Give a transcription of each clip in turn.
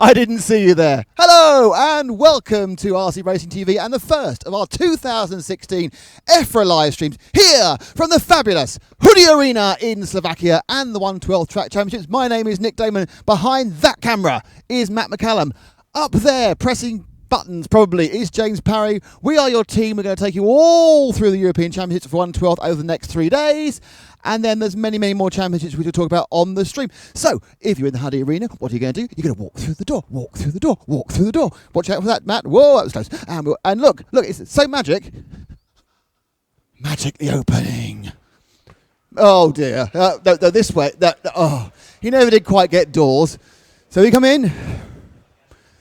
I didn't see you there. Hello and welcome to RC Racing TV and the first of our 2016 EFRA live streams here from the fabulous Hudy Arena in Slovakia and the 112 Track Championships. My name is Nick Damon. Behind that camera is Matt McCallum. Up there pressing buttons probably is James Parry. We are your team. We're going to take you all through the European Championships for 112 over the next 3 days. And then there's many, many more championships we will talk about on the stream. So, if you're in the Hudy Arena, what are you going to do? You're going to walk through the door, walk through the door, walk through the door. Watch out for that, Matt. Whoa, that was close. And look, it's so magic. Magic the opening. Oh, dear. No, this way. He never did quite get doors. So we come in.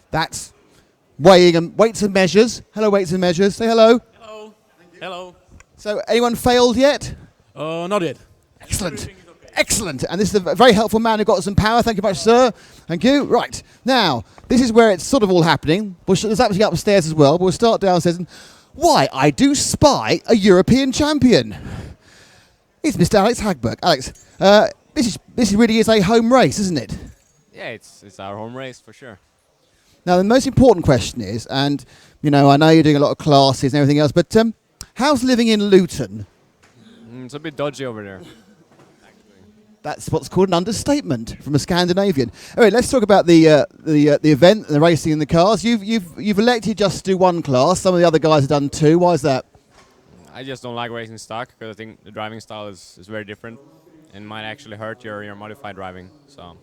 That's weighing and weights and measures. Hello, weights and measures. Say hello. Hello. Hello. So, anyone failed yet? Not yet. Excellent. Excellent. And this is a very helpful man who got some power. Thank you very much, sir. Thank you. Right. Now, this is where it's sort of all happening. There's actually upstairs as well. But we'll start downstairs. And why? I do spy a European champion. It's Mr. Alex Hagberg. Alex, this really is a home race, isn't it? Yeah, it's our home race for sure. Now, the most important question is, and, I know you're doing a lot of classes and everything else, but how's living in Luton? It's a bit dodgy over there. That's what's called an understatement from a Scandinavian. Anyway, let's talk about the event and the racing in the cars. You've elected just to do one class. Some of the other guys have done two. Why is that? I just don't like racing stock because I think the driving style is very different and might actually hurt your modified driving. So.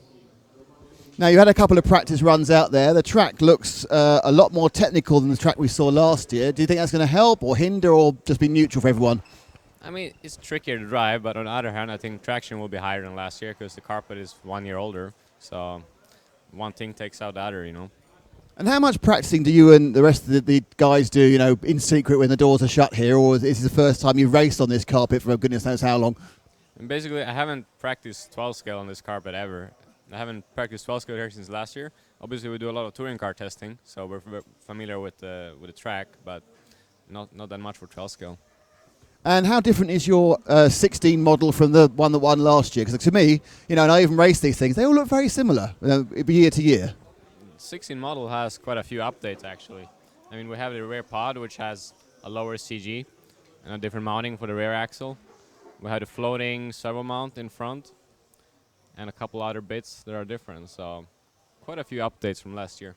Now, you had a couple of practice runs out there. The track looks a lot more technical than the track we saw last year. Do you think that's going to help or hinder or just be neutral for everyone? I mean, it's trickier to drive, but on the other hand, I think traction will be higher than last year because the carpet is 1 year older. So one thing takes out the other, And how much practicing do you and the rest of the guys do, in secret when the doors are shut here, or is this the first time you've raced on this carpet for goodness knows how long? And basically, I haven't practiced 12 scale on this carpet ever. I haven't practiced 12 scale here since last year. Obviously, we do a lot of touring car testing, so we're familiar with the track, but not that much for 12 scale. And how different is your 16 model from the one that won last year? Because to me, and I even race these things, they all look very similar year to year. 16 model has quite a few updates, actually. I mean, we have the rear pod, which has a lower CG and a different mounting for the rear axle. We have the floating servo mount in front and a couple other bits that are different. So quite a few updates from last year.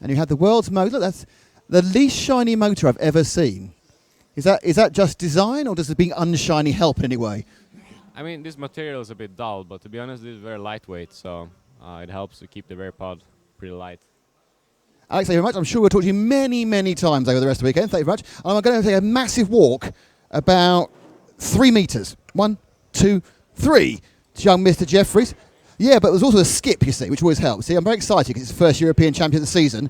And you had the world's most, look, that's the least shiny motor I've ever seen. Is that just design, or does it being unshiny help in any way? I mean, this material is a bit dull, but to be honest, this is very lightweight, so it helps to keep the rear pod pretty light. Alex, thank you very much. I'm sure we'll talk to you many, many times over the rest of the weekend. Thank you very much. And I'm going to take a massive walk about 3 meters. 1, 2, 3. It's young Mr. Jeffries. Yeah, but there's also a skip, you see, which always helps. See, I'm very excited because it's the first European champion of the season.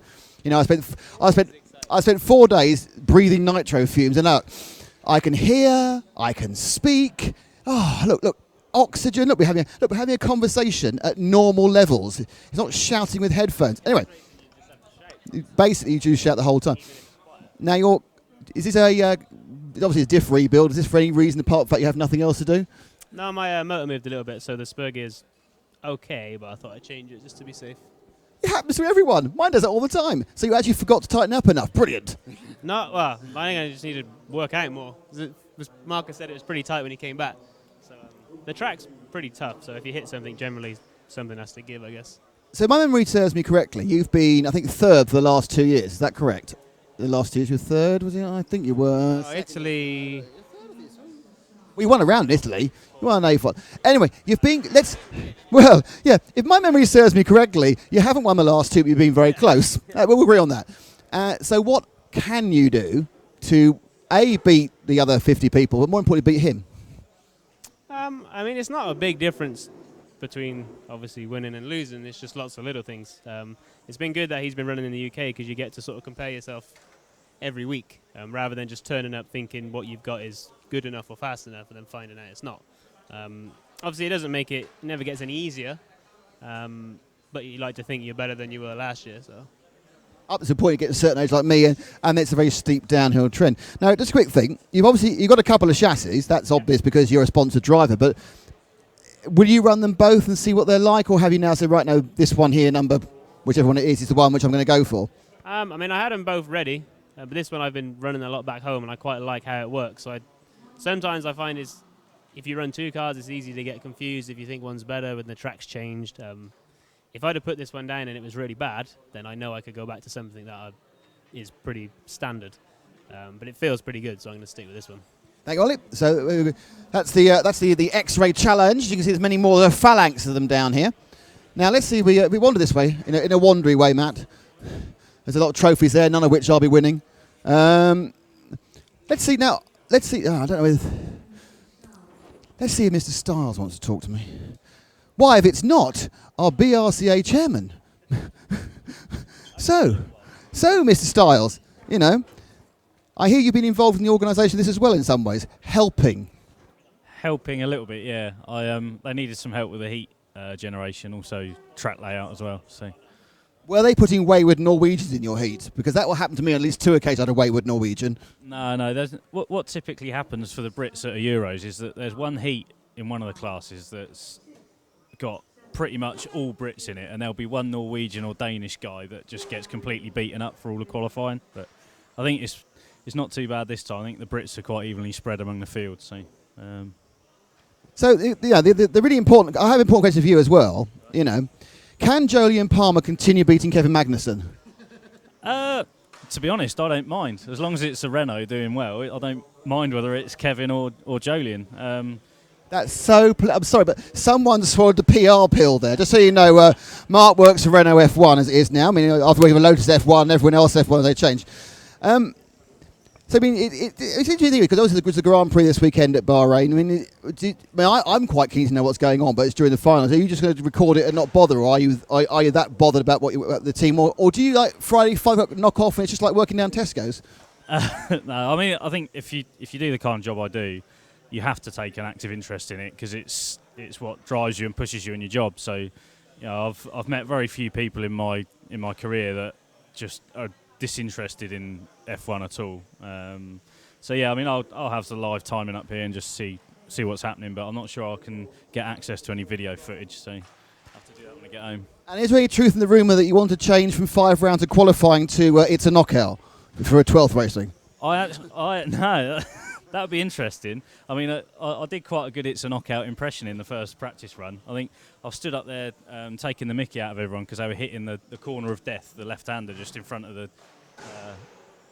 I spent 4 days breathing nitro fumes, and look, I can hear, I can speak. Oh, look, oxygen. Look, we're having a conversation at normal levels. It's not shouting with headphones. Anyway, basically you do shout the whole time. Now, is this obviously a diff rebuild? Is this for any reason apart from the fact you have nothing else to do? No, my motor moved a little bit, so the spur gear's okay, but I thought I'd change it just to be safe. It happens to everyone. Mine does it all the time. So you actually forgot to tighten up enough. Brilliant. No, well, I think I just need to work out more. Marcus said it was pretty tight when he came back. So the track's pretty tough, so if you hit something, generally something has to give, I guess. So my memory serves me correctly. You've been, I think, third for the last 2 years. Is that correct? The last 2 years you were third, was it? I think you were. Oh, Italy. We won around Italy. You won an A1. Anyway, you've been, if my memory serves me correctly, you haven't won the last two, but you've been very close. We'll agree on that. So what can you do to, A, beat the other 50 people, but more importantly, beat him? I mean, it's not a big difference between, obviously, winning and losing. It's just lots of little things. It's been good that he's been running in the UK because you get to sort of compare yourself every week rather than just turning up thinking what you've got is good enough or fast enough and then finding out it's not. Obviously, it doesn't make it never gets any easier, but you like to think you're better than you were last year. So up to the point you get to a certain age like me, and it's a very steep downhill trend. Now, just a quick thing. You've got a couple of chassis. That's obvious because you're a sponsored driver, but will you run them both and see what they're like, or have you now said, right, no, this one here, number whichever one it is the one which I'm going to go for. I mean, I had them both ready, but this one I've been running a lot back home, and I quite like how it works. So sometimes I find if you run two cars, it's easy to get confused if you think one's better when the track's changed. If I'd have put this one down and it was really bad, then I know I could go back to something that is pretty standard. But it feels pretty good, so I'm going to stick with this one. Thank you, Ollie. So that's the X-ray challenge. You can see there's many more phalanx of them down here. Now let's see. We wander this way in a wandery way, Matt. There's a lot of trophies there, none of which I'll be winning. Let's see now. Let's see. I don't know. Let's see if Mr. Styles wants to talk to me. Why, if it's not our BRCA chairman? So, Mr. Styles, you know, I hear you've been involved in the organisation of this as well in some ways, helping a little bit, yeah. They needed some help with the heat generation, also track layout as well. So, were they putting wayward Norwegians in your heat? Because that will happen to me on at least 2 occasions. I had a wayward Norwegian. No. What typically happens for the Brits at Euros is that there's one heat in one of the classes that's got pretty much all Brits in it, and there'll be one Norwegian or Danish guy that just gets completely beaten up for all the qualifying. But I think it's not too bad this time. I think the Brits are quite evenly spread among the field. So the really important. I have an important question for you as well. You know, can Jolyon Palmer continue beating Kevin Magnussen? To be honest, I don't mind as long as it's a Renault doing well. I don't mind whether it's Kevin or Jolyon. That's so... I'm sorry, but someone swallowed the PR pill there. Just so you know, Mark works for Renault F1 as it is now. I mean, after working for Lotus F1, everyone else F1, they changed. So, I mean, it's interesting because obviously there was the Grand Prix this weekend at Bahrain. I mean, I'm quite keen to know what's going on, but it's during the finals. Are you just going to record it and not bother, or are you that bothered about about the team, or do you like Friday 5 o'clock knock off and it's just like working down Tesco's? No, I mean, I think if you do the kind of job I do, you have to take an active interest in it because it's what drives you and pushes you in your job. So, you know, I've met very few people in my career that just are disinterested in F1 at all. So yeah, I mean, I'll have the live timing up here and just see what's happening, but I'm not sure I can get access to any video footage. So I have to do that when I get home. And is there any truth in the rumour that you want to change from 5 rounds of qualifying to it's a knockout for a 12th racing? No. That would be interesting. I mean, I did quite a good "it's a knockout" impression in the first practice run. I think I stood up there taking the mickey out of everyone because they were hitting the corner of death, the left-hander, just in front of the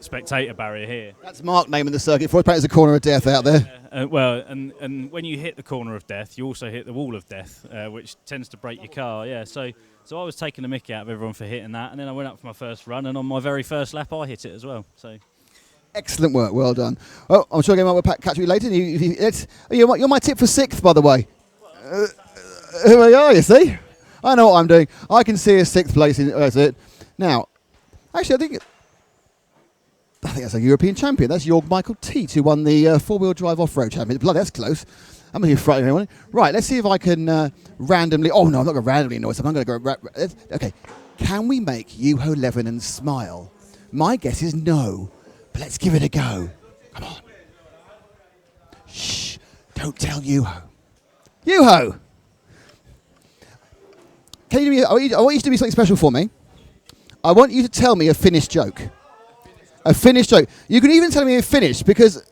spectator barrier here. That's Mark naming the circuit for it. Apparently, there's a corner of death out there. Well, and when you hit the corner of death, you also hit the wall of death, which tends to break your car. Yeah, so I was taking the mickey out of everyone for hitting that, and then I went up for my first run, and on my very first lap, I hit it as well. So. Excellent work, well done. Oh, I'm sure we'll catch you later. You're my tip for 6th, by the way. Here we are, you see. I know what I'm doing. I can see a 6th place. That's it. Now, actually, I think that's a European champion. That's Jorg Michael Teat, who won the 4-wheel drive off-road championship. Bloody, that's close. I'm going to be frightening anyone. Right, let's see if I can randomly... Oh, no, I'm not going to randomly annoy someone. I'm going to go... Okay. Can we make Juho Levonen smile? My guess is no. But let's give it a go. Come on. Shh. Don't tell Juho. Juho! Can you do me, I want you to do something special for me. I want you to tell me a Finnish joke. A Finnish joke. You can even tell me a Finnish because,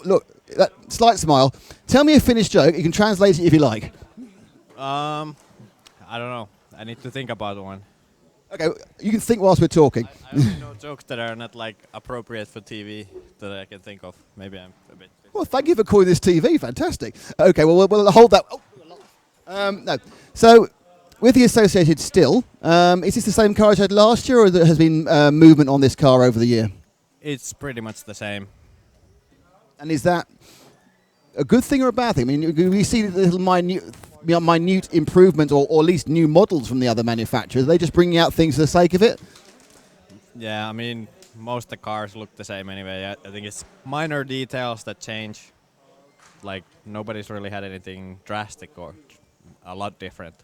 look, that slight smile. Tell me a Finnish joke. You can translate it if you like. I don't know. I need to think about one. Okay, you can think whilst we're talking. I only know jokes that are not like appropriate for TV that I can think of. Maybe I'm a bit... Well, thank you for calling this TV. Fantastic. Okay, well, we'll hold that. No. So, with the Associated still, is this the same car as I had last year, or there has been movement on this car over the year? It's pretty much the same. And is that a good thing or a bad thing? I mean, we see little minute improvements or at least new models from the other manufacturers. Are they just bringing out things for the sake of it? Yeah, I mean, most of the cars look the same anyway. I think it's minor details that change. Like, nobody's really had anything drastic or a lot different.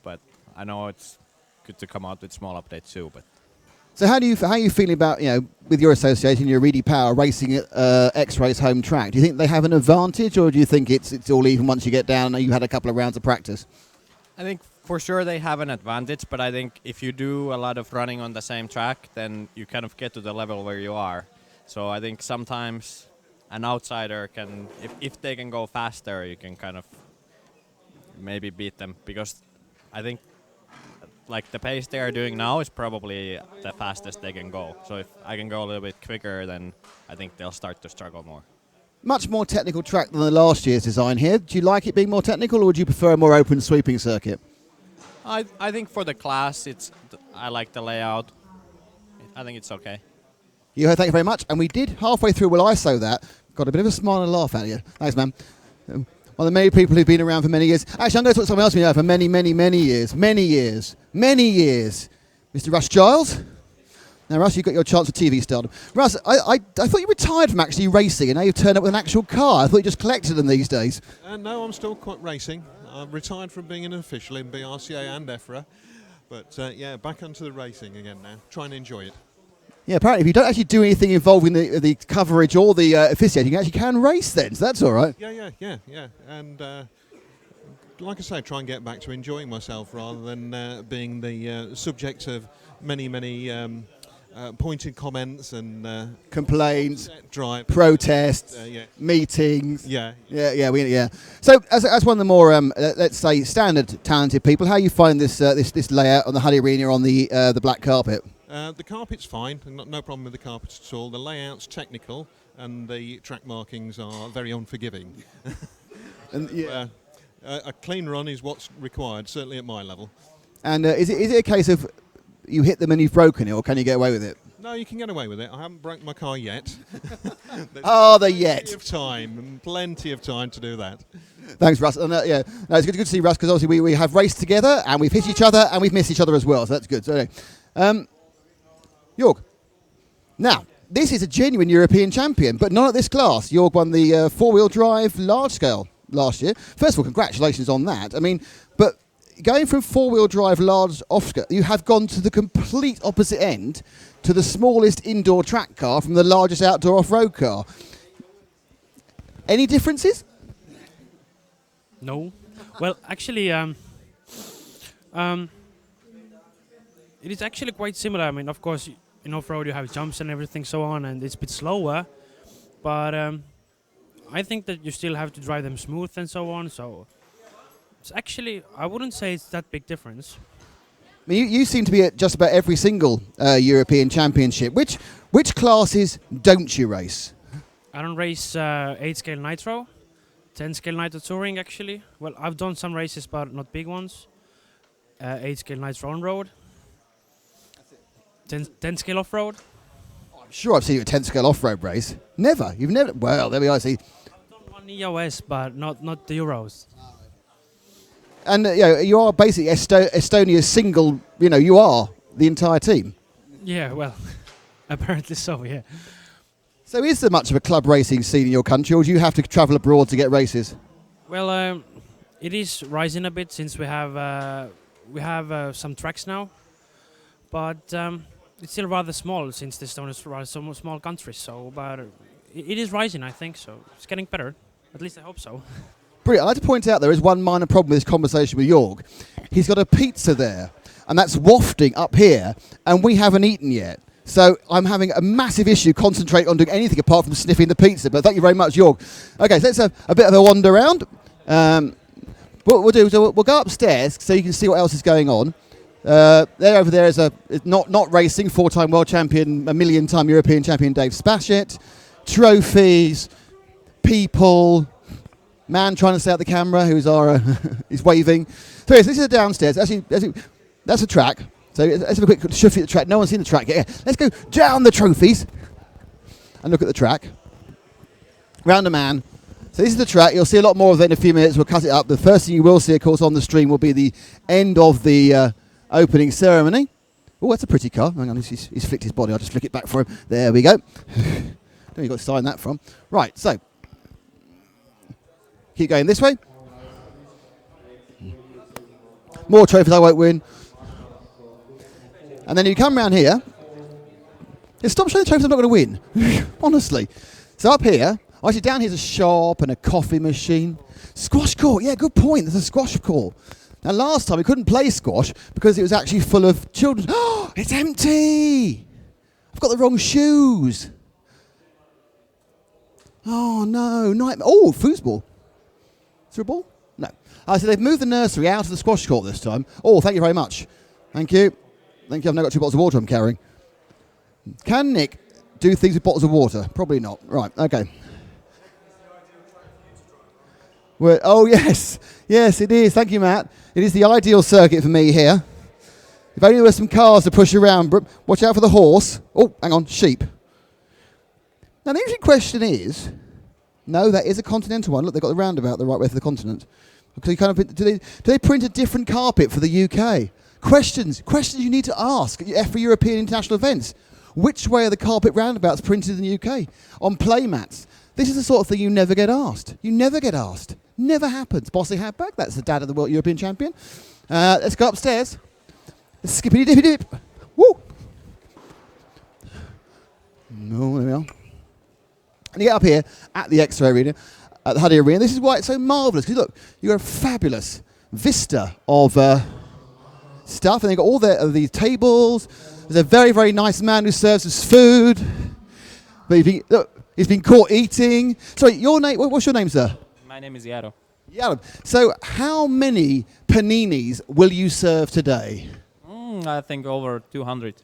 But I know it's good to come out with small updates too. But so how are you feeling about, with your association, your Reedy Power racing at X-Race home track? Do you think they have an advantage, or do you think it's all even once you get down and you had a couple of rounds of practice? I think for sure they have an advantage, but I think if you do a lot of running on the same track, then you kind of get to the level where you are. So I think sometimes an outsider can, if they can go faster, you can kind of maybe beat them, because I think like the pace they are doing now is probably the fastest they can go. So if I can go a little bit quicker, then I think they'll start to struggle more. Much more technical track than the last year's design here. Do you like it being more technical, or would you prefer a more open sweeping circuit? I think for the class, I like the layout. I think it's okay. Thank you very much. And we did halfway through, while I saw that, got a bit of a smile and a laugh out of you. Thanks, man. One of the many people who've been around for many years. Actually, I'm going to talk to someone else we know for many, many, many years. Many years. Many years. Mr. Russ Giles. Now, Russ, you've got your chance for TV stardom. Russ, I thought you retired from actually racing, and now you've turned up with an actual car. I thought you just collected them these days. No, I'm still quite racing. I've retired from being an official in BRCA and EFRA. But, yeah, back onto the racing again now. Try and enjoy it. Yeah, apparently if you don't actually do anything involving the coverage or the officiating, you actually can race then, so that's all right. Yeah. And like I say, try and get back to enjoying myself rather than being the subject of many pointed comments and complaints, drive protests, meetings. Yeah. So, as one of the more let's say standard talented people, how you find this layout on the Hudy Arena on the black carpet? The carpet's fine, no problem with the carpet at all. The layout's technical, and the track markings are very unforgiving. And a clean run is what's required, certainly at my level. And is it a case of you hit them and you've broken it, or can you get away with it? No, you can get away with it. I haven't broken my car yet. The yet. Plenty of time to do that. Thanks, Russ. And, it's good to see Russ, because obviously we have raced together and we've hit each other and we've missed each other as well, so that's good. So, Jorg, now, this is a genuine European champion, but not at this class. Jorg won the four-wheel drive large scale last year. First of all, congratulations on that. I mean, but going from four-wheel drive large off-scale, you have gone to the complete opposite end, to the smallest indoor track car from the largest outdoor off-road car. Any differences? No. Well, actually, it is actually quite similar. I mean, of course, in off-road you have jumps and everything so on, and it's a bit slower. But I think that you still have to drive them smooth and so on. So it's actually, I wouldn't say it's that big difference. I mean, you seem to be at just about every single European Championship. Which classes don't you race? I don't race 8-scale Nitro, 10-scale Nitro Touring actually. Well, I've done some races, but not big ones. 8-scale Nitro On-Road. 10-scale Off-Road. I'm sure I've seen you at a 10-scale off-road race. Never. You've never. Well, there we are. See. I've done one EOS, but not the Euros. And you are basically Estonia's single. You are the entire team. Yeah, well, apparently so. Yeah. So, is there much of a club racing scene in your country, or do you have to travel abroad to get races? Well, it is rising a bit since we have some tracks now, but it's still rather small since Estonia is rather so small country. So, but it is rising, I think. So it's getting better. At least I hope so. Brilliant. I'd like to point out there is one minor problem with this conversation with Jorg. He's got a pizza there, and that's wafting up here, and we haven't eaten yet. So I'm having a massive issue concentrating on doing anything apart from sniffing the pizza. But thank you very much, Jorg. Okay, so let's have a bit of a wander around. What we'll do is we'll go upstairs so you can see what else is going on. There over there is not racing, 4-time world champion, a million-time European champion Dave Spashett. Trophies, people, man trying to stay out the camera who's he's waving. So yes, this is downstairs. Actually, that's a track. So let's have a quick shuffle at the track. No one's seen the track yet. Yeah. Let's go down the trophies and look at the track. Round a man. So this is the track. You'll see a lot more of it in a few minutes. We'll cut it up. The first thing you will see, of course, on the stream will be the end of the opening ceremony. Oh, that's a pretty car. Hang on, he's flicked his body. I'll just flick it back for him. There we go. Don't you got to sign that from. Right, so keep going this way. More trophies I won't win. And then you come round here. Yeah, stop showing the trophies I'm not going to win. Honestly. So up here, actually down here's a shop and a coffee machine. Squash court. Yeah, good point. There's a squash court. Now, last time we couldn't play squash because it was actually full of children. Oh, it's empty! I've got the wrong shoes. Oh, no. Oh, foosball. Is there a ball? No. So they've moved the nursery out of the squash court this time. Oh, thank you very much. Thank you. Thank you. I've now got 2 bottles of water I'm carrying. Can Nick do things with bottles of water? Probably not. Right, okay. Oh, yes. Yes, it is. Thank you, Matt. It is the ideal circuit for me here. If only there were some cars to push around. Watch out for the horse. Oh, hang on, sheep. Now, the interesting question is, no, that is a continental one. Look, they've got the roundabout the right way for the continent. Okay, do they print a different carpet for the UK? Questions you need to ask at EFRA European International events. Which way are the carpet roundabouts printed in the UK? On playmats. This is the sort of thing you never get asked. You never get asked. Never happens. Bossy Hatback, that's the dad of the World European Champion. Let's go upstairs. Skippity dippy dip. Woo! No, there we are. And you get up here at the EFRA Arena, at the Hudy Arena. This is why it's so marvellous. Because look, you've got a fabulous vista of stuff. And they've got all these tables. There's a very, very nice man who serves us food. But he's been caught eating. Sorry, your name? What's your name, sir? My name is Yaro. Yaro. So how many paninis will you serve today? I think over 200.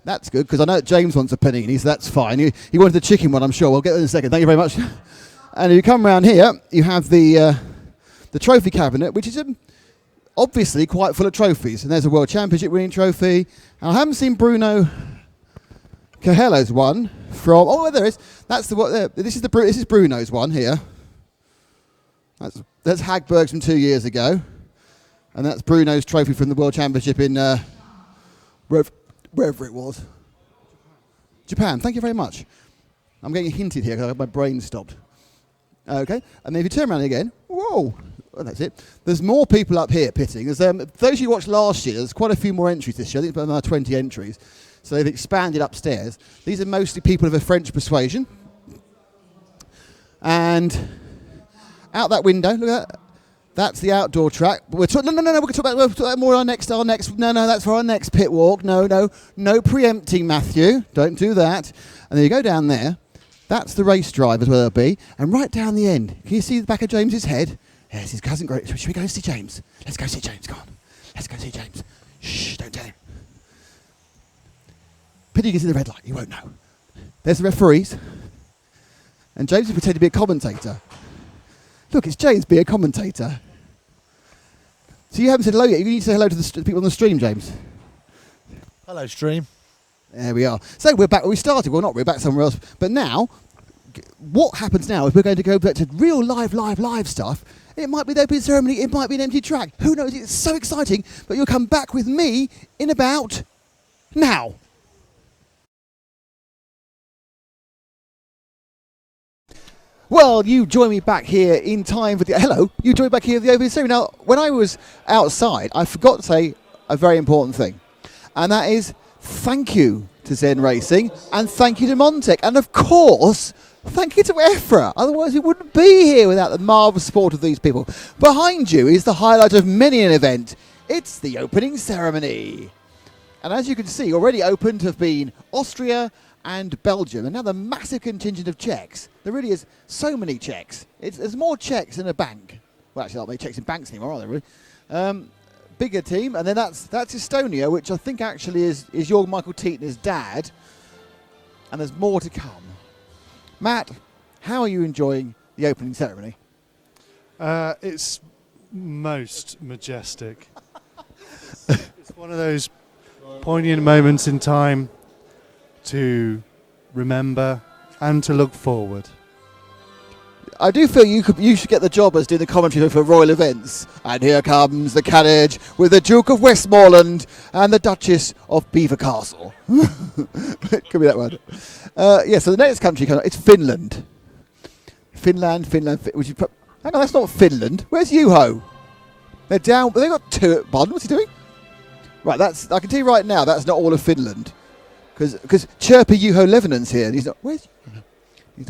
That's good, because I know that James wants a panini, so that's fine. He wanted the chicken one, I'm sure. We'll get there in a second. Thank you very much. And if you come around here, you have the trophy cabinet, which is obviously quite full of trophies. And there's a World Championship winning trophy. And I haven't seen Bruno Cahello's one from... Oh, there is. That's this is Bruno's one here. That's Hagberg's from 2 years ago. And that's Bruno's trophy from the World Championship in wherever it was. Japan. Thank you very much. I'm getting hinted here because my brain stopped. Okay. And then if you turn around again, whoa. Well, that's it. There's more people up here pitting. There's those you watched last year, there's quite a few more entries this year. I think about 20 entries. So they've expanded upstairs. These are mostly people of a French persuasion. And out that window, look at that. That's the outdoor track. We're we'll talk about more on our next. No, that's for our next pit walk. No preempting, Matthew. Don't do that. And then you go down there. That's the race drivers where they'll be. And right down the end, can you see the back of James's head? Yes, his cousin. Great. Should we go and see James? Let's go see James. Go on. Let's go see James. Shh! Don't tell him. Pity you can see the red light. You won't know. There's the referees. And James is pretending to be a commentator. Look, it's James being a commentator. So you haven't said hello yet. You need to say hello to the people on the stream, James. Hello, stream. There we are. So we're back where we started. Well, not. We're back somewhere else. But now, what happens now is we're going to go back to real live stuff. It might be the opening ceremony. It might be an empty track. Who knows? It's so exciting. But you'll come back with me in about now. Well, you join me back here in time for the... Hello, you join me back here for the opening ceremony. Now, when I was outside, I forgot to say a very important thing. And that is thank you to Zen Racing and thank you to Montec. And, of course, thank you to EFRA. Otherwise, we wouldn't be here without the marvellous support of these people. Behind you is the highlight of many an event. It's the opening ceremony. And as you can see, already opened have been Austria and Belgium, and now the massive contingent of Czechs. There really is so many Czechs. There's more Czechs in a bank. Well, actually, not many Czechs in banks anymore, are there really? Bigger team, and then that's Estonia, which I think actually is Jorg Michael Tietner's dad. And there's more to come. Matt, how are you enjoying the opening ceremony? It's most majestic. It's one of those poignant moments in time to remember and to look forward. I do feel you should get the job as doing the commentary for royal events. And here comes the carriage with the Duke of Westmoreland and the Duchess of Belvoir Castle. It could be that one. So the next country, it's Finland. Finland. Hang on, that's not Finland. Where's Juho? They're down. They've got two at Bonn. What's he doing? Right, I can tell you right now, that's not all of Finland. Because Chirpy Juho Levinen's here, and he's not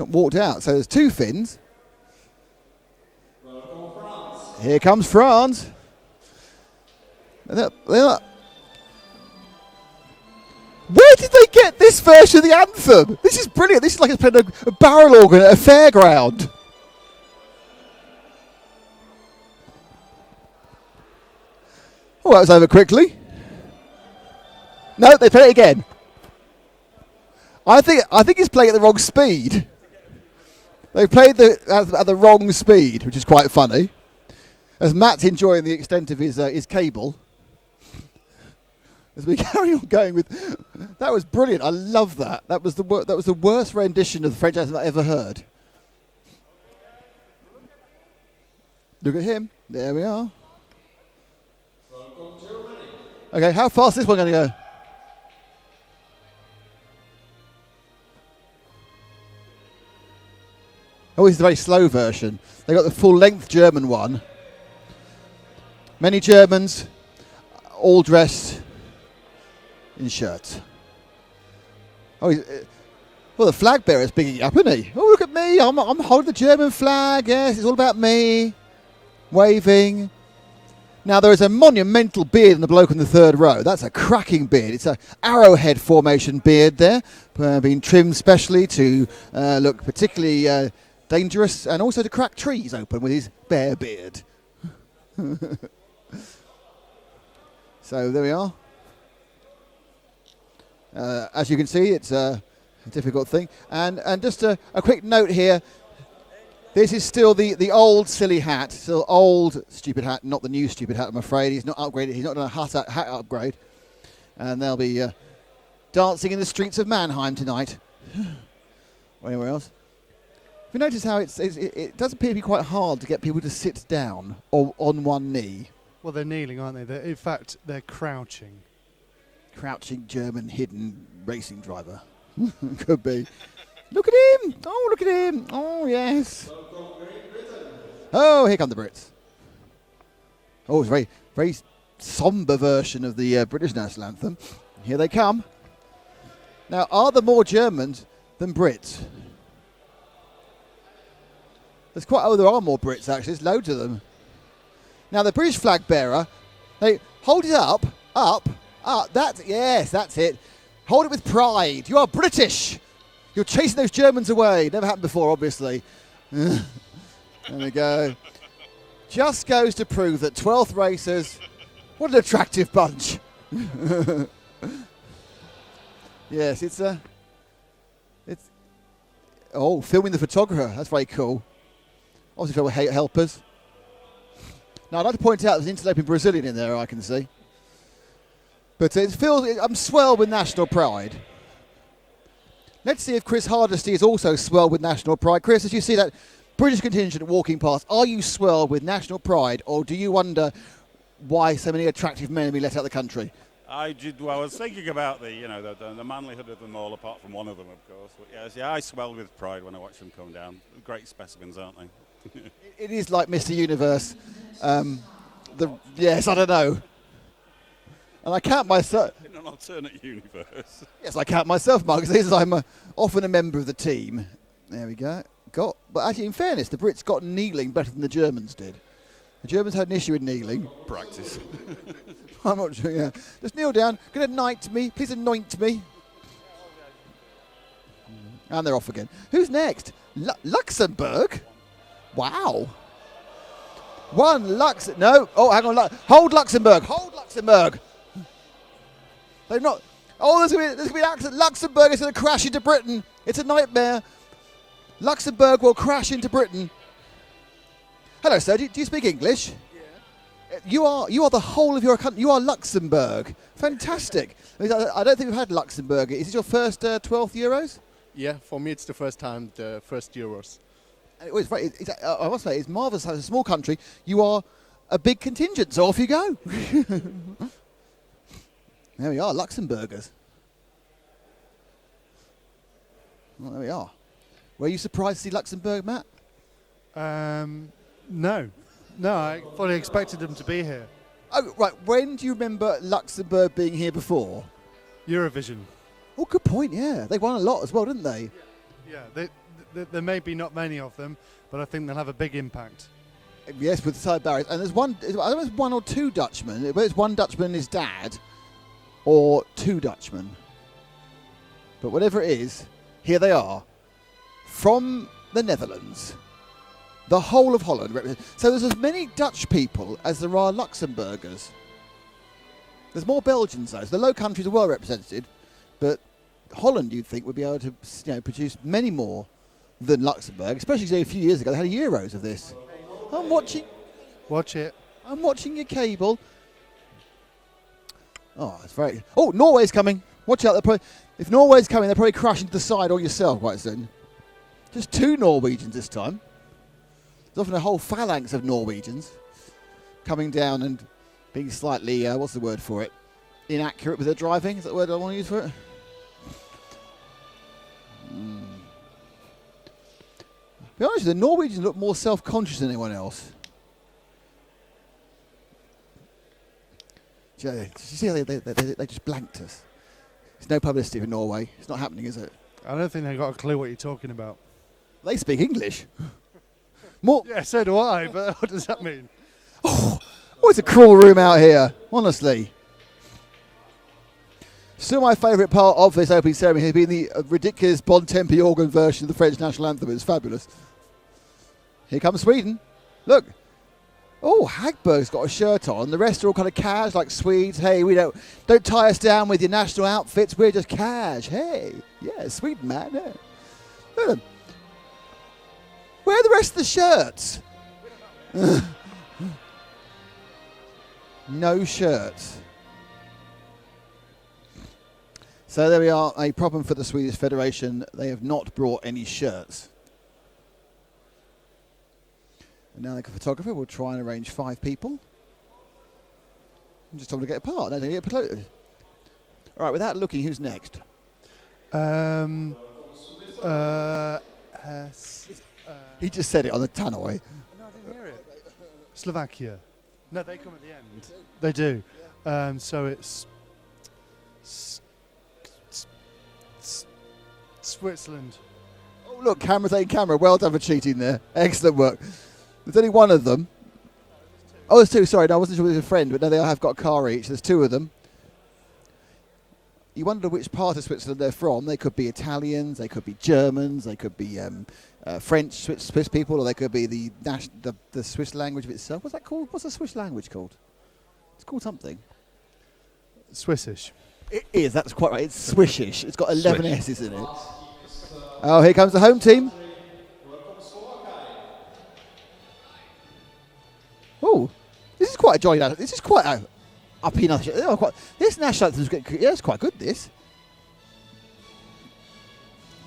walked out. So there's two Finns. Here comes France. Where did they get this version of the anthem? This is brilliant. This is like it's playing a barrel organ at a fairground. Oh, that was over quickly. No, they play it again. I think it's playing at the wrong speed. They played at the wrong speed, which is quite funny. As Matt's enjoying the extent of his cable. As we carry on going with, that was brilliant. I love that. That was the worst rendition of the French anthem I ever heard. Look at him. There we are. Okay, how fast is this one going to go? Oh, this is the very slow version. They got the full-length German one. Many Germans, all dressed in shirts. Oh, well, the flag bearer's bigging it up, isn't he? Oh, look at me! I'm holding the German flag. Yes, it's all about me. Waving. Now there is a monumental beard in the bloke in the third row. That's a cracking beard. It's a arrowhead formation beard there, being trimmed specially to look particularly dangerous and also to crack trees open with his bare beard. So there we are. As you can see, it's a difficult thing. And just a quick note here. This is still the old silly hat, still old stupid hat, not the new stupid hat, I'm afraid. He's not upgraded. He's not done a hat upgrade. And they'll be dancing in the streets of Mannheim tonight. Or anywhere else. Have you noticed how it does appear to be quite hard to get people to sit down or on one knee? Well, they're kneeling, aren't they? In fact, they're crouching. Crouching German hidden racing driver. Could be. Look at him! Oh, look at him! Oh, yes. Oh, here come the Brits. Oh, it's a very, very sombre version of the British national anthem. Here they come. Now, are there more Germans than Brits? There are more Brits, actually. There's loads of them. Now, the British flag bearer, they hold it up. That's it. Hold it with pride. You are British. You're chasing those Germans away. Never happened before, obviously. There we go. Just goes to prove that 12th racers, what an attractive bunch. Yes, it's filming the photographer. That's very cool. Obviously, fellow hate helpers. Now, I'd like to point out there's an interloping Brazilian in there, I can see. But I'm swelled with national pride. Let's see if Chris Hardesty is also swelled with national pride. Chris, as you see that British contingent walking past, are you swelled with national pride, or do you wonder why so many attractive men have been let out of the country? I was thinking about the manlyhood of them all, apart from one of them, of course. But yes, I swell with pride when I watch them come down. Great specimens, aren't they? It is like Mr. Universe. Yes, I don't know. And I count myself. In an alternate universe. Yes, I count myself, Mark, because I'm often a member of the team. There we go. But actually, in fairness, the Brits got kneeling better than the Germans did. The Germans had an issue with kneeling. Practice. I'm not sure, yeah. Just kneel down. Can you anoint me? Please anoint me. And they're off again. Who's next? Luxembourg? Wow. No. Oh, hang on. Hold Luxembourg. They've not. Oh, there's going to be an accident. Luxembourg is going to crash into Britain. It's a nightmare. Luxembourg will crash into Britain. Hello, sir. Do you speak English? Yeah. You are the whole of your country. You are Luxembourg. Fantastic. I don't think we've had Luxembourg. Is it your first 12th Euros? Yeah, for me it's the first time, the first Euros. I must say, it's marvellous. As a small country, you are a big contingent, so off you go. There we are, Luxembourgers. Well, there we are. Were you surprised to see Luxembourg, Matt? No, I fully expected them to be here. Oh, right. When do you remember Luxembourg being here before? Eurovision. Oh, good point, yeah. They won a lot as well, didn't they? Yeah, there may be not many of them, but I think they'll have a big impact. Yes, with side barriers. And there's one, I don't know if it's one or two Dutchmen, whether it's one Dutchman and his dad, or two Dutchmen. But whatever it is, here they are, from the Netherlands. The whole of Holland. So there's as many Dutch people as there are Luxembourgers. There's more Belgians though. So the Low Countries are well represented, but Holland, you'd think, would be able to produce many more than Luxembourg, especially a few years ago. They had Euros of this. I'm watching. Watch it. I'm watching your cable. Oh, it's very... Oh, Norway's coming. Watch out. If Norway's coming, they're probably crashing to the side or yourself quite soon. Just two Norwegians this time. There's often a whole phalanx of Norwegians coming down and being slightly, what's the word for it? Inaccurate with their driving. Is that the word I want to use for it? To be honest, the Norwegians look more self-conscious than anyone else. Did you see how they just blanked us? There's no publicity for Norway. It's not happening, is it? I don't think they've got a clue what you're talking about. They speak English. More. Yeah, so do I, but what does that mean? Oh, it's a cruel room out here, honestly. Still my favourite part of this opening ceremony has been the ridiculous Bon Tempi organ version of the French national anthem. It's fabulous. Here comes Sweden. Look. Oh, Hagberg's got a shirt on. The rest are all kind of cash, like Swedes. Hey, we don't tie us down with your national outfits. We're just cash. Hey, yeah, Sweden, man. Yeah. Look at them. Where are the rest of the shirts? No shirts. So there we are, a problem for the Swedish Federation. They have not brought any shirts. And now the photographer will try and arrange 5 people. I'm just told to get a part. No, they get promoted. All right, without looking, who's next? He just said it on the tannoy. No, I didn't hear it. Slovakia. No, they come at the end. They do. So it's Switzerland. Oh, look, camera's a camera. Well done for cheating there. Excellent work. There's only one of them. Oh, there's two. Sorry, no, I wasn't sure it was a friend, but no, they all have got a car each. There's 2 of them. You wonder which part of Switzerland they're from. They could be Italians, they could be Germans, they could be French, Swiss people, or they could be the Swiss language of itself. What's that called? What's the Swiss language called? It's called something. Swissish. It is, that's quite right. It's Swishish. It's got 11 S's in it. Oh, here comes the home team. Oh, this is quite a jolly. This is quite a uppy national. This national anthem is good. Yeah, it's quite good. This.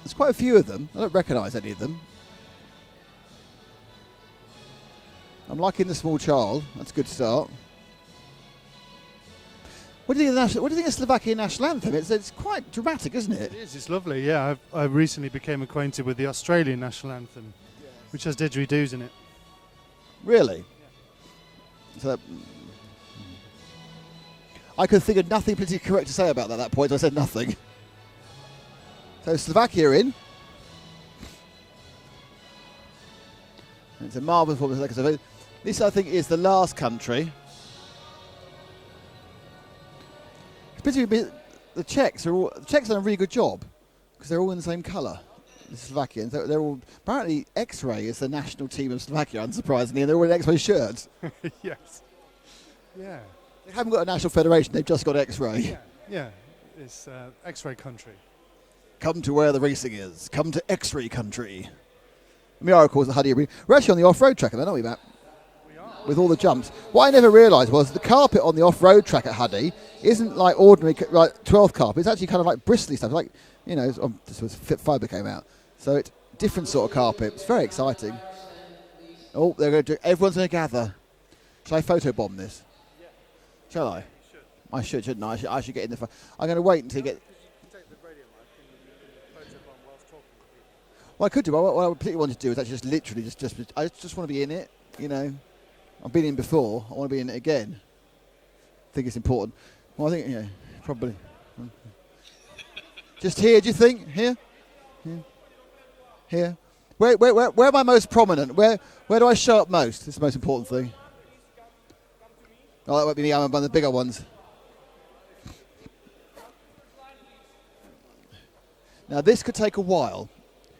There's quite a few of them. I don't recognise any of them. I'm liking the small child. That's a good start. What do you think of the Slovakian national anthem? It's quite dramatic, isn't it? It is. It's lovely. Yeah, I recently became acquainted with the Australian national anthem, which has didgeridoos in it. Really? So I could think of nothing politically correct to say about that at that point, so I said nothing. So Slovakia are in. And it's a marvellous performance. This, I think, is the last country. Particularly the Czechs are done a really good job because they're all in the same colour. The Slovakians, they're all apparently X-Ray is the national team of Slovakia, unsurprisingly, and they're all in X-Ray shirts. Yes. Yeah. They haven't got a national federation; they've just got X-Ray. Yeah. Yeah. It's X-Ray country. Come to where the racing is. Come to X-Ray country. We are, of course, at Hudy Arena. We're actually on the off-road track, aren't we, Matt? We are. With all the jumps. What I never realised was the carpet on the off-road track at Hudy isn't like ordinary 12th carpet. It's actually kind of like bristly stuff. Like, you know, this was fibre came out. So it's different sort of carpet. It's very exciting. Oh, they're going to everyone's going to gather. Shall I photobomb this? Yeah. Shall I? I should, shouldn't I? I should get in the... I'm going to wait until you get... Well, I could do. What I particularly want to do is actually just literally I just want to be in it, you know. I've been in before. I want to be in it again. I think it's important. Well, I think, yeah, probably. Just here, do you think? Here? Here? Where am I most prominent? Where do I show up most? It's the most important thing. Oh, that won't be me. I'm one of the bigger ones. Now this could take a while,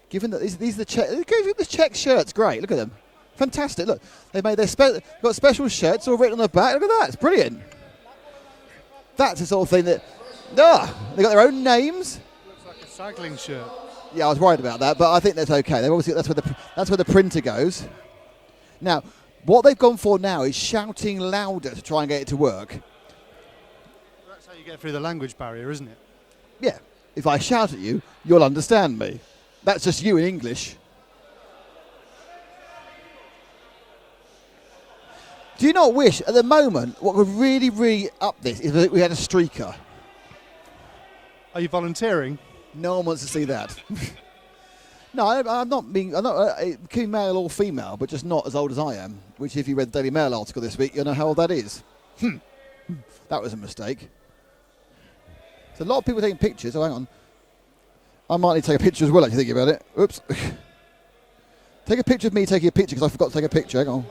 given that these are the the check shirts. Great, look at them, fantastic. Look, they made got special shirts all written on the back. Look at that, it's brilliant. That's the sort of thing that they got their own names. Looks like a cycling shirt. Yeah, I was worried about that, but I think that's okay. They obviously that's where the printer goes. Now, what they've gone for now is shouting louder to try and get it to work. That's how you get through the language barrier, isn't it? Yeah, if I shout at you, you'll understand me. That's just you in English. Do you not wish, at the moment, what would really, really up this is that we had a streaker? Are you volunteering? No one wants to see that. No, I'm not male or female, but just not as old as I am. Which, if you read the Daily Mail article this week, you know how old that is. That was a mistake. So a lot of people taking pictures. Oh, hang on. I might need to take a picture as well, actually, thinking about it. Oops. Take a picture of me taking a picture, because I forgot to take a picture. Hang on.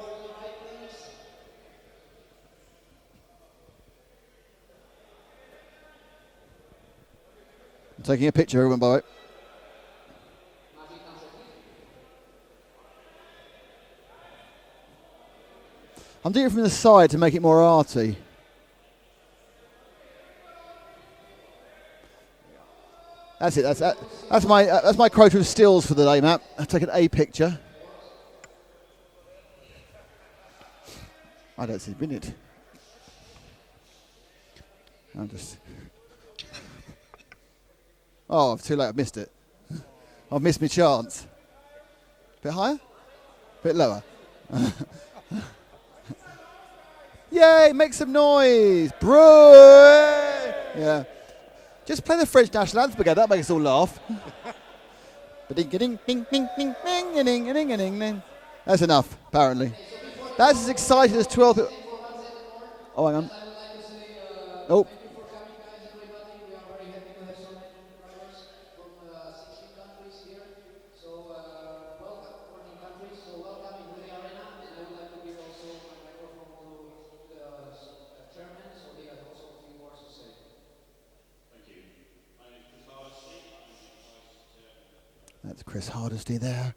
I'm taking a picture, everyone, by the way. I'm doing it from the side to make it more arty. That's it. That's my quota of stills for the day, Matt. I've taken a picture. I don't see a minute. I'm just. Oh, too late. I've missed it. I've missed my chance. Bit higher? Bit lower. Yay, make some noise. Bro! Yeah. Just play the French national anthem again. That'll make us all laugh. That's enough, apparently. That's as exciting as 12 people. Oh, hang on. Oh. That's Chris Hardesty there,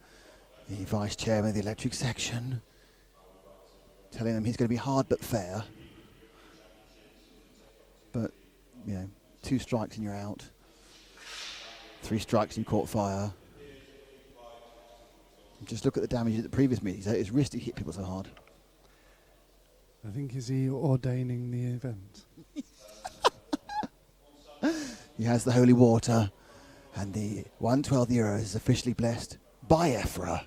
the vice chairman of the electric section, telling them he's going to be hard but fair. But, 2 strikes and you're out. 3 strikes and you caught fire. Just look at the damage at the previous meeting. His wrist, he hit people so hard. I think, is he ordaining the event? He has the holy water. And the 112 euros is officially blessed by EFRA.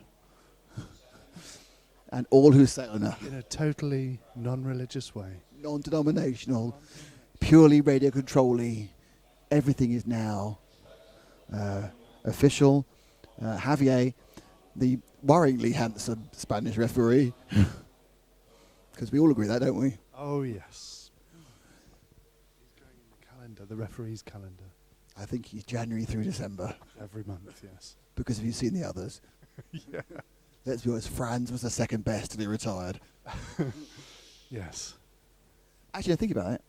And all who sail on her. In a totally non-religious way. Non-denominational, purely radio control-y. Everything is now official. Javier, the worryingly handsome Spanish referee. Because we all agree that, don't we? Oh, yes. He's going in the calendar, the referee's calendar. I think he's January through December. Every month, yes. Because have you seen the others? Yeah. Let's be honest, Franz was the second best till he retired. Yes. Actually, think about it.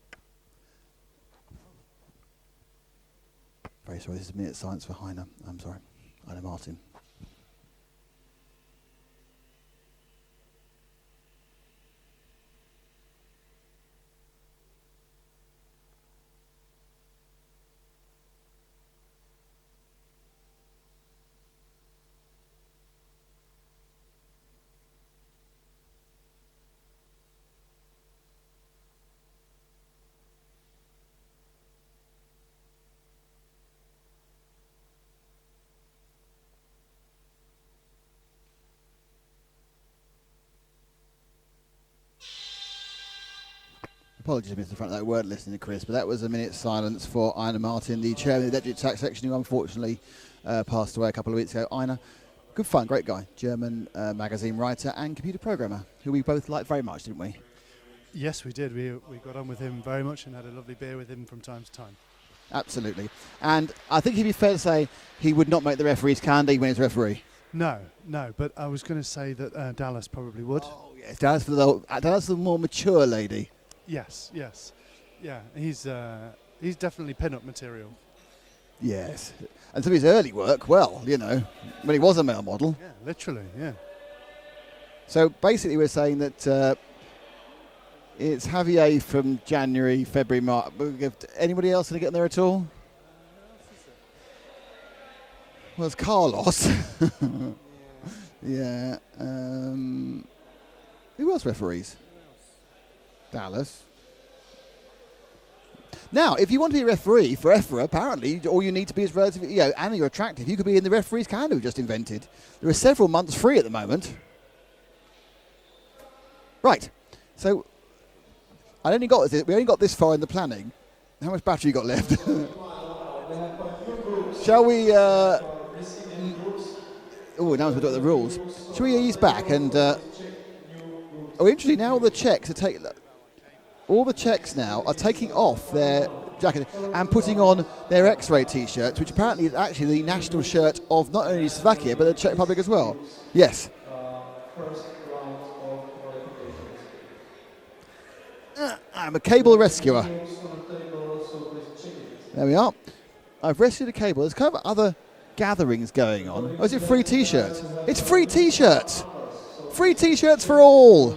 Very sorry, this is a minute silence for Heine. I'm sorry. Heine Martin. Apologies, Mr. Front, that weren't listening to Chris, but that was a minute's silence for Ina Martin, the chairman of the electric tax section, who unfortunately passed away a couple of weeks ago. Ina, good fun, great guy, German magazine writer and computer programmer, who we both liked very much, didn't we? Yes, we did. We got on with him very much and had a lovely beer with him from time to time. Absolutely. And I think it'd be fair to say he would not make the referee's candy when he's referee. No, but I was going to say that Dallas probably would. Oh yes, that's the more mature lady. Yes. Yeah, he's definitely pin-up material. Yes, and some of his early work, well, when he was a male model. Yeah, literally, yeah. So basically, we're saying that it's Javier from January, February, March. Anybody else going to get in there at all? Well, it's Carlos. Yeah. Who else referees? Dallas. Now, if you want to be a referee for EFRA, apparently all you need to be is relatively, and you're attractive. You could be in the referees can who just invented. There are several months free at the moment. Right. So we only got this far in the planning. How much battery you got left? Shall we? Now we've got the rules. Shall we ease back and? Interesting. Now all the Czechs are all the Czechs now are taking off their jacket and putting on their X-ray T-shirts, which apparently is actually the national shirt of not only Slovakia but the Czech Republic as well. Yes. I'm a cable rescuer. There we are. I've rescued a cable. There's kind of other gatherings going on. Oh, is it free T-shirts? It's free T-shirts. Free T-shirts for all.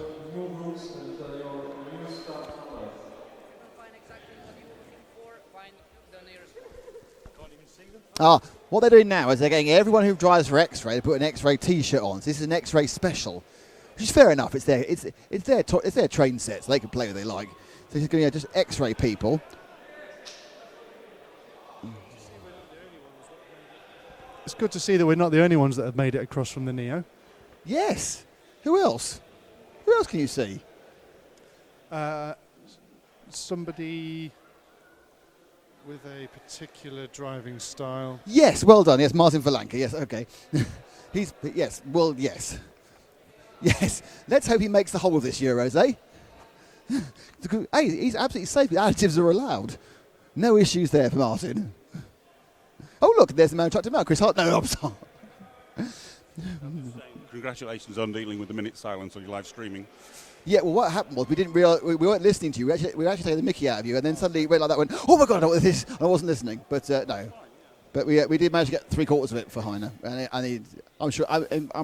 What they're doing now is they're getting everyone who drives for X-ray to put an X-ray T-shirt on. So this is an X-ray special, which is fair enough. It's their train set, so they can play what they like. So it's going to be just X-ray people. It's good to see that we're not the only ones that have made it across from the Neo. Yes. Who else? Who else can you see? Somebody with a particular driving style. Yes, well done. Yes, Martin Valanka. Yes, okay. Yes. Let's hope he makes the whole of this Euros, eh? Hey, he's absolutely safe. The additives are allowed. No issues there for Martin. Oh, look, there's the man truck to Mount. Chris Hart. No, I'm sorry. Congratulations on dealing with the minute silence on your live streaming. Yeah, well, what happened was we didn't realize we weren't listening to you. We were actually taking the mickey out of you, and then suddenly it went like that. Went, oh my god, what is this? I wasn't listening, but no. But we did manage to get 3/4 of it for Heine, and I'm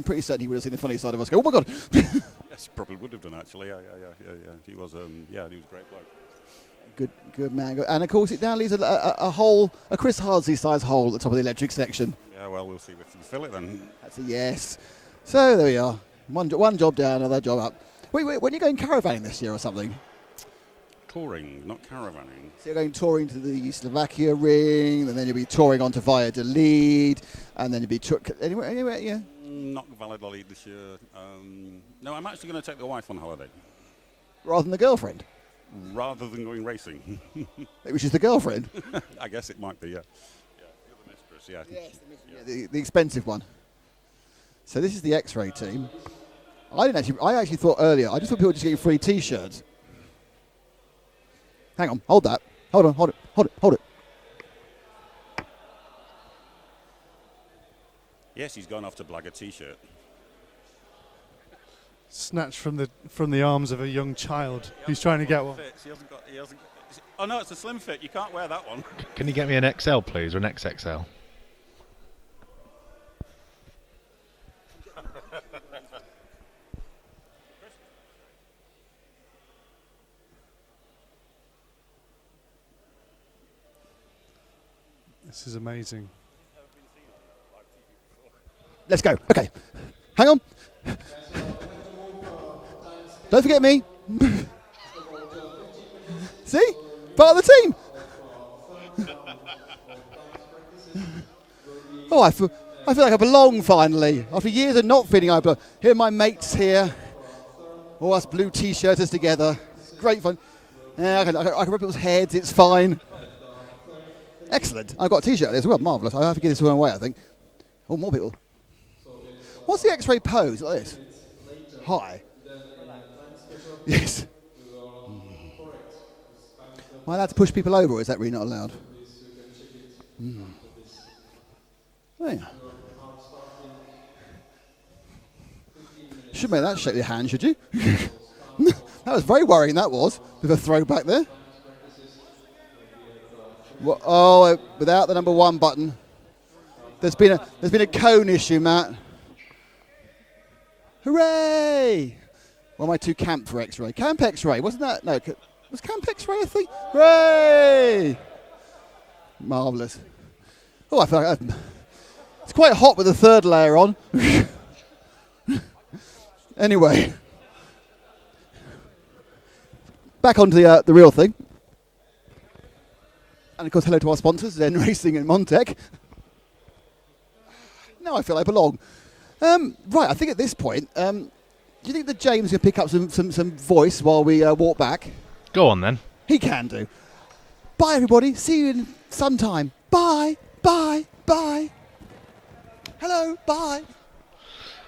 pretty certain he would have seen the funny side of us go, oh my god. Yes, he probably would have done actually. Yeah. He was a great bloke. Good man. And of course, it now leaves a hole, a Chris Hardsley size hole at the top of the electric section. Yeah, well, we'll see if we can fill it then. That's a yes. So there we are. One job down, another job up. Wait, when are you going caravanning this year or something? Touring, not caravanning. So you're going touring to the Slovakia ring, and then you'll be touring on to Valladolid, and then you'll be anywhere, yeah? Not Valladolid this year. No, I'm actually going to take the wife on holiday. Rather than the girlfriend? Rather than going racing. Which is the girlfriend? I guess it might be, yeah. Yeah, the other mistress, yeah. Yes, the expensive one. So this is the X-ray team. I actually thought earlier, I just thought people were just getting free T-shirts. Hang on, hold that. Hold it. Yes, he's gone off to blag a T-shirt. Snatched from the arms of a young child who's trying to get one. He hasn't. Oh no, it's a slim fit. You can't wear that one. Can you get me an XL, please, or an XXL? This is amazing. Let's go. Okay. Hang on. Don't forget me. See? Part of the team. Oh, I feel like I belong finally. After years of not feeling I belong. Here are my mates here. All us blue T-shirters together. Great fun. Yeah, I can rub people's heads. It's fine. Excellent. I've got a T-shirt as well. Marvellous. I have to give this one away, I think. Oh, more people. What's the X-ray pose like this? Hi. Yes. Am I allowed to push people over, or is that really not allowed? Oh, yeah. Should make that shake your hand, should you? That was very worrying, that was, with a throwback there. Oh, without the number 1 button. There's been a cone issue, Matt. Hooray! What am I too camp for X-ray? Camp X-ray, wasn't that? No, was Camp X-ray a thing? Hooray! Marvellous. Oh, I feel like it's quite hot with the 3rd layer on. Anyway, back onto the real thing. And of course, hello to our sponsors, Zen Racing and Montec. Now I feel I belong. Right, I think at this point, do you think that James can pick up some voice while we walk back? Go on then. He can do. Bye, everybody. See you in some time. Bye, bye, bye. Hello, bye.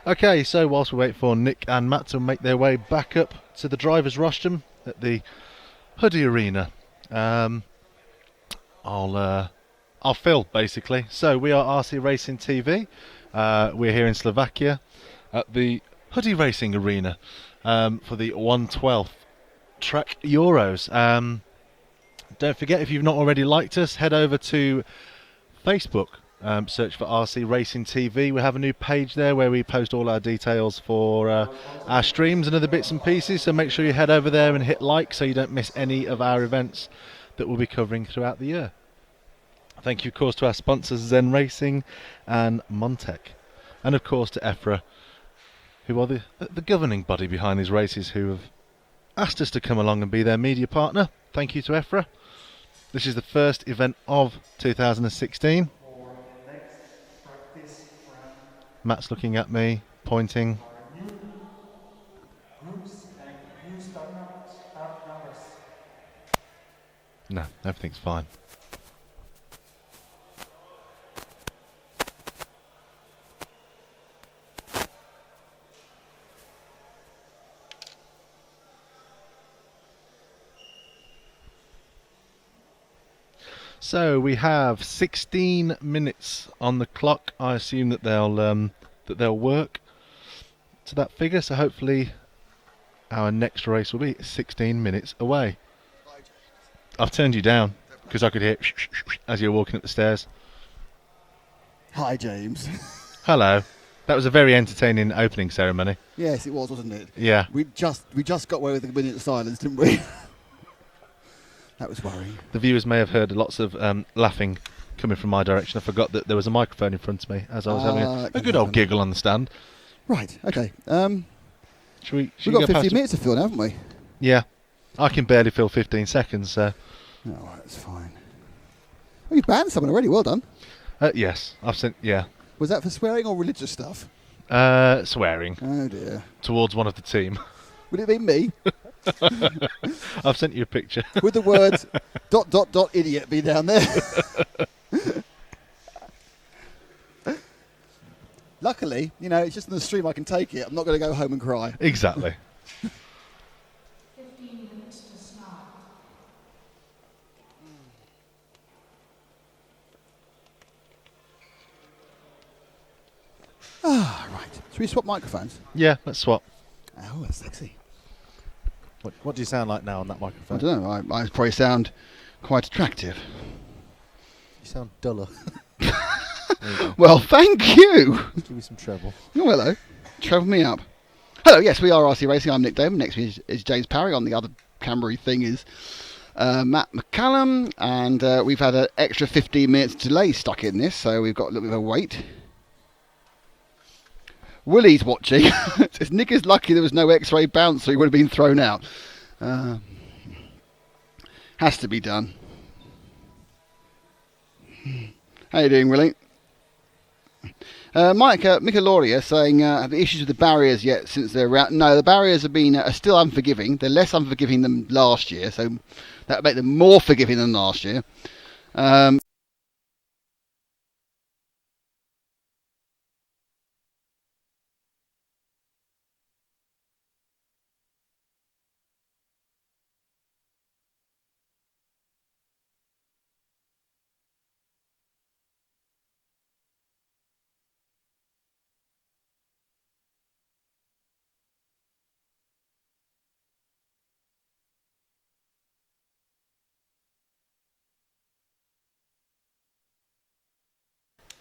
Okay, so whilst we wait for Nick and Matt to make their way back up to the driver's rostrum at the Hudy Arena, I'll fill basically. So we are RC Racing TV. We're here in Slovakia at the Hudy Racing Arena for the 1/12 Track Euros. Don't forget, if you've not already liked us, head over to Facebook. Search for RC Racing TV. We have a new page there where we post all our details for our streams and other bits and pieces. So make sure you head over there and hit like so you don't miss any of our events that we'll be covering throughout the year. Thank you, of course, to our sponsors Zen Racing and Montec. And, of course, to EFRA, who are the governing body behind these races, who have asked us to come along and be their media partner. Thank you to EFRA. This is the first event of 2016. Matt's looking at me, pointing. No, everything's fine. So we have 16 minutes on the clock. I assume that they'll work to that figure. So hopefully our next race will be 16 minutes away. I've turned you down because I could hear as you're walking up the stairs. Hi, James. Hello. That was a very entertaining opening ceremony. Yes, it was, wasn't it? Yeah. We just got away with a minute of silence, didn't we? That was worrying. The viewers may have heard lots of laughing coming from my direction. I forgot that there was a microphone in front of me as I was having a good old giggle on the stand. Right, okay. We've got 15 minutes to fill now, haven't we? Yeah. I can barely fill 15 seconds, so... Oh, right, that's fine. Oh, you've banned someone already, well done. Yes, I've sent... Yeah. Was that for swearing or religious stuff? Swearing. Oh, dear. Towards one of the team. Would it be me? I've sent you a picture. Would the words ... idiot be down there? Luckily, it's just in the stream I can take it. I'm not going to go home and cry. Exactly. 15 minutes to start. Right. Should we swap microphones? Yeah, let's swap. Oh, that's sexy. What do you sound like now on that microphone? I don't know. I probably sound quite attractive. You sound duller. Well, thank you. Give me some treble. Oh, hello. Treble me up. Hello, yes, we are RC Racing. I'm Nick Damon. Next to me is James Parry. On the other camera thing is Matt McCallum. And we've had an extra 15 minutes delay stuck in this, so we've got a little bit of a wait. Willie's watching. Says Nick is lucky there was no X-ray bounce, so he would have been thrown out. Has to be done. How you doing, Willie? Mika Loria saying, have the issues with the barriers yet since they're out? No, the barriers have been are still unforgiving. They're less unforgiving than last year, so that would make them more forgiving than last year.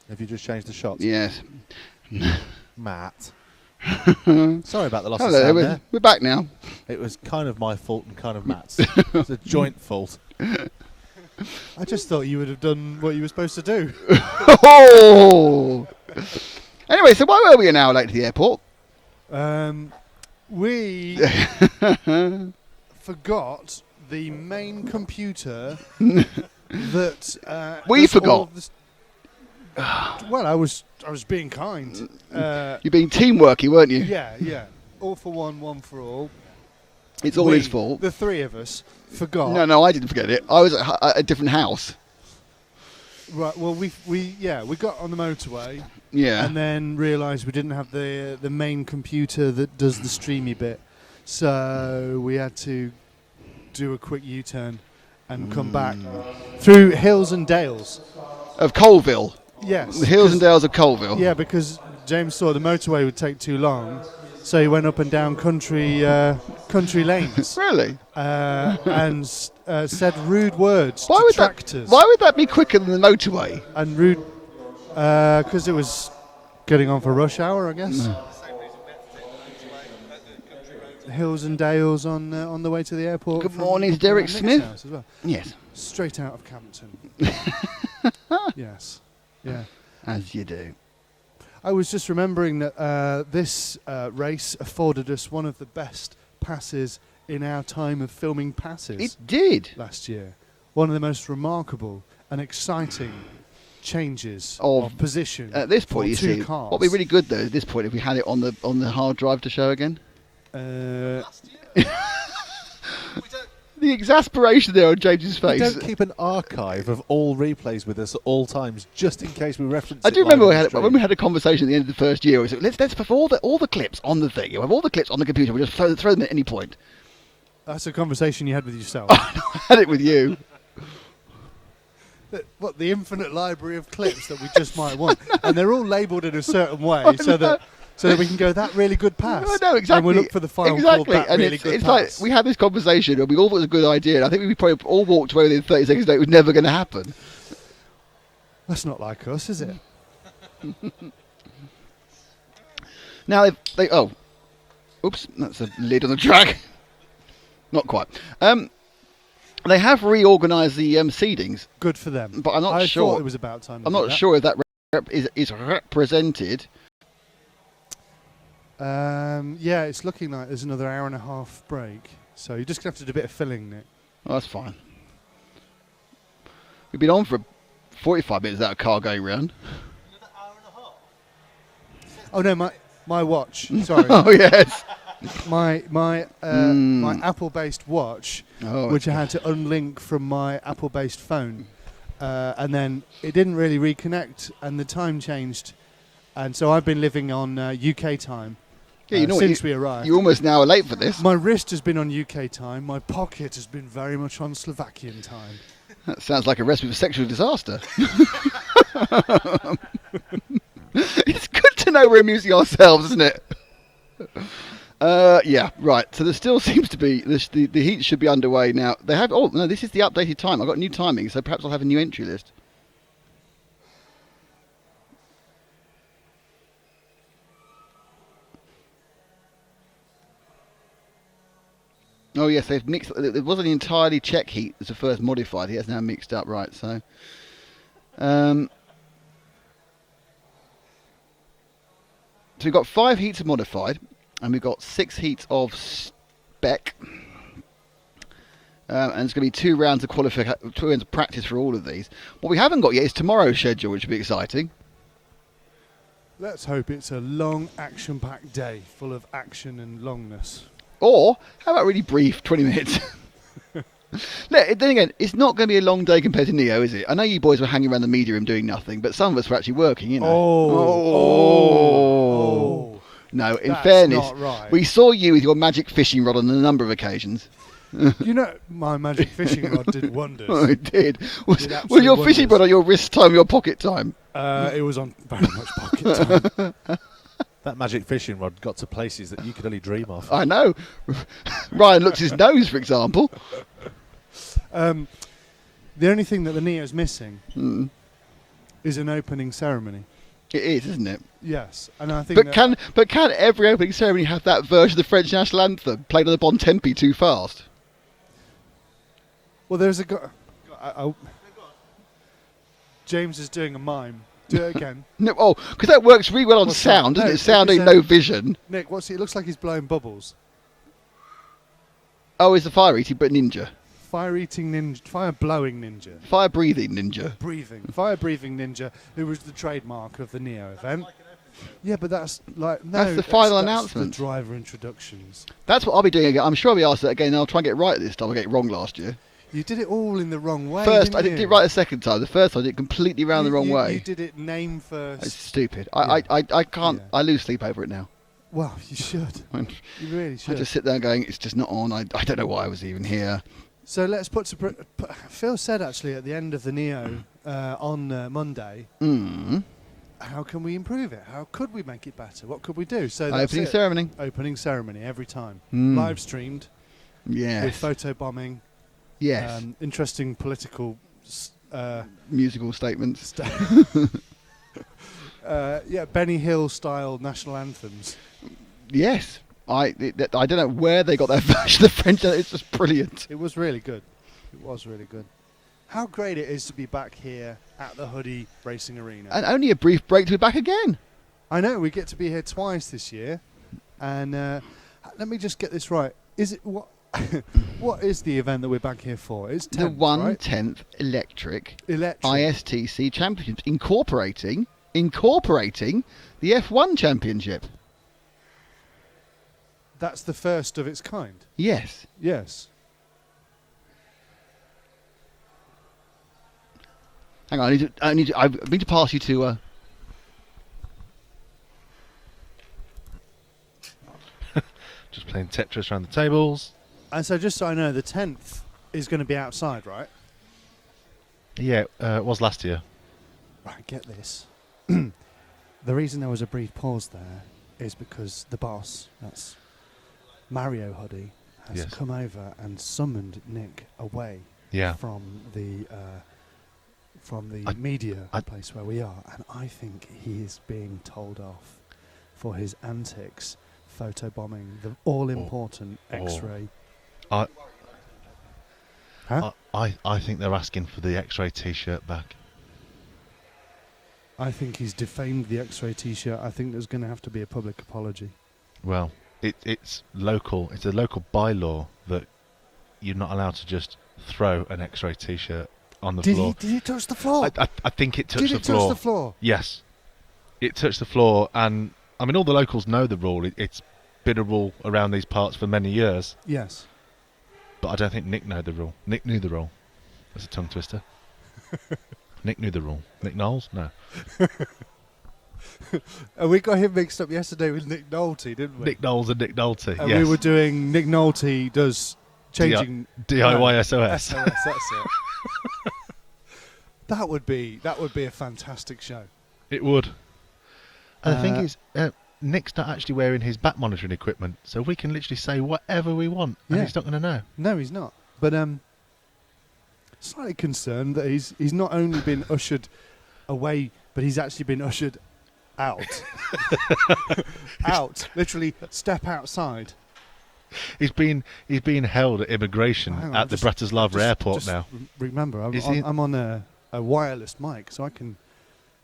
Have you just changed the shots? Yes. Matt. Sorry about the loss of sound there. We're back now. It was kind of my fault and kind of Matt's. It's a joint fault. I just thought you would have done what you were supposed to do. Oh! Anyway, so why were we an hour late to the airport? We forgot the main computer that we forgot. Well, I was being kind. You're being teamworky, weren't you? Yeah. All for one, one for all. It's all his fault. The three of us forgot. No, I didn't forget it. I was at a different house. Right. Well, we got on the motorway. Yeah. And then realised we didn't have the main computer that does the streamy bit, so we had to do a quick U-turn and come back through hills and dales of Colville. Yes. The hills and dales of Colville. Yeah, because James thought the motorway would take too long, so he went up and down country lanes. Really? And said rude words why to would tractors. Why would that be quicker than the motorway? And rude, because it was getting on for rush hour, I guess. Hills and dales on the way to the airport. Good morning, Derek Smith. As well. Yes. Straight out of Campton. Yes. Yeah. As you do. I was just remembering that this race afforded us one of the best passes in our time of filming passes. It did. Last year. One of the most remarkable and exciting changes of position at this point. for You two see, cars. what would be really good though at this point if we had it on the hard drive to show again. The exasperation there on James's face. We don't keep an archive of all replays with us at all times, just in case we reference. I do remember when we had a conversation at the end of the first year. We said, let's put all the clips on the thing. You have all the clips on the computer. We just throw them at any point. That's a conversation you had with yourself. I had it with you. What, the infinite library of clips that we just might want, and they're all labelled in a certain way, so that we can go that really good pass. I know exactly. And we look for the file exactly. called that and really it's, good it's pass. like we had this conversation, and we all thought it was a good idea. And I think we probably all walked away within 30 seconds. That it was never going to happen. That's not like us, is it? Now oops, that's a lid on the track. Not quite. They have reorganised the seedings. Good for them. But I'm not sure. I thought it was about time. I'm not sure if that is represented. Yeah, it's looking like there's another hour and a half break. So you're just going to have to do a bit of filling, Nick. Oh, that's fine. We've been on for 45 minutes without a car going round. Oh, no, my watch. Sorry. Oh, yes. My Apple-based watch, which I had to unlink from my Apple-based phone. And then it didn't really reconnect, and the time changed. And so I've been living on UK time since we arrived. You're almost an hour late for this. My wrist has been on UK time. My pocket has been very much on Slovakian time. That sounds like a recipe for sexual disaster. It's good to know we're amusing ourselves, isn't it? Yeah, right. So there still seems to be the heat should be underway now. They have. Oh no, this is the updated time. I've got new timing, so perhaps I'll have a new entry list. Oh yes, they've mixed. It wasn't entirely Czech heat as the first modified. He has now mixed up, right? So, so we've got 5 heats of modified, and we've got 6 heats of spec, and it's going to be 2 rounds of 2 rounds of practice for all of these. What we haven't got yet is tomorrow's schedule, which will be exciting. Let's hope it's a long, action-packed day, full of action and longness. Or, how about really brief, 20 minutes? Then again, it's not going to be a long day compared to Neo, is it? I know you boys were hanging around the media room doing nothing, but some of us were actually working, you know. Oh. No, in fairness, not right. We saw you with your magic fishing rod on a number of occasions. You know, my magic fishing rod did wonders. Oh, it did. Was your fishing rod on your wrist time, your pocket time? It was on very much pocket time. That magic fishing rod got to places that you could only dream of. I know. Ryan looks his nose, for example. The only thing that the Neo's missing is an opening ceremony. It is, isn't it? Yes, and I think. But can every opening ceremony have that version of the French national anthem played on the bon tempi too fast? Well, there's a guy. James is doing a mime. Do it again. No, because that works really well on What's sound, that? doesn't No, it? Sound ain't because, no vision. Nick, what's he? It looks like he's blowing bubbles. Oh, it's a fire-eating but ninja. Fire-eating ninja. Fire-blowing ninja. Fire-breathing ninja. Fire-breathing ninja, who was the trademark of the Neo event. Yeah, but that's like... No, That's the final that's announcement. The driver introductions. That's what I'll be doing again. I'm sure I'll be asked that again, and I'll try and get it right this time. I got it wrong last year. You did it all in the wrong way, First, I didn't didn't you? get it right the second time. The first time I did it completely round the wrong way. You did it name first. It's stupid. Yeah. I can't... Yeah. I lose sleep over it now. Well, you should. You really should. I just sit there going, it's just not on. I don't know why I was even here. So let's put Phil said actually at the end of the Neo on Monday, how can we improve it? How could we make it better? What could we do? So that's Opening it. ceremony. Opening ceremony every time. Mm. Live streamed. Yes. With photo bombing. Yes. Interesting political... musical statements. Benny Hill style national anthems. Yes. I don't know where they got that version of the French. It's just brilliant. It was really good. It was really good. How great it is to be back here at the Hudy Racing Arena. And only a brief break to be back again. I know, we get to be here twice this year. And let me just get this right. Is it what? What is the event that we're back here for? It's 10th, the 1/10th right? electric Electric ISTC Championships, incorporating the F1 Championship. That's the first of its kind. Yes. Yes. Hang on, I need to pass you to. Just playing Tetris around the tables. And so just so I know, the 10th is going to be outside, right? Yeah, it was last year. Right, get this. The reason there was a brief pause there is because the boss, that's Mario Hudy, has Yes. come over and summoned Nick away Yeah. from the media place where we are, and I think he is being told off for his antics, photobombing the all-important X-ray. I think they're asking for the X-ray T-shirt back. I think he's defamed the X-ray T-shirt. I think there's going to have to be a public apology. Well, it's local. It's a local bylaw that you're not allowed to just throw an X-ray T-shirt on the floor. Did he touch the floor? I think it touched the floor. Did it touch the floor? Yes, it touched the floor, and I mean all the locals know the rule. It's been a rule around these parts for many years. Yes. But I don't think Nick knew the rule. Nick knew the rule. That's a tongue twister. Nick knew the rule. Nick Knowles? No. And we got him mixed up yesterday with Nick Nolte, didn't we? Nick Knowles and Nick Nolte, and yes. we were doing Nick Nolte does changing DIY SOS. SOS, that's it. That would be a fantastic show. It would. And the thing is, Nick's not actually wearing his back monitoring equipment, so we can literally say whatever we want, and he's not going to know. No, he's not. But slightly concerned that he's not only been ushered away, but he's actually been ushered out. Out, literally step outside. He's being held at immigration at the Bratislava airport now. Remember, I'm on a wireless mic, so I can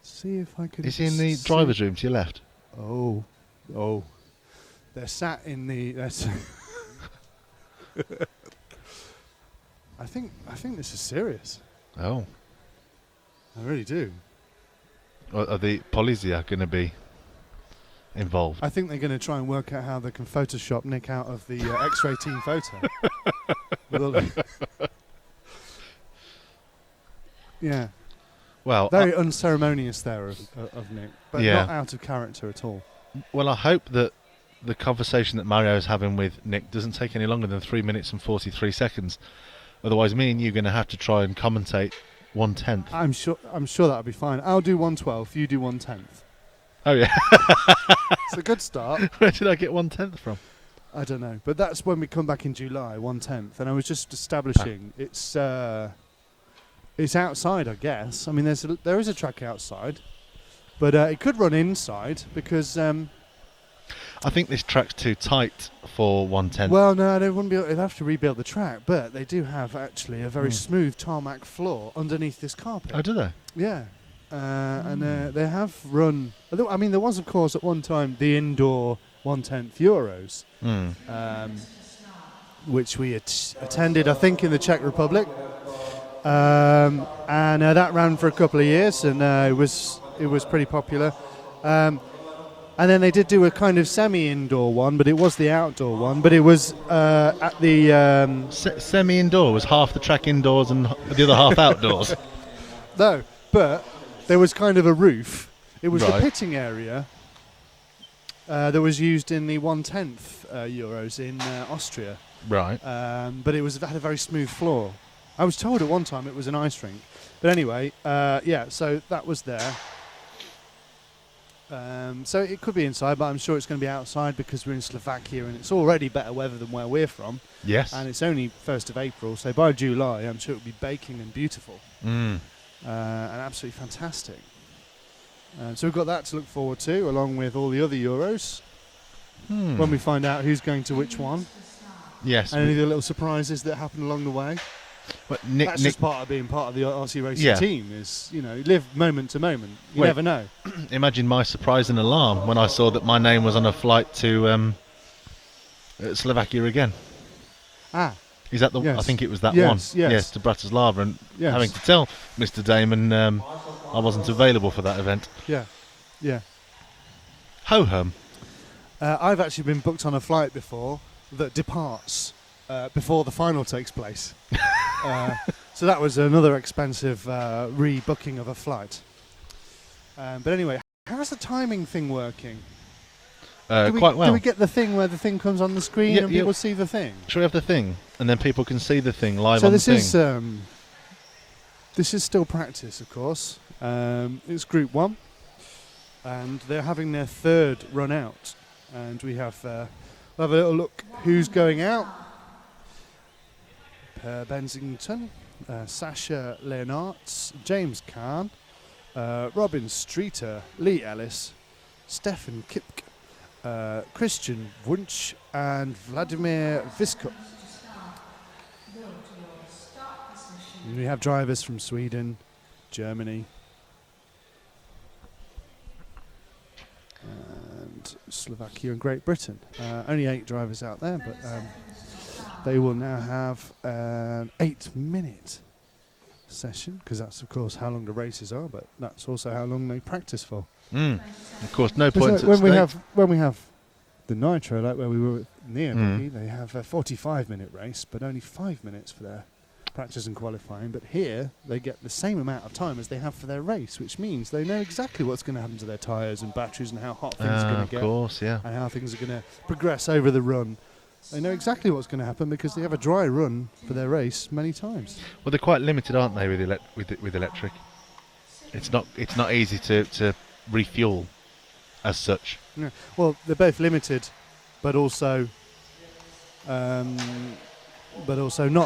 see if I can. Is he in the driver's room to your left? Oh, they're sat in the. I think this is serious. Oh, I really do. Are the Polizia going to be involved? I think they're going to try and work out how they can Photoshop Nick out of the X-ray team photo. Yeah. Well, very unceremonious there of Nick, but not out of character at all. Well, I hope that the conversation that Mario is having with Nick doesn't take any longer than 3 minutes and 43 seconds. Otherwise, me and you are going to have to try and commentate 1/10. I'm sure that'll be fine. I'll do 1/12. You do 1/10. Oh yeah, it's a good start. Where did I get 1/10 from? I don't know, but that's when we come back in July, 1/10. And I was just establishing it's It's outside, I guess. I mean, there is a track outside, but it could run inside because. I think this track's too tight for 110. Well, no, they wouldn't be. They'd have to rebuild the track, but they do have actually a very smooth tarmac floor underneath this carpet. Oh, do they? Yeah, and they have run. I mean, there was, of course, at one time the indoor 1/10 Euros, which we attended, I think, in the Czech Republic, and that ran for a couple of years, and it was pretty popular. And then they did do a kind of semi-indoor one, but it was the outdoor one. But it was at the semi-indoor was half the track indoors and the other half outdoors. No, but there was kind of a roof. It was the Right. pitting area that was used in the 1/10 Euros in Austria. Right. But it had a very smooth floor. I was told at one time it was an ice rink. But anyway, so that was there. So it could be inside, but I'm sure it's going to be outside because we're in Slovakia and it's already better weather than where we're from. Yes. And it's only 1st of April, so by July I'm sure it'll be baking and beautiful. And absolutely fantastic. So we've got that to look forward to, along with all the other Euros, when we find out who's going to which one. Yes. And any of the little surprises that happen along the way. But That's just part of being part of the RC Racing Yeah. team, is, live moment to moment. You never know. Imagine my surprise and alarm when I saw that my name was on a flight to Slovakia again. Ah. Is that the? Yes. I think it was that Yes, one. yes. To Bratislava, and Yes. having to tell Mr. Damon I wasn't available for that event. Yeah. Ho hum. I've actually been booked on a flight before that departs before the final takes place. So that was another expensive rebooking of a flight. But anyway, how's the timing thing working? Quite well. Do we get the thing where the thing comes on the screen and people see the thing? Should we have the thing, and then people can see the thing live So on the this thing? this is still practice, of course. It's Group 1, and they're having their third run out. And we have we'll have a little look who's going out. Per Bensington, Sasha Leonards, James Kahn, Robin Streeter, Lee Ellis, Stefan Kipk, Christian Wunsch, and Vladimir Viskov. And we have drivers from Sweden, Germany, and Slovakia and Great Britain. Only 8 drivers out there, but they will now have an 8-minute session, because that's, of course, how long the races are, but that's also how long they practice for. Of course, no points at when stake. we have the Nitro, like where we were with Neo Buggy, they have a 45-minute race, but only 5 minutes for their practice and qualifying. But here, they get the same amount of time as they have for their race, which means they know exactly what's going to happen to their tyres and batteries and how hot things are going to get. Of course, yeah. And how things are going to progress over the run. They know exactly what's going to happen because they have a dry run for their race many times. Well, they're quite limited, aren't they, with electric? It's not easy to refuel as such. Yeah. Well, they're both limited, but also not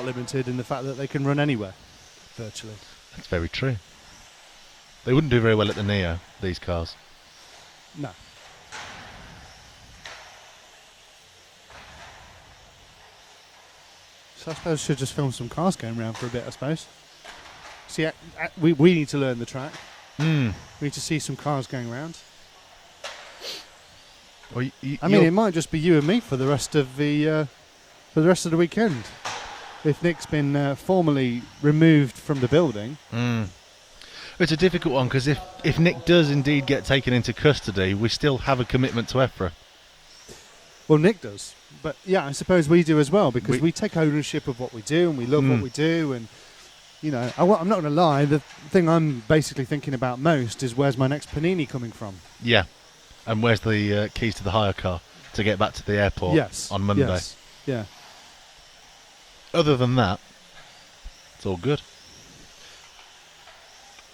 limited in the fact that they can run anywhere, virtually. That's very true. They wouldn't do very well at the Neo, these cars. No. So I suppose I should just film some cars going around for a bit, I suppose. See, we need to learn the track. We need to see some cars going around. Well, I mean, it might just be you and me for the rest of the weekend. If Nick's been formally removed from the building. It's a difficult one, because if Nick does indeed get taken into custody, we still have a commitment to EFRA. Well, Nick does. But yeah, I suppose we do as well, because we take ownership of what we do and we love what we do. And, you know, I'm not going to lie, the thing I'm basically thinking about most is where's my next panini coming from? Yeah. And where's the keys to the hire car to get back to the airport on Monday? Yes. Yeah. Other than that, it's all good.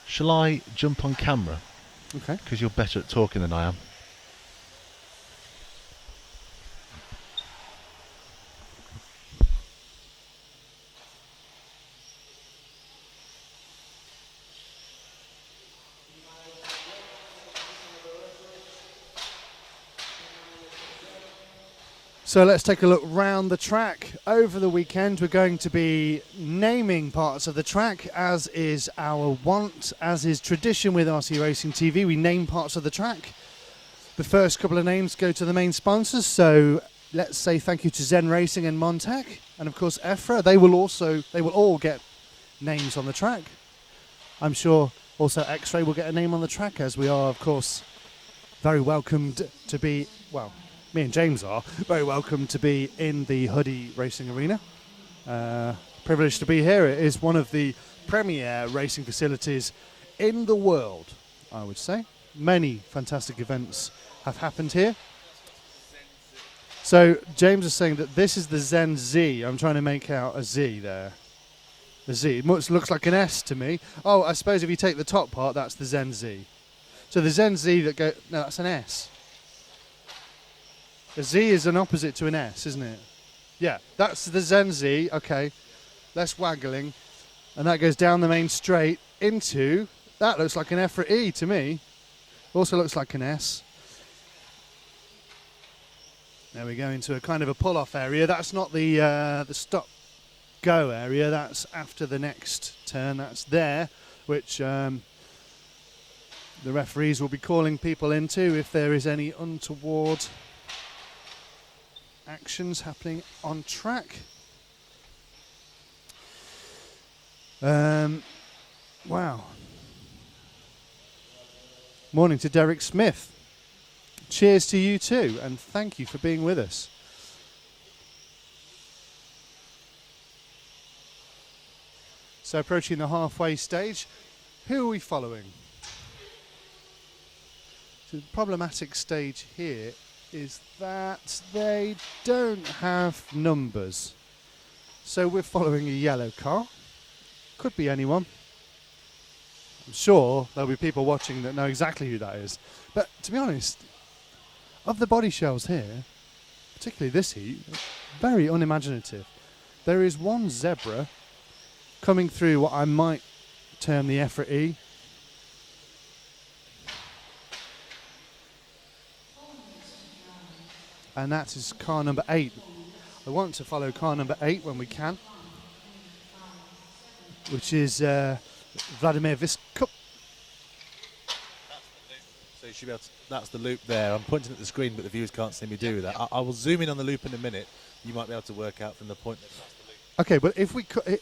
Shall I jump on camera? Okay. Because you're better at talking than I am. So let's take a look round the track. Over the weekend, we're going to be naming parts of the track, as is our want, as is tradition with RC Racing TV. We name parts of the track. The first couple of names go to the main sponsors, so let's say thank you to Zen Racing and Montec, and of course EFRA. They will all get names on the track. I'm sure also X-Ray will get a name on the track, as we are, of course, very welcomed to be, well, me and James are very welcome to be in the Hudy Racing Arena. Privileged to be here. It is one of the premier racing facilities in the world, I would say. Many fantastic events have happened here. So James is saying that this is the Zen Z. I'm trying to make out a Z there. The Z. It looks like an S to me. Oh, I suppose if you take the top part, that's the Zen Z. So the Zen Z no, that's an S. A Z is an opposite to an S, isn't it? Yeah, that's the Zen Z. Okay, less waggling. And that goes down the main straight into, that looks like an EFRA E to me. Also looks like an S. There we go, into a kind of a pull-off area. That's not the stop-go area. That's after the next turn. That's there, which the referees will be calling people into if there is any untoward actions happening on track. Wow. Morning to Derek Smith. Cheers to you too, and thank you for being with us. So approaching the halfway stage, who are we following? So the problematic stage here is that they don't have numbers. So we're following a yellow car. Could be anyone. I'm sure there'll be people watching that know exactly who that is. But to be honest, of the body shells here, particularly this heat, very unimaginative. There is one zebra coming through what I might term the EFRA E. And that is car number 8. I want to follow car number 8 when we can, which is Vladimir Viskup. So you should be able to, that's the loop there. I'm pointing at the screen, but the viewers can't see me do that. I will zoom in on the loop in a minute. You might be able to work out from the point that that's the loop. Okay, but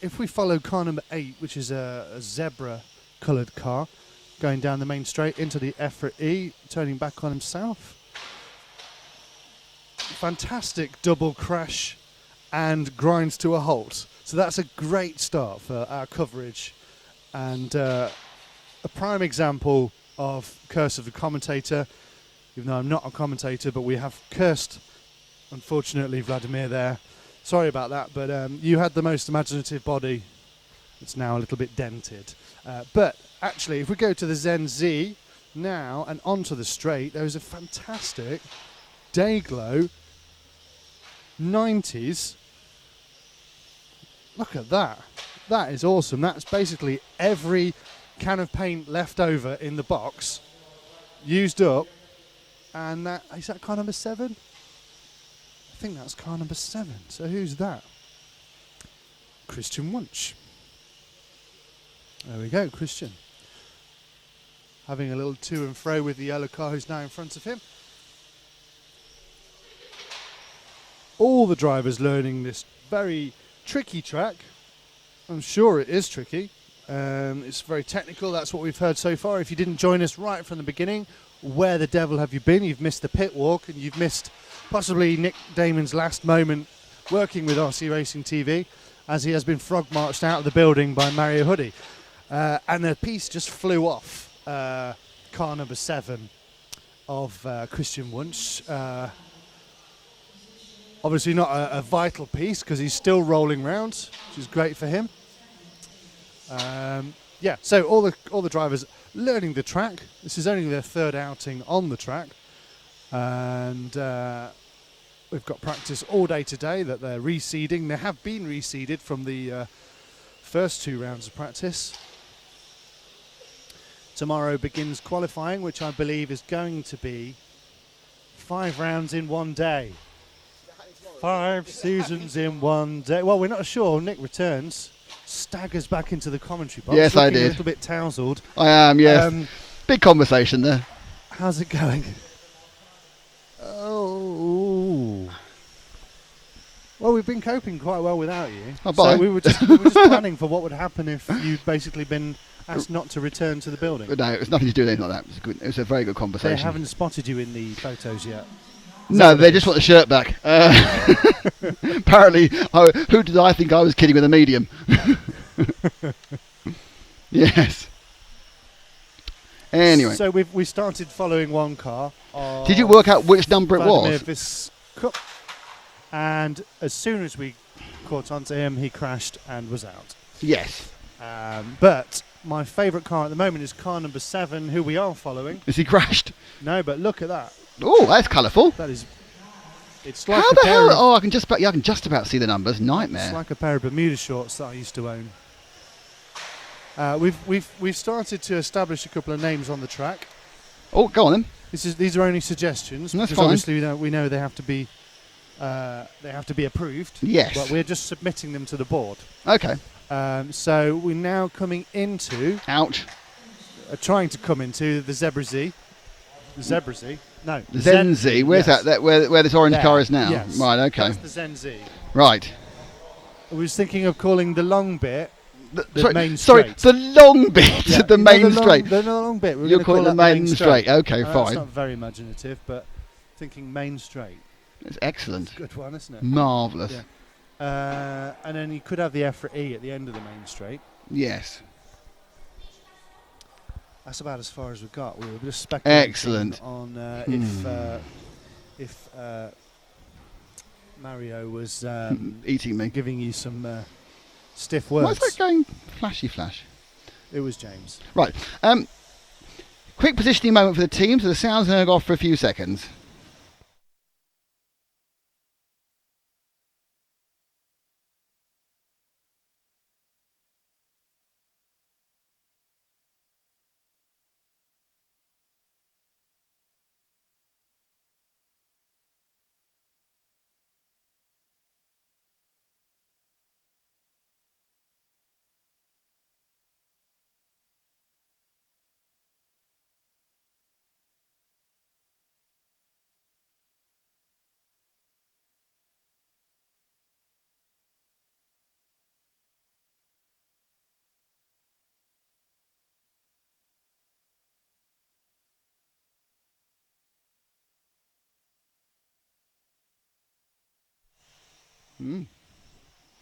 if we follow car number 8, which is a zebra-coloured car, going down the main straight into the EFRA E, turning back on himself. Fantastic double crash and grinds to a halt. So that's a great start for our coverage, and a prime example of curse of the commentator, even though I'm not a commentator, but we have cursed, unfortunately, Vladimir there. Sorry about that, but you had the most imaginative body. It's now a little bit dented. But actually, if we go to the Zen Z now and onto the straight, there is a fantastic Dayglow 90s. Look at that. That is awesome. That's basically every can of paint left over in the box used up. And that is that car number 7? I think that's car number 7. So who's that? Christian Wunsch. There we go, Christian. Having a little to and fro with the yellow car who's now in front of him. All the drivers learning this very tricky track. I'm sure it is tricky. It's very technical. That's what we've heard so far. If you didn't join us right from the beginning, where the devil have you been? You've missed the pit walk, and you've missed possibly Nick Damon's last moment working with RC Racing TV, as he has been frog marched out of the building by Mario Hudy. And the piece just flew off car number 7 of Christian Wunsch. Obviously not a vital piece because he's still rolling round, which is great for him. Yeah, so all the drivers learning the track. This is only their 3rd outing on the track, and we've got practice all day today that they're reseeding. They have been reseeded from the first 2 rounds of practice. Tomorrow begins qualifying, which I believe is going to be 5 rounds in one day. 5 seasons in one day. Well, we're not sure. Nick returns, staggers back into the commentary box. Yes, I looking did. A little bit tousled. I am, yes. Big conversation there. How's it going? Oh. Well, we've been coping quite well without you. Oh, bye. So we were just planning for what would happen if you'd basically been asked not to return to the building. No, it was nothing to do with anything like that. It was a very good conversation. They haven't spotted you in the photos yet. No, they just want the shirt back. Apparently, who did I think I was kidding with a medium? Yes. Anyway. So we started following one car. Did you work out which number it was? This cup. And as soon as we caught onto him, he crashed and was out. Yes. But my favourite car at the moment is car number 7, who we are following. Is he crashed? No, but look at that. Oh, that's colourful. That is. It's like How a the pair hell? of, Oh, I can just about see the numbers. Nightmare. It's like a pair of Bermuda shorts that I used to own. We've started to establish a couple of names on the track. Oh, go on then. These are only suggestions. That's because fine. Obviously, we know they have to be approved. Yes. But we're just submitting them to the board. Okay. So we're now coming into. Ouch. Trying to come into the Zebra Z. The Zebra Z. No. The Zen Z. Where's yes. that? Where this orange There, car is now? yes. Right. Okay. That's the Zen Z. Right. I was thinking of calling the long bit the sorry, main sorry, straight. the long bit, Yeah, the main straight. The long bit. We're You're gonna calling call it the that main straight. Okay, That's fine. not very imaginative, but thinking main straight. It's excellent. It's a good one, isn't it? Marvellous. Yeah. And then you could have the EFRA E at the end of the main straight. Yes. That's about as far as we got. We were just speculating Excellent. on if Mario was eating me, giving you some stiff words. Why's that going flashy flash? It was James. Right. Quick positioning moment for the team, so the sound's going to go off for a few seconds.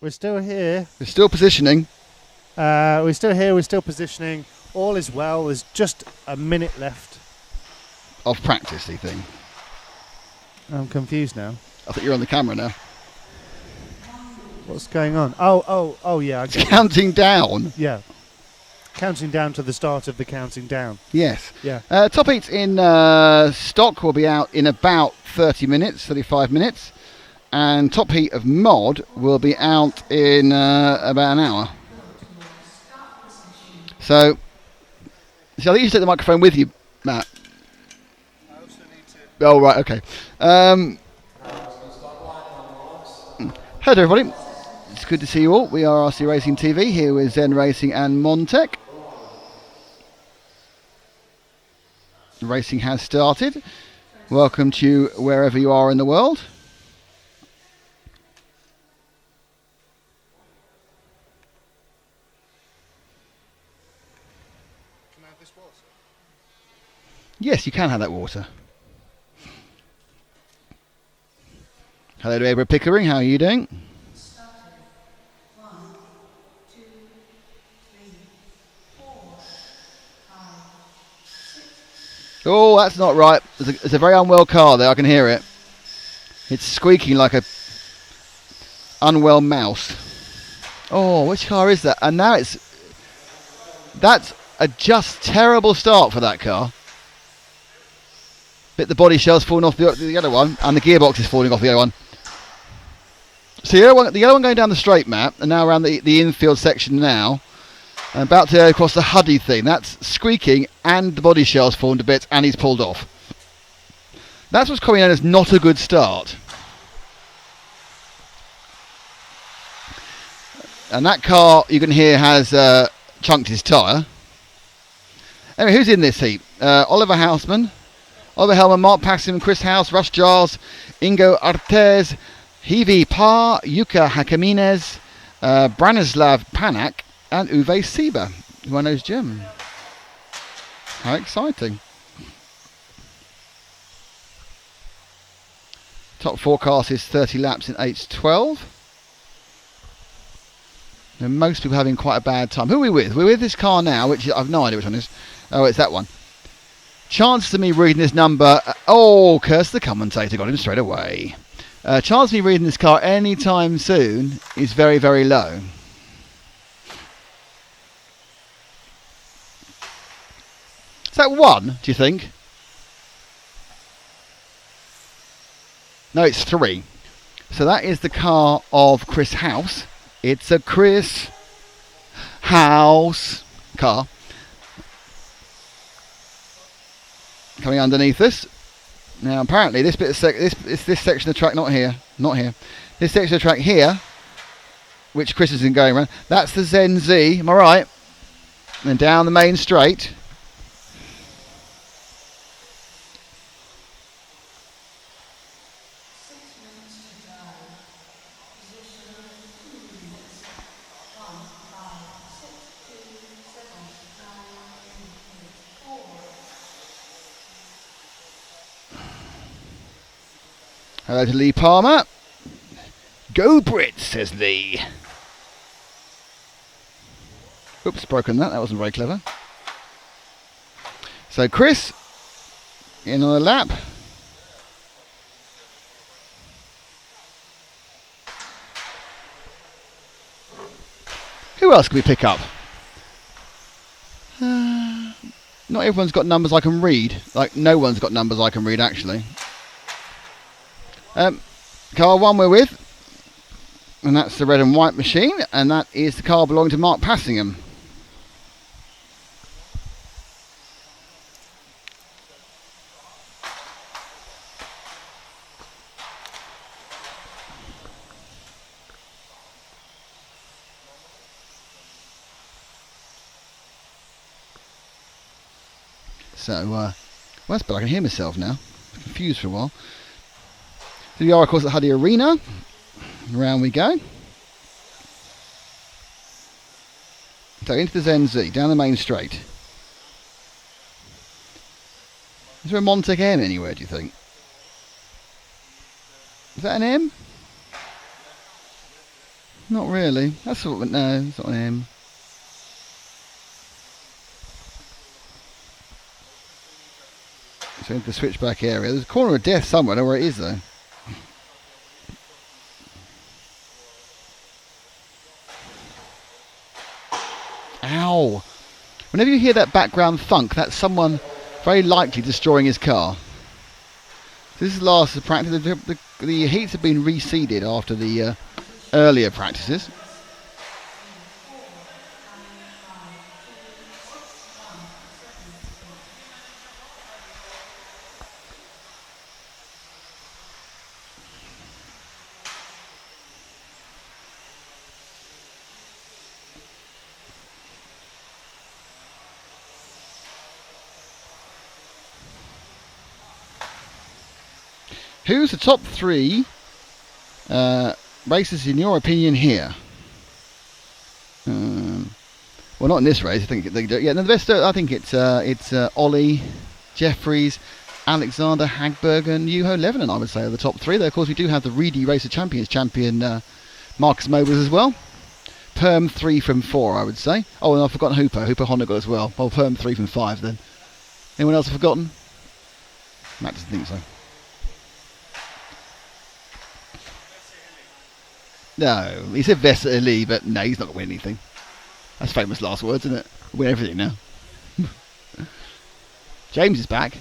We're still here. We're still positioning. We're still here. We're still positioning. All is well. There's just a minute left. Of practice, you think? I'm confused now. I think you're on the camera now. What's going on? Oh, yeah. I It's get it. counting down. Yeah. Counting down to the start of the counting down. Yes. Yeah. Top heats in stock will be out in about 30 minutes, 35 minutes. And top heat of mod will be out in about an hour. So I think you should take the microphone with you, Matt. I also need to. Oh, right, okay. Hello, everybody. It's good to see you all. We are RC Racing TV here with Zen Racing and Montec. The racing has started. Welcome to you wherever you are in the world. Can I have this water? Yes, you can have that water. Hello to Abra Pickering, how are you doing? Oh, that's not right. There's a very unwell car there, I can hear it. It's squeaking like a unwell mouse. Oh, which car is that? And now that's a just terrible start for that car. Bit the body shell's falling off the other one, and the gearbox is falling off the other one. So the yellow one going down the straight map, and now around the infield section now. And about to go across the Hudy thing. That's squeaking, and the body shell's fallen to bits, and he's pulled off. That's what's coming known as not a good start. And that car, you can hear, has chunked his tyre. Anyway, who's in this heat? Oliver Houseman, Oliver Helmer, Mark Paxton, Chris House, Russ Giles, Ingo Artes, Hivi Parr, Yuka Hakamines, Branislav Panak, and Uwe Sieber, who I know is German. How exciting. Top forecast is 30 laps in 8:12. And most people having quite a bad time. Who are we with? We're with this car now, which I've no idea which one it is. Oh, it's that one. Chance of me reading this number. Curse the commentator, got him straight away. Chance of me reading this car anytime soon is very, very low. Is that 1, do you think? No, it's 3. So that is the car of Chris House. It's a Chris House car. Coming underneath us. Now apparently this bit of this section of the track, not here. This section of the track here, which Chris isn't going around, that's the Zen Z, am I right? And then down the main straight. Hello to Lee Palmer. Go Brits, says Lee. Oops, broken that. That wasn't very clever. So Chris, in on a lap. Who else can we pick up? Not everyone's got numbers I can read. Like, no one's got numbers I can read, actually. Car 1 we're with, and that's the red and white machine, and that is the car belonging to Mark Passingham. So, well, that's better. I can hear myself now. I'm confused for a while. So we are, of course, at Hudy Arena. Around we go. So into the Zen Z, down the main straight. Is there a Montec M anywhere, do you think? Is that an M? Not really. That's what, no, it's not an M. So into the switchback area. There's a corner of death somewhere. I don't know where it is though. Ow! Whenever you hear that background thunk, that's someone very likely destroying his car. This is the last of practice. The heats have been reseeded after the earlier practices. Who's the top 3 racers in your opinion here? Well, not in this race. I think they do. Yeah, no, the best. I think it's Ollie, Jeffries, Alexander, Hagberg, and Juho Lebanon. I would say are the top 3. Though, of course, we do have the Reedy Racer Champions champion Marcus Mobers as well. Perm 3 from 4, I would say. Oh, and I've forgotten Hooper Honegal as well. Well, Perm 3 from 5 then. Anyone else I've forgotten? Matt doesn't think so. No, he said Vesa Lee, but no, he's not going to win anything. That's famous last words, isn't it? We'll win everything now. James is back.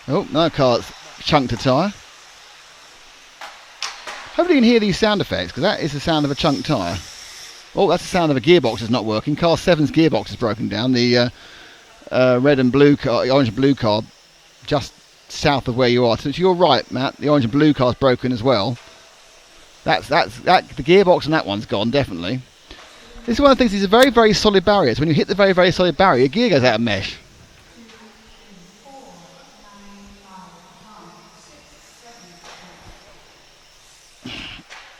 Oh, no car's chunked a tyre. Hopefully you can hear these sound effects, because that is the sound of a chunked tyre. Oh, that's the sound of a gearbox that's not working. Car 7's gearbox is broken down. The red and blue car, the orange and blue car, just south of where you are. So to your right, Matt, the orange and blue car's broken as well. That's the gearbox on that one's gone, definitely. This is one of the things, these are very, very solid barriers. When you hit the very, very solid barrier, your gear goes out of mesh.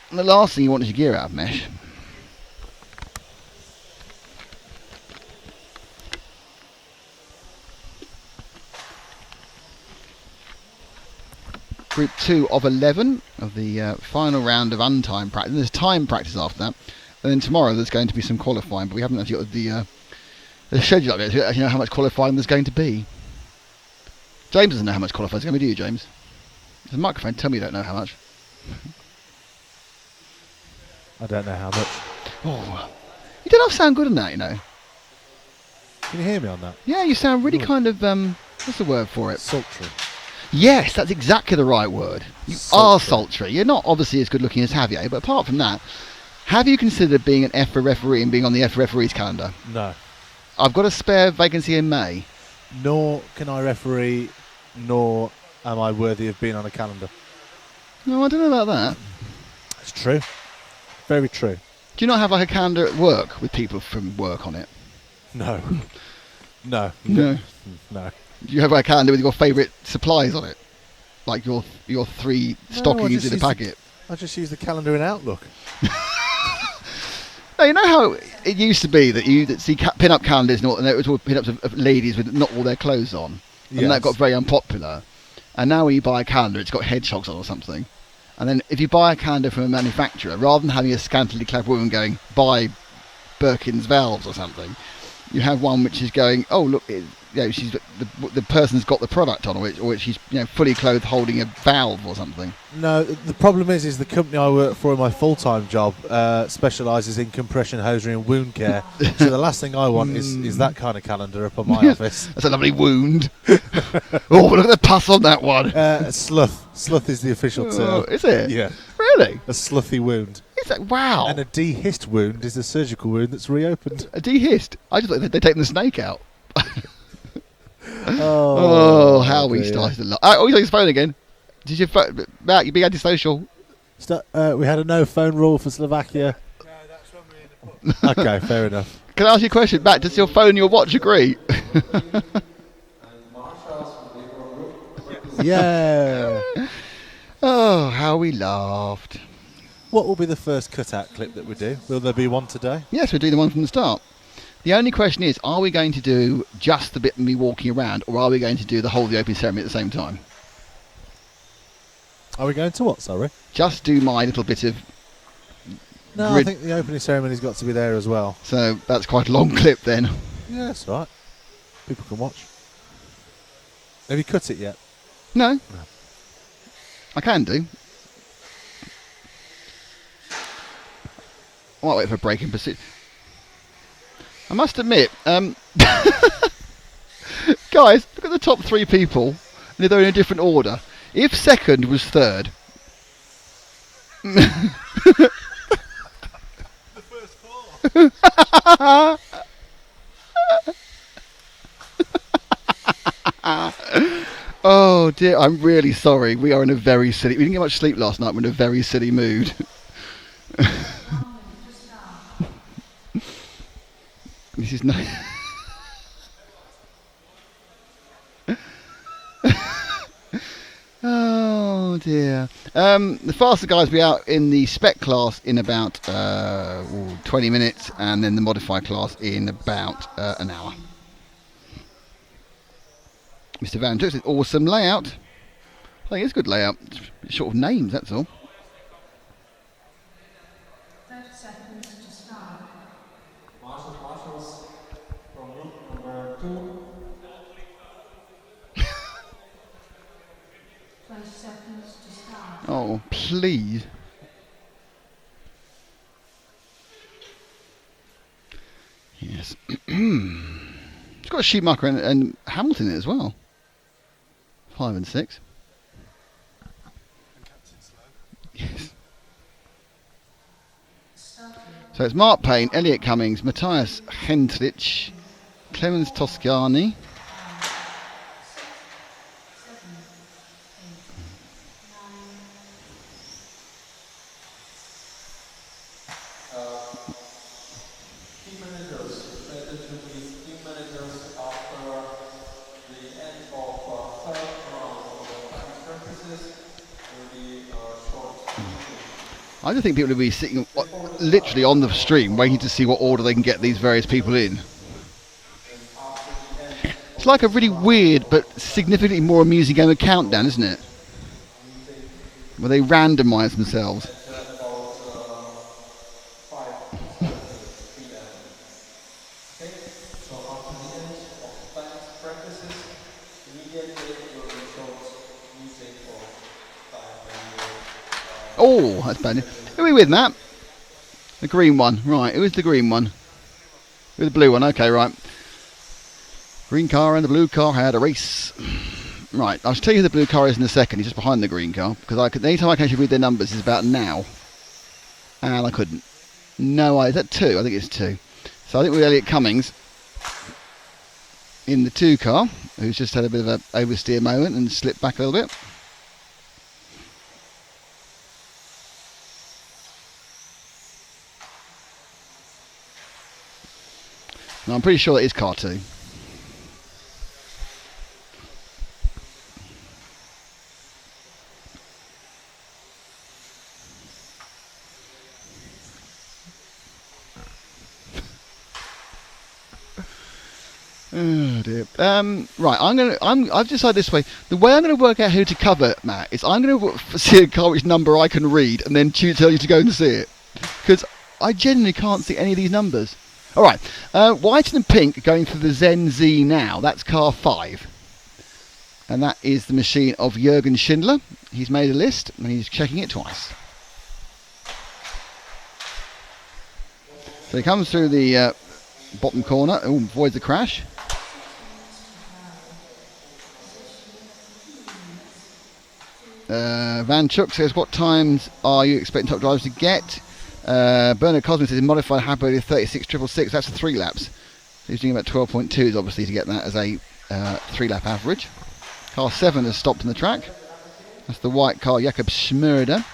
And the last thing you want is your gear out of mesh. Group 2 of 11 of the final round of untimed practice. There's time practice after that. And then tomorrow there's going to be some qualifying, but we haven't actually got the schedule up yet to actually know how much qualifying there's going to be. James doesn't know how much qualifying there's going to be, do you, James? There's a microphone, tell me you don't know how much. I don't know how much. Oh, you don't sound good on that, you know. Can you hear me on that? Yeah, you sound really kind of, what's the word for it? Sultry. Yes, that's exactly the right word. You are sultry. You're not obviously as good looking as Javier, but apart from that, have you considered being an EFRA referee and being on the EFRA referees calendar? No. I've got a spare vacancy in May. Nor can I referee, nor am I worthy of being on a calendar. No, I don't know about that. It's true. Very true. Do you not have like a calendar at work with people from work on it? No. No. No. No. Do you have a calendar with your favourite supplies on it? Like your 3 stockings in a packet? I just use the calendar in Outlook. No, you know how it used to be that you'd see pin-up calendars and it was all pin-ups of ladies with not all their clothes on. And that got very unpopular. And now when you buy a calendar, it's got hedgehogs on or something. And then if you buy a calendar from a manufacturer, rather than having a scantily clad woman going, buy Birkin's valves or something, you have one which is going, oh, look, she's the person's got the product on, or she's fully clothed holding a valve or something. No, the problem is the company I work for in my full-time job specialises in compression hosiery and wound care. So the last thing I want is that kind of calendar up on my office. That's a lovely wound. Oh, look at the pus on that one. Sluth. Sluth is the official term. Oh, is it? Yeah. Really? A sluthy wound. Is that, wow. And a dehyst wound is a surgical wound that's reopened. A dehyst? I just thought they'd taken the snake out. Oh, how we started a lot. Oh, he's on his phone again. Did your phone, Matt? You being antisocial? We had a no phone rule for Slovakia. No, that's when we. Okay, fair enough. Can I ask you a question, Matt? Does your phone and your watch agree? Yeah. Oh, how we laughed. What will be the first cutout clip that we do? Will there be one today? Yes, we're doing the one from the start. The only question is, are we going to do just the bit of me walking around, or are we going to do the whole of the opening ceremony at the same time? Are we going to what, sorry? Just do my little bit of... No, I think the opening ceremony's got to be there as well. So that's quite a long clip then. Yeah, that's right. People can watch. Have you cut it yet? No. I can do. I might wait for a break in pursuit. I must admit, guys, look at the top 3 people, and they're in a different order. If second was third... The first 4. Oh dear, I'm really sorry. We are in a very silly... We didn't get much sleep last night. We're in a very silly mood. This is nice. Oh dear. The faster guys will be out in the spec class in about 20 minutes, and then the modified class in about an hour. Mr. Van Dux says, awesome layout. I think it's a good layout. It's short of names, that's all. 30 seconds to start. Marshals from group number 2. 20 seconds to start. Oh, please. Yes. It's got a Schumacher and Hamilton in it as well. 5 and 6. Yes. So it's Mark Payne, Elliot Cummings, Matthias Hendrich, Clemens Toscani. I just think people will be sitting literally on the stream waiting to see what order they can get these various people in. It's like a really weird but significantly more amusing game of Countdown, isn't it? Where they randomise themselves. Oh, that's bad. Who are we with, Matt? The green one. Right, who is the green one? With the blue one. Okay, right. Green car and the blue car had a race. Right, I'll tell you who the blue car is in a second. He's just behind the green car. Because any time I can actually read their numbers is about now. And I couldn't. No, is that 2? I think it's 2. So I think we're Elliot Cummings in the 2 car, who's just had a bit of an oversteer moment and slipped back a little bit. No, I'm pretty sure that is car 2. Oh dear. Right, I've decided this way. The way I'm going to work out who to cover, Matt, is I'm going to see a car which number I can read and then tell you to go and see it. Because I genuinely can't see any of these numbers. All right, white and pink going through the Zen Z now. That's car 5. And that is the machine of Jürgen Schindler. He's made a list and he's checking it twice. So he comes through the bottom corner. Oh, avoids the crash. Van Chuk says, what times are you expecting top drivers to get? Bernard Cosmin says, modified Habbo 36.666. That's 3 laps. So he's doing about 12.2s, obviously, to get that as a 3-lap average. Car 7 has stopped on the track. That's the white car, Jakob Schmurder.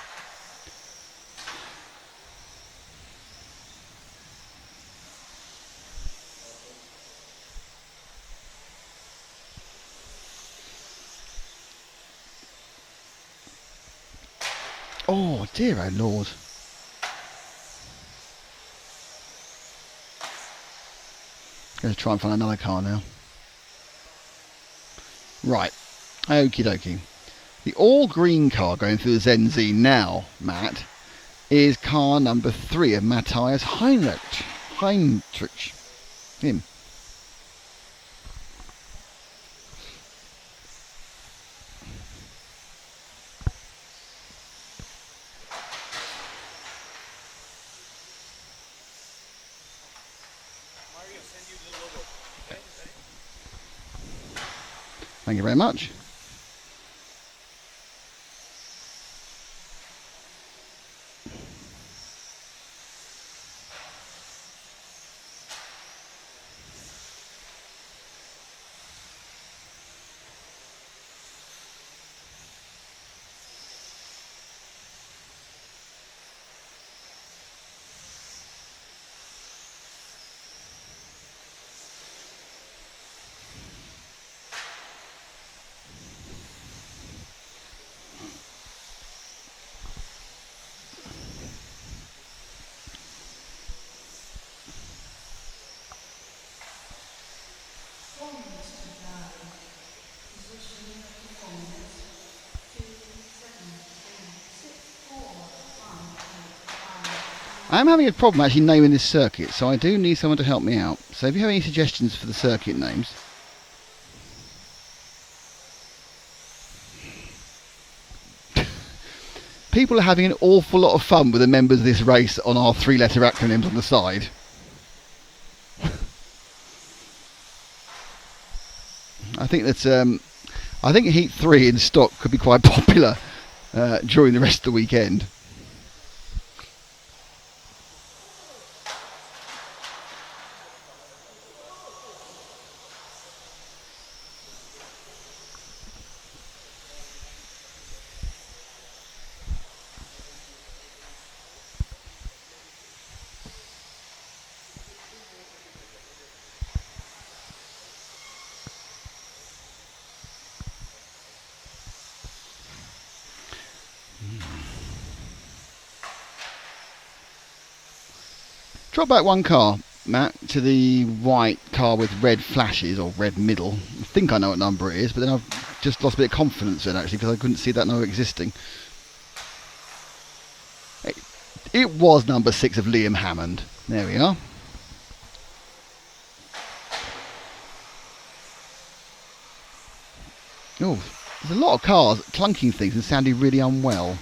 Oh dear, oh Lord. Going to try and find another car now. Right, okie dokie. The all green car going through the Zen Z now, Matt, is car number 3 of Matthias Heinrich. Him. Thank you very much. I'm having a problem actually naming this circuit, so I do need someone to help me out. So if you have any suggestions for the circuit names. People are having an awful lot of fun with the members of this race on our 3-letter acronyms on the side. I think that I think Heat 3 in stock could be quite popular during the rest of the weekend. Drop back one car, Matt, to the white car with red flashes, or red middle. I think I know what number it is, but then I've just lost a bit of confidence in it, actually, because I couldn't see that number existing. It was number 6 of Liam Hammond. There we are. Oh, there's a lot of cars clunking things and sounding really unwell.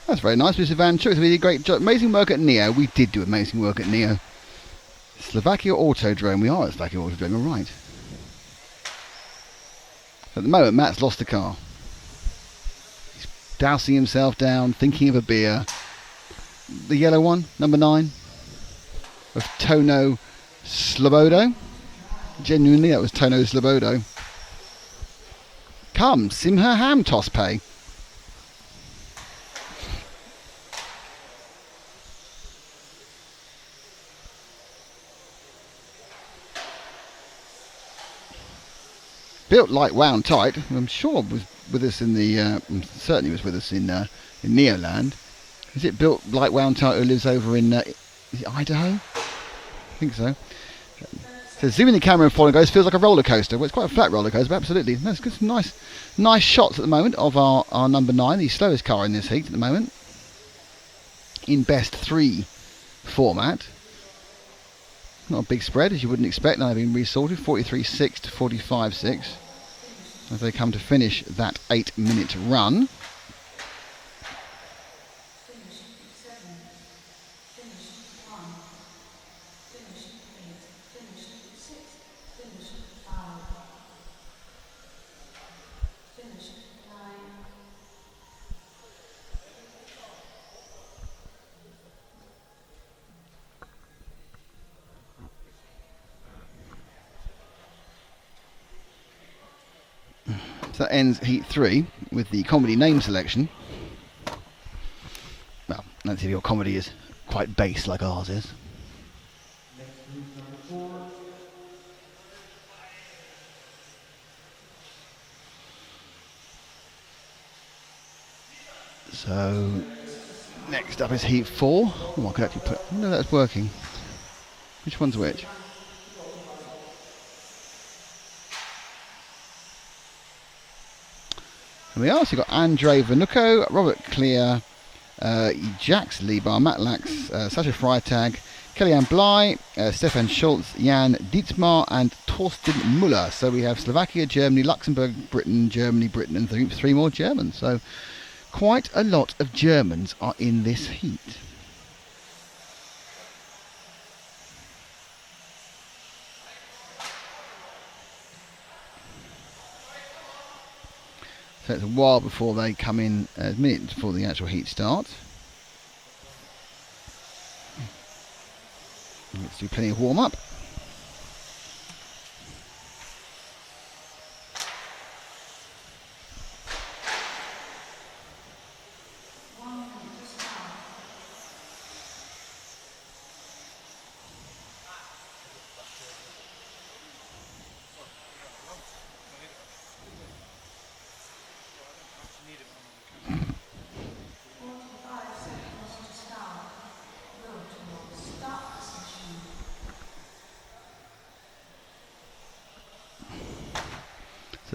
That's very nice, Mr. Van Chook. We did great job. Amazing work at Neo. We did do amazing work at Neo. Slovakia Autodrome. We are at Slovakia Autodrome, you're right. At the moment, Matt's lost the car. He's dousing himself down, thinking of a beer. The yellow one, number 9, of Tono Slobodo. Genuinely, that was Tono Slobodo. Come, Simha Ham Toss Pay. Built like wound tight. I'm sure was with us in the certainly was with us in Neoland. Is it built like wound tight who lives over in is it Idaho? I think so. So zooming the camera and falling goes feels like a roller coaster. Well, it's quite a flat roller coaster, but absolutely. That's good. Some nice shots at the moment of our number 9, the slowest car in this heat at the moment, in best 3 format. Not a big spread, as you wouldn't expect. Now they've been resorted, 43.6 to 45.6, as they come to finish that 8-minute run. So that ends Heat 3 with the comedy name selection. Well, let's see if your comedy is quite base like ours is. So, next up is Heat 4. Oh, I could actually put... No, that's working. Which one's which? And we are. So you've got Andrei Vanucco, Robert Clear, Jax Liebar, Matt Lax, Sasha Freitag, Kellyanne Bly, Stefan Schultz, Jan Dietmar, and Torsten Müller. So we have Slovakia, Germany, Luxembourg, Britain, Germany, Britain, and 3 more Germans. So quite a lot of Germans are in this heat. So it's a while before they come in, a minute before the actual heat starts. Let's do plenty of warm-up.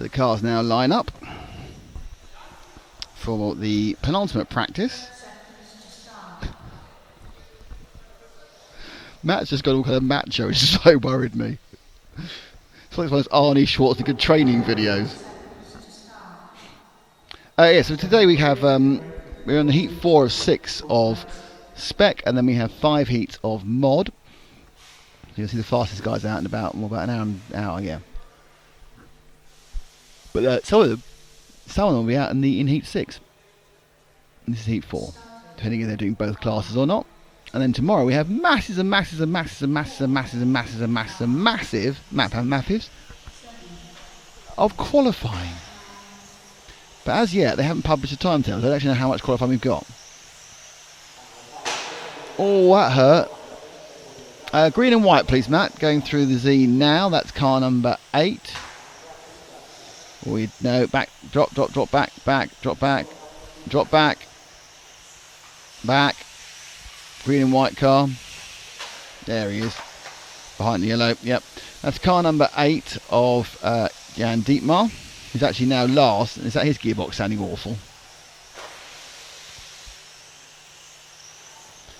So the cars now line up for the penultimate practice. Matt's just got all kind of macho, which so worried me. It's like one of those Arnie Schwarzenegger training videos. So today we have, we're on the heat 4 of 6 of spec, and then we have 5 heats of mod. So you'll see the fastest guys out in about an hour, yeah. But some of them will be out in heat 6. And this is heat 4, depending if they're doing both classes or not. And then tomorrow we have massive of qualifying. But as yet, they haven't published a timetable. So I don't actually know how much qualifying we've got. Oh, that hurt. Green and white, please, Matt. Going through the Z now. That's car number 8. Back. Drop back. Drop back. Green and white car. There he is. Behind the yellow. Yep. That's car number 8 of Jan Dietmar, who's actually now last. Is that his gearbox sounding awful?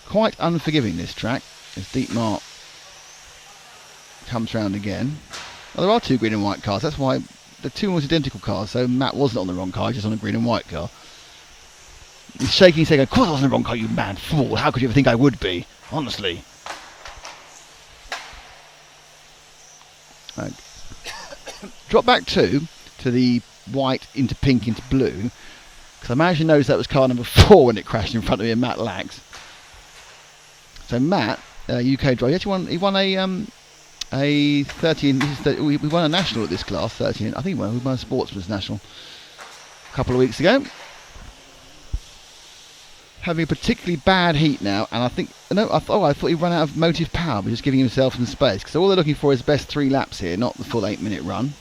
Quite unforgiving, this track, as Dietmar comes round again. Well, there are 2 green and white cars. That's why the 2 almost identical cars. So Matt wasn't on the wrong car, just on a green and white car. He's shaking, saying, "Of course I wasn't on the wrong car, you mad fool. How could you ever think I would be? Honestly." Drop back 2 to the white into pink into blue, because I managed to notice that was car number 4 when it crashed in front of me, and Matt lags. So Matt, UK driver, he won a 13. We won a national at this class, 13. I think we won a sportsman's national a couple of weeks ago. Having a particularly bad heat now, and I thought he ran out of motive power, but just giving himself some space. Because all they're looking for is best 3 laps here, not the full 8-minute run.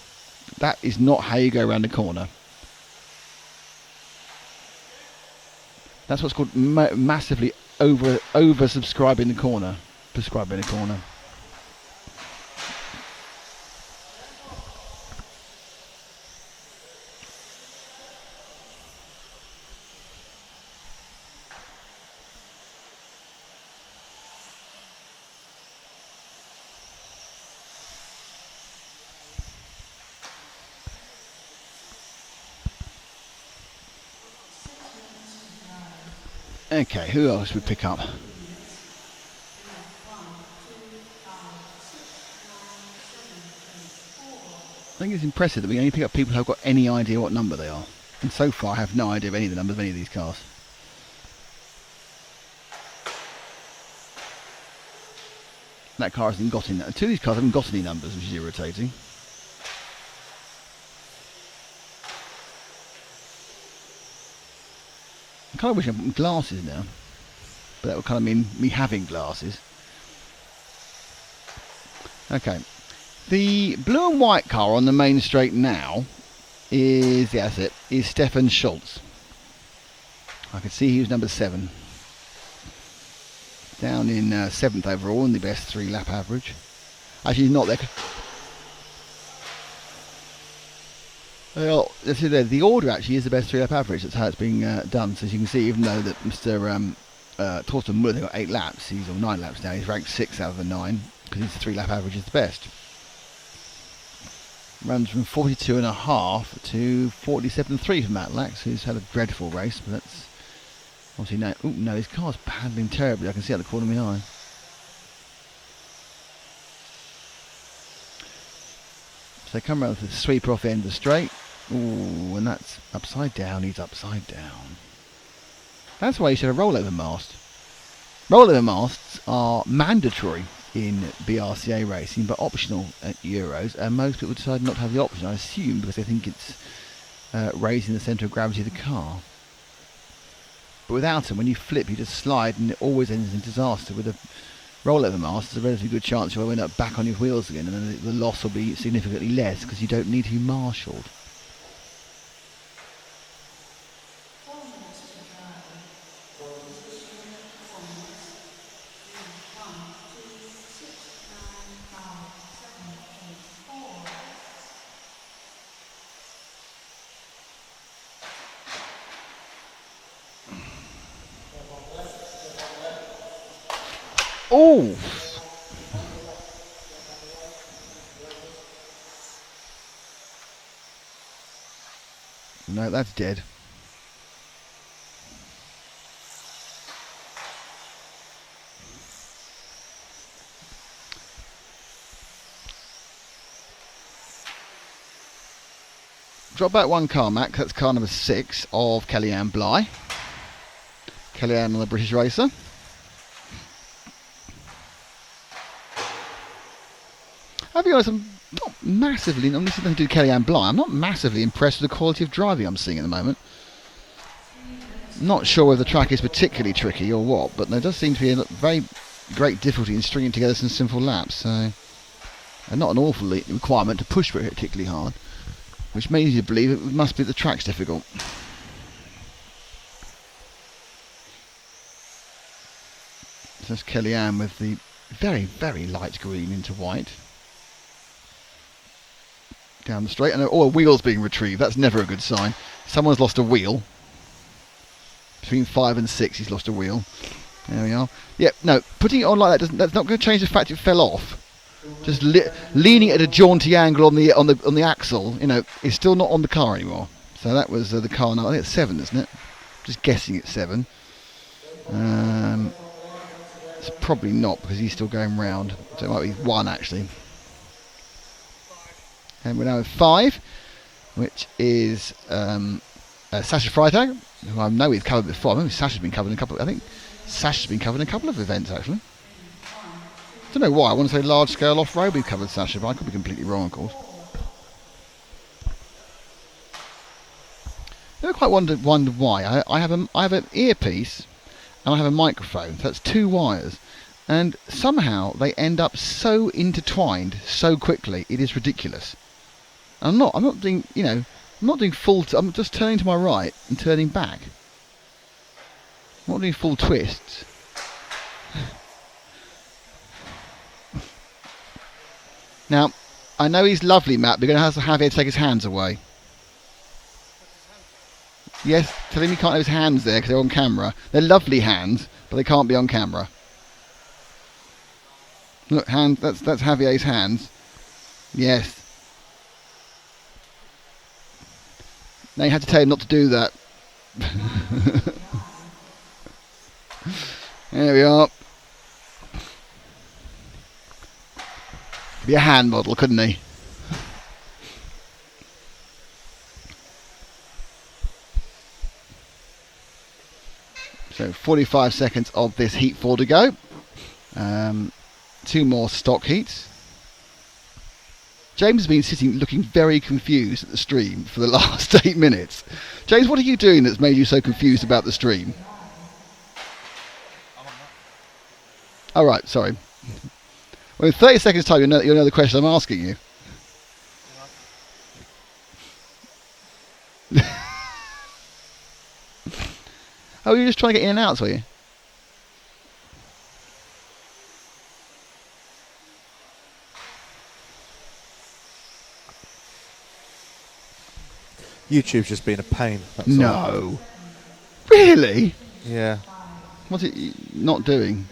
That is not how you go around the corner. That's what's called massively over-subscribing the corner. Prescribing the corner. Okay, who else would pick up? I think it's impressive that we only pick up people who have got any idea what number they are. And so far I have no idea of any of the numbers of any of these cars. That car hasn't got any. 2 of these cars haven't got any numbers, which is irritating. I kind of wish I had glasses now, but that would kind of mean me having glasses. Okay, the blue and white car on the main straight now is, yeah, that's it, is Stefan Schultz. I can see he was number 7. Down in 7th overall in the best 3 lap average. Actually, he's not there. Well, the order actually is the best 3 lap average. That's how it's being done. So as you can see, even though that Mr. Torsten Muller got 8 laps, he's on 9 laps now. He's ranked 6 out of the 9 because his 3 lap average is the best. Runs from 42.5 to 47.3 for Matt Lax, who's had a dreadful race. But that's obviously no. Oh no, his car's handling terribly. I can see out the corner of my eye. So they come around with the sweeper off the end of the straight. Ooh, and that's upside down. He's upside down. That's why you should have a rollover mast. Rollover masts are mandatory in BRCA racing, but optional at Euros. And most people decide not to have the option, I assume, because they think it's raising the centre of gravity of the car. But without them, when you flip, you just slide, and it always ends in disaster. With a rollover mast, there's a relatively good chance you'll end up back on your wheels again, and then the loss will be significantly less because you don't need to be marshalled. Oh! No, that's dead. Drop back one car, Mac. That's car number 6 of Kellyanne Bly. Kellyanne on the British Racer. I'll be honest, I'm not massively, I'm listening to do Kellyanne Bly, I'm not massively impressed with the quality of driving I'm seeing at the moment. Not sure whether the track is particularly tricky or what, but there does seem to be a very great difficulty in stringing together some simple laps, so... And not an awful requirement to push particularly hard, which means you believe it must be the track's difficult. So that's Kellyanne with the very, very light green into white. Down the straight, and a wheel's being retrieved. That's never a good sign. Someone's lost a wheel. Between 5 and 6, he's lost a wheel. There we are. Yep. No, putting it on like that that's not going to change the fact it fell off. Just leaning at a jaunty angle on the axle, you know, is still not on the car anymore. So that was the car. Now I think it's 7, isn't it? Just guessing it's 7. It's probably not because he's still going round. So it might be 1 actually. And we're now at 5, which is Sasha Freitag, who I know we've covered before. I think Sasha's been covered in a couple. I think Sasha's been covered in a couple of events actually. I don't know why. I want to say large scale off road. We've covered Sasha, but I could be completely wrong, of course. I quite wondered why. I have an earpiece and I have a microphone. So that's 2 wires. And somehow they end up so intertwined so quickly. It is ridiculous. I'm not doing, you know, I'm not doing full. I'm just turning to my right and turning back. I'm not doing full twists. Now, I know he's lovely, Matt. We're going to have Javier take his hands away. Yes, tell him he can't have his hands there because they're on camera. They're lovely hands, but they can't be on camera. Look, hand. That's Javier's hands. Yes. Now you had to tell him not to do that. There we are. Be a hand model, couldn't he? So 45 seconds of this heat 4 to go. 2 more stock heats. James has been sitting looking very confused at the stream for the last 8 minutes. James, what are you doing that's made you so confused about the stream? Oh, right, sorry. Well, in 30 seconds' time, you'll know the question I'm asking you. Oh, you're just trying to get in and out, were you? YouTube's just been a pain. That's No. all. Really? Yeah. What's it not doing?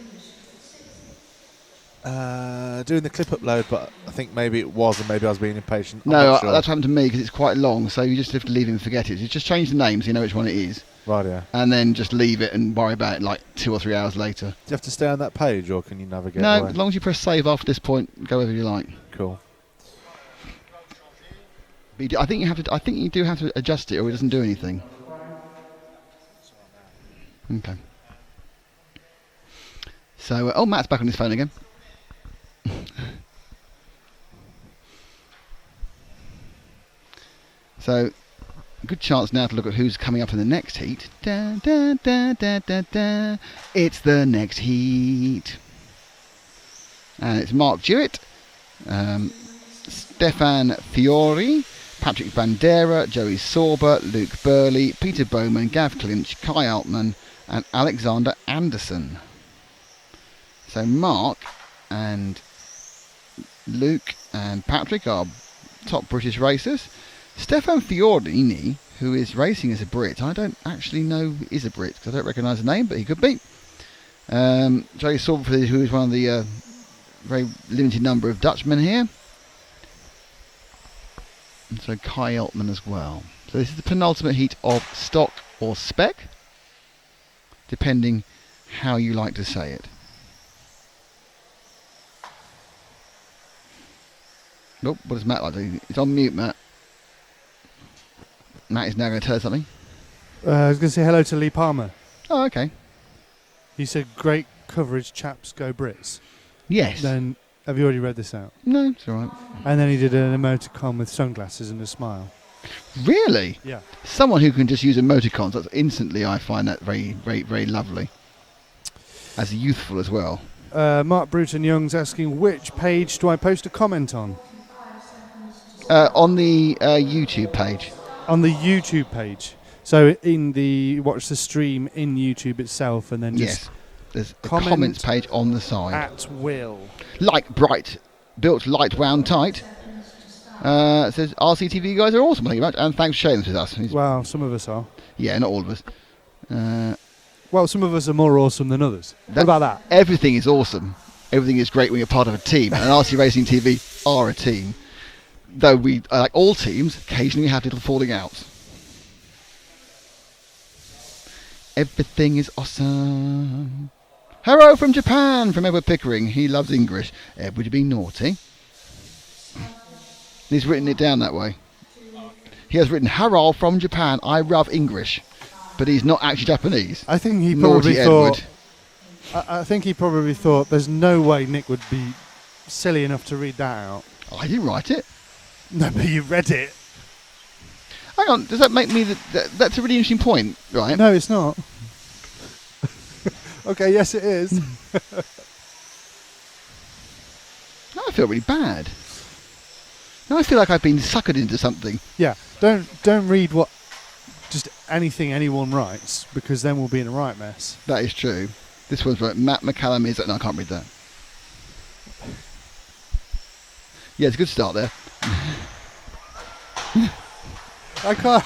Doing the clip upload, but I think maybe it was, and maybe I was being impatient. I'm No, not sure. that's happened to me because it's quite long, so you just have to leave it and forget it. You just change the name so you know which one it is. Right, yeah. And then just leave it and worry about it like 2 or 3 hours later. Do you have to stay on that page, or can you navigate No, away? as long as you press save after this point, go wherever you like. Cool. But I think you do have to adjust it, or it doesn't do anything. Okay. So, Matt's back on his phone again. So, good chance now to look at who's coming up in the next heat. Da, da, da, da, da, da. It's the next heat. And it's Mark Jewett, Stefan Fiori, Patrick Bandera, Joey Sorber, Luke Burley, Peter Bowman, Gav Clinch, Kai Altman, and Alexander Anderson. So Mark and Luke and Patrick are top British racers. Stefan Fiorini, who is racing as a Brit, I don't actually know is a Brit because I don't recognise the name, but he could be. Joey Salford, who is one of the very limited number of Dutchmen here. And so Kai Eltman as well. So this is the penultimate heat of stock or spec, depending how you like to say it. Nope, what does Matt like to do? It's on mute, Matt. Matt is now going to tell us something. I was going to say hello to Lee Palmer. Oh, okay. He said, great coverage, chaps, go Brits. Yes. Then, have you already read this out? No, it's all right. And then he did an emoticon with sunglasses and a smile. Really? Yeah. Someone who can just use emoticons, that's instantly, I find that very, very, very lovely. As youthful as well. Mark Bruton Young's asking, which page do I post a comment on? On the YouTube page. On the YouTube page. So in the watch the stream in YouTube itself, and then just there's a comments page on the side. At will. Like bright, built light, wound tight. It says RCTV guys are awesome, thank you very much, and thanks for sharing this with us. Well, some of us are. Yeah, not all of us. Well, some of us are more awesome than others. What about that? Everything is awesome. Everything is great when you're part of a team, and RC Racing TV are a team. Though we, like all teams, occasionally have little falling outs. Everything is awesome. Hello from Japan, from Edward Pickering. He loves English. Ed, would you be naughty? He's written it down that way. He has written, Hello from Japan, I love English. But he's not actually Japanese. I think he probably thought... I think he probably thought there's no way Nick would be silly enough to read that out. Oh, I didn't write it. No, but you read it. Hang on, does that make me... that's a really interesting point, right? No, it's not. Okay, yes it is. Now I feel really bad. Now I feel like I've been suckered into something. Yeah, don't read what... just anything anyone writes, because then we'll be in a right mess. That is true. This one's right. Matt McCallum is... No, I can't read that. Yeah, it's a good start there. I can't...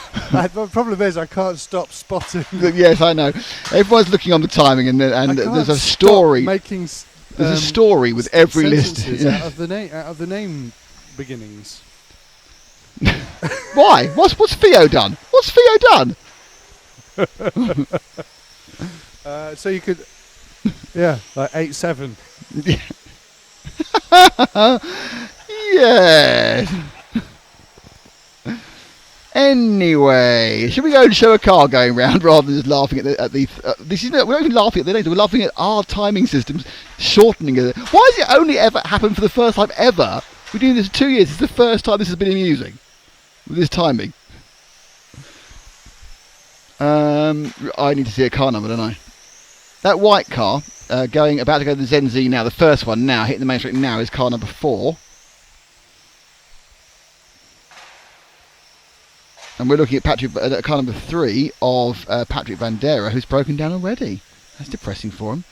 the problem is I can't stop spotting. Yes, I know. Everyone's looking on the timing, and there's a story. There's a story with every list. Yeah. out of the name beginnings. Why? What's Theo done? What's Theo done? So you could... Yeah, like 8-7. Yes. Anyway, should we go and show a car going round rather than just laughing at the this is we're not even laughing at the data, we're laughing at our timing systems shortening it. Why has it only ever happened for the first time ever? We're doing this for 2 years. It's the first time this has been amusing with this timing. I need to see a car number, don't I? That white car about to go to the Zen Z now, the first one now, hitting the main street now, is car number 4. And we're looking at car number 3 of Patrick Bandera, who's broken down already. That's depressing for him.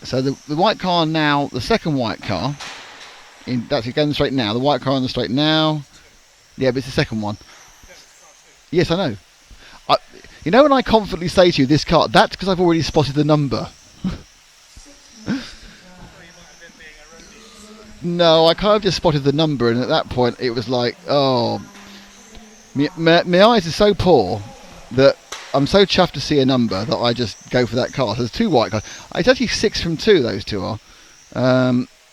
So the white car now, the second white car, that's going straight now. The white car on the straight now. Yeah, but it's the second one. Yes, I know. You know when I confidently say to you, this car, that's because I've already spotted the number. No, I kind of just spotted the number, and at that point it was like, oh, my eyes are so poor that I'm so chuffed to see a number that I just go for that car. So there's 2 white cars. It's actually 6 from 2, those 2 are.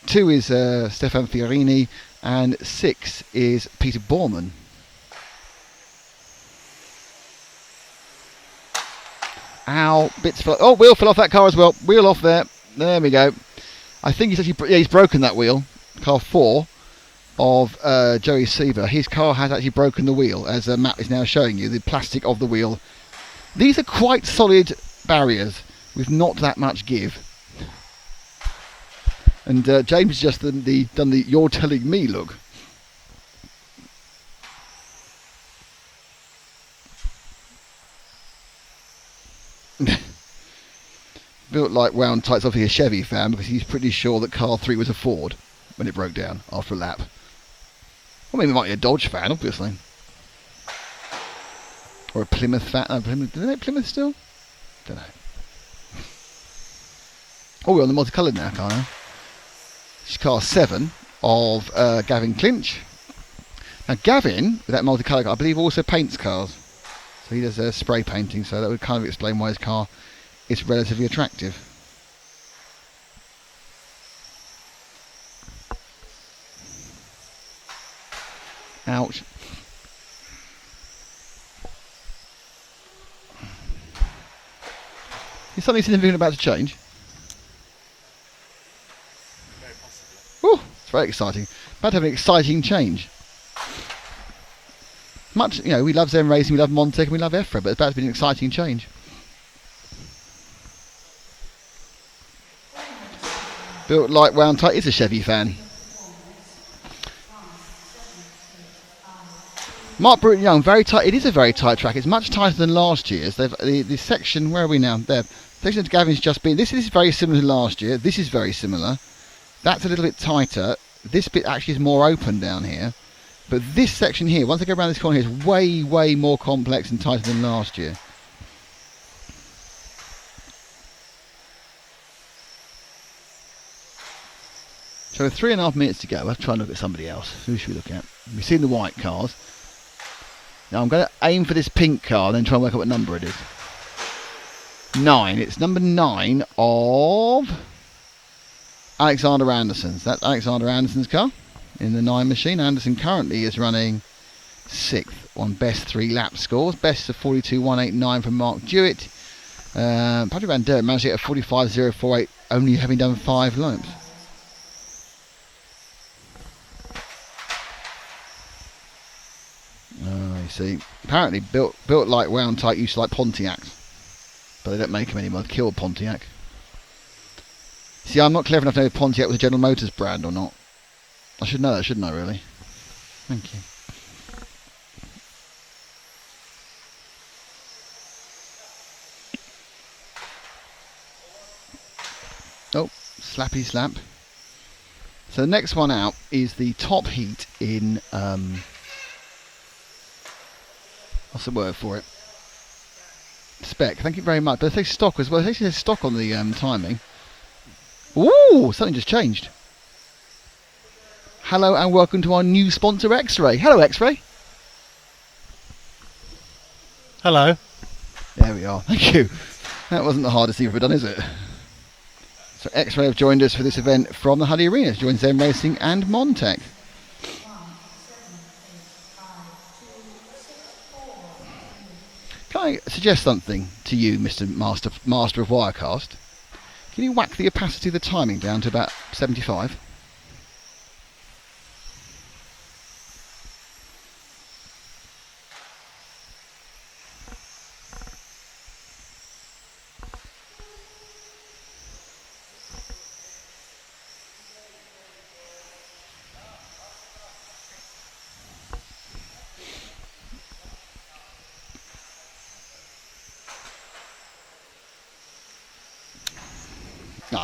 2 is Stefan Fiorini, and 6 is Peter Borman. Ow, bits fell. Oh, wheel fell off that car as well. Wheel off there. There we go. I think he's actually, he's broken that wheel. Car 4 of Joey Seaver. His car has actually broken the wheel, as Matt is now showing you. The plastic of the wheel. These are quite solid barriers with not that much give. And James has just done the "you're telling me" look. Built like wound tight's obviously a Chevy fan because he's pretty sure that car 3 was a Ford when it broke down after a lap. Well, maybe it might be a Dodge fan, obviously. Or a Plymouth fan. Do they make Plymouth still? Don't know. Oh, we're on the multicoloured now, car now. This is car 7 of Gavin Clinch. Now Gavin, with that multicoloured car, I believe also paints cars. So he does spray painting, so that would kind of explain why his car is relatively attractive. Ouch. Is something significant about to change? Oh, it's very exciting. About to have an exciting change. Much, we love Zen Racing, we love Montec, and we love EFRA, but it's about to be an exciting change. Built like round tight is a Chevy fan. Mark Bruton Young, very tight. It is a very tight track. It's much tighter than last year's. The section, where are we now? There. The section that Gavin's just been. This is very similar to last year. This is very similar. That's a little bit tighter. This bit actually is more open down here. But this section here, once I go around this corner here, is way, way more complex and tighter than last year. So with 3.5 minutes to go, I'll try and look at somebody else. Who should we look at? We've seen the white cars. Now I'm going to aim for this pink car and then try and work out what number it is. 9. It's number 9 of Alexander Anderson's. That's Alexander Anderson's car in the 9 machine. Anderson currently is running 6th on best 3 lap scores. Best of 42.189 from Mark Jewett. Patrick Van Der managed to get a 45.048, only having done 5 laps. See, apparently built like round tight used to like Pontiacs, but they don't make them anymore. They've killed Pontiac. See, I'm not clever enough to know if Pontiac was a General Motors brand or not. I should know that, shouldn't I, really? Thank you. Oh, slappy slap. So the next one out is the top heat in what's the word for it? Spec. Thank you very much. But they say stock as well. It actually says stock on the timing. Ooh, something just changed. Hello and welcome to our new sponsor, X-Ray. Hello, X-Ray. Hello. There we are. Thank you. That wasn't the hardest thing we've ever done, is it? So X-Ray have joined us for this event from the Hudy Arena. Joined Zen Racing and Montec. Can I suggest something to you, Mr. Master of Wirecast? Can you whack the opacity of the timing down to about 75?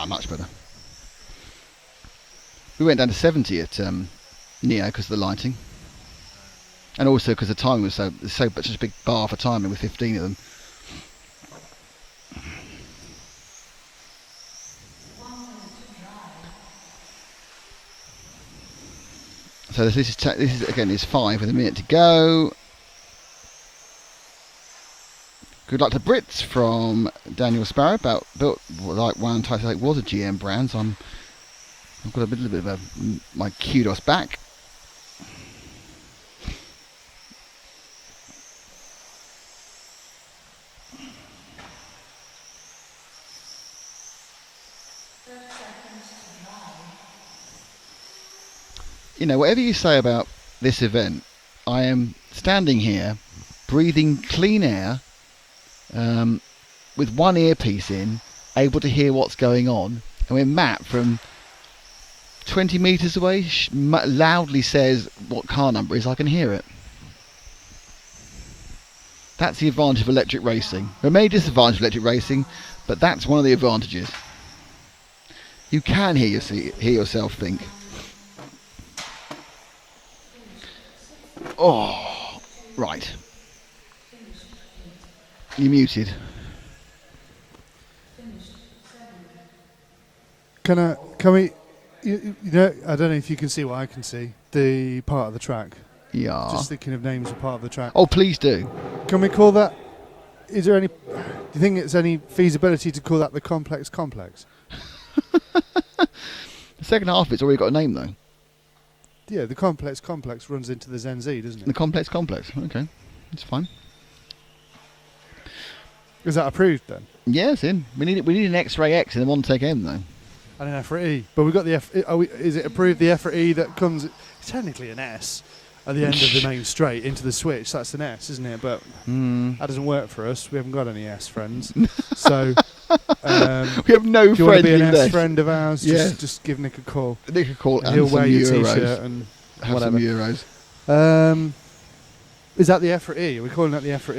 Much better. We went down to 70 at Neo because of the lighting, and also because the timing was such a big bar for timing with 15 of them. So this is again is 5 with a minute to go. Good luck to Brits from Daniel Sparrow. Built like one title like was a GM brand, so I've got a little bit of my kudos back. Whatever you say about this event, I am standing here, breathing clean air. With one earpiece in, able to hear what's going on, and when Matt from 20 metres away loudly says what car number is, I can hear it. That's the advantage of electric racing. There may be a disadvantage of electric racing, but that's one of the advantages. You can hear yourself think. Oh, right. You're muted. Can we? You know, I don't know if you can see what I can see. The part of the track. Yeah. Just thinking of names of part of the track. Oh, please do. Can we call that? Is there any? Do you think it's any feasibility to call that the complex? The second half of it's already got a name though. Yeah, the complex runs into the Zen-Z, doesn't it? The complex. Okay, it's fine. Is that approved then? Yeah, it's in. We need an X-Ray X and a Montec M though. And an EFRA E. But we've got the is it approved the EFRA E that comes? It's technically an S at the end of the main straight into the switch. That's an S, isn't it? But that doesn't work for us. We haven't got any S friends. So we have no do you want to friends be an in S this. friend of ours? Yeah. Just give Nick a call. Nick a call and he'll some wear your euros. T-shirt and Have whatever. some euros. Is that the EFRA E? Are we calling that the EFRA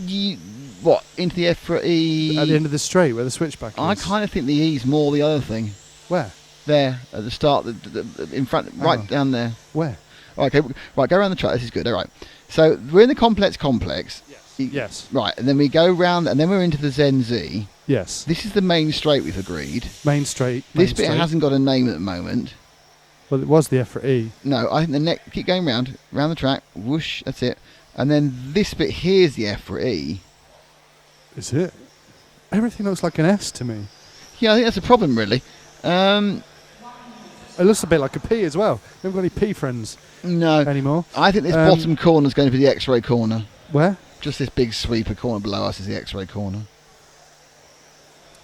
E? What, into the EFRA E? At the end of the straight where the switchback is. I kind of think the E's more the other thing. Where? There, at the start, the in front, right down there. Where? Okay, right, go around the track. This is good, all right. So we're in the complex. Yes. Right, and then we go round, and then we're into the Zen-Z. Yes. This is the main straight we've agreed. Main straight. This bit hasn't got a name at the moment. Well, it was the EFRA E. No, I think the next, keep going round the track, whoosh, that's it. And then this bit here's the EFRA E. Is it? Everything looks like an S to me. Yeah, I think that's a problem, really. It looks a bit like a P as well. We haven't got any P friends anymore. I think this bottom corner is going to be the X-ray corner. Where? Just this big sweeper corner below us is the X-ray corner.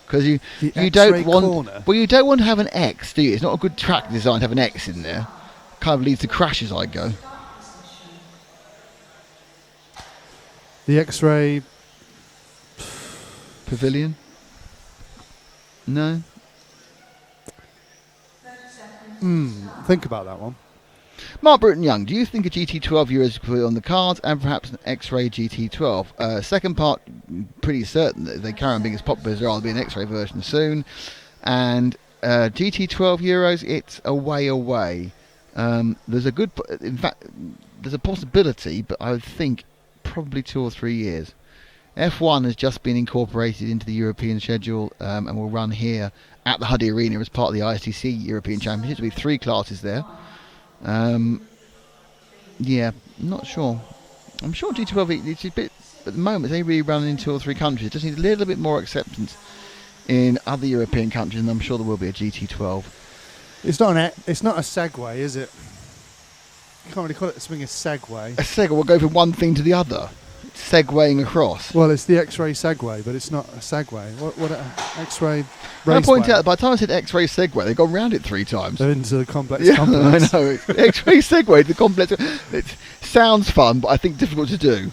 Because you X-ray don't want corner? Well, you don't want to have an X, do you? It's not a good track design to have an X in there. Kind of leads to crashes, I go. The X-ray pavilion. No. Think about that one. Mark Bruton-Young, do you think a GT12 Euros could put on the cards and perhaps an X-Ray GT12? Second part, pretty certain that if they carry on being as popular as they are, there'll be an X-Ray version soon. And GT12 Euros, it's a way away. There's a possibility, but I would think probably 2 or 3 years. F1 has just been incorporated into the European schedule and will run here at the Hudy Arena as part of the ISTC European Championships. There'll be 3 classes there. Yeah, not sure. I'm sure GT12 it's a bit at the moment. They really run in 2 or 3 countries. It just needs a little bit more acceptance in other European countries, and I'm sure there will be a GT12. It's not a Segway, is it? You can't really call it something a Segway. A Segway will go from one thing to the other. Segwaying across. Well, it's the X-ray Segway, but it's not a Segway. What X-ray raceway? I point out, by the time I said X-ray Segway, they've gone round it 3 times. They're into the complex. Yeah, I know. X-ray Segway, the complex. It sounds fun, but I think difficult to do.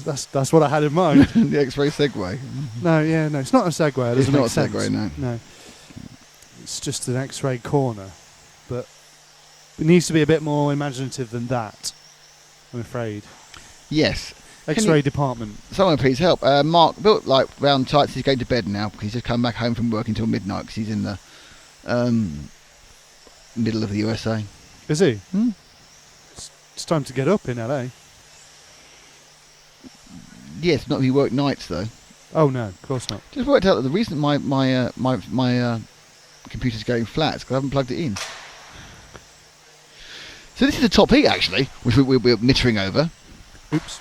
That's what I had in mind. The X-ray Segway. No, it's not a Segway. It doesn't make sense. It's not a Segway, no. It's just an X-ray corner, but it needs to be a bit more imaginative than that, I'm afraid. Yes. X-ray department. Someone please help. Mark built like round tights. He's going to bed now because he's just come back home from work until midnight because he's in the middle of the USA. Is he? It's time to get up in LA. Yes, not if you work nights though. Oh no, of course not. Just worked out that the reason my computer's going flat is because I haven't plugged it in. So this is the top heat actually, which we're knittering over. Oops.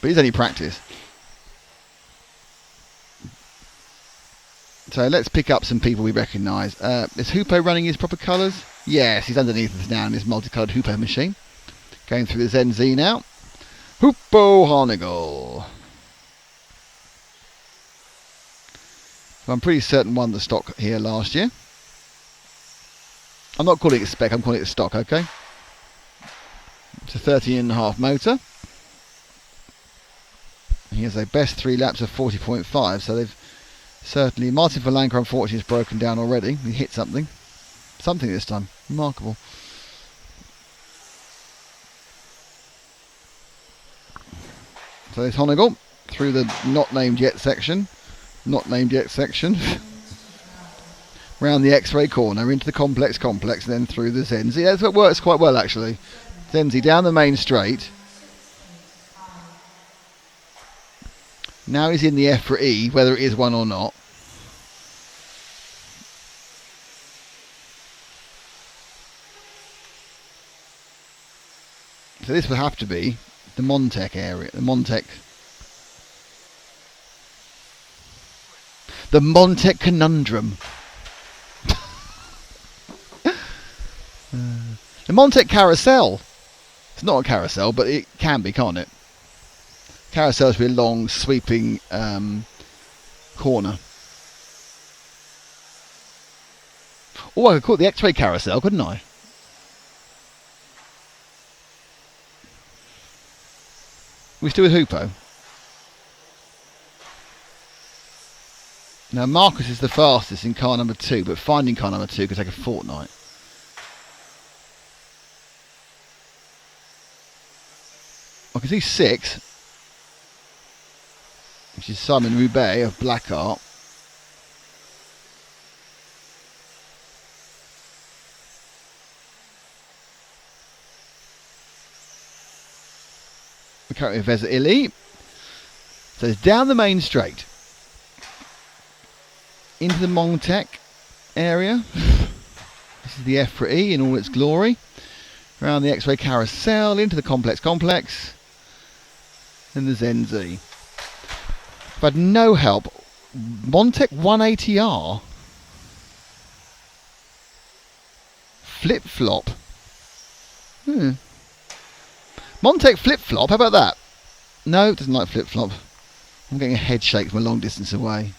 But it's only practice. So let's pick up some people we recognise. Is Hupo running his proper colours? Yes, he's underneath us now in his multicoloured Hupo machine. Going through the Zen-Z now. Hupo Harnigal. So I'm pretty certain won the stock here last year. I'm not calling it a spec, I'm calling it a stock, okay? It's a 13.5 motor. He has a best 3 laps of 40.5, so they've certainly... Martin Verlanker unfortunately has broken down already. He hit something. Something this time. Remarkable. So there's Honegal through the not named yet section. Not named yet section. Round the X-ray corner into the complex, and then through the Zen-Z. That's what works quite well actually. Zen-Z down the main straight. Now he's in the EFRA E, whether it is one or not. So this would have to be the Montec area. The Montec conundrum. The Montec carousel. It's not a carousel, but it can be, can't it? Carousel should be a long, sweeping corner. Oh, I could call it the X-ray carousel, couldn't I? We still with Hoopo? Now Marcus is the fastest in car number 2, but finding car number 2 could take a fortnight. I can see 6, which is Simon Roubaix of Blackheart. We're currently with Vesa Ili. So it's down the main straight into the Montec area. This is the EFRA E in all its glory. Around the X-ray carousel, into the complex, and the Zenzi. But no help. Montec 180R. Flip-flop. Montec flip-flop, how about that? No, it doesn't like flip-flop. I'm getting a head shake from a long distance away.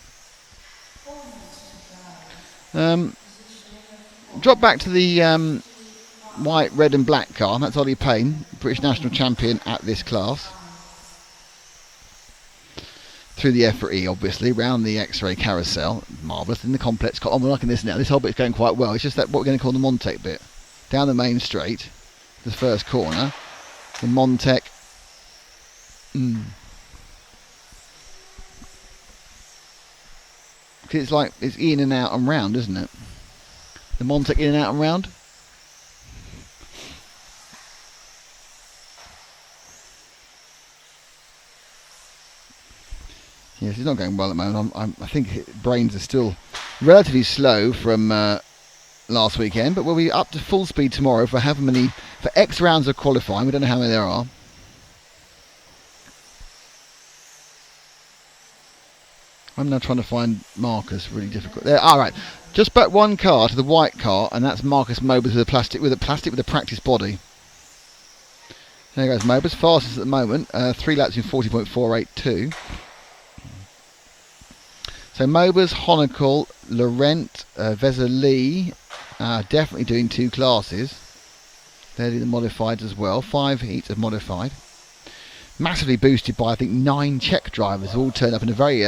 Drop back to the white, red and black car. That's Ollie Payne, British national champion at this class. Through the EFRA E, obviously, round the X-ray carousel. Marvellous. In the complex car. We're liking this now. This whole bit's going quite well. It's just that what we're going to call the Montec bit. Down the main straight, the first corner. The Montec. It's like, it's in and out and round, isn't it? The Montec in and out and round. Yes, it's not going well at the moment. I think brains are still relatively slow from last weekend, but we'll be up to full speed tomorrow for X rounds of qualifying. We don't know how many there are. I'm now trying to find Marcus. Really difficult. There. All right, just back one car to the white car, and that's Marcus Mobus with a practice body. There goes Mobus, fastest at the moment. 3 laps in 40.482. So Mobus, Honeckal, Laurent, Vesa Lee, definitely doing 2 classes. They're doing the modified as well. 5 heats of modified. Massively boosted by, I think, 9 Czech drivers who all turned up in a very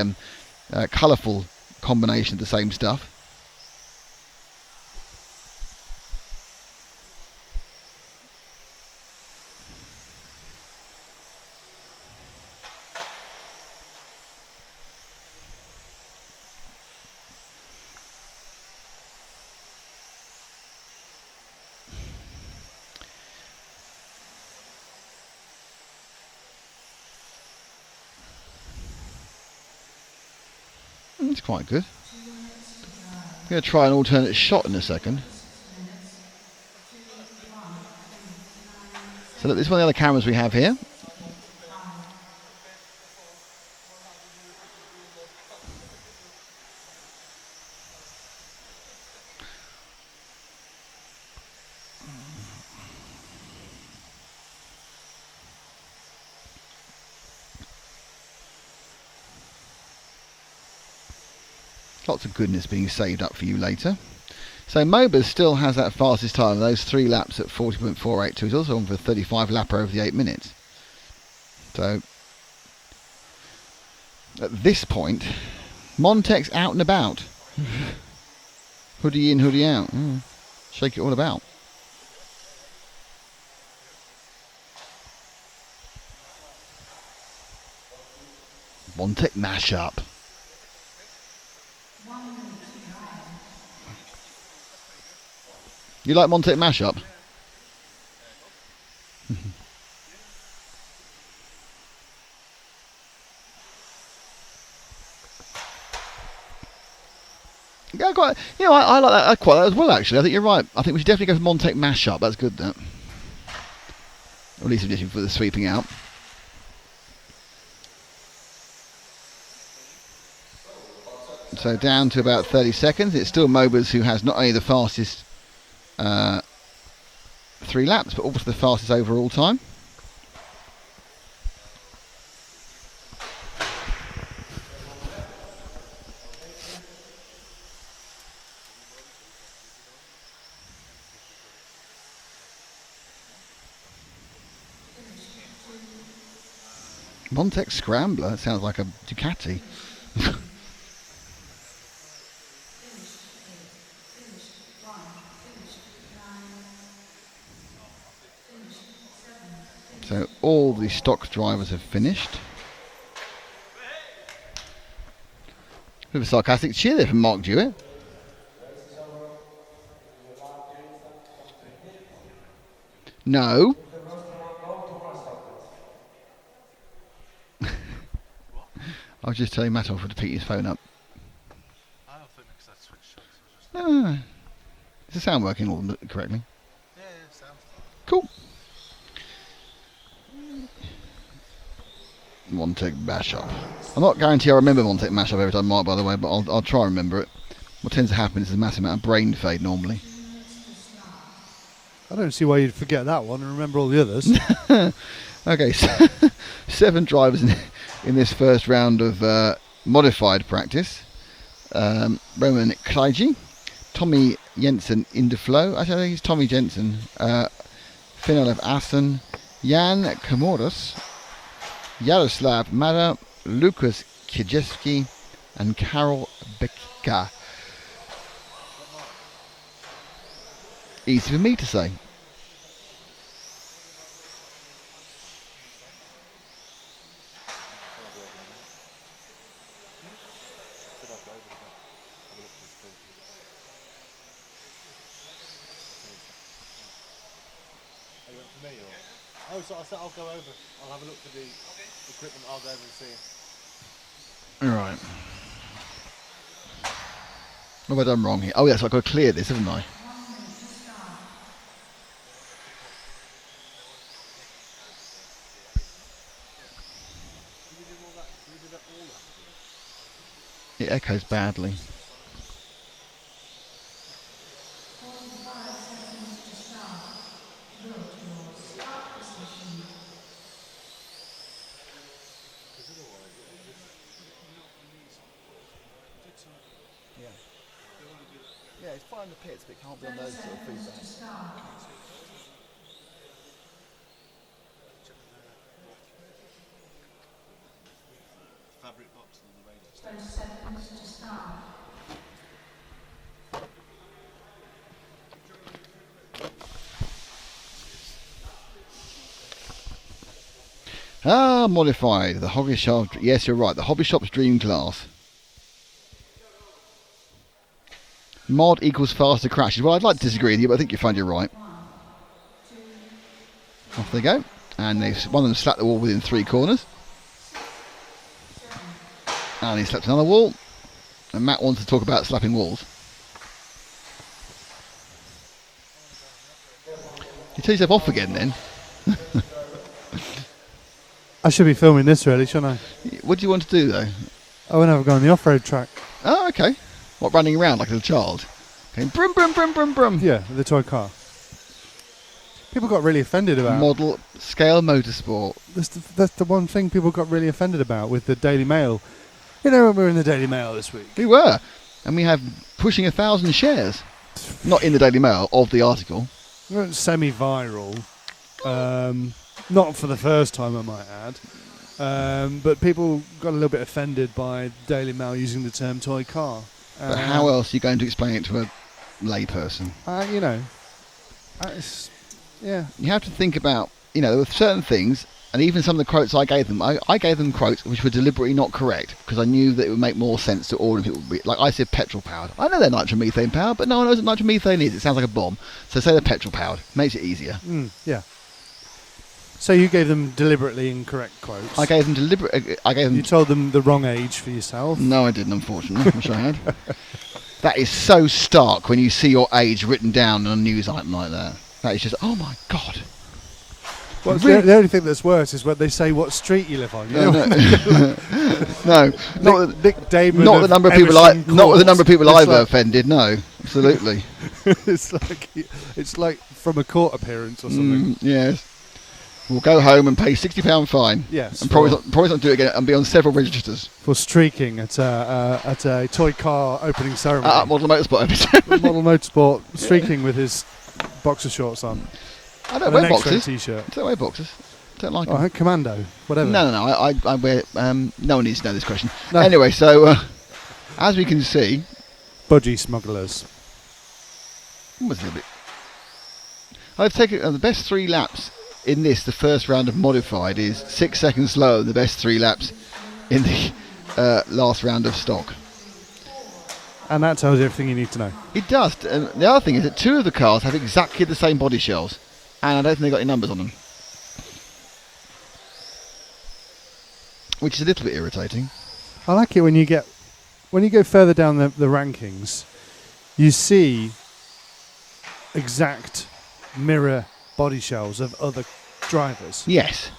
colourful combination of the same stuff. It's quite good. I'm going to try an alternate shot in a second. So look, this is one of the other cameras we have here. Lots of goodness being saved up for you later. So Mobus still has that fastest time of those 3 laps at 40.482. He's also on for a 35 lapper over the 8 minutes. So at this point, Montec's out and about. Hoodie in, hoodie out. Shake it all about. Montec mashup. You like Montec mashup? Yeah, quite. You know, I like that. I quite like that as well. Actually, I think you're right. I think we should definitely go for Montec mashup. That's good. That. Or at least suggestion for the sweeping out. So down to about 30 seconds. It's still Mobers who has not only the fastest 3 laps, but also the fastest overall time. Montec Scrambler, that sounds like a Ducati. So all the stock drivers have finished. Bit of a sarcastic cheer there from Mark Jewett. No. I was just telling Matt off to pick his phone up. No. Is the sound working all correctly? Yeah, sounds. Cool. Montec Mashup. I'm not guaranteeing I remember Montec Mashup every time, Mark, by the way, but I'll try and remember it. What tends to happen is a massive amount of brain fade normally. I don't see why you'd forget that one and remember all the others. Okay, so 7 drivers in this first round of modified practice. Roman Kleiji, Tommy Jensen Indeflow, I think he's Tommy Jensen, Finalev Assen, Jan Komodos, Yaroslav Mada, Lukas Kijewski, and Karol Bekka. Easy for me to say. Oh, so I said I'll go over. I'll have a look for the equipment. I'll go over and see. Alright. What have I done wrong here? Oh yes, I've got to clear this, haven't I? It echoes badly. Yeah, it's fine in the pits, but it can't be on those sort of feedback. Fabric box on the radio. 20 seconds to start. Modified. The Hobby Shop. Yes, you're right. The Hobby Shop's Dream Class. Mod equals faster crashes. Well, I'd like to disagree with you, but I think you find you're right. Off they go. And one of them slapped the wall within 3 corners. And he slapped another wall. And Matt wants to talk about slapping walls. You tell yourself off again then. I should be filming this really, shouldn't I? What do you want to do though? I want to go on the off-road track. Oh, okay. What, running around like a little child? Okay. Brum, brum, brum, brum, brum. Yeah, the toy car. People got really offended about. Model scale motorsport. That's the one thing people got really offended about with the Daily Mail. You know, when we were in the Daily Mail this week. We were. And we have pushing 1,000 shares. Not in the Daily Mail, of the article. We went semi-viral. Not for the first time, I might add. But people got a little bit offended by Daily Mail using the term toy car. But how else are you going to explain it to a layperson? You know, yeah. You have to think about, there were certain things, and even some of the quotes I gave them, I gave them quotes which were deliberately not correct, because I knew that it would make more sense to ordinary people. Like I said petrol powered. I know they're nitromethane powered, but no one knows what nitromethane is. It sounds like a bomb. So say they're petrol powered. Makes it easier. Yeah. So you gave them deliberately incorrect quotes. I gave them You told them the wrong age for yourself. No, I didn't, unfortunately. I wish I had. That is so stark when you see your age written down on a news item like that. That is just, oh my God. Well, Really? the only thing that's worse is when they say what street you live on. You know? No, Nick Damon. not the number of people I Emerson not the number of people Court. I've It's offended. No, absolutely. it's like from a court appearance or something. Yes. We'll go home and pay £60 fine. Yes. And probably not do it again and be on several registers. For streaking at a toy car opening ceremony. Model Motorsport. Model Motorsport streaking with his boxer shorts on. I don't and wear an X-ray boxers. T-shirt. I don't wear boxers. Don't like them. Commando, whatever. No. I wear. No one needs to know this question. No. Anyway, so as we can see, budgie smugglers. what was it a bit? I've taken the best 3 laps in this. The first round of modified is 6 seconds slower than the best 3 laps in the last round of stock. And that tells you everything you need to know. It does. The other thing is that 2 of the cars have exactly the same body shells, and I don't think they've got any numbers on them, which is a little bit irritating. I like it when you go further down the rankings, you see exact mirror body shells of other drivers. Yes.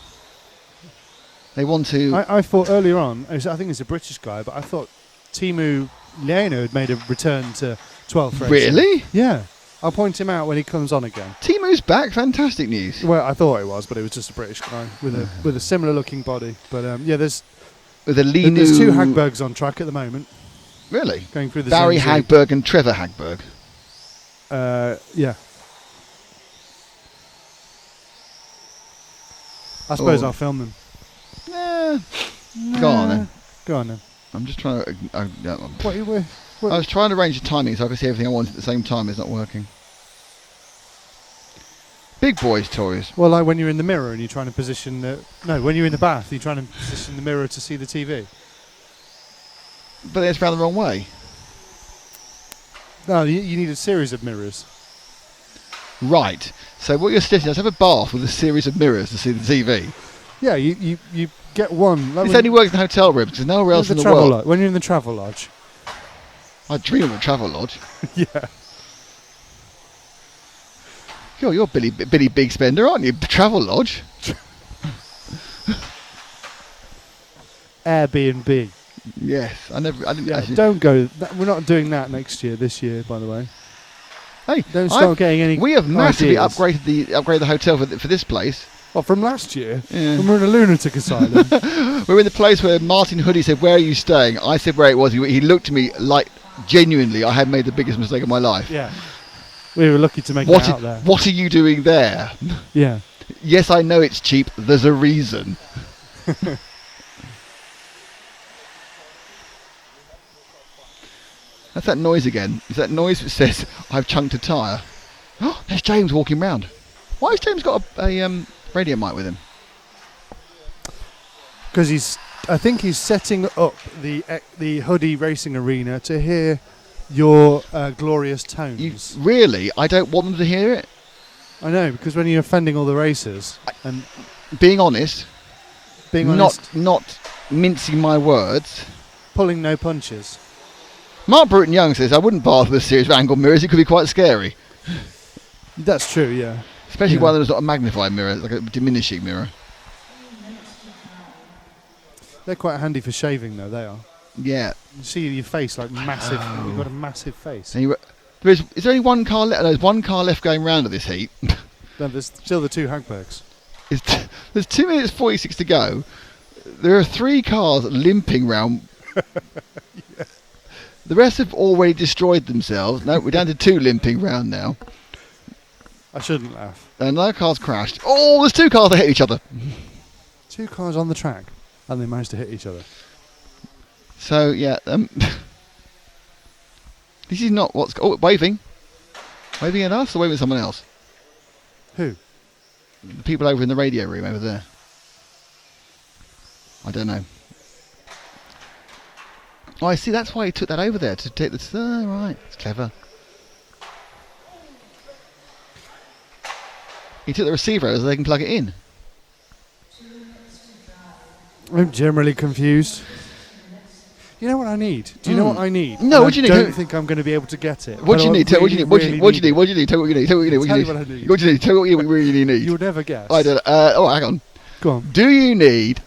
They want to. I thought earlier on, I think it's a British guy, but I thought Timu Leino had made a return to 12th racing. Really? Yeah. I'll point him out when he comes on again. Timu's back. Fantastic news. Well, I thought it was, but it was just a British guy with a similar looking body. But there's with a lean. There's 2 Hagbergs on track at the moment. Really? Going through the Barry ZMG. Hagberg and Trevor Hagberg. Yeah. I suppose I'll film them. Go on then. Go on then. I'm just trying to. What? I was trying to arrange the timing so I could see everything I wanted at the same time. It's not working. Big boys' toys. Well, like when you're in the mirror and you're trying to position when you're in the bath, you're trying to position the mirror to see the TV. But it's round the wrong way. No, you need a series of mirrors. Right. So what you're suggesting is have a bath with a series of mirrors to see the TV. Yeah, you get one. Like This only works in hotel rooms because nowhere else in the world. When you're in the travel lodge. I dream of a travel lodge. Yeah. You're Billy Big Spender, aren't you? Travel lodge. Airbnb. Yes, I didn't. Yeah, actually. don't go. We're not doing that this year, by the way. Hey, don't start getting any. We have massively ideas. upgraded the hotel for this place. Well, from last year, Yeah. when we were in a lunatic asylum. We're in the place where Martin Hudy said, "Where are you staying?" I said where it was. He looked at me like genuinely I had made the biggest mistake of my life. Yeah. We were lucky to make it out there. What are you doing there? Yeah. Yes, I know it's cheap. There's a reason. That's that noise again. It's that noise that says, "I've chunked a tyre." Oh, there's James walking round. Why has James got a radio mic with him? Because I think he's setting up the Hudy Racing Arena to hear your glorious tones. Really? I don't want them to hear it. I know, because when you're offending all the racers and being honest, not mincing my words, pulling no punches. Mark Bruton Young says, "I wouldn't bath with a series of angled mirrors. It could be quite scary." That's true, yeah. Especially one that's not a magnified mirror, like a diminishing mirror. They're quite handy for shaving, though. They are. Yeah. You see your face like massive. You've got a massive face. And is there only one car left? There's one car left going round at this heat. No, there's still the 2 Hagbergs. There's 2 minutes 46 to go. There are 3 cars limping round. Yeah. The rest have already destroyed themselves. No, we're down to 2 limping round now. I shouldn't laugh. And another car's crashed. Oh, there's 2 cars that hit each other. 2 cars on the track, and they managed to hit each other. So yeah, this is not what's waving at us or waving at someone else. Who? The people over in the radio room over there. I don't know. Oh, I see. That's why he took that over there to take the. Oh, right, it's clever. He took the receiver over so they can plug it in. I'm generally confused. You know what I need? Do you know what I need? No, And what do you I need? don't think I'm going to be able to get it. What do you but I need? What do you really, need? What do you really need? What do you need need? What do you need? Tell me what you need. Tell me what you need. Tell you what I need. What do you need? Tell me what you really need. You would never guess. I don't know. Oh, hang on. Go on. Do you need...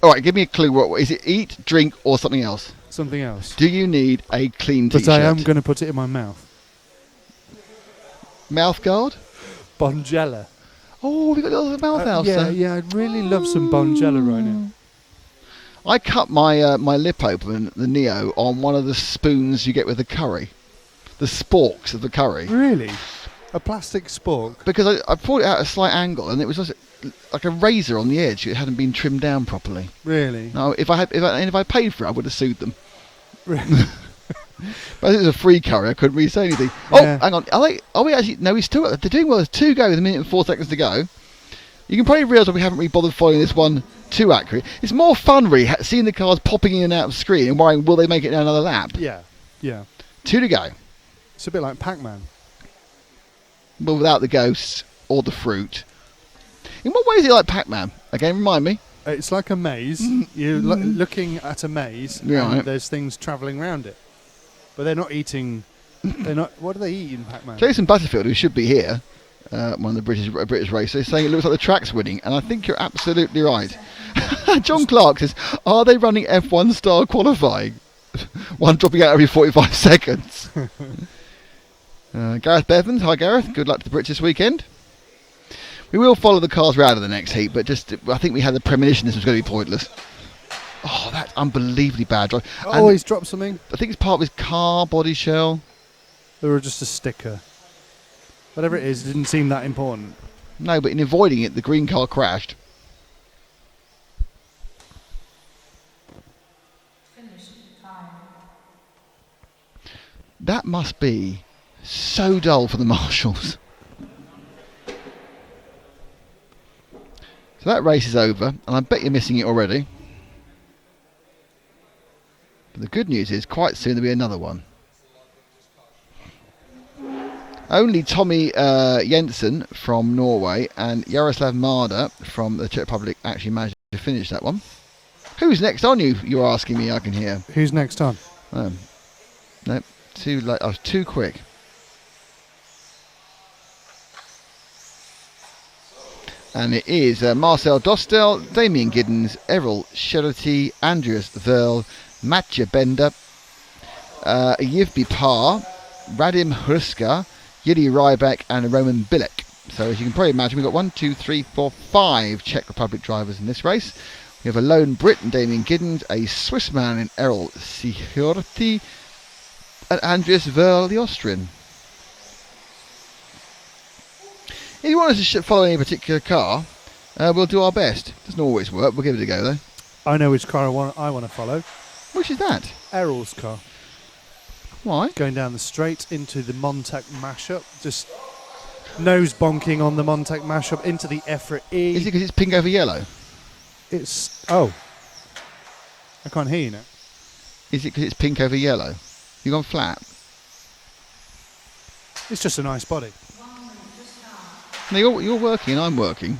All right, give me a clue. What is it? Eat, drink, or something else? Something else. Do you need a clean But T-shirt? I am going to put it in my mouth. Mouth guard? Bonjela. Oh, we got a little mouth out. Yeah, I'd really love some Bonjela right now. I cut my my lip open, the Neo, on one of the spoons you get with the curry. The sporks of the curry. Really? A plastic spork? Because I pulled it out at a slight angle and it was just like a razor on the edge. It hadn't been trimmed down properly. Really? No, if I paid for it, I would have sued them. Really? But it was a free curry. I couldn't really say anything. Yeah. Oh, hang on. Are we actually? No, they're doing well. There's 2 go with 1 minute and 4 seconds to go. You can probably realise that we haven't really bothered following this one too accurate. It's more fun, really, seeing the cars popping in and out of the screen and worrying, will they make it down another lap? Yeah. 2 to go. It's a bit like Pac-Man. But without the ghosts or the fruit. In what way is it like Pac-Man? Again, remind me. It's like a maze. You're looking at a maze, Right. and there's things travelling around it. But they're not eating. They're not. What do they eat in Pac-Man? Jason Butterfield, who should be here, one of the British racers, saying it looks like the track's winning, and I think you're absolutely right. John Clark says, are they running F1 style qualifying? One dropping out every 45 seconds. Gareth Bevans, hi Gareth, good luck to the Brits this weekend. We will follow the cars round in the next heat, but I think we had the premonition this was going to be pointless. Oh, that's unbelievably bad drive. Oh, he's dropped something. I think it's part of his car body shell. Or just a sticker. Whatever it is, it didn't seem that important. No, but in avoiding it, the green car crashed. That must be so dull for the marshals. So that race is over, and I bet you're missing it already. But the good news is, quite soon there'll be another one. Only Tommy Jensen from Norway and Jaroslav Marda from the Czech Republic actually managed to finish that one. Who's next on you're asking me, I can hear. Who's next on? Nope, too late. I was too quick. And it is Marcel Dostel, Damien Giddens, Errol Sherity, Andreas Verl, Matja Bender, Yivbi Parr, Radim Hruska, Yuri Ryback and Roman Bilek. So as you can probably imagine, we've got 1, 2, 3, 4, 5 Czech Republic drivers in this race. We have a lone Brit in Damien Giddens, a Swiss man in Errol Sihorti, and Andreas Verl, the Austrian. If you want us to follow any particular car, we'll do our best. Doesn't always work. We'll give it a go, though. I know which car I want to follow. Which is that? Errol's car. Why? Going down the straight into the Montec mashup. Just nose bonking on the Montec mashup into the EFRA E. Is it because it's pink over yellow? It's... Oh. I can't hear you now. Is it because it's pink over yellow? You gone flat? It's just a nice body. No, you're working and I'm working.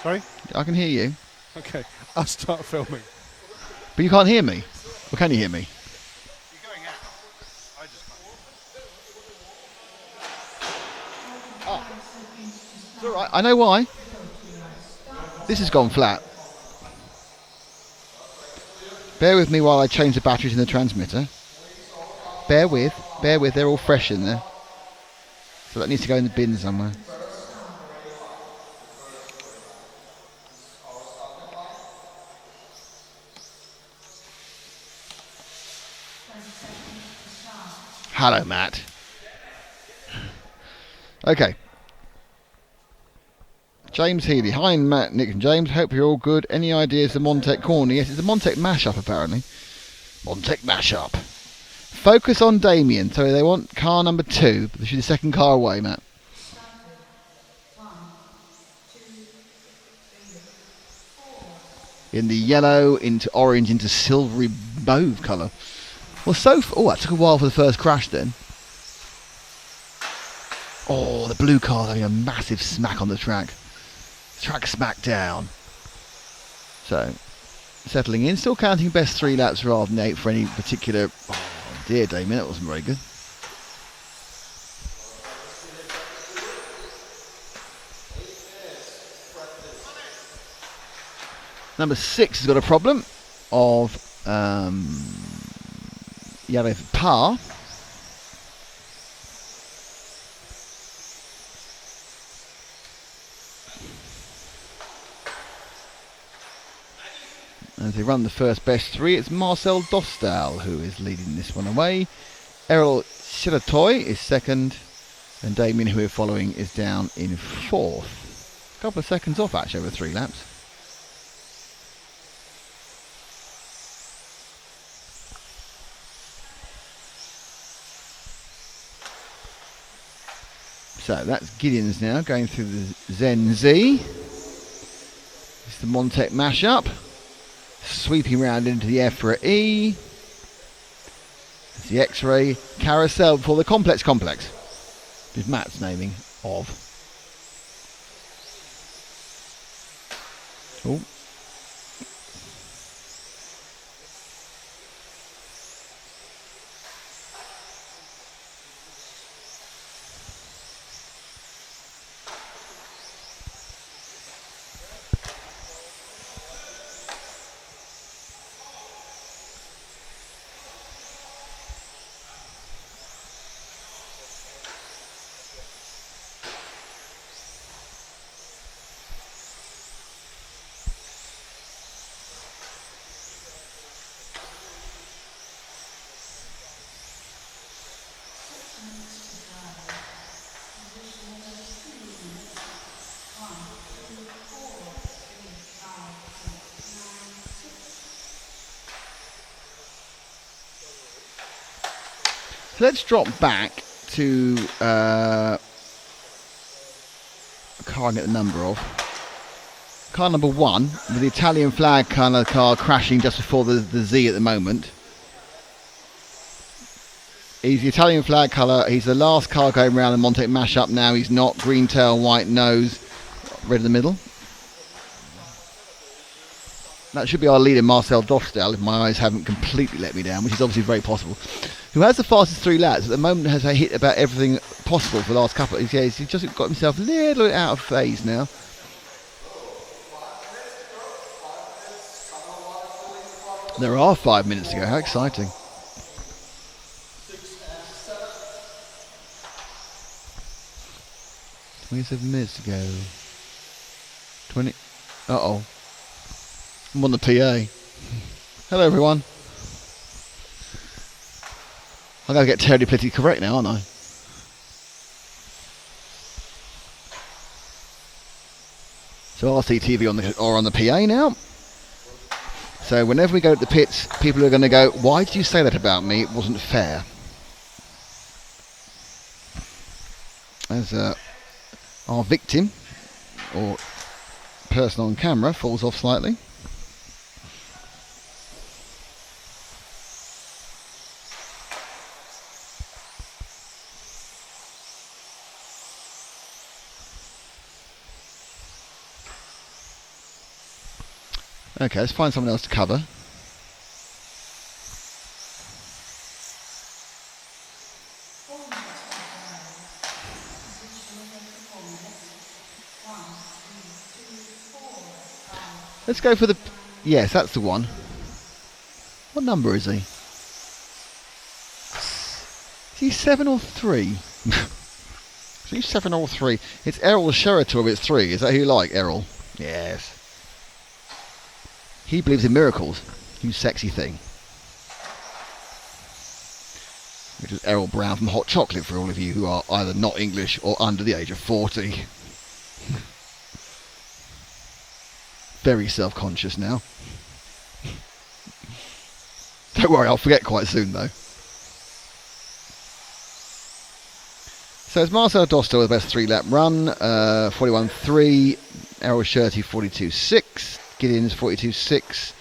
Sorry? I can hear you. Okay, I'll start filming. But you can't hear me? Or can you hear me? You're going out. I just can't. It's alright, I know why. This has gone flat. Bear with me while I change the batteries in the transmitter. Bear with, they're all fresh in there. So that needs to go in the bin somewhere. Hello, Matt. Okay. James Healy. Hi, Matt, Nick and James. Hope you're all good. Any ideas of Montec Corner? Yes, it's a Montec mashup, apparently. Montec mashup. Focus on Damien. So they want car number 2. But this is the second car away, Matt. In the yellow, into orange, into silvery mauve colour. Well, that took a while for the first crash then. Oh, the blue car's having a massive smack on the track. Track smack down. So, settling in. Still counting best 3 laps rather than 8 for any particular... Oh, dear, Damien, that wasn't very good. Number 6 has got a problem of yellow for par. As they run the first best 3, it's Marcel Dostal who is leading this one away. Errol Shiratoy is second, and Damien, who we're following, is down in 4th. A couple of seconds off actually over 3 laps. So that's Gideon's now going through the Zen Z. It's the Montec mashup. Sweeping round into the EFRA E. It's the X-Ray Carousel before the Complex. Is Matt's naming of. Oh. So let's drop back to a car I get the number of. Car number 1, with the Italian flag kind of car crashing just before the Z at the moment. He's the Italian flag colour. He's the last car going around the Montec mashup now. He's not. Green tail, white nose, red in the middle. That should be our leader, Marcel Dostal, if my eyes haven't completely let me down, which is obviously very possible. Who has the fastest 3 laps. At the moment has hit about everything possible for the last couple of years. He's just got himself a little bit out of phase now. There are 5 minutes to go. How exciting. $27 to go. 20. Uh-oh. I'm on the PA. Hello, everyone. I'm going to get terribly politically correct now, aren't I? So RCTV on the PA now. So whenever we go to the pits, people are going to go, why did you say that about me? It wasn't fair. As our victim, or person on camera, falls off slightly. Okay, let's find someone else to cover. Let's go for the... Yes, that's the one. What number is he? Is he 7 or 3? Is he 7 or 3? It's Errol Sherator with 3. Is that who you like, Errol? Yes. He believes in miracles. You sexy thing. Which is Errol Brown from Hot Chocolate for all of you who are either not English or under the age of 40. Very self-conscious now. Don't worry, I'll forget quite soon though. So it's Marcel Dostal with the best 3-lap run. 41.3. Errol Shirty 42.6. Gideon's 42.6.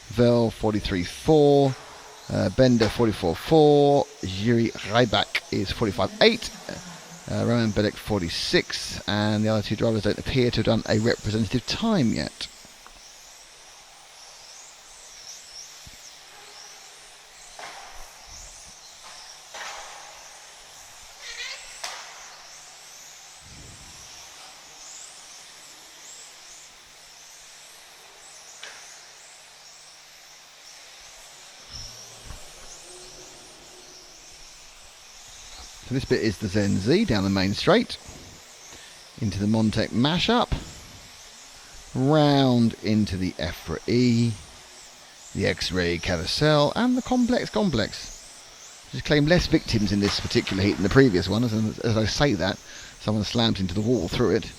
Vel 43.4. Bender 44.4. Jiri Rybak is 45.8. Roman Belek 46. And the other 2 drivers don't appear to have done a representative time yet. So this bit is the Zen Z down the main straight, into the Montec mashup, round into the EFRA E, the X-ray carousel, and the complex. Just claim less victims in this particular heat than the previous one. As I say that, someone slams into the wall through it.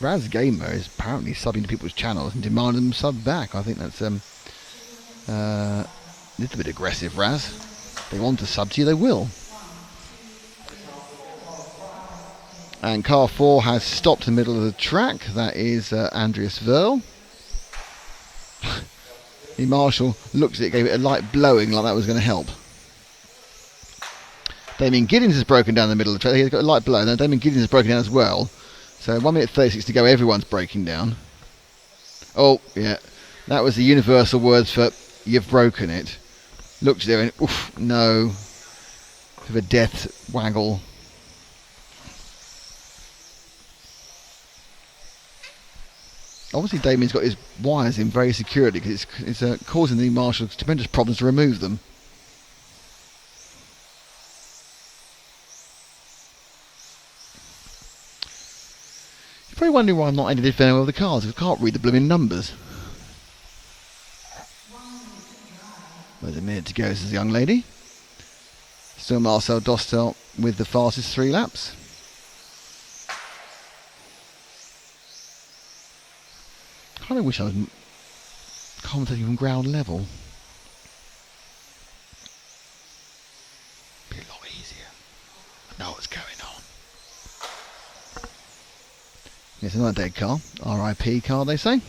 Raz Gamer is apparently subbing to people's channels and demanding them sub back. I think that's a little bit aggressive, Raz. They want to sub to you, they will. And car 4 has stopped in the middle of the track. That is Andreas Verl. The marshal looks at it, gave it a light blowing like that was going to help. Damien Giddens has broken down the middle of the track. He's got a light blow. Now Damien Giddens has broken down as well. So 1 minute 36 to go. Everyone's breaking down. Oh, yeah. That was the universal words for you've broken it. Looked there and oof, no. Bit of a death waggle. Obviously Damien's got his wires in very securely because it's causing the marshals tremendous problems to remove them. You're probably wondering why I'm not editing very well with the cars, because I can't read the blooming numbers. There's a minute to go, says the young lady. Still Marcel Dostel with the fastest 3 laps. I kind of wish I was commentating from ground level. Be a lot easier. I know what's going on. It's another dead car. RIP car, they say.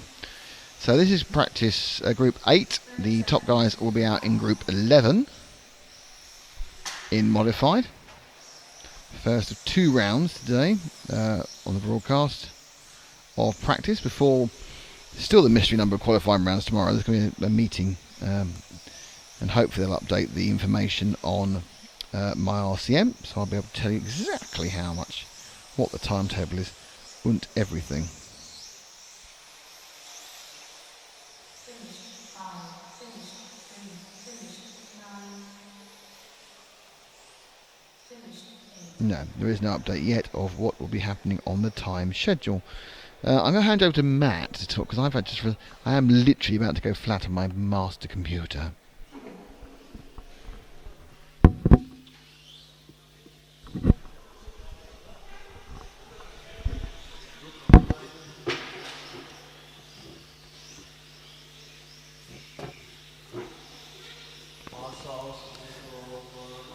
So this is practice group 8. The top guys will be out in group 11 in modified. First of 2 rounds today on the broadcast of practice before still the mystery number of qualifying rounds tomorrow. There's going to be a meeting and hopefully they'll update the information on my RCM, so I'll be able to tell you exactly how much, what the timetable is and everything. No, there is no update yet of what will be happening on the time schedule. I'm going to hand over to Matt to talk, because I am literally about to go flat on my master computer.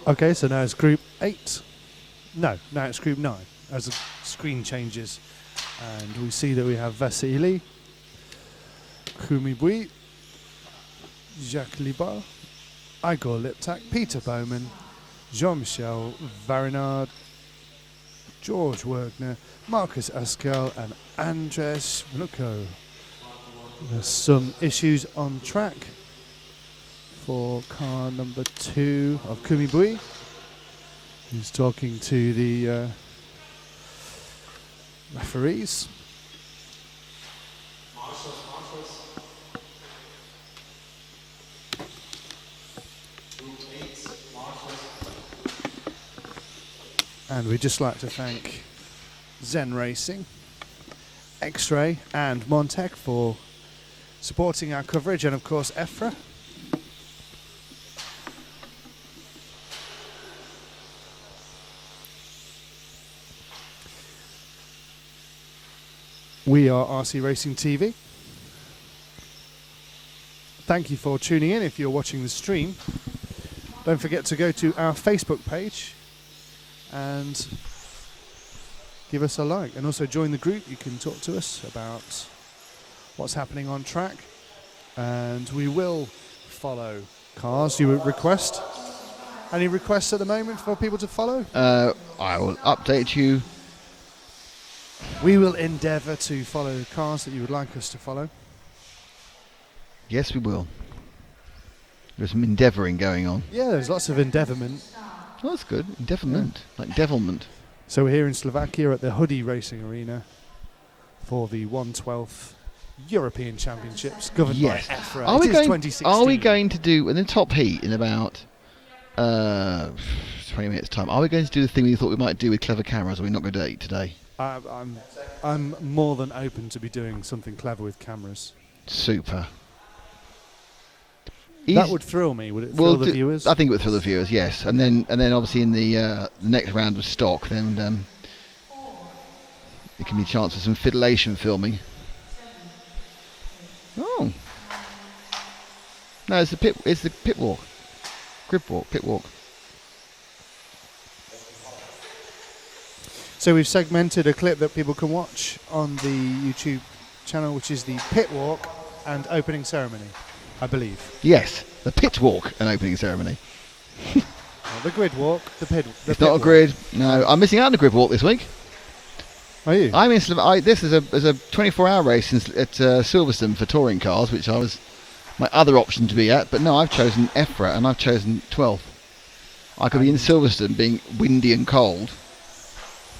Okay, so now it's group 8. No, now it's group 9 as the screen changes. And we see that we have Vasily, Kumibui, Jacques Libar, Igor Liptak, Peter Bowman, Jean-Michel Varinard, George Wergner, Marcus Askel and Andres Minuko. There's some issues on track for car number 2 of Kumibui. He's talking to the referees. And we'd just like to thank Zen Racing, X-Ray and Montec for supporting our coverage, and of course EFRA. We are RC Racing TV. Thank you for tuning in if you're watching the stream. Don't forget to go to our Facebook page and give us a like. And also join the group. You can talk to us about what's happening on track. And we will follow cars you would request. Any requests at the moment for people to follow? I will update you. We will endeavour to follow cars that you would like us to follow. Yes, we will. There's some endeavouring going on. Yeah, there's lots of endeavourment. Oh, that's good. Endeavourment. Yeah. Like devilment. So we're here in Slovakia at the Hudy Racing Arena for the 1/12 European Championships governed Yes. by EFRA. Are we It is going? 2016. Are we going to do in the top heat in about 20 minutes time? Are we going to do the thing we thought we might do with clever cameras? Or are we not going to do it today? I'm more than open to be doing something clever with cameras. Super. That would thrill me. Would it thrill the viewers? I think it would thrill the viewers. Yes, and then obviously in the next round of stock, then there can be a chance for some fiddleation filming. Oh. No, it's the pit. It's the pit walk, grip walk, pit walk. So we've segmented a clip that people can watch on the YouTube channel, which is the pit walk and opening ceremony, I believe. Yes, the pit walk and opening ceremony. Not the grid walk, the pit. It's not a grid. No, I'm missing out on the grid walk this week. Are you? I'm in. This is a 24-hour race at Silverstone for touring cars, which I was my other option to be at. But no, I've chosen EFRA and I've chosen 12th. I could be in Silverstone, being windy and cold,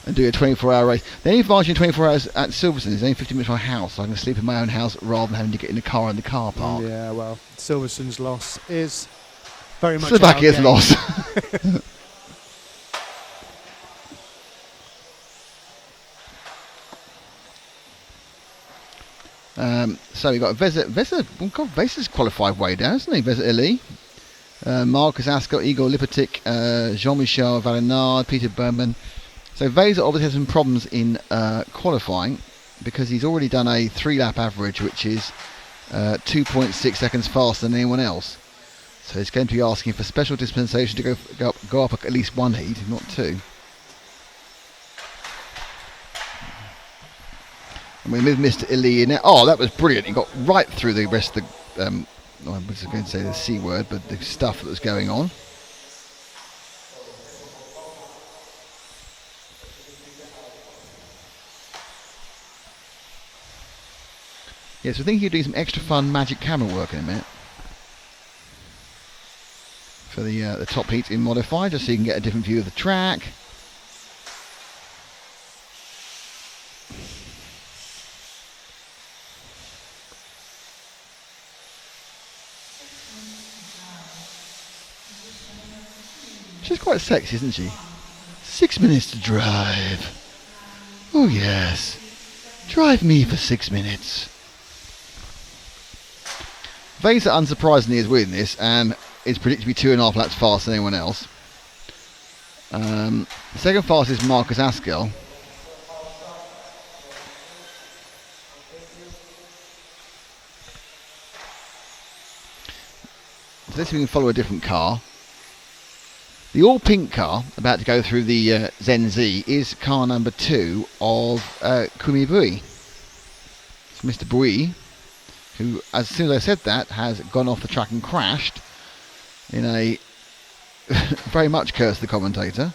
and do a 24-hour race. The only advantage in 24 hours at Silverstone is only 15 minutes from my house, so I can sleep in my own house rather than having to get in the car in the car park. Yeah, well, Silverstone's loss is very much Slovakia's loss. So we've got Vesa. Oh God, Vesa's qualified way down, isn't he? Vesa Ili, Marcus Ascot, Igor Lipitic, Jean-Michel Valenard, Peter Berman. So Vesa obviously has some problems in qualifying because he's already done a 3-lap average, which is 2.6 seconds faster than anyone else. So he's going to be asking for special dispensation to go up at least one heat, if not two. And we moved Mr. Ili in there. Oh, that was brilliant. He got right through the rest of the, I was going to say the C word, but the stuff that was going on. Yes, I think you're doing some extra fun magic camera work in a minute. For the top heat in modified, just so you can get a different view of the track. She's quite sexy, isn't she? 6 minutes to drive. Oh yes. Drive me for 6 minutes. Vesa, unsurprisingly, is winning this and is predicted to be 2.5 laps faster than anyone else. The second fastest is Marcus Askel. So let's see if we can follow a different car. The all-pink car, about to go through the Zen Z, is car number 2 of Kumi Bui. It's Mr. Bui, who, as soon as I said that, has gone off the track and crashed in a very much curse the commentator.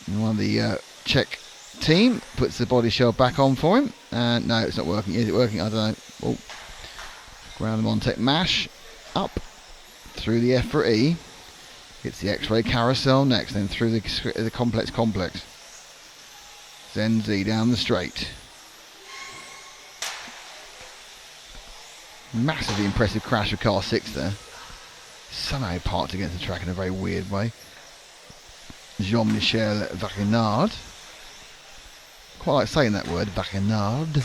And one of the Czech team puts the body shell back on for him. And no, it's not working. Is it working? I don't know. Oh. Ground Montec mash up through the EFRA E. Hits the X-ray carousel next, then through the complex. Zen Z down the straight. Massively impressive crash of car 6 there. Somehow parked against the track in a very weird way. Jean-Michel Varenard. Quite like saying that word, Varenard.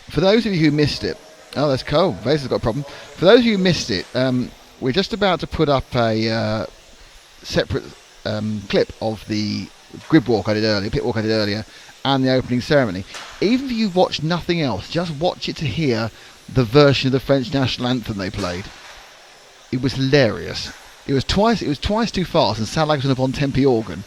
For those of you who missed it, oh, that's cold. Vesa's got a problem. For those of you who missed it, we're just about to put up a separate clip of the grid walk I did earlier, pit walk I did earlier, and the opening ceremony. Even if you've watched nothing else, just watch it to hear the version of the French national anthem they played. It was hilarious. It was twice too fast and sounded like it was on a Bon Tempi organ.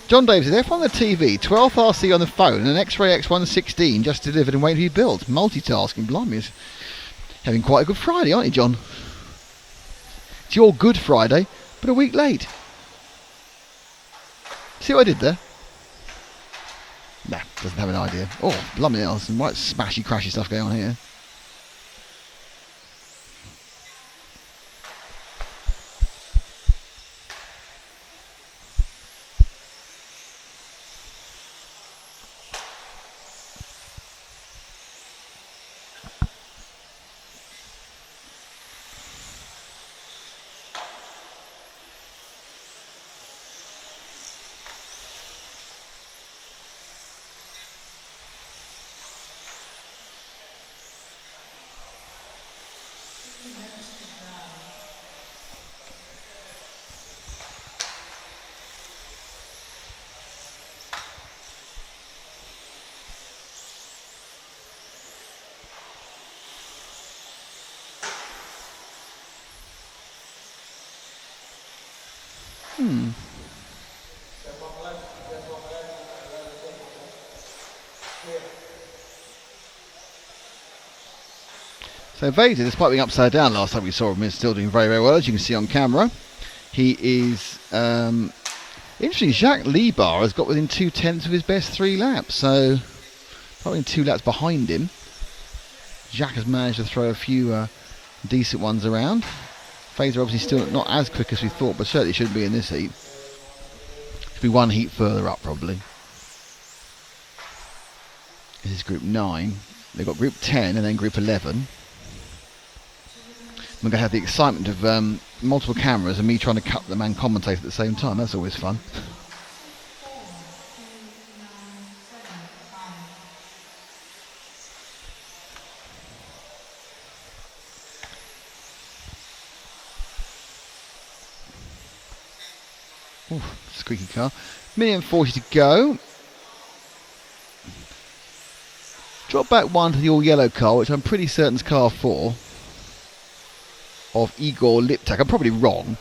John Davis is F1 on the TV, 12th RC on the phone, and an X-Ray X116 just delivered and waiting to be built. Multitasking, blimey, is having quite a good Friday, aren't you, John? It's your Good Friday, but a week late. See what I did there? Nah, doesn't have an idea. Oh, blimey, there's some right smashy, crashy stuff going on here. So Vader, despite being upside down last time we saw him, is still doing very, very well, as you can see on camera. He is... interesting, Jacques Libar has got within 2/10 of his best 3 laps, so probably 2 laps behind him. Jacques has managed to throw a few decent ones around. Fraser obviously still not as quick as we thought, but certainly shouldn't be in this heat. Should be 1 heat further up, probably. This is Group 9. They've got Group 10 and then Group 11. We're going to have the excitement of multiple cameras and me trying to cut them and commentate at the same time. That's always fun. Ooh, squeaky car. 1,040,000 to go. Drop back 1 to the all yellow car, which I'm pretty certain is car 4 of Igor Liptak. I'm probably wrong,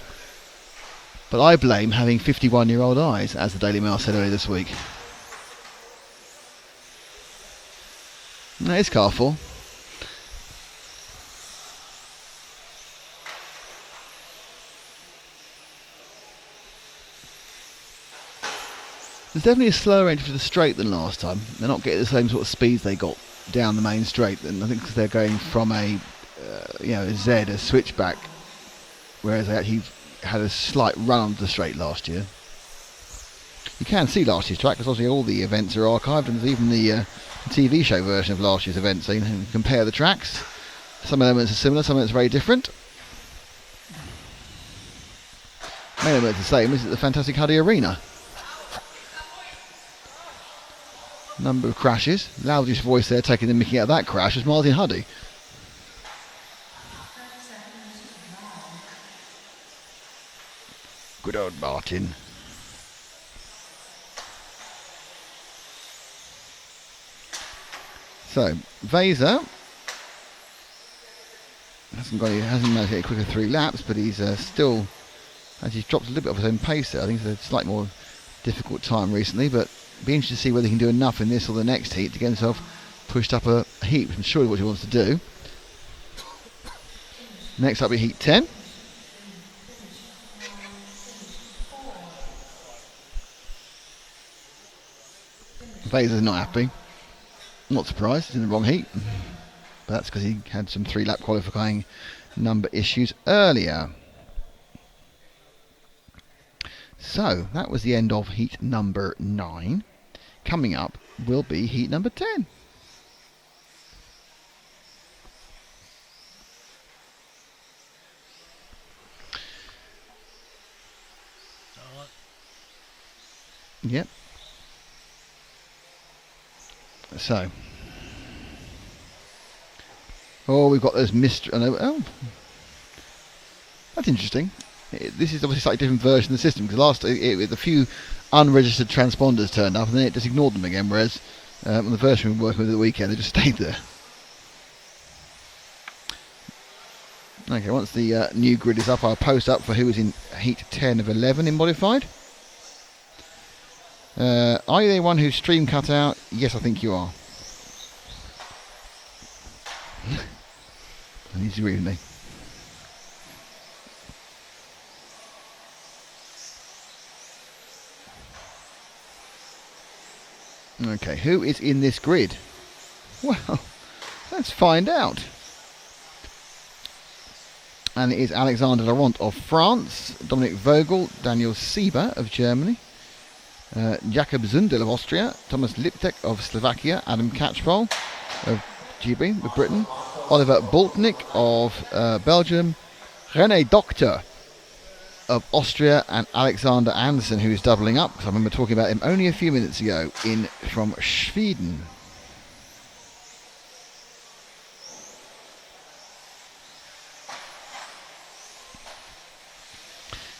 but I blame having 51-year-old eyes, as the Daily Mail said earlier this week. No, it's car 4. There's definitely a slower entry to the straight than last time. They're not getting the same sort of speeds they got down the main straight, and I think because they're going from a Z, a switchback, whereas they actually had a slight run onto the straight last year. You can see last year's track because obviously all the events are archived, and there's even the TV show version of last year's event, so you can compare the tracks. Some elements are similar, some elements are very different. Main elements are the same. Is it the fantastic Hudy Arena? Number of crashes. Loudest voice there taking the mickey out of that crash was Martin Huddy. Good old Martin. So, Vaser hasn't managed to get a quicker 3 laps, but he's still, as he's dropped a little bit of his own pace there. I think it's a slightly more difficult time recently, but be interested to see whether he can do enough in this or the next heat to get himself pushed up a heat, which I'm sure is what he wants to do. Next up, we heat 10. Vaser's not happy. Not surprised, he's in the wrong heat. But that's because he had some 3-lap qualifying number issues earlier. So, that was the end of heat number 9. Coming up will be heat number 10. Yep. So. Oh, we've got those mystery. Oh. That's interesting. This is obviously a slightly different version of the system, because last a few unregistered transponders turned up and then it just ignored them again, whereas on the version we were working with at the weekend, they just stayed there. Okay, once the new grid is up, I'll post up for who is in heat 10 of 11 in modified. Are you the one whose stream cut out? Yes, I think you are. I need to agree with me. Okay, who is in this grid? Well, let's find out. And it is Alexander Laurent of France, Dominic Vogel, Daniel Sieber of Germany, Jakob Zundel of Austria, Thomas Liptek of Slovakia, Adam Catchpole of GB of Britain, Oliver Boltnik of Belgium, René Doctor of Austria, and Alexander Andersen, who is doubling up, because I remember talking about him only a few minutes ago, from Sweden.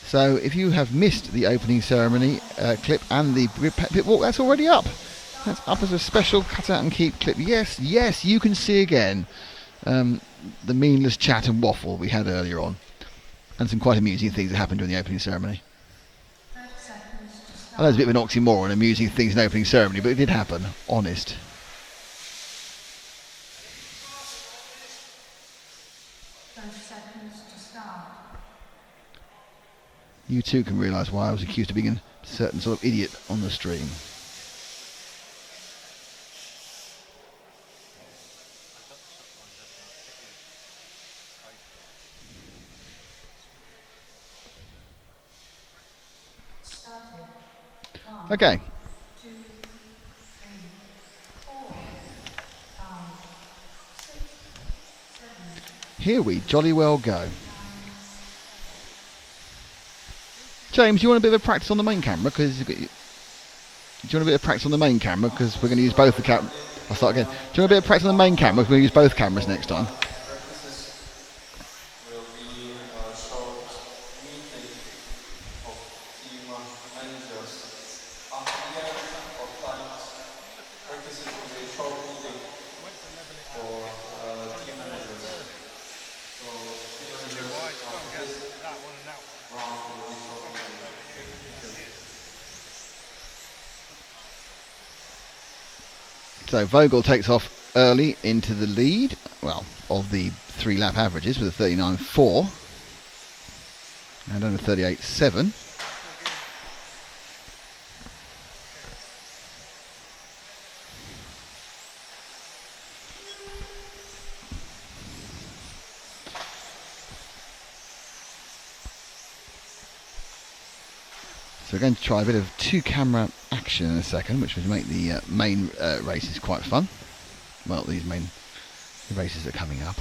So if you have missed the opening ceremony clip and the pit walk, that's already up. That's up as a special cut out and keep clip. Yes, yes, you can see again the meaningless chat and waffle we had earlier on. And some quite amusing things that happened during the opening ceremony. I know it's a bit of an oxymoron, amusing things in opening ceremony, but it did happen. Honest. You too can realise why I was accused of being a certain sort of idiot on the stream. Okay. Here we jolly well go. James, you want a bit of a practice on the main camera? Because do you want a bit of practice on the main camera? Because we're going to use both the cameras. I'll start again. Do you want a bit of practice on the main camera? We're going to use both cameras next time. So Vogel takes off early into the lead, well, of the 3-lap averages with a 39.4 and on a 38.7. So we're going to try a bit of 2-camera action in a second, which would make the main races quite fun. Well, these main races are coming up.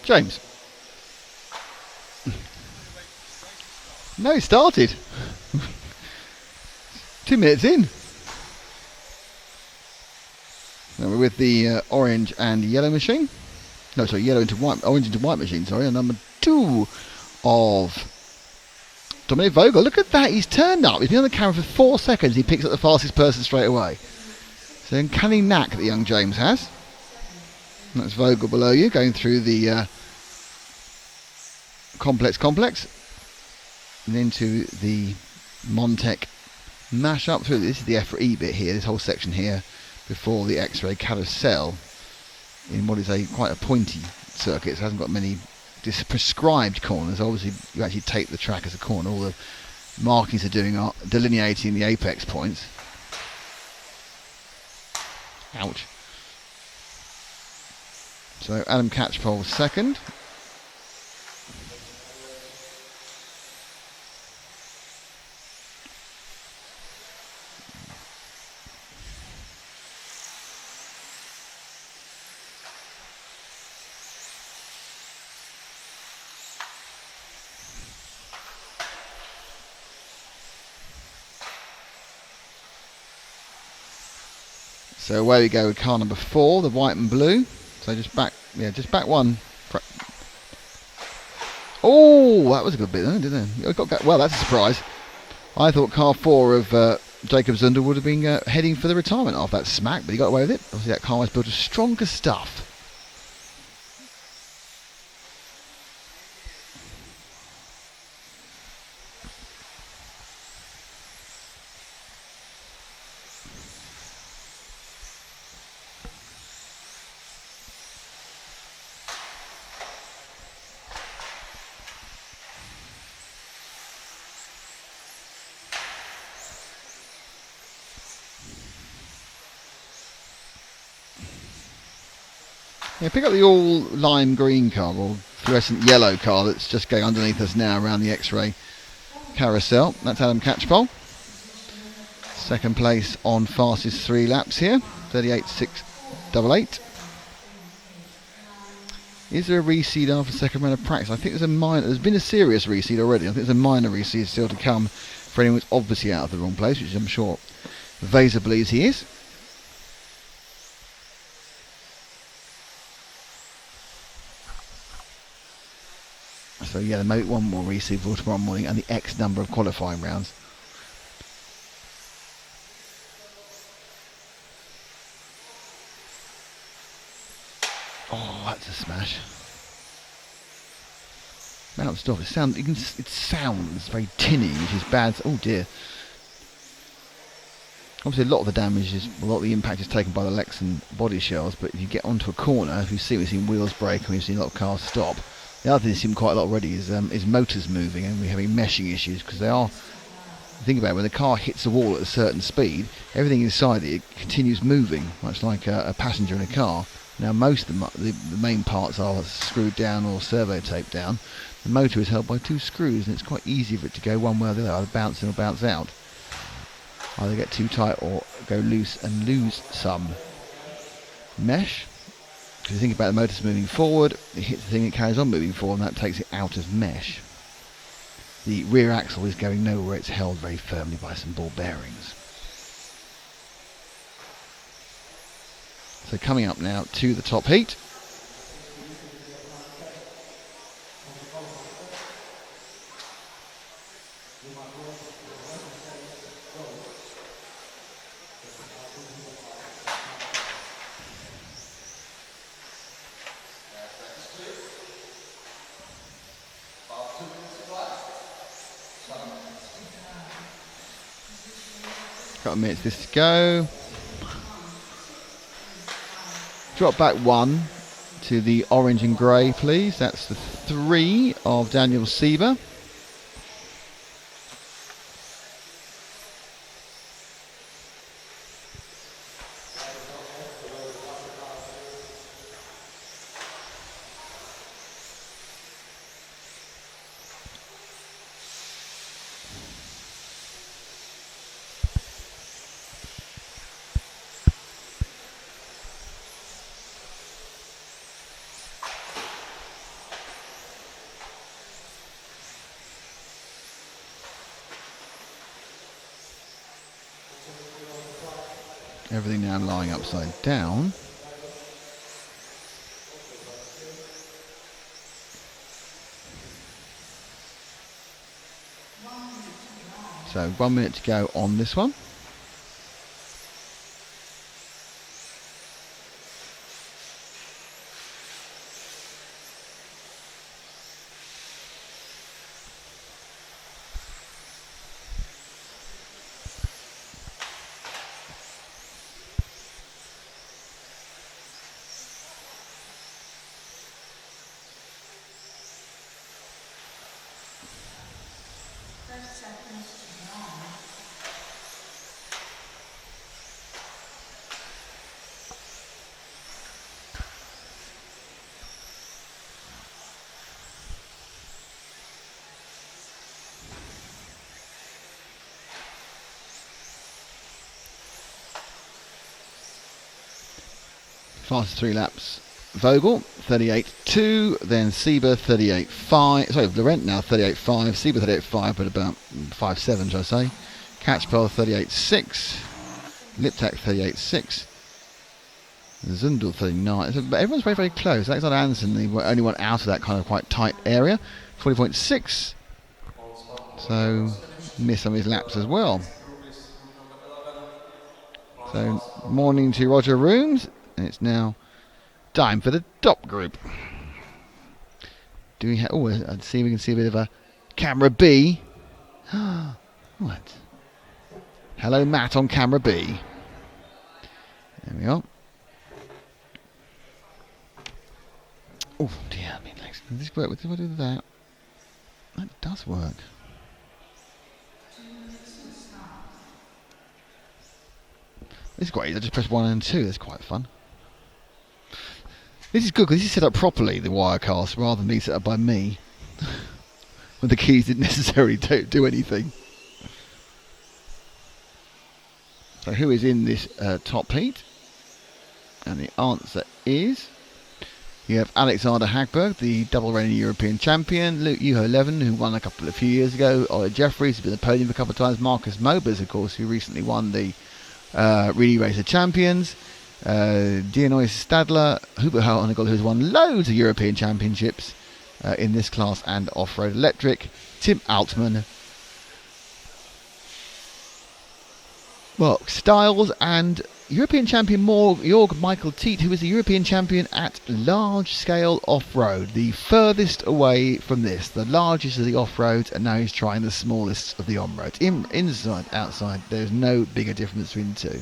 James. No, he started. 2 minutes in. Now we're with the orange and yellow machine. No, sorry, yellow into white, orange into white machine, sorry. And number 2 of Dominic Vogel. Look at that, he's turned up. He's been on the camera for 4 seconds. He picks up the fastest person straight away. So uncanny knack that young James has. And that's Vogel below you, going through the complex and into the Montec mash-up through. This is the EFRA E bit here, this whole section here, before the X-ray carousel in what is quite a pointy circuit. It hasn't got many prescribed corners. Obviously, you actually take the track as a corner. All the markings are doing are delineating the apex points. Ouch. So Adam Catchpole second. So away we go with car number 4, the white and blue. So just back one. Oh, that was a good bit, didn't it? Well, that's a surprise. I thought car 4 of Jacob Zundel would have been heading for the retirement after that smack, but he got away with it. Obviously that car was built of stronger stuff. Yeah, pick up the all lime green car, or fluorescent yellow car that's just going underneath us now around the X-ray carousel. That's Adam Catchpole. Second place on fastest 3 laps here, 38.688. Is there a reseed after the second round of practice? I think there's a minor. There's been a serious reseed already. I think there's a minor reseed still to come for anyone who's obviously out of the wrong place, which I'm sure Vaser believes he is. So yeah, there may be one more reseed for tomorrow morning and the X number of qualifying rounds. Oh, that's a smash. Mount stop. It sounds very tinny, which is bad. Oh dear. Obviously, a lot of the damage is, a lot of the impact is taken by the Lexan body shells. But if you get onto a corner, we've seen wheels break and we've seen a lot of cars stop. The other thing that's seen quite a lot already is motors moving, and we're having meshing issues because they are. Think about it, when the car hits a wall at a certain speed, everything inside it continues moving, much like a passenger in a car. Now, most of the main parts are screwed down or servo taped down. The motor is held by 2 screws, and it's quite easy for it to go one way or the other, either bounce in or bounce out. Either get too tight or go loose and lose some mesh. If you think about the motors moving forward, it hits the thing, it carries on moving forward, and that takes it out of mesh. The rear axle is going nowhere, it's held very firmly by some ball bearings. So coming up now to the top heat. Couple of minutes this to go. Drop back 1 to the orange and grey, please. That's the 3 of Daniel Sieber. Everything now lying upside down. So 1 minute to go on this one. Fastest 3 laps, Vogel 38.2, then Sieber 38.5. Sorry, Laurent now 38.5, Sieber 38.5, but about 5.7, shall I say. Catchpole 38.6, Liptak 38.6, Zundel 39. So everyone's very, very close. Alexander Anderson, the only one out of that kind of quite tight area, 40.6. So missed some of his laps as well. So, morning to Roger Rooms, and it's now time for the top group. Do we have? Oh, I'd see we can see a bit of a camera B. What? Hello, Matt on camera B. There we are. Oh dear, I mean, does this work? What do I do with that? That does work. This is great. I just press 1 and 2. That's quite fun. This is good because this is set up properly, the Wirecast, rather than being set up by me. When the keys didn't necessarily do anything. So who is in this top heat? And the answer is... You have Alexander Hagberg, the double reigning European champion. Luke Yuho-Levin, who won a few years ago. Ollie Jeffries, who's been on the podium a couple of times. Marcus Mobers, of course, who recently won the Relay Racer Champions. Dionys Stadler, Hubert Honegal, who's won loads of European Championships in this class and off-road electric. Tim Altman. Mark Stiles and European champion Jorg Michael Teat, who is the European champion at large-scale off-road, the furthest away from this, the largest of the off-roads, and now he's trying the smallest of the on-roads. Inside, outside, there's no bigger difference between the two.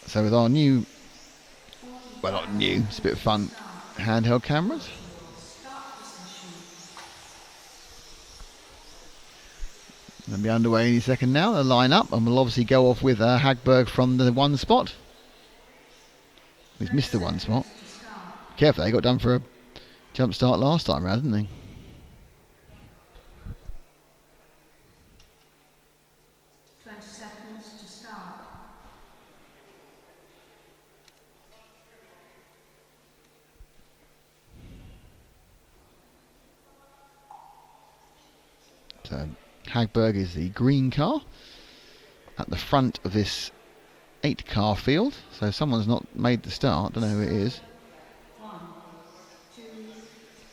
So with our new, well not new, it's a bit of fun, handheld cameras. They'll be underway any second now. They'll line up and we'll obviously go off with Hagberg from the one spot. He's missed the one spot. Careful, he got done for a jump start last time round, didn't he? So Hagberg is the green car at the front of this 8-car field. So someone's not made the start. Don't know who it is.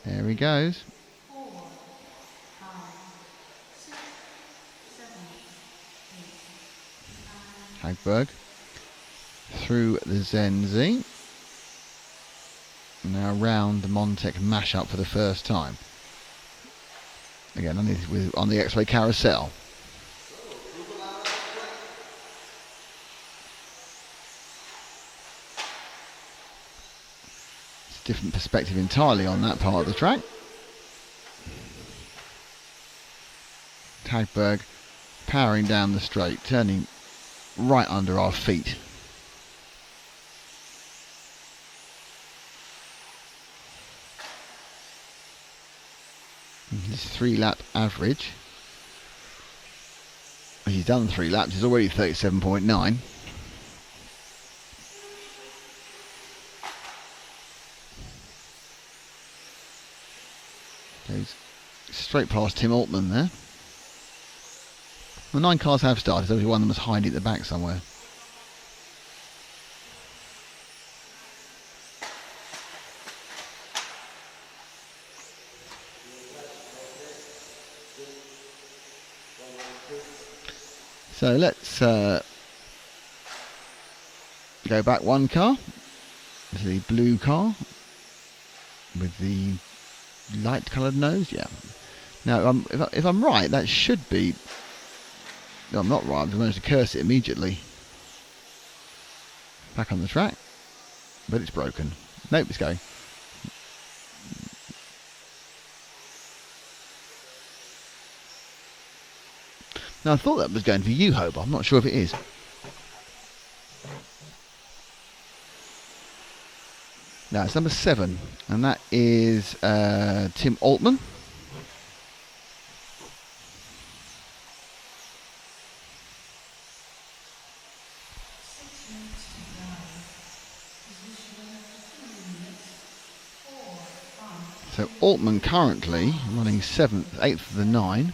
There he goes. Hagberg through the Zenzi. Now round the Montec mashup for the first time. Again, on the X-Ray carousel. It's a different perspective entirely on that part of the track. Hagberg powering down the straight, turning right under our feet. His 3-lap average. He's done 3 laps. He's already 37.9. Goes straight past Tim Altman there. The 9 cars have started, so one of them was hiding at the back somewhere. So let's go back 1 car. This is the blue car with the light coloured nose. Yeah. Now, if I'm right, that should be... No, I'm not right. I've managed to curse it immediately. Back on the track. But it's broken. Nope, it's going. Now, I thought that was going for you, Hope. I'm not sure if it is. No, it's number 7. And that is Tim Altman. So Altman currently running 7th, 8th of the 9.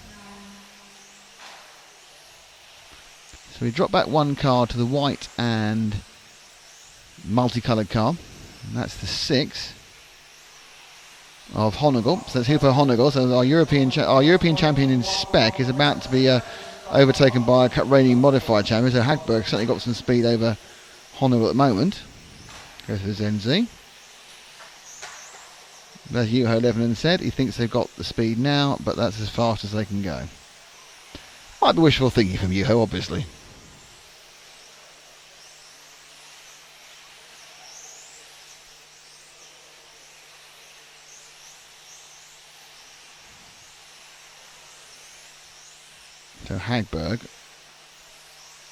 So we drop back 1 car to the white and multicoloured car. And that's the 6. of Honegel. So it's Hugo Honegel. So our European champion in spec is about to be overtaken by a reigning modified champion. So Hagberg certainly got some speed over Honegel at the moment. Goes to the NZ. As Juho Levonen said, he thinks they've got the speed now, but that's as fast as they can go. Might be wishful thinking from Juho, obviously. So Hagberg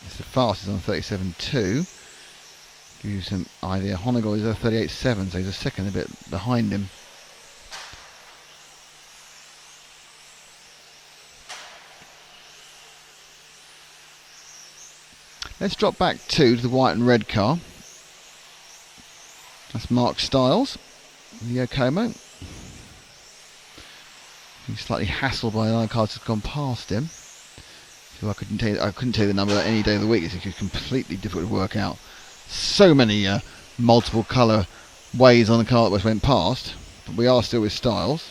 is the fastest on 37.2. Gives you some idea. Honegel is a 38.7, so he's a second a bit behind him. Let's drop back to the white and red car. That's Mark Stiles, the Yokomo. He's slightly hassled by another car that's gone past him. So I couldn't tell you the number any day of the week. It's completely difficult to work out. So many multiple colour ways on the car that went past, but we are still with Stiles.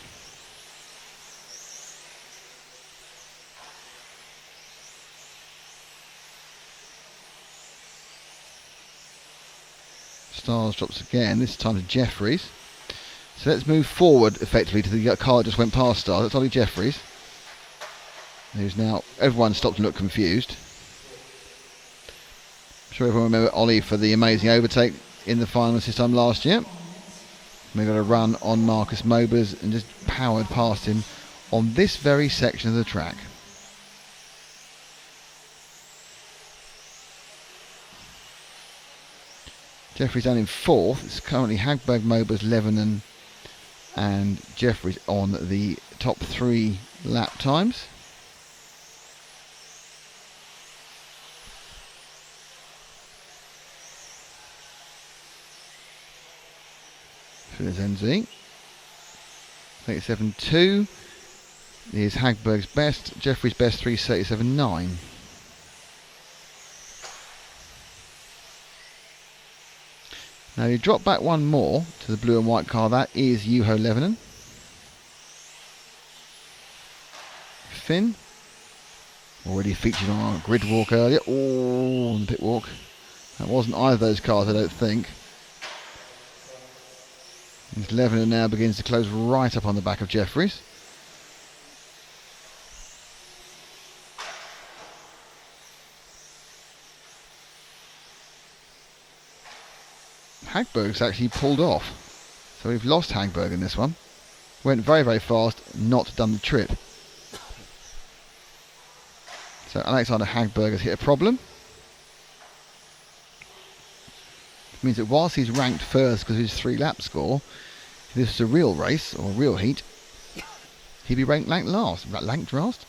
Stiles drops again, this time to Jeffries. So let's move forward effectively to the car that just went past Stiles. That's Ollie Jeffries, who's now, everyone stopped and looked confused. I'm sure everyone remember Ollie for the amazing overtake in the finals this time last year. We got a run on Marcus Mobers and just powered past him on this very section of the track. Jeffries down in fourth. It's currently Hagberg, Mobers, Levonen and Jeffries on the top 3 lap times. There's NZ. 37.2 is Hagberg's best. Jeffries' best 3:37.9. Now you drop back one more to the blue and white car. That is Juho Levonen. Finn, already featured on our grid walk earlier. Oh, on the pit walk. That wasn't either of those cars, I don't think. And Levonen now begins to close right up on the back of Jeffries. Hagberg's actually pulled off. So we've lost Hagberg in this one. Went very, very fast, not done the trip. So Alexander Hagberg has hit a problem. It means that whilst he's ranked first because of his 3-lap score, if this was a real race or a real heat, he'd be ranked last. Ranked last.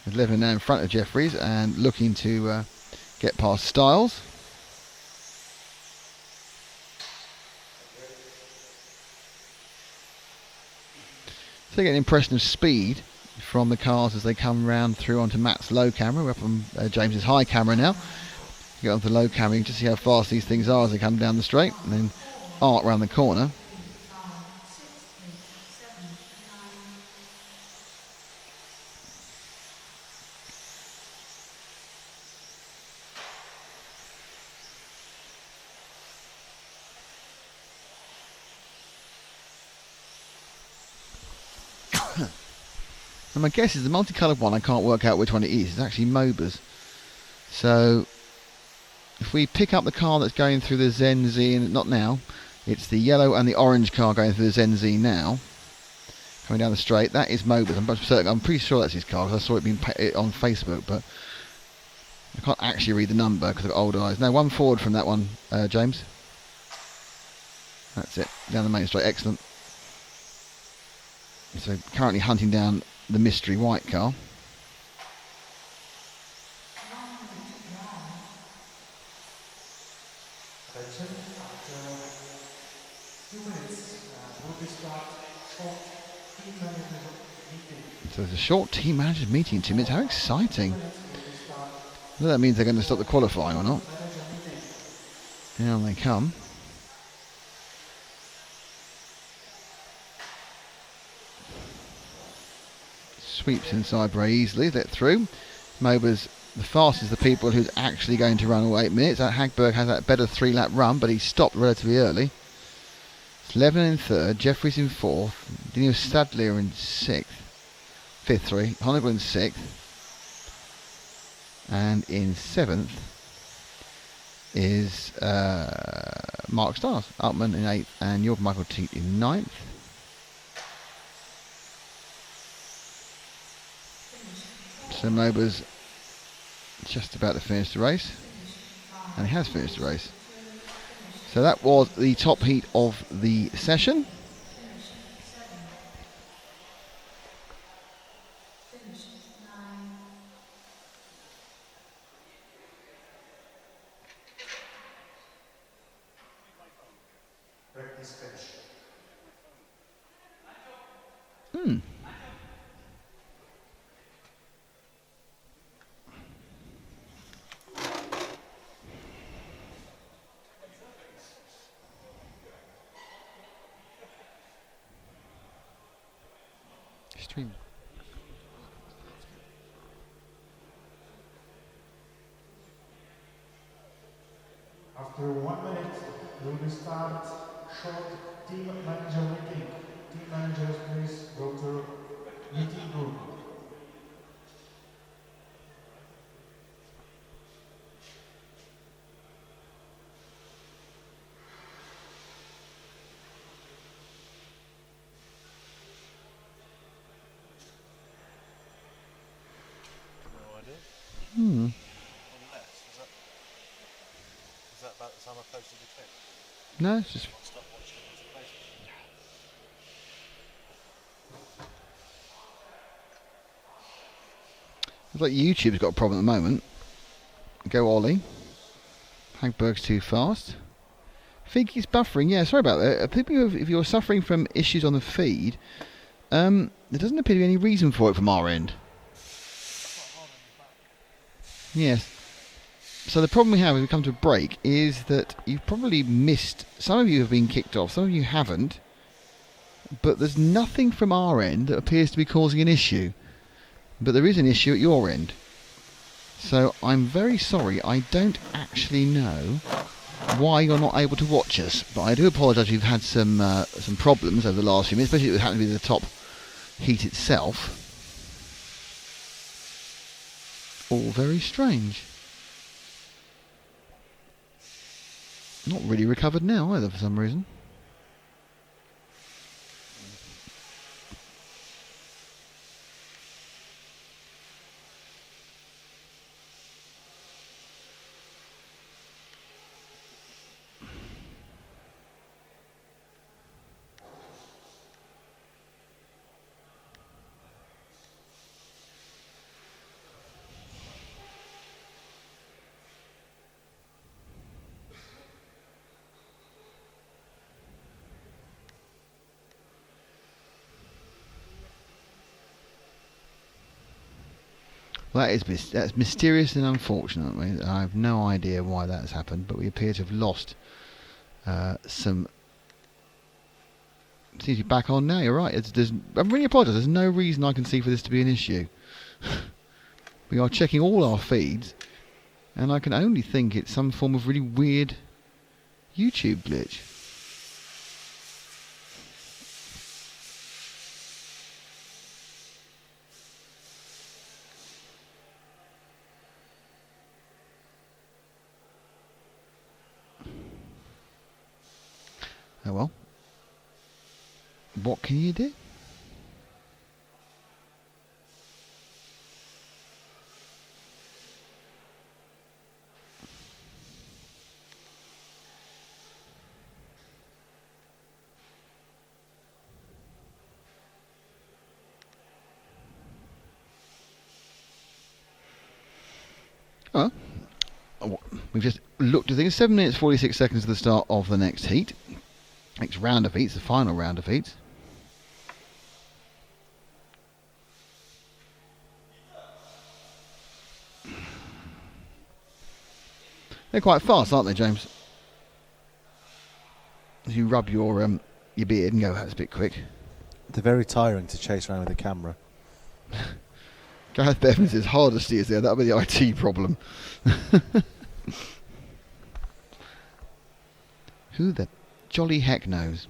With Levonen now in front of Jeffries and looking to get past Stiles. So you get an impression of speed from the cars as they come round through onto Matt's low camera. We're up on James's high camera now. You get onto the low camera, you can just see how fast these things are as they come down the straight and then arc round the corner. And my guess is the multicoloured one, I can't work out which one it is. It's actually Mobers. So if we pick up the car that's going through the Zen Z, and not now, it's the yellow and the orange car going through the Zen Z now, coming down the straight. That is Mobers. I'm pretty sure that's his car because I saw it being on Facebook, but I can't actually read the number because I've got old eyes. No, one forward from that one, James. That's it. Down the main straight. Excellent. So currently hunting down the mystery white car. So there's a short team managers meeting, 2 minutes. How exciting. Whether that means they're going to stop the qualifying or not. Here they come. sweeps inside very easily. Let through. Mober's the fastest of the people who's actually going to run all 8 minutes. Hagberg has that better 3-lap run, but he stopped relatively early. It's Levin in third, Jeffries in fourth, Daniel Stadler in fifth, Honeywell in sixth, and in seventh is Mark Stars, Altman in eighth, and Jorg Michael Teat in ninth. So Mober's just about to finish the race, and he has finished the race. So that was the top heat of the session. Stream. After 1 minute, we will start short team manager meeting. Team managers, please go to meeting room. Is that about the time I posted the clip? No, it's just... Looks like YouTube's got a problem at the moment. Go Ollie. Hagberg's too fast. Feed keeps buffering. Yeah, sorry about that. If you're suffering from issues on the feed, there doesn't appear to be any reason for it from our end. Yes. So the problem we have as we come to a break is that you've probably missed... Some of you have been kicked off, some of you haven't. But there's nothing from our end that appears to be causing an issue. But there is an issue at your end. So I'm very sorry, I don't actually know why you're not able to watch us. But I do apologise, we've had some problems over the last few minutes, especially if it happened to be the top heat itself. All very strange. Not really recovered now either for some reason. Well, that's mysterious and unfortunate. I have no idea why that's happened, but we appear to have lost some... Seems to be back on now, you're right. I really apologise, there's no reason I can see for this to be an issue. We are checking all our feeds, and I can only think it's some form of really weird YouTube glitch. Oh well. What can you do? Oh, we've just looked at things. 7 minutes 46 seconds to the start of the next heat. Next round of heats, the final round of heats. They're quite fast, aren't they, James? As you rub your beard and go, that's a bit quick. They're very tiring to chase around with the camera. Gareth Bevan says hardesty is there. That'll be the IT problem. Who the jolly heck knows?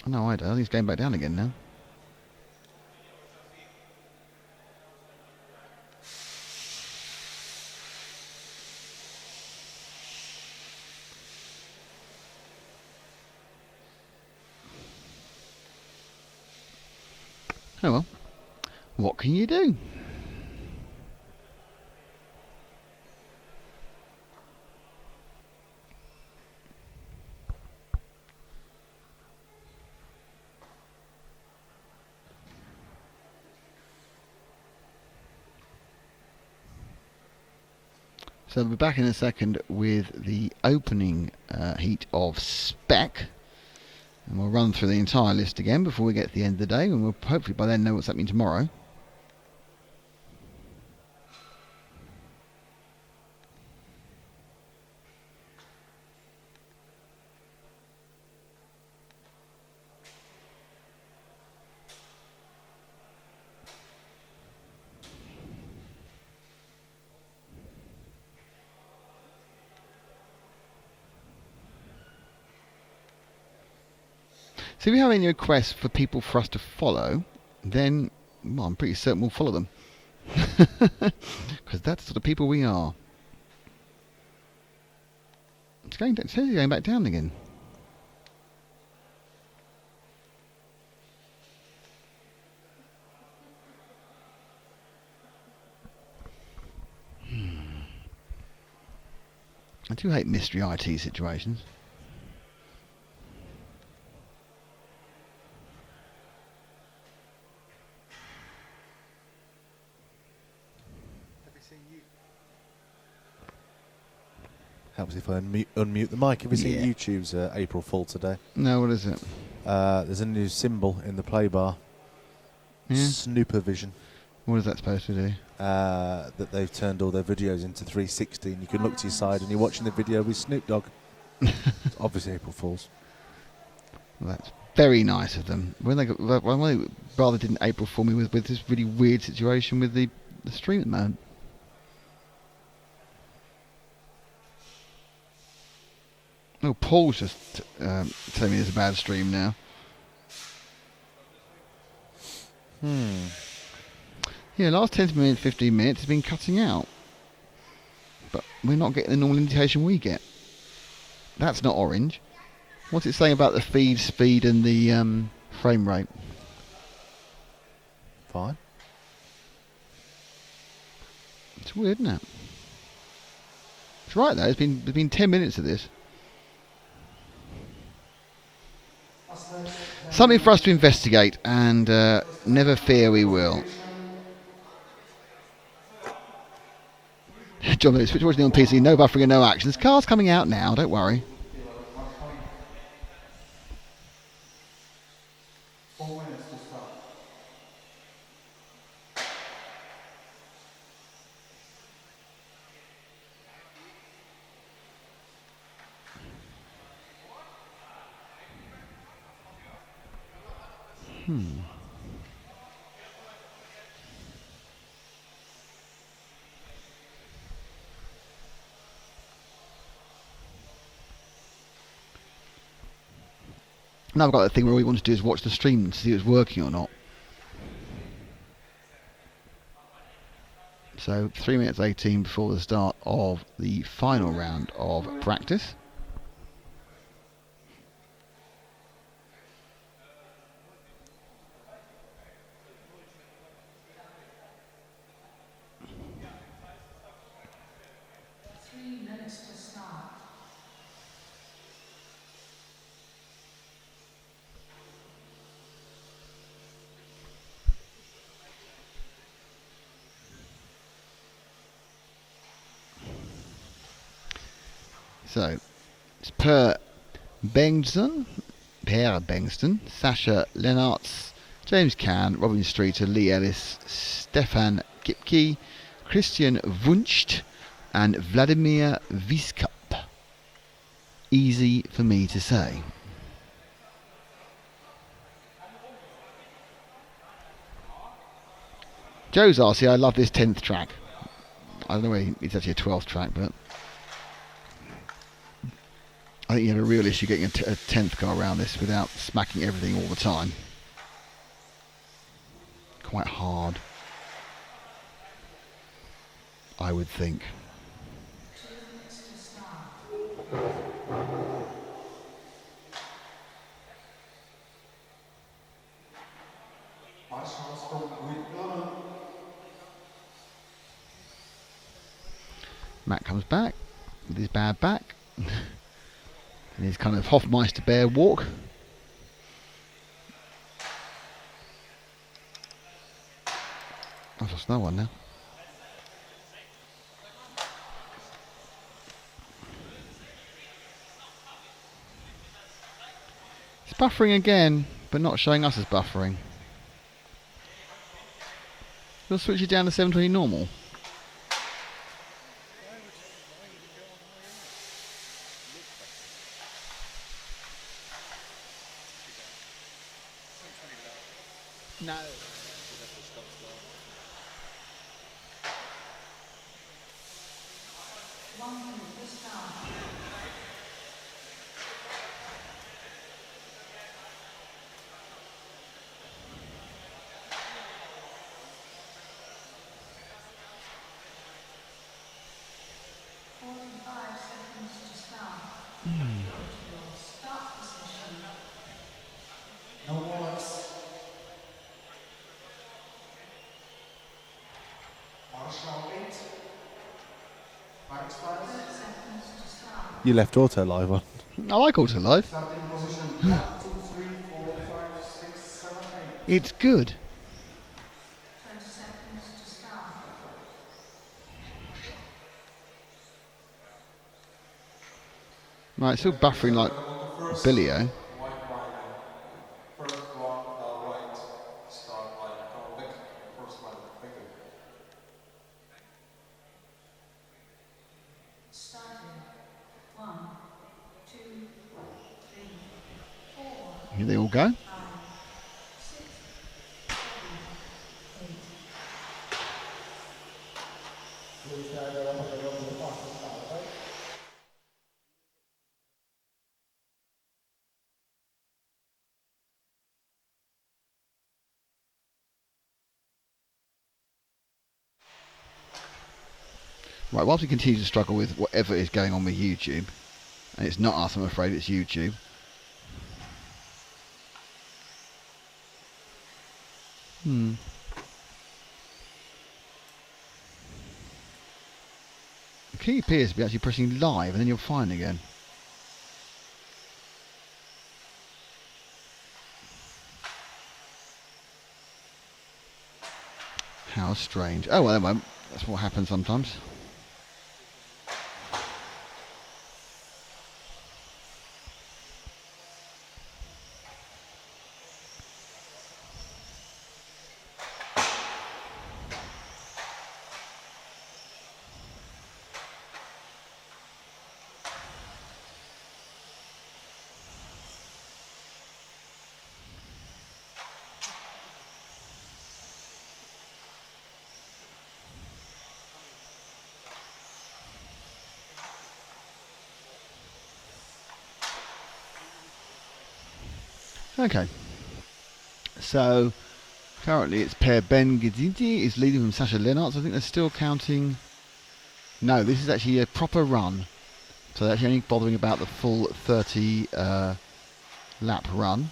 No, I don't. I think it's going back down again now. Oh well, what can you do? So we'll be back in a second with the opening heat of Spec. And we'll run through the entire list again before we get to the end of the day, and we'll hopefully by then know what's happening tomorrow. So if we have any requests for people for us to follow, then well, I'm pretty certain we'll follow them. Because that's the sort of people we are. It's going back down again. I do hate mystery IT situations. Helps if I unmute the mic. Have you seen YouTube's April Fool today? No, what is it? There's a new symbol in the play bar. Yeah. Snoopervision. What is that supposed to do? That they've turned all their videos into 360 and you can look to your side and you're watching the video with Snoop Dogg. It's obviously April Fools. Well, that's very nice of them. When they rather didn't April Fool me with this really weird situation with the stream at the moment. Oh, Paul's just telling me there's a bad stream now. Yeah, last 10 minutes, 15 minutes has been cutting out. But we're not getting the normal indication we get. That's not orange. What's it saying about the feed speed and the frame rate? Fine. It's weird, isn't it? It's right though, it's been 10 minutes of this. Something for us to investigate, and never fear we will. John, switch watching on PC, no buffering and no action. There's cars coming out now, don't worry. 4 minutes to start. Now I've got that thing where all you want to do is watch the stream to see if it's working or not. So 3 minutes 18 before the start of the final round of practice. So, it's Per Bengtsson, Sasha Lennartz, James Can, Robin Streeter, Lee Ellis, Stefan Kipke, Christian Wunst, and Vladimir Viskup. Easy for me to say. Joe's RC, I love this 10th track. I don't know whether it's actually a 12th track, but I think you have a real issue getting a 10th car around this without smacking everything all the time. Quite hard, I would think. Matt comes back with his bad back and his kind of Hofmeister bear walk. I've lost no one now. It's buffering again, but not showing us as buffering. We'll switch it down to 720 normal. No. You left auto live on. I like auto live. It's good. Right, it's still buffering like Billio. Here they all go. Right, whilst we continue to struggle with whatever is going on with YouTube, and it's not us, I'm afraid, it's YouTube. The key appears to be actually pressing live, and then you're fine again. How strange. Oh, well, that won't. That's what happens sometimes. Okay, so currently it's Per Ben Giziti is leading from Sasha Lennart. So I think they're still counting. No, this is actually a proper run. So they're actually only bothering about the full 30 lap run.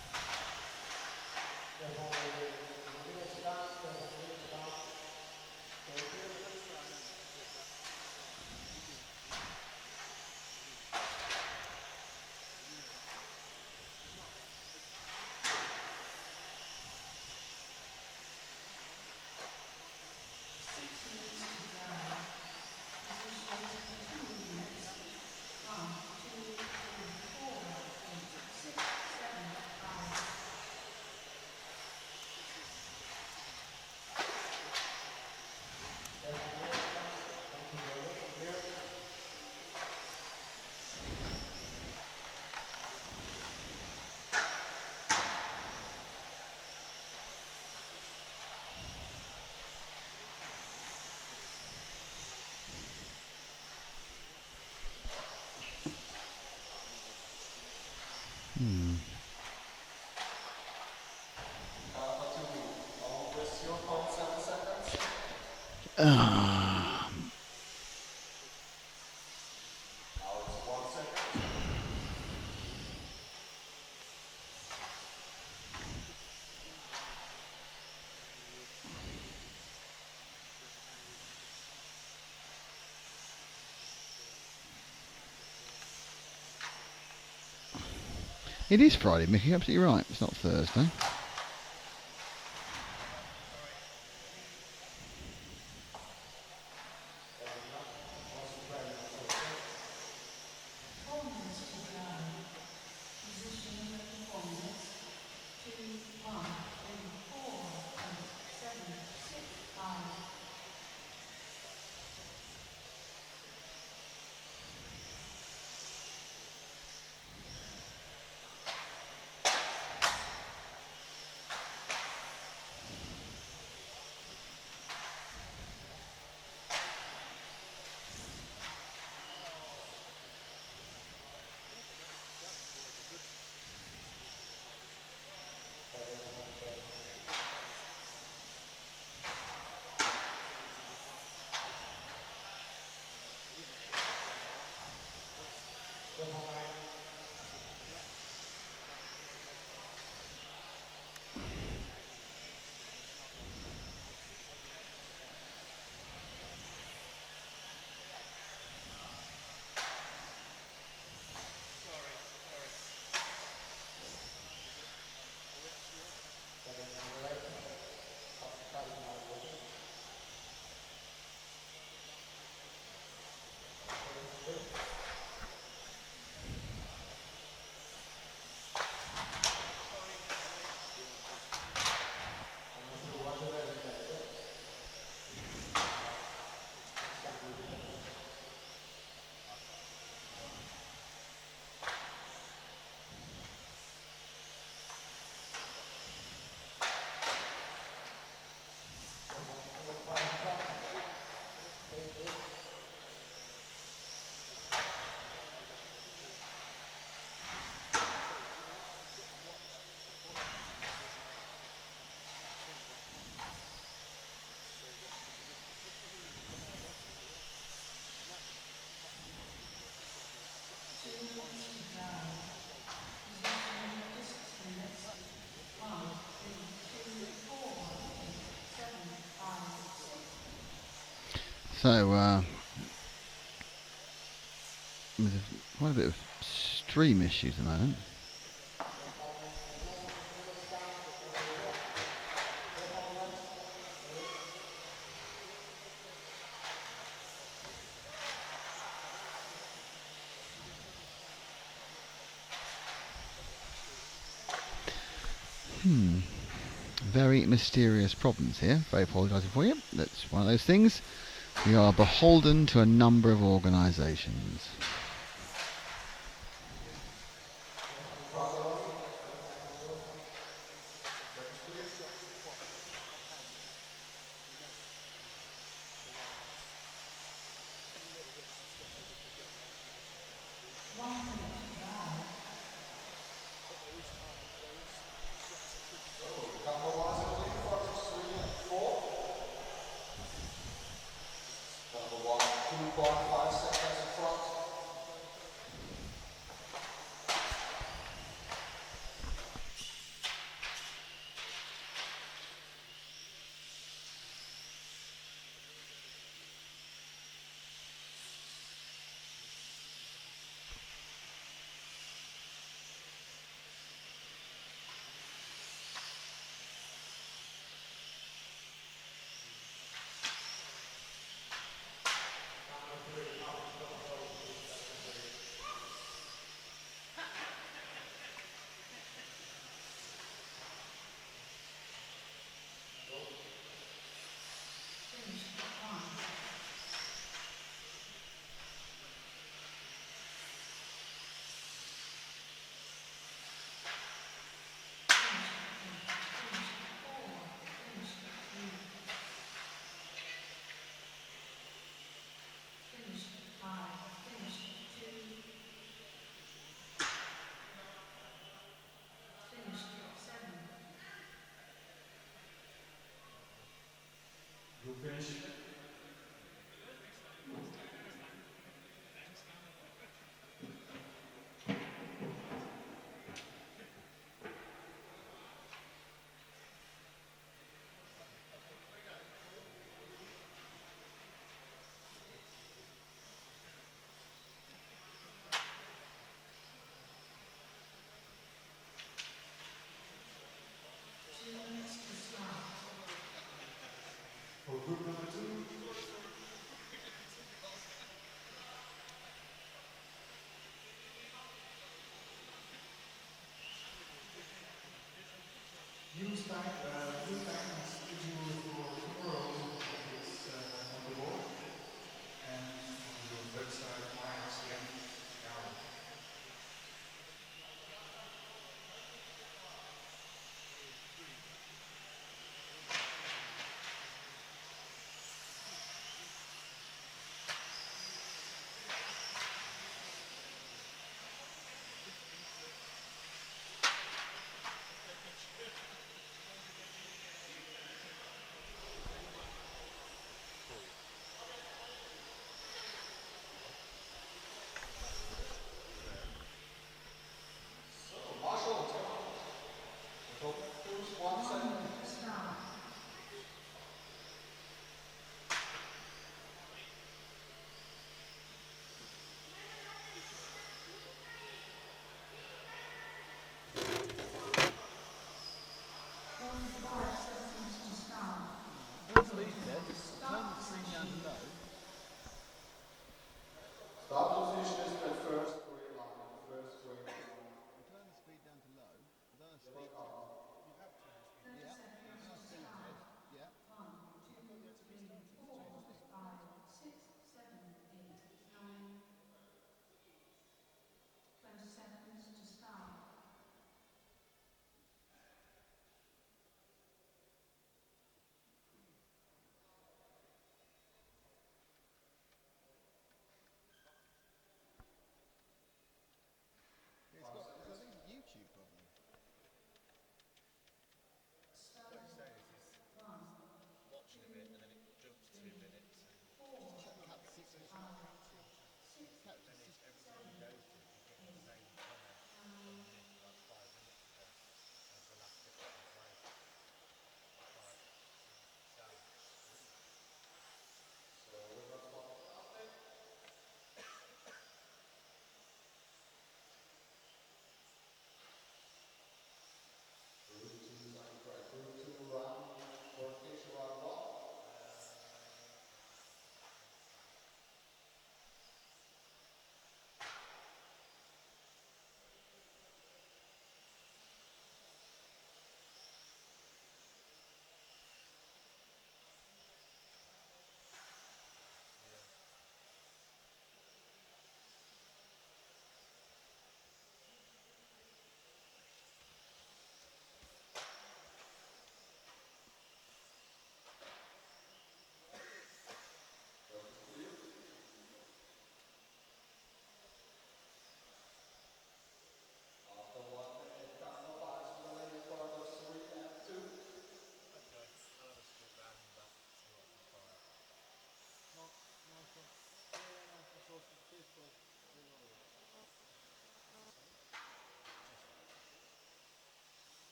It is Friday, Mickey. You're absolutely right. It's not Thursday. So, there's quite a bit of stream issues at the moment. Very mysterious problems here. Very apologising for you. That's one of those things. We are beholden to a number of organisations. Group finish.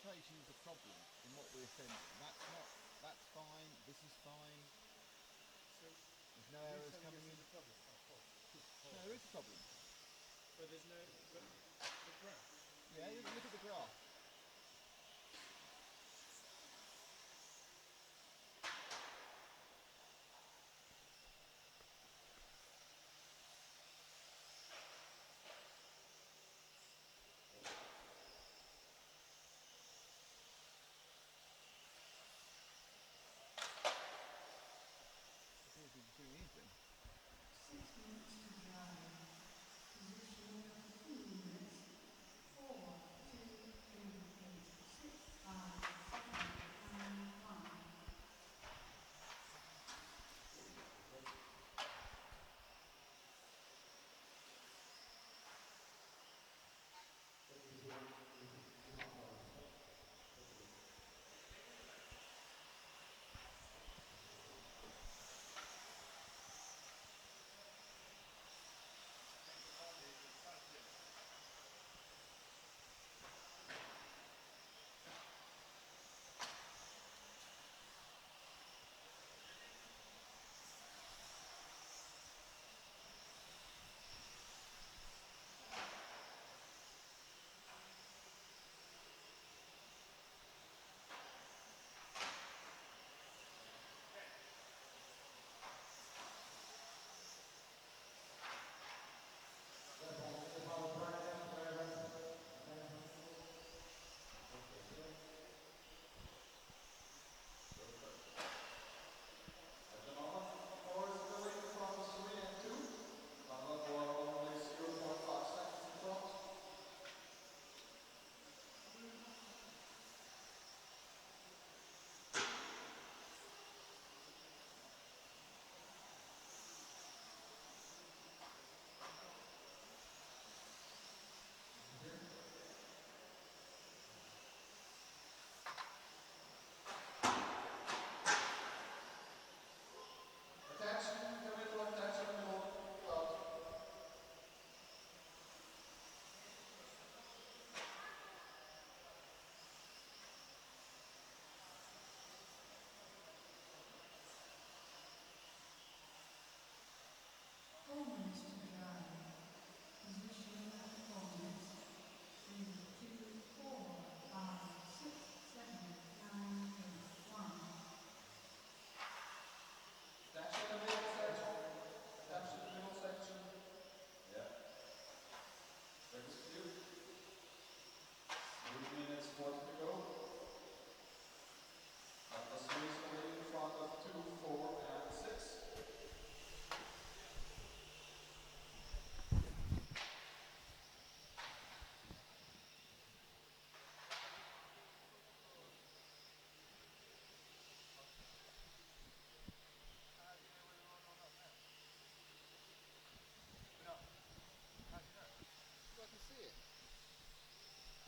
indication's a problem in what we're sending. That's fine, this is fine. So there's no errors coming in. The problem. Oh, No, there is a problem. But there's no the graph. Yeah, look at the graph. Appears to be doing anything. 6 minutes to drive. Position 2 minutes. 4, 2, 3, 8, 6, 5, 7, and 1. Position 4 minutes. 3, 2, 4, 5, 6, 7, 9, 8, 1. Attention in the middle section. Attention in the middle section. Yeah. Focus clear. 3 minutes, 40 to go. Number 3 is already in front of 2, 4, and 6. I can see it.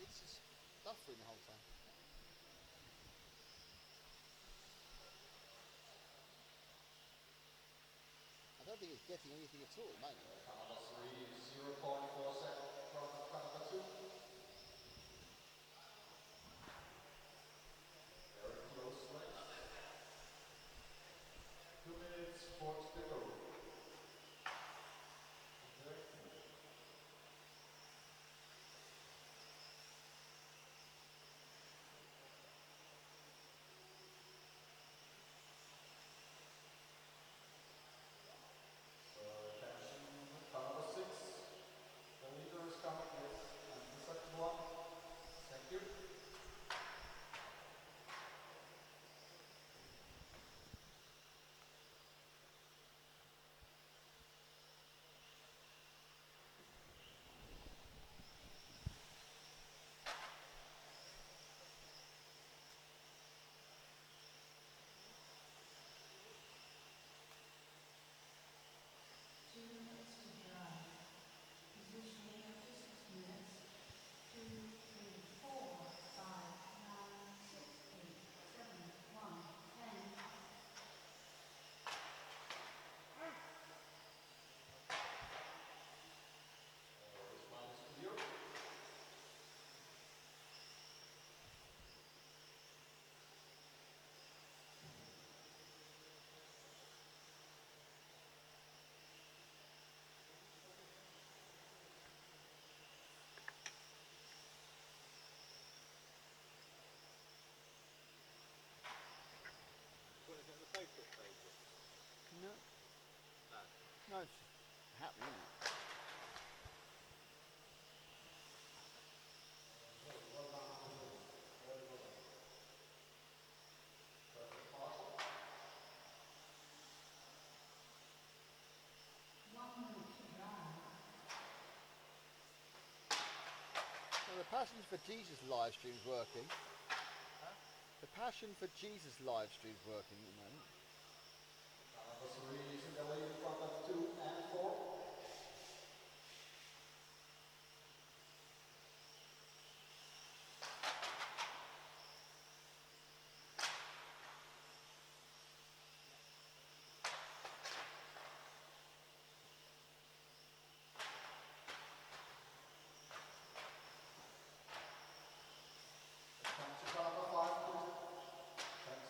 It's just buffering the whole time. I don't think it's getting anything at all, mate. Number 3, 0.4 seconds from number 2. Very close race. 2 minutes, 40 to go. Okay. So attention, car number 6. The leader is coming, yes. No, it's happening. Isn't it? Well, the Passion for Jesus live stream's working. The Passion for Jesus live stream's working at the moment. Number 3 is in the lead in front of 2 and 4. Come to car number 5, please. Thanks.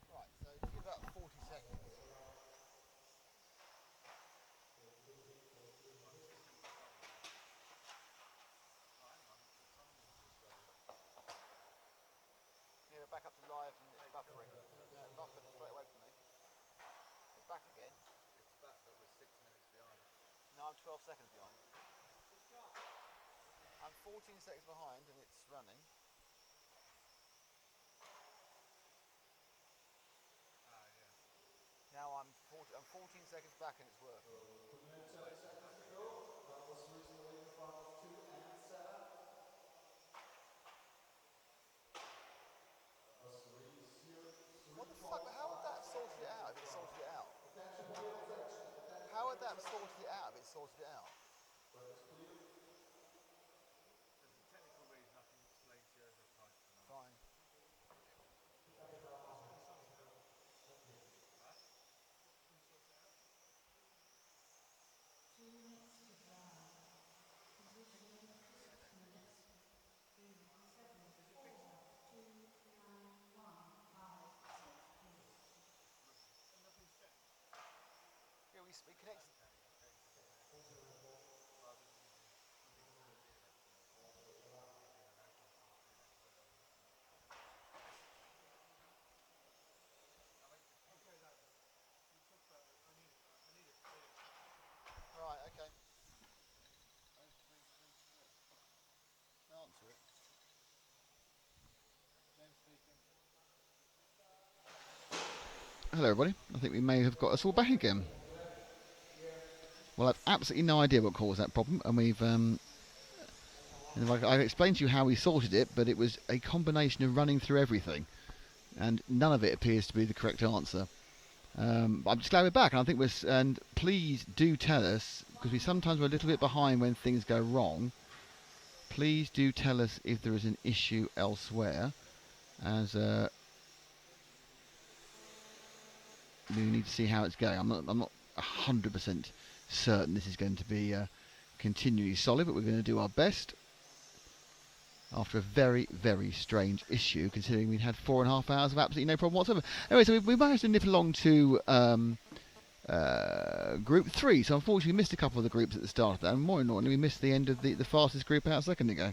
Right, so give about 40 seconds. Yeah, back up to live and it's buffering. Yeah, it buffered straight away for me. It's back again. It's back, but we're 6 minutes behind. No, I'm 12 seconds behind. I'm 14 seconds behind and it's running. Now I'm 14 seconds back and it's working. 2 minutes 7 seconds to go. Carlos reasonably in front of 2 and 7. What the fuck? How would that have sorted it out if it sorted it out? How would that have sorted it out if it sorted it out? There's a technical reason I can explain to you over a pint. Fine. Yeah, we connected. Right, okay. Answer it. Hello everybody, I think we may have got us all back again. Well, I've absolutely no idea what caused that problem, and I've explained to you how we sorted it, but it was a combination of running through everything, and none of it appears to be the correct answer. But I'm just glad we're back, and I think and please do tell us, because we sometimes we're a little bit behind when things go wrong. Please do tell us if there is an issue elsewhere, as we need to see how it's going. I'm not 100% certain this is going to be continually solid, but we're going to do our best after a very, very strange issue, considering we'd had 4.5 hours of absolutely no problem whatsoever. Anyway, so we managed to nip along to Group 3, so unfortunately we missed a couple of the groups at the start of that, and more annoyingly we missed the end of the fastest group out a second ago.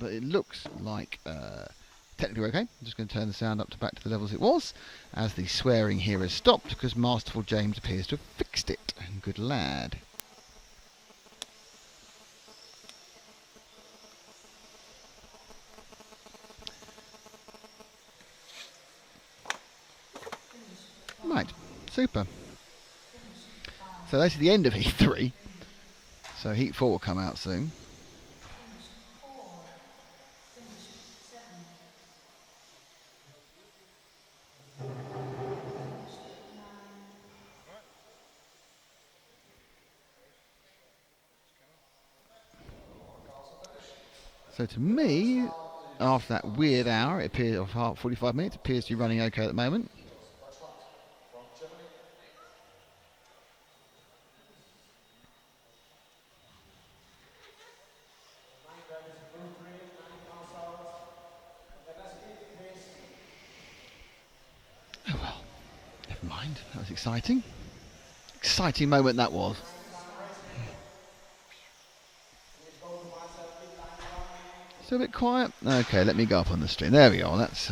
But it looks like technically okay. I'm just going to turn the sound up to back to the levels it was, as the swearing here has stopped, because Masterful James appears to have fixed it. Good lad. Right, super. So that's the end of Heat 3. So Heat 4 will come out soon. So to me, after that weird hour, it appears of 45 minutes, it appears to be running okay at the moment. Oh well, never mind. That was exciting. Exciting moment that was. Still a bit quiet? Okay, let me go up on the stream. There we are. That's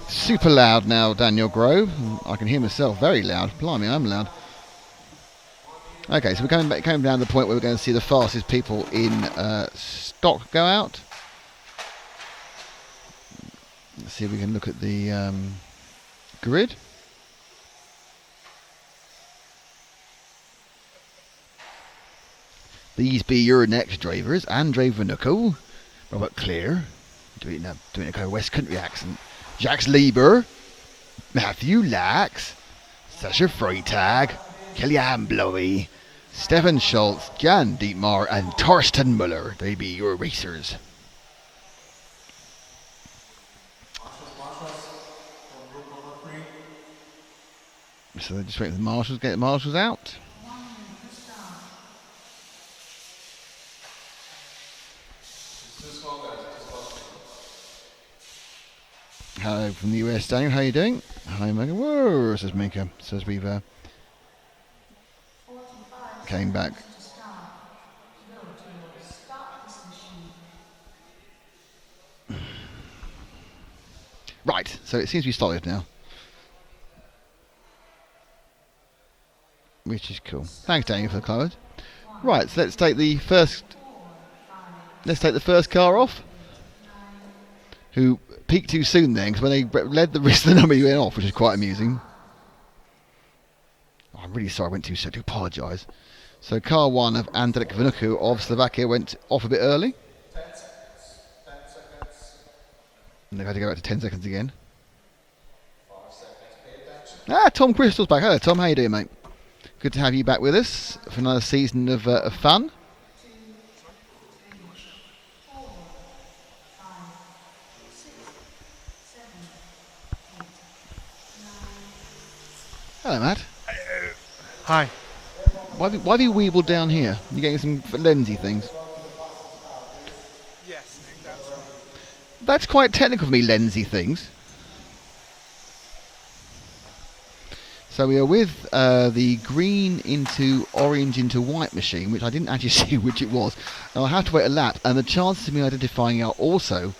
super loud now, Daniel Grove. I can hear myself very loud. Blimey, I'm loud. Okay, so we're coming down to the point where we're going to see the fastest people in stock go out. Let's see if we can look at the grid. These be your next drivers: Andre Vanucco, Robert Clear, doing a kind of West Country accent, Jacques Lieber, Matthew Lax, Sasha Freitag, Kellyanne Blowy, Stefan Schultz, Jan Dietmar, and Torsten Müller. They be your racers. So they're just waiting for the marshals, get the marshals out. Hello from the US, Daniel. How are you doing? Hi, Mika. Whoa, says Mika. Says we've came back. Right, so it seems to be started now. Which is cool. Thanks, Daniel, for the card. Right, so let's take the first. Let's take the first car off. Who peaked too soon then, because when they led the rest of the number, he went off, which is quite amusing. Oh, I'm really sorry I went too soon. I do apologise. So car 1 of Andrej Vnuku of Slovakia went off a bit early. 10 seconds. 10 seconds. And they've had to go back to 10 seconds again. 5 seconds. Pay attention. Tom Crystal's back. Hello, Tom. How you doing, mate? Good to have you back with us for another season of fun. Hello, Matt. Hi. Why have you weebled down here? You getting some lensy things? Yes, That's quite technical for me, lensy things. So we are with the green into orange into white machine, which I didn't actually see which it was. Now I have to wait a lap, and the chances of me identifying are also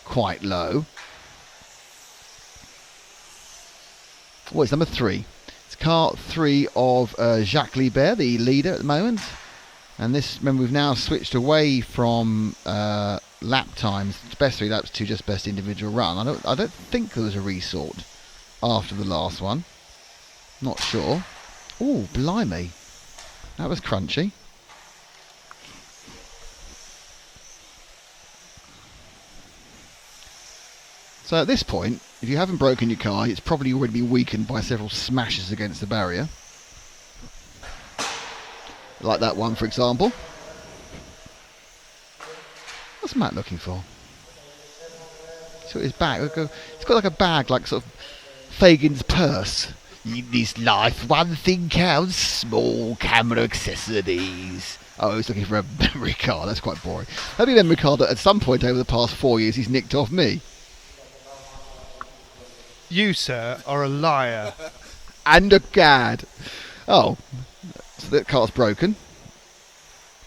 quite low. Oh, it's number 3. It's car 3 of Jacques Libert, the leader at the moment. And this, remember, we've now switched away from lap times, best 3 laps, to just best individual run. I don't think there was a resort after the last one. Not sure. Oh, blimey. That was crunchy. So at this point, if you haven't broken your car, it's probably already been weakened by several smashes against the barrier. Like that one, for example. What's Matt looking for? So his bag. It's got like a bag, like sort of Fagin's purse. In this life, one thing counts: small camera accessories. Oh, he's looking for a memory card. That's quite boring. That'd be a memory card that at some point over the past 4 years he's nicked off me. You, sir, are a liar. And a gad. Oh, so that car's broken.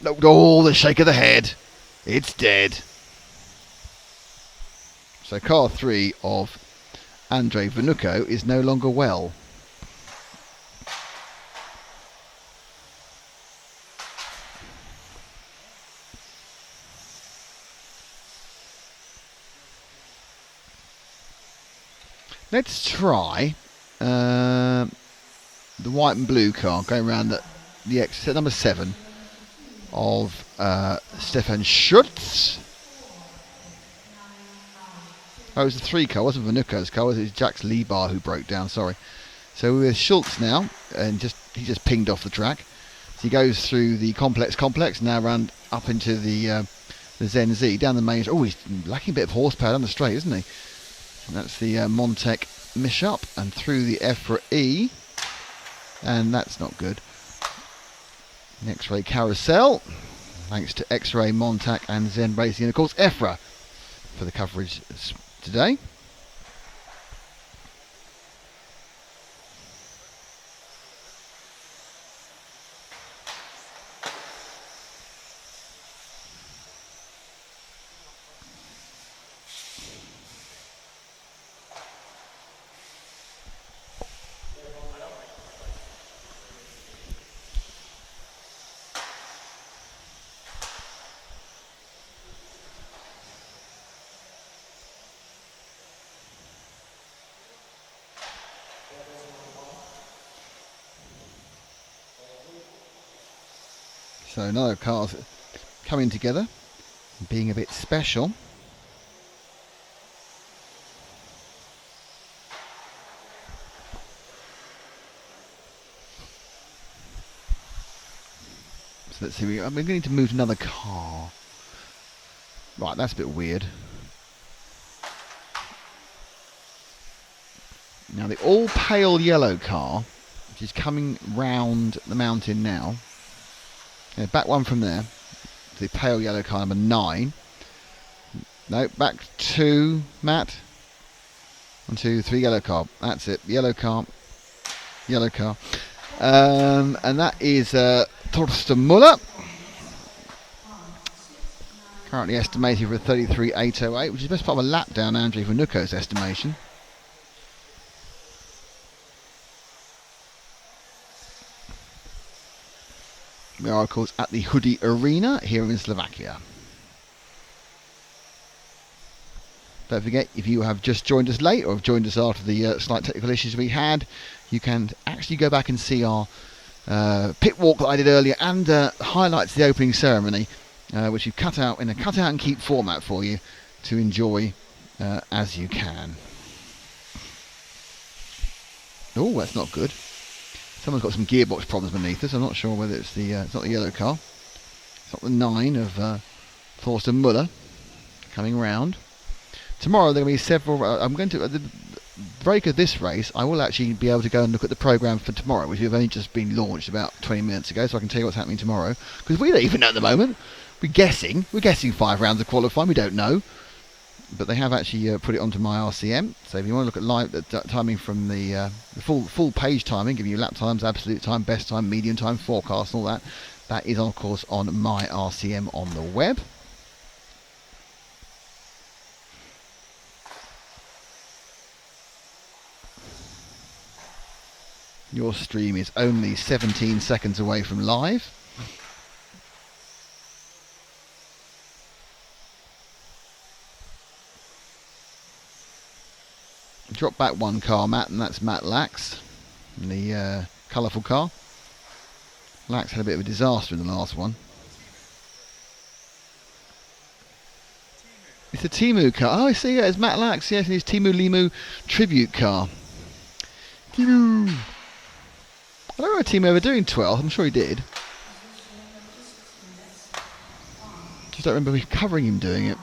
Oh, the shake of the head. It's dead. So car 3 of Andrej Vnuku is no longer well. Let's try the white and blue car going around the exit, number 7 of Stefan Schutz. Oh, it was the 3 car, it wasn't Vnuku's car, it was Jacques Libar who broke down, sorry. So we're with Schultz now, and he just pinged off the track. So he goes through the complex, now round up into the Zen Z, down the main. Oh, he's lacking a bit of horsepower down the straight, isn't he? And that's the Montec Mish-up, and through the EFRA E, and that's not good. The X-Ray Carousel, thanks to X-Ray, Montac and Zen Racing, and of course EFRA for the coverage today. So another car's coming together, being a bit special. So let's see, we're going to move to another car. Right, that's a bit weird. Now the all pale yellow car which is coming round the mountain now. Yeah, back one from there. The pale yellow car, number 9. No, back 2, Matt. 1, 2, 3, yellow car. That's it. Yellow car. Yellow car. And that is Torsten Muller. Currently estimated for a 33.808, which is best part of a lap down Andrei Vanuko's estimation. We are, of course, at the Hudy Arena here in Slovakia. Don't forget, if you have just joined us late or have joined us after the slight technical issues we had, you can actually go back and see our pit walk that I did earlier and highlights of the opening ceremony, which we've cut out in a cut out and keep format for you to enjoy as you can. Oh, that's not good. Someone's got some gearbox problems beneath us. I'm not sure whether it's it's not the yellow car. It's not the 9 of Thorsten Muller coming round. Tomorrow there are going to be several. I'm going to at the break of this race. I will actually be able to go and look at the programme for tomorrow, which have only just been launched about 20 minutes ago, so I can tell you what's happening tomorrow. Because we don't even know at the moment. We're guessing 5 rounds of qualifying. We don't know, but they have actually put it onto my RCM. So if you want to look at live timing from the full page timing, giving you lap times, absolute time, best time, median time, forecast, and all that, that is of course on my RCM on the web. Your stream is only 17 seconds away from live. Drop back one car, Matt, and that's Matt Lax in the colourful car. Lax had a bit of a disaster in the last one. It's a Timu car. Oh, I see, yeah, it's Matt Lax, yes, and his Timu Limu tribute car. Timu! I don't know if Timu ever doing 12, I'm sure he did. Just don't remember me covering him doing it.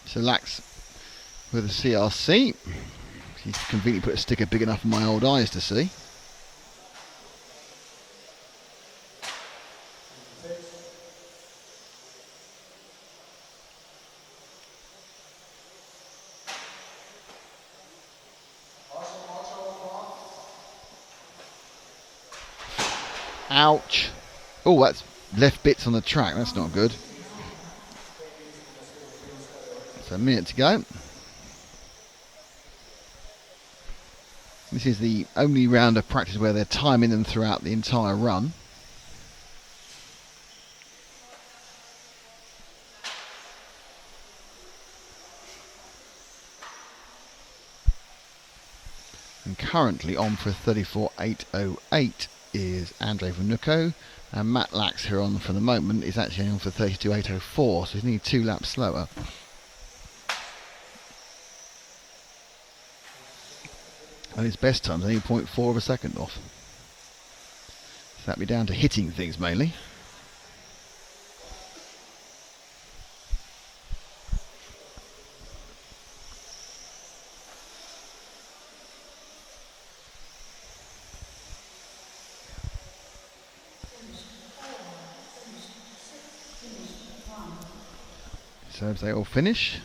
So Lax with a CRC. He's conveniently put a sticker big enough for my old eyes to see. Ouch. Oh, that's left bits on the track. That's not good. So a minute to go. This is the only round of practice where they're timing them throughout the entire run. And currently on for 34.808 is Andrei Vanuko, and Matt Lax, who are on for the moment, is actually on for 32.804, so he's nearly 2 laps slower. And his best time's only 0.4 of a second off. So that'd be down to hitting things mainly. So as they all finish,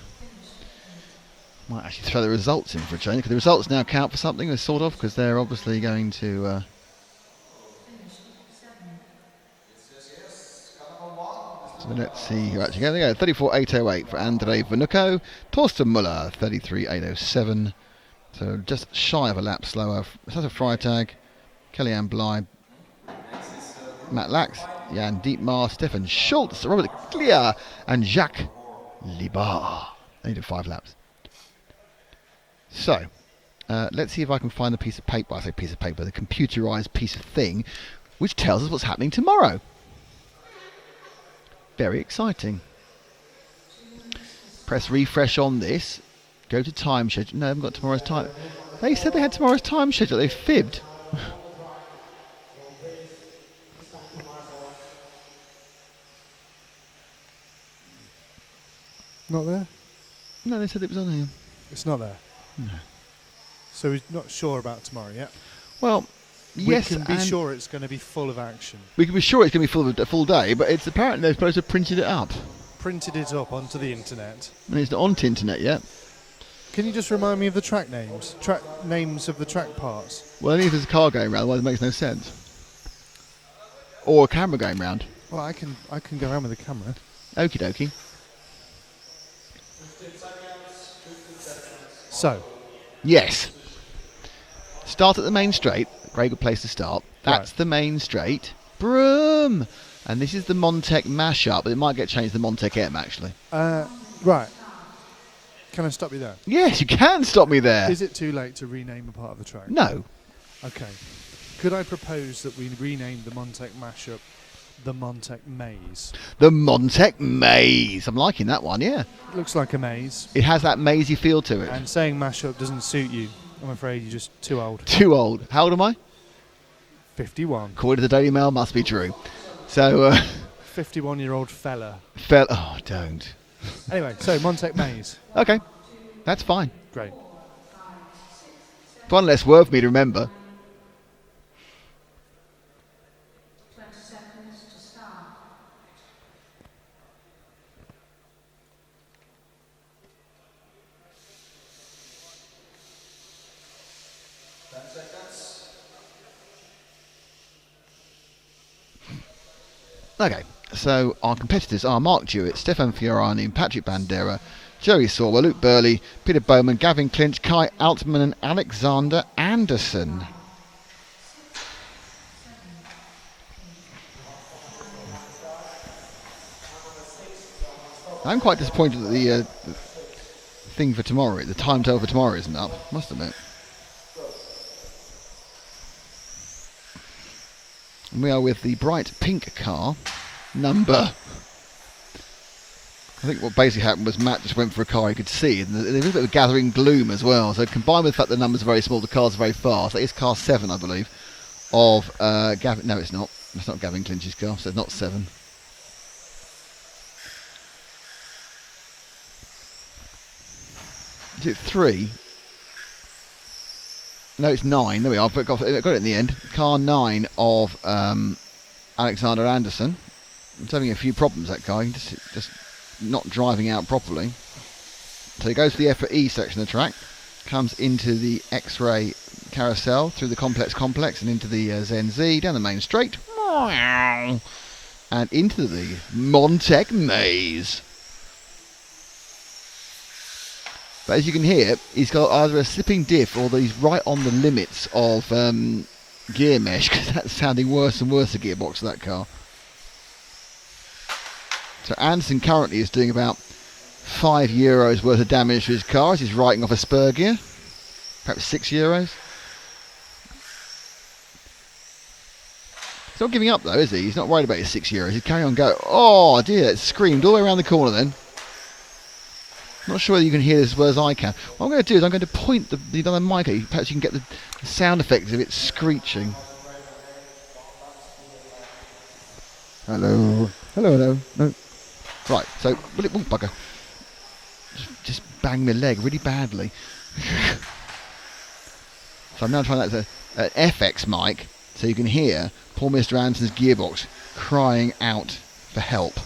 might actually throw the results in for a change, because the results now count for something, sort of, because they're obviously going to. So let's see who actually goes. There we go. 34.808 for Andrei Vanuko. Torsten Muller 33.807. So just shy of a lap slower. Sasa Freitag, Kellyanne Bly, Matt Lax, Jan Dietmar, Stefan Schultz, Robert Clear, and Jacques Libar. They did 5 laps. So, let's see if I can find the piece of paper. I say piece of paper, the computerized piece of thing, which tells us what's happening tomorrow. Very exciting. Press refresh on this. Go to time schedule. No, I haven't got tomorrow's time. They said they had tomorrow's time schedule. They fibbed. Not there? No, they said it was on here. It's not there. No. So we're not sure about tomorrow yet? Well, yes, we can be and sure it's going to be full of action. we can be sure it's going to be full of a full day, but it's apparently they're supposed to have printed it up. Printed it up onto the internet. And it's not on the internet yet. Can you just remind me of the track names? Track names of the track parts. Well, I think if there's a car going round, otherwise it makes no sense. Or a camera going round. Well, I can go around with the camera. Okie dokie. So. Yes. Start at the main straight. Very good place to start. That's Right. the main straight. Broom! And this is the Montec mashup, but it might get changed to the Montec M, actually. Right. Can I stop you there? Yes, you can stop me there. Is it too late to rename a part of the track? No. Okay. Could I propose that we rename the Montec mashup the Montec Maze? The Montec Maze. I'm liking that one, yeah. Looks like a maze. It has that mazy feel to it. And saying mashup doesn't suit you. I'm afraid you're just too old. Too old. How old am I? 51. According to the Daily Mail, must be true. So, 51-year-old fella. Oh, don't. Anyway, so Montec Maze. Okay. That's fine. Great. One less word for me to remember. 20 seconds to start. Okay, so our competitors are Mark Jewett, Stefan Fiorani, Patrick Bandera, Joey Sorwa, Luke Burley, Peter Bowman, Gavin Clinch, Kai Altman and Alexander Anderson. I'm quite disappointed that the thing for tomorrow, the timetable for tomorrow isn't up, must admit. And we are with the bright pink car, number. I think what basically happened was Matt just went for a car he could see, and there was a bit of gathering gloom as well. So combined with the fact the numbers are very small, the cars are very fast. That is car 7, I believe, of Gavin. No, it's not. It's not Gavin Clinch's car, so it's not 7. Is it 3? No, it's 9. There we are. Got it in the end. Car 9 of Alexander Anderson. It's having a few problems, that car. Just not driving out properly. So he goes to the EFRA E section of the track, comes into the X-ray carousel, through the complex and into the Zen Z, down the main straight, and into the Montec Maze. But as you can hear, he's got either a slipping diff or he's right on the limits of gear mesh, because that's sounding worse and worse, the gearbox of that car. So Anderson currently is doing about €5 worth of damage to his car as he's writing off a spur gear. Perhaps €6. He's not giving up though, is he? He's not worried about his €6. He's carrying on going. Oh dear, it screamed all the way around the corner then. Not sure whether you can hear this as well as I can. What I'm going to do is I'm going to point the other mic at you. Perhaps you can get the sound effects of it screeching. Hello. Hello, hello. No. Right, so, oh, bugger. Just bang my leg really badly. So I'm now trying that as an FX mic, so you can hear poor Mr. Anderson's gearbox crying out for help.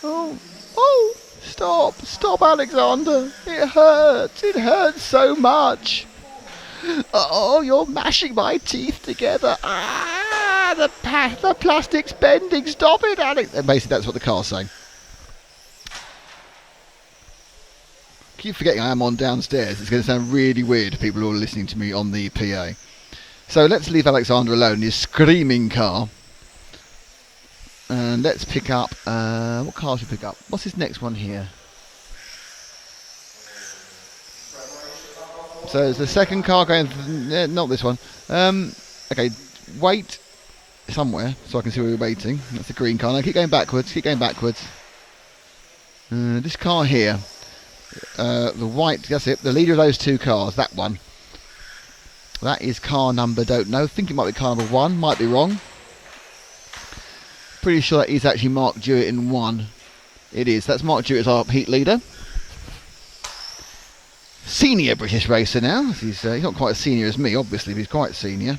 Oh, stop, Alexander. It hurts so much. Oh, you're mashing my teeth together. Ah, the plastic's bending. Stop it, Alex. And basically, that's what the car's saying. Keep forgetting I am on downstairs. It's going to sound really weird to people who are listening to me on the PA. So let's leave Alexander alone in his screaming car. And let's pick up... what car should we pick up? What's this next one here? So it's the second car going... not this one. Okay, wait. somewhere so I can see where we're waiting. That's the green car. Now keep going backwards. Keep going backwards. This car here, the white. That's it. The leader of those two cars. That one. That is car number. Don't know. Think it might be car number 1. Might be wrong. Pretty sure that is actually Mark Jewett in 1. It is. That's Mark Jewett as our heat leader. Senior British racer now. He's not quite as senior as me, obviously, but he's quite senior.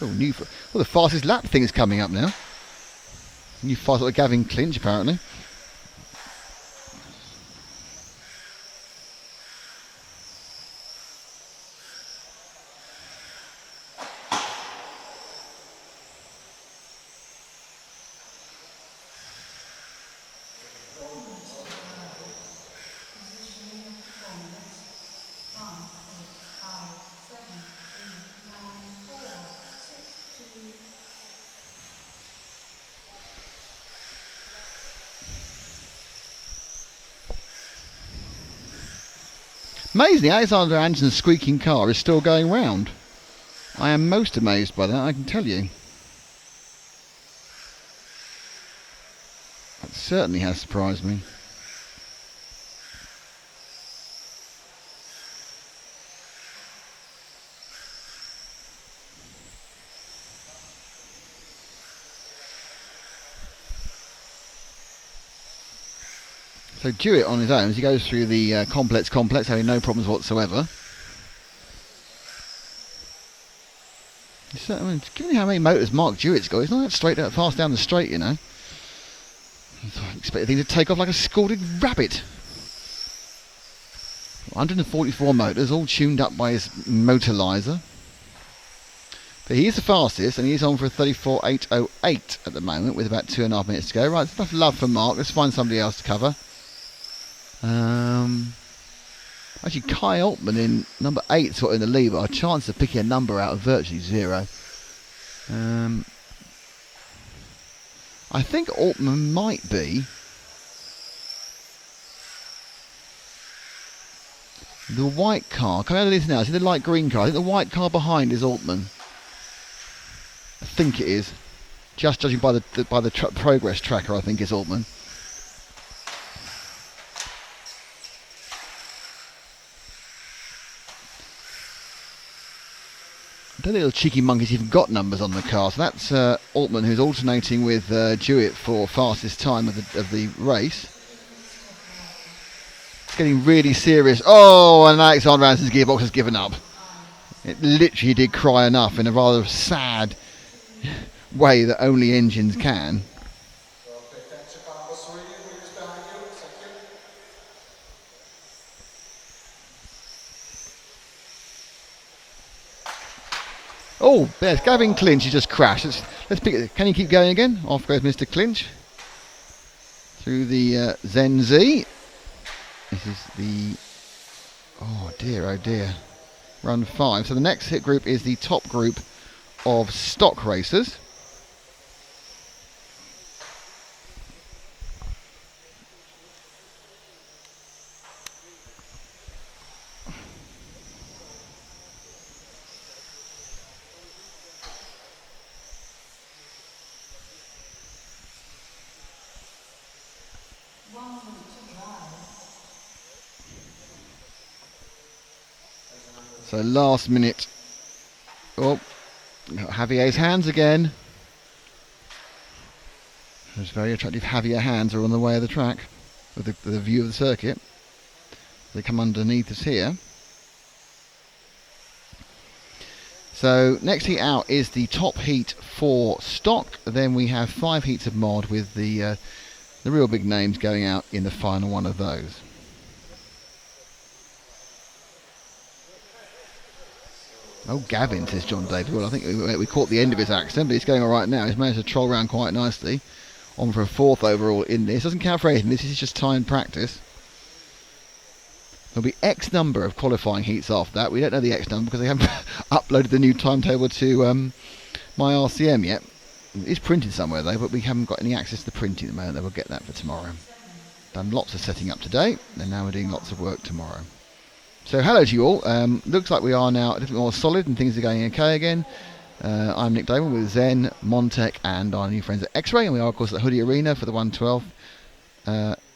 Oh, the fastest lap thing is coming up now. New fast like Gavin Clinch, apparently. Amazing, Alexander Anderson's squeaking car is still going round. I am most amazed by that, I can tell you. That certainly has surprised me. So Jewett on his own, as he goes through the complex, having no problems whatsoever. I mean, given how many motors Mark Jewett's got, he's not that fast down the straight, you know. I expected things to take off like a scalded rabbit. 144 motors, all tuned up by his motorizer. But he is the fastest, and he is on for a 34.808 at the moment, with about 2.5 minutes to go. Right, there's enough love for Mark. Let's find somebody else to cover. Actually, Kai Altman in number 8 sort of in the lead, but our chance of picking a number out of virtually 0. I think Altman might be the white car. Coming out of this now, see the light green car. I think the white car behind is Altman. I think it is. Just judging by the progress tracker, I think it's Altman. I don't think the cheeky monkey's even got numbers on the car. So that's Altman, who's alternating with Jewett for fastest time of the race. It's getting really serious. Oh, and Alexander Anderson's gearbox has given up. It literally did cry enough in a rather sad way that only engines can. Oh, there's Gavin Clinch. He just crashed. Let's pick it. Can you keep going again? Off goes Mr. Clinch through the Zen Z. This is the oh dear run 5. So the next hit group is the top group of stock racers. So last minute. Oh, Javier's hands again. Those very attractive Javier hands are on the way of the track with the view of the circuit. They come underneath us here. So next heat out is the top heat for stock. Then we have 5 heats of mod with the real big names going out in the final one of those. Oh, Gavin, says John David. Well, I think we caught the end of his accident, but he's going all right now. He's managed to troll around quite nicely. on for a 4th overall in this. Doesn't count for anything. This is just time practice. There'll be X number of qualifying heats after that. We don't know the X number because they haven't uploaded the new timetable to my RCM yet. It's printed somewhere though, but we haven't got any access to the printing at the moment. We'll get that for tomorrow. Done lots of setting up today, and now we're doing lots of work tomorrow. So hello to you all. Looks like we are now a little bit more solid and things are going okay again. I'm Nick Damon with Zen, Montec and our new friends at X-Ray, and we are of course at Hudy Arena for the 112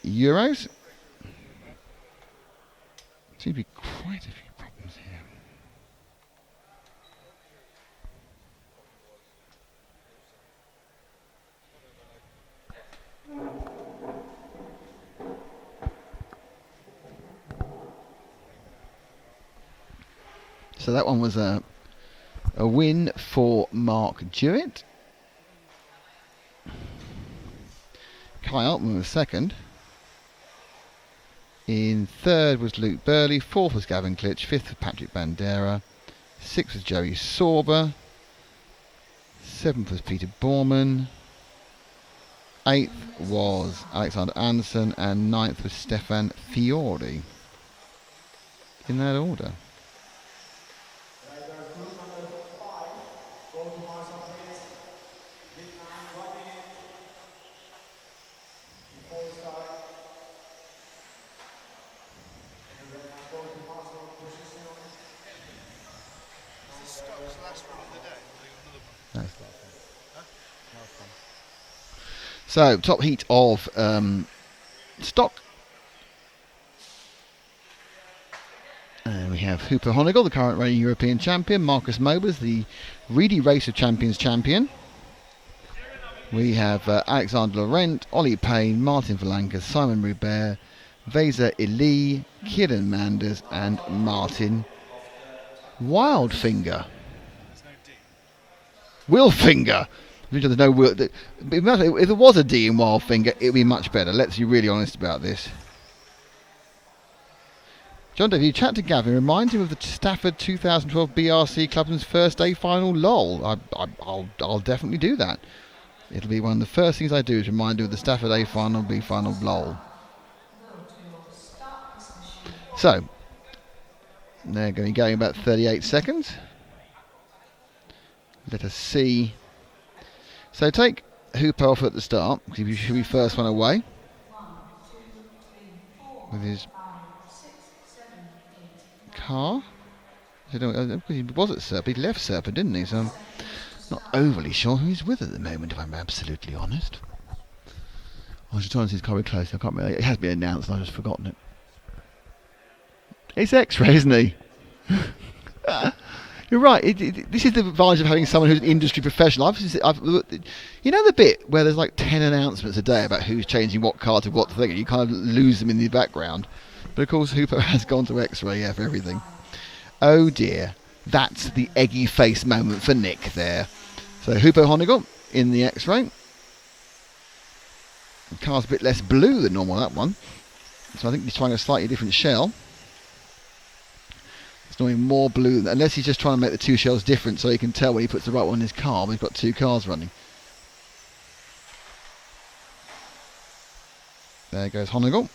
Euros. Seems to be quite a few problems here. So that one was a win for Mark Jewett. Kai Altman was second. In third was Luke Burley. Fourth was Gavin Klitsch. Fifth was Patrick Bandera. Sixth was Joey Sorber. Seventh was Peter Borman. Eighth was Alexander Anderson. And ninth was Stefan Fiori. In that order. So, top heat of stock. And we have Hooper Honigel, the current reigning European champion. Marcus Mobers, the Reedy Race of Champions champion. We have Alexander Laurent, Ollie Payne, Martin Valanka, Simon Rubert, Vesa Ili, Kieran Manders, and Martin Wildfinger. Willfinger. There's no will. If there was a D in Wildfinger, it would be much better. Let's be really honest about this. John Dave, you chat to Gavin, remind him of the Stafford 2012 BRC Clubman's first day final. Lol. I'll definitely do that. It'll be one of the first things I do is remind him of the Stafford A final, B final. Lol. So they're going to be going about 38 seconds. Let us see. So take Hooper off at the start, because he should be first one away. With his car. He was at Serpa, he left Serpa, didn't he? So I'm not overly sure who he's with at the moment, if I'm absolutely honest. I was trying to see his car very close. I can't remember. It has been announced and I've just forgotten it. It's X-Ray, isn't he? You're right. This is the advantage of having someone who's an industry professional. You know the bit where there's like 10 announcements a day about who's changing what car to what thing, and you kind of lose them in the background. But of course, Hooper has gone to X-Ray, for everything. Oh dear, that's the eggy face moment for Nick there. So Hooper Honigel in the X-Ray. The car's a bit less blue than normal, that one. So I think he's trying a slightly different shell. It's normally more blue, unless he's just trying to make the two shells different so he can tell when he puts the right one in his car when he's got two cars running. There goes Honigel.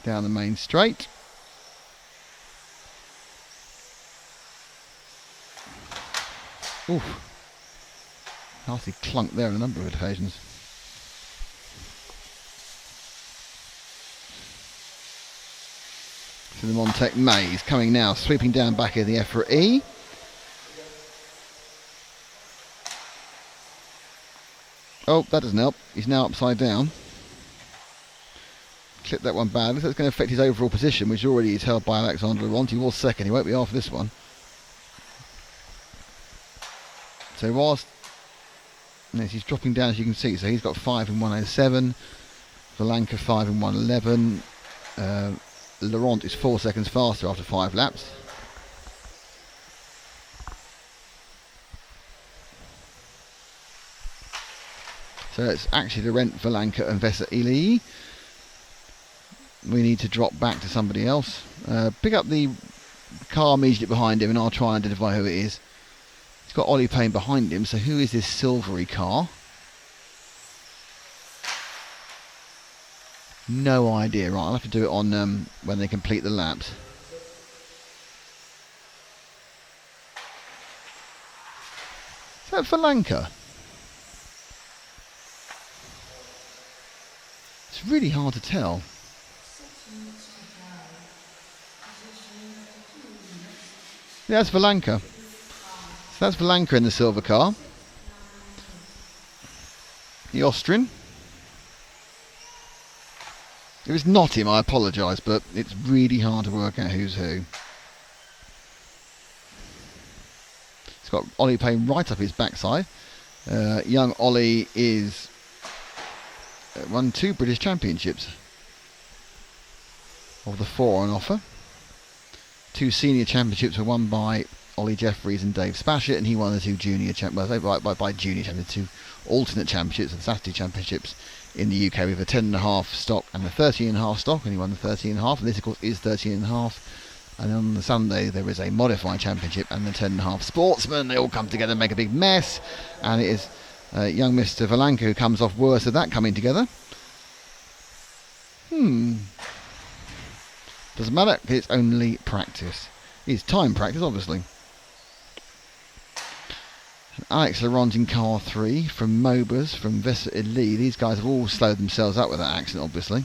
Down the main straight. Oof. Nasty clunk there on a number of occasions. So the Montec Maze coming now, sweeping down back of the EFRA E. Oh, that doesn't help. He's now upside down. Clip that one badly, so it's going to affect his overall position, which already is held by Alexander Laurent. He was second, he won't be after this one. So whilst he's dropping down, as you can see, so he's got 5 in 107, Valanka 5 in 111, Laurent is 4 seconds faster after 5 laps. So it's actually Laurent, Valanka and Vesa Ili. we need to drop back to somebody else. Pick up the car immediately behind him and I'll try and identify who it is. He's got Ollie Payne behind him, so who is this silvery car? No idea. Right, I'll have to do it on when they complete the laps. Is that Valanka? It's really hard to tell. Yeah, that's Valanka. So that's Valanka in the silver car. The Austrian. If it's not him, I apologise, but it's really hard to work out who's who. It's got Ollie Payne right up his backside. Young Ollie is won 2 British Championships of the 4 on offer. 2 senior championships were won by Ollie Jeffries and Dave Spashett, and he won the 2 junior by junior championships, 2 alternate championships and Saturday championships in the UK with a 10.5 stock and a 13.5 stock, and he won the 13.5, and this of course is 13.5. And on the Sunday there is a modified championship and the 10.5 sportsman. They all come together and make a big mess, and it is young Mr. Valanka who comes off worse of that coming together. Doesn't matter, it's only practice. It's time practice, obviously. Alex Laurent in car 3 from Mobers, from Vesa Eli. These guys have all slowed themselves up with that accident, obviously.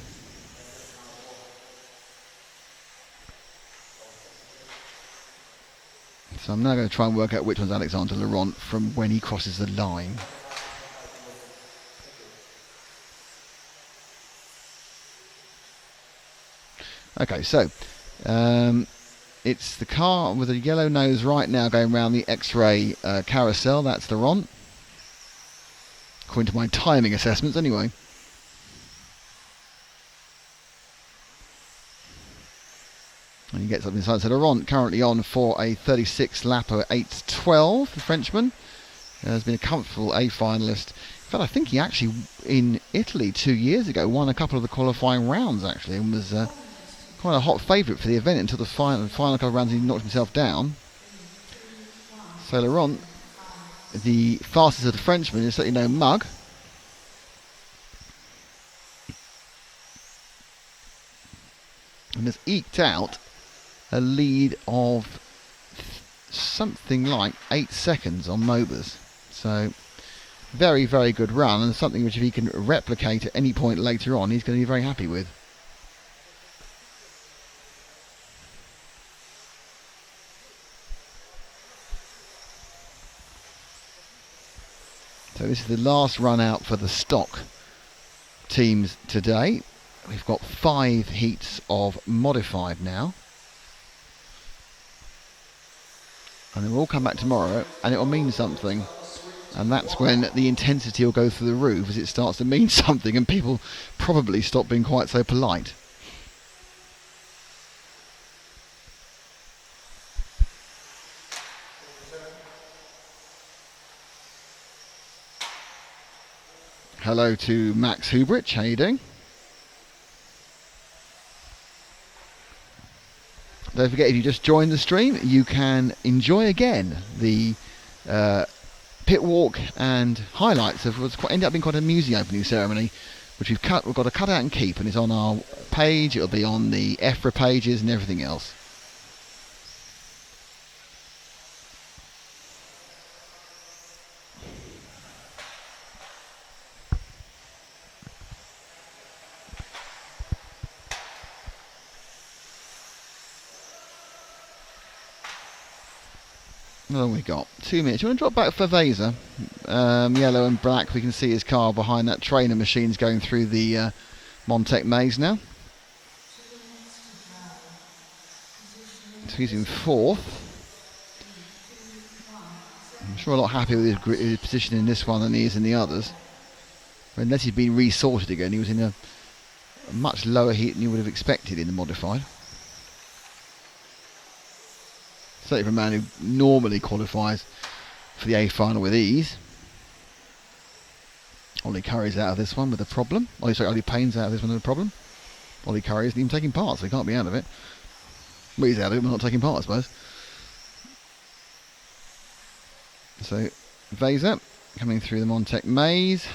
So I'm now going to try and work out which one's Alexander Laurent from when he crosses the line. Okay, so it's the car with a yellow nose right now going around the X-ray carousel. That's Laurent, according to my timing assessments anyway. And he gets up inside. So Laurent currently on for a 36 lapper 8:12. The Frenchman has been a comfortable A finalist. In fact, I think he actually in Italy 2 years ago won a couple of the qualifying rounds actually, and was quite a hot favourite for the event until the final couple of rounds he knocked himself down. So Laurent, the fastest of the Frenchmen, is certainly no mug. And has eked out a lead of something like 8 seconds on Mobers. So very, very good run, and something which if he can replicate at any point later on, he's going to be very happy with. So this is the last run out for the stock teams today. We've got 5 heats of modified now. And they will all come back tomorrow, and it will mean something. And that's when the intensity will go through the roof, as it starts to mean something, and people probably stop being quite so polite. Hello to Max Hubrich, how you doing? Don't forget, if you just joined the stream, you can enjoy again the pit walk and highlights of what's ended up being quite an amusing opening ceremony, which we've got to cut out and keep, and it's on our page. It'll be on the EFRA pages and everything else. What have we got? 2 minutes. You want to drop back for Vesa? Yellow and black. We can see his car behind that trainer machine's going through the Montec maze now. So he's in 4th. I'm sure a lot happier with his position in this one than he is in the others. Unless he'd been resorted again, he was in a much lower heat than you would have expected in the modified. Certainly for a man who normally qualifies for the A final with ease. Ollie Curry's out of this one with a problem. Ollie Payne's out of this one with a problem. Ollie Curry isn't even taking part, so he can't be out of it. Well, he's out of it, but not taking part, I suppose. So, Vaser coming through the Montec maze.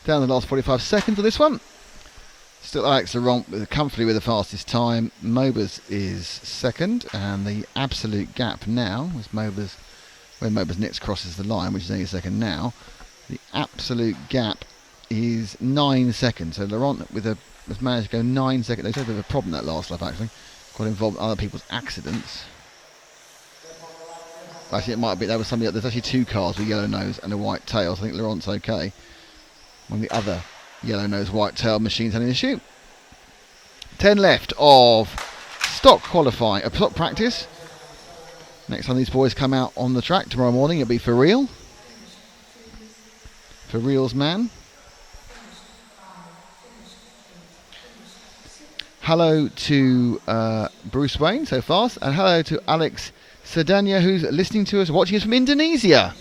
Down the last 45 seconds of this one. Still Alex Laurent comfortably with the fastest time. Mobers is second, and the absolute gap now is when Mobers next crosses the line, which is only a second now. The absolute gap is 9 seconds. So Laurent has managed to go 9 seconds. They said there was a problem that last lap actually. Got involved in other people's accidents. Actually, it might be there was somebody. There's actually 2 cars with yellow nose and a white tail. So I think Laurent's okay. When the other yellow nose white tail machine's had an issue. 10 left of stock qualifying, stock practice. Next time these boys come out on the track tomorrow morning, it'll be for real. For real's man. Hello to Bruce Wayne so fast, and hello to Alex Sedania, who's listening to us, watching us from Indonesia.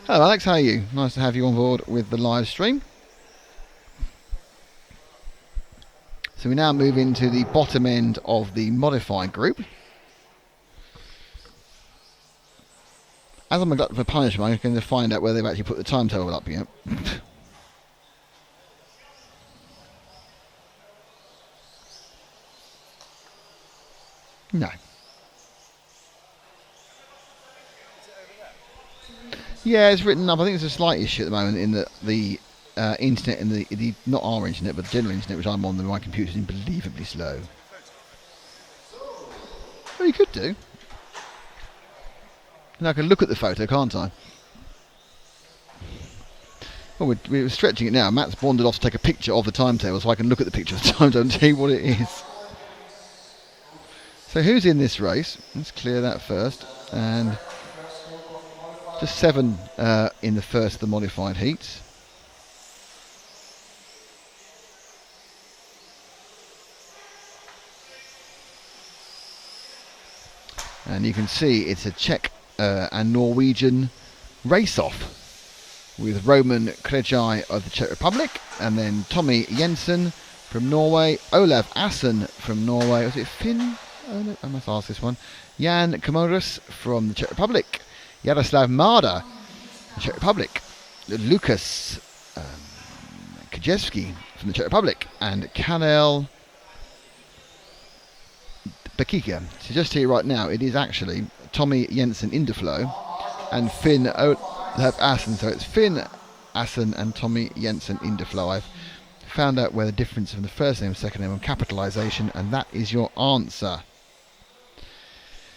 Hello Alex, how are you? Nice to have you on board with the live stream. So we now move into the bottom end of the modified group. As I'm a glutton for punishment, I'm going to find out whether they've actually put the timetable up yet. No. Yeah, it's written up. I think there's a slight issue at the moment in the internet and the not our internet but the general internet which I'm on. My computer is unbelievably slow. Well, you could do. And I can look at the photo, can't I? Well, we're stretching it now. Matt's wandered off to take a picture of the timetable so I can look at the picture of the timetable and tell you what it is. So who's in this race? Let's clear that first. And just 7 in the first of the modified heats. And you can see it's a Czech and Norwegian race-off with Roman Krejci of the Czech Republic, and then Tommy Jensen from Norway, Olav Assen from Norway, was it Finn? Oh, no, I must ask this one. Jan Komorus from the Czech Republic, Yaroslav Marda, the Czech Republic, Lukas Kajewski from the Czech Republic, and Kanel Bakika. So just here right now, it is actually Tommy Jensen Interflow and Finn Olav Assen. So it's Finn Assen and Tommy Jensen Interflow. I've found out where the difference from the first name and second name on capitalisation, and that is your answer.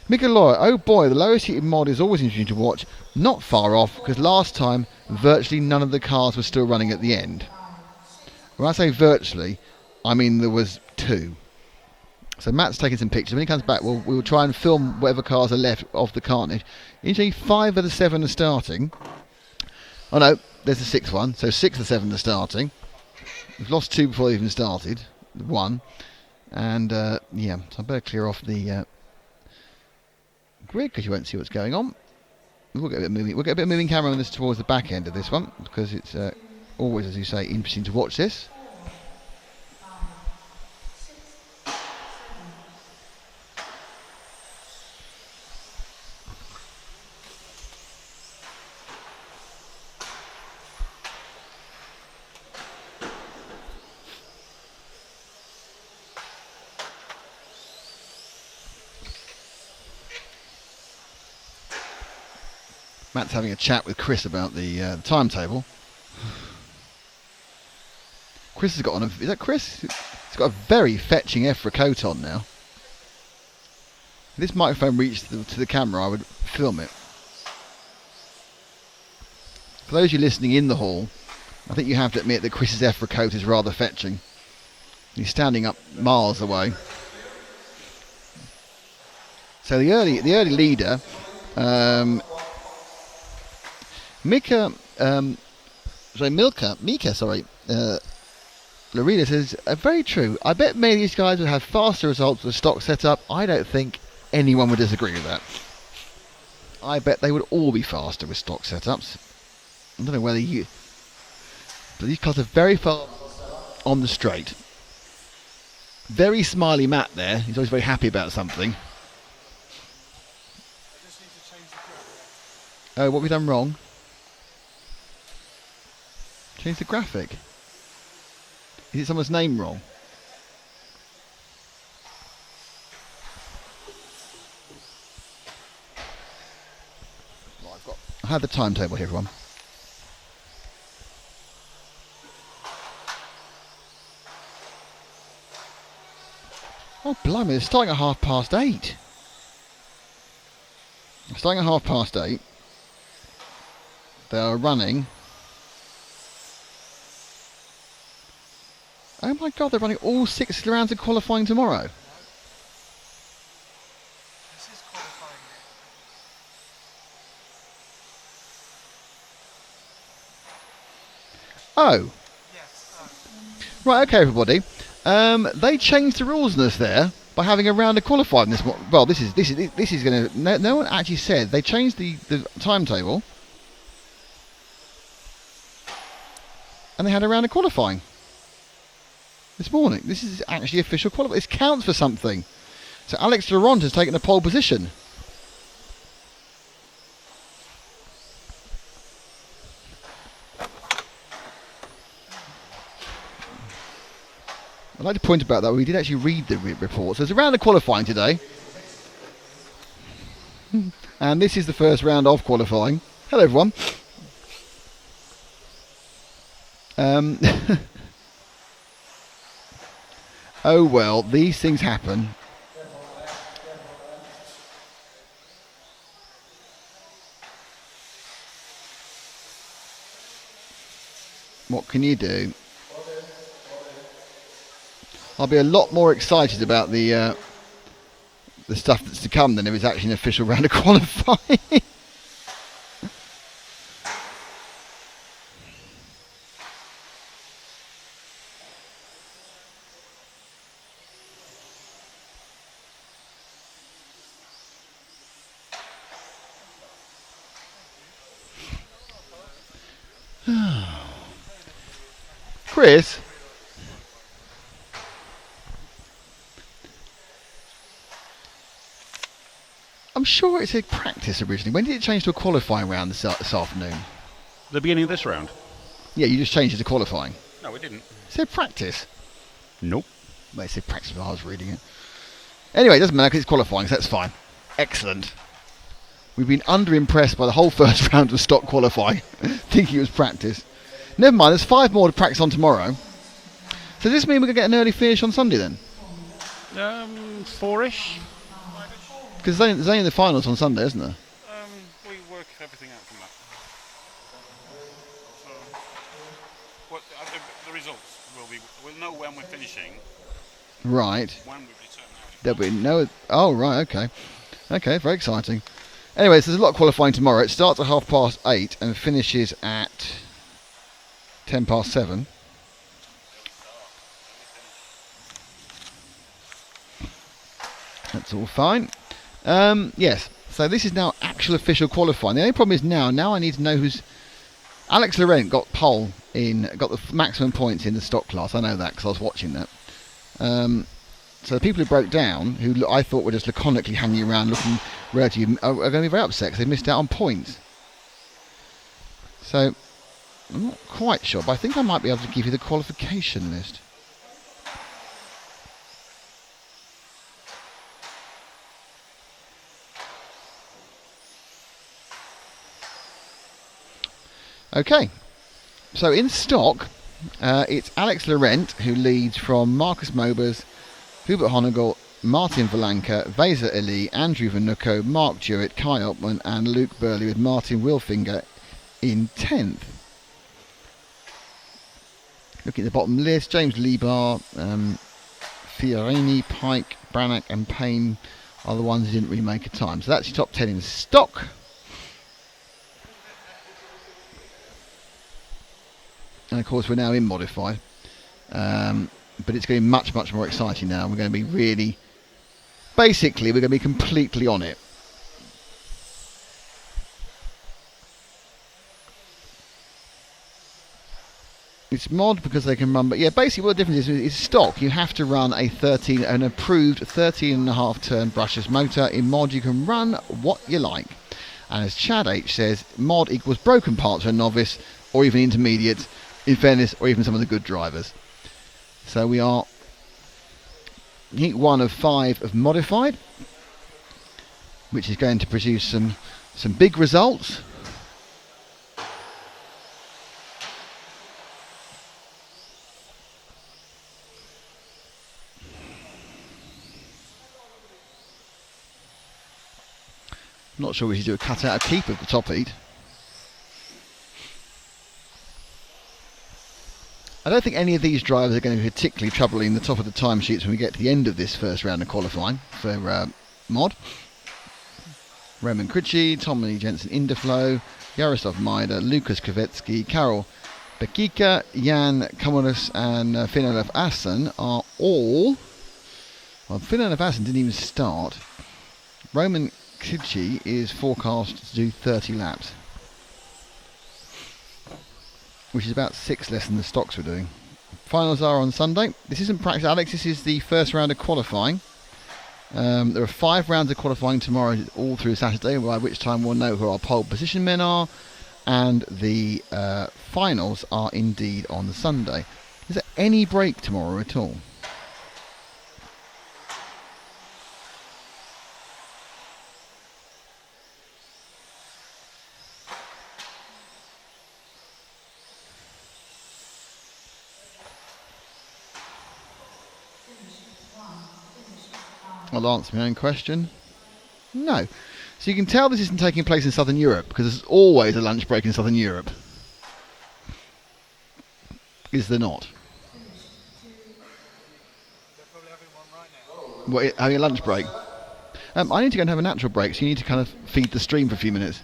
Mika Lawyer, oh boy, the lowest heated mod is always interesting to watch. Not far off, because last time virtually none of the cars were still running at the end. When I say virtually, I mean there was 2. So Matt's taking some pictures. When he comes back, we'll try and film whatever cars are left of the carnage. Usually 5 of the 7 are starting. Oh no, there's the 6th one. So 6 of the 7 are starting. We've lost 2 before they even started. 1. And yeah, so I better clear off the grid because you won't see what's going on. We'll get a bit of moving. We'll get a bit of moving camera on this towards the back end of this one because it's always, as you say, interesting to watch this. Matt's having a chat with Chris about the timetable. Chris has got on is that Chris? He's got a very fetching EFRA coat on now. If this microphone reached to the camera, I would film it. For those of you listening in the hall, I think you have to admit that Chris's EFRA coat is rather fetching. He's standing up miles away. So the early leader, Mika, Lorena says, very true. I bet many of these guys would have faster results with a stock setup. I don't think anyone would disagree with that. I bet they would all be faster with stock setups. I don't know whether you... But these cars are very far on the straight. Very smiley Matt there. He's always very happy about something. Oh, what have we done wrong? Change the graphic. Is it someone's name wrong? Right, I have the timetable here, everyone. Oh, blimey, they're starting at 8:30. Starting at 8:30. They are running. Oh my God, they're running all 6 rounds of qualifying tomorrow. This is qualifying. Oh. Yes. Right, okay, everybody. They changed the rules in this there by having a round of qualifying this morning. Well, this is going to... No one actually said. They changed the timetable. And they had a round of qualifying this morning. This is actually official qualifying. This counts for something. So Alex Laurent has taken a pole position. I'd like to point about that. We did actually read the report. So there's a round of qualifying today. And this is the first round of qualifying. Hello, everyone. Oh well, these things happen. What can you do? I'll be a lot more excited about the stuff that's to come than if it's actually an official round of qualifying. Chris? I'm sure it said practice originally. When did it change to a qualifying round this afternoon? The beginning of this round? Yeah, you just changed it to qualifying. No, we didn't. It said practice. Nope. Well, it said practice when I was reading it. Anyway, it doesn't matter because it's qualifying, so that's fine. Excellent. We've been under-impressed by the whole first round of stock qualifying, thinking it was practice. Never mind, there's 5 more to practice on tomorrow. So does this mean we're going to get an early finish on Sunday then? 4-ish. Because there's only the finals on Sunday, isn't there? We work everything out from that. So, what the results will be? We'll know when we're finishing. Right. When we've determined. There'll be no... Oh, right, okay. Okay, very exciting. Anyway, so there's a lot of qualifying tomorrow. It starts at 8:30 and finishes at 7:10. That's all fine. Yes, so this is now actual official qualifying. The only problem is now I need to know who's... Alex Laurent got got the maximum points in the stock class. I know that because I was watching that. So the people who broke down, who I thought were just laconically hanging around looking relatively, are going to be very upset because they missed out on points. So I'm not quite sure, but I think I might be able to give you the qualification list. Okay, so in stock, it's Alex Laurent who leads from Marcus Mobers, Hubert Honegel, Martin Valanka, Vesa Eli, Andrew Vanucco, Mark Jewett, Kai Opman and Luke Burley, with Martin Wilfinger in 10th. Looking at the bottom list, James Lebar, Fiorini, Pike, Brannock and Payne are the ones who didn't really make a time. So that's your top 10 in stock. And of course we're now in modified. But it's going to be much, much more exciting now. We're going to be really... Basically, we're going to be completely on it. It's mod because they can run, but yeah, basically what the difference is stock. You have to run an approved 13.5 turn brushless motor. In mod, you can run what you like. And as Chad H says, mod equals broken parts for a novice or even intermediate, in fairness, or even some of the good drivers. So we are heat 1 of 5 of modified, which is going to produce some big results. I'm not sure we should do a cut-out of keep of the top heat. I don't think any of these drivers are going to be particularly troubling the top of the timesheets when we get to the end of this first round of qualifying for mod. Roman Krejci, Tommy Jensen Indeflow, Jaroslav Maida, Lukas Kvetsky, Karol Bekika, Jan Kamulis and Finn Olaf Assen are all... Well, Finn Olaf Assen didn't even start. Roman Krejci is forecast to do 30 laps, which is about 6 less than the stocks were doing. Finals are on Sunday. This isn't practice, Alex. This is the first round of qualifying. There are 5 rounds of qualifying tomorrow, all through Saturday, by which time we'll know who our pole position men are, and the finals are indeed on Sunday. Is there any break tomorrow at all? I'll answer my own question. No. So you can tell this isn't taking place in Southern Europe, because there's always a lunch break in Southern Europe. Is there not? What, having a lunch break? I need to go and have a natural break, so you need to kind of feed the stream for a few minutes.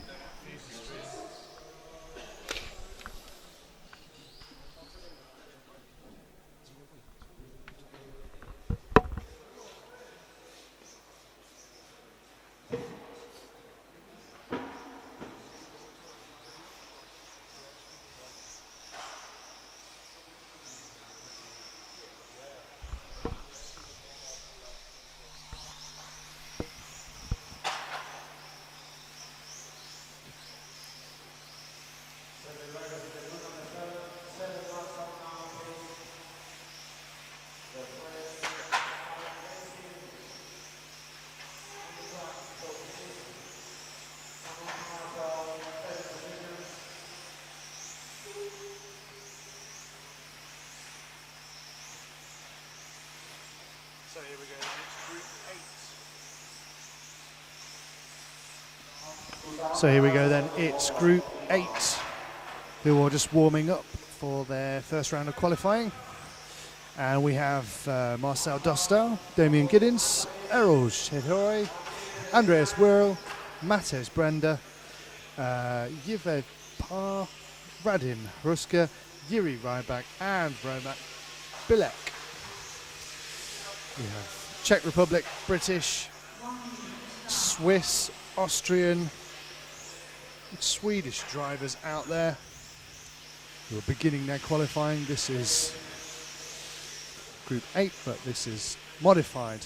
So here we go, it's Group 8. So here we go then, it's Group 8 who are just warming up for their first round of qualifying. And we have Marcel Dostal, Damien Giddens, Errol Chedore, Andreas Whirl, Matheus Brenda, Yves Parr, Radim Ruska, Yuri Rybak and Romak Bilek. We have Czech Republic, British, Swiss, Austrian, Swedish drivers out there who are beginning their qualifying. This is Group 8, but this is modified.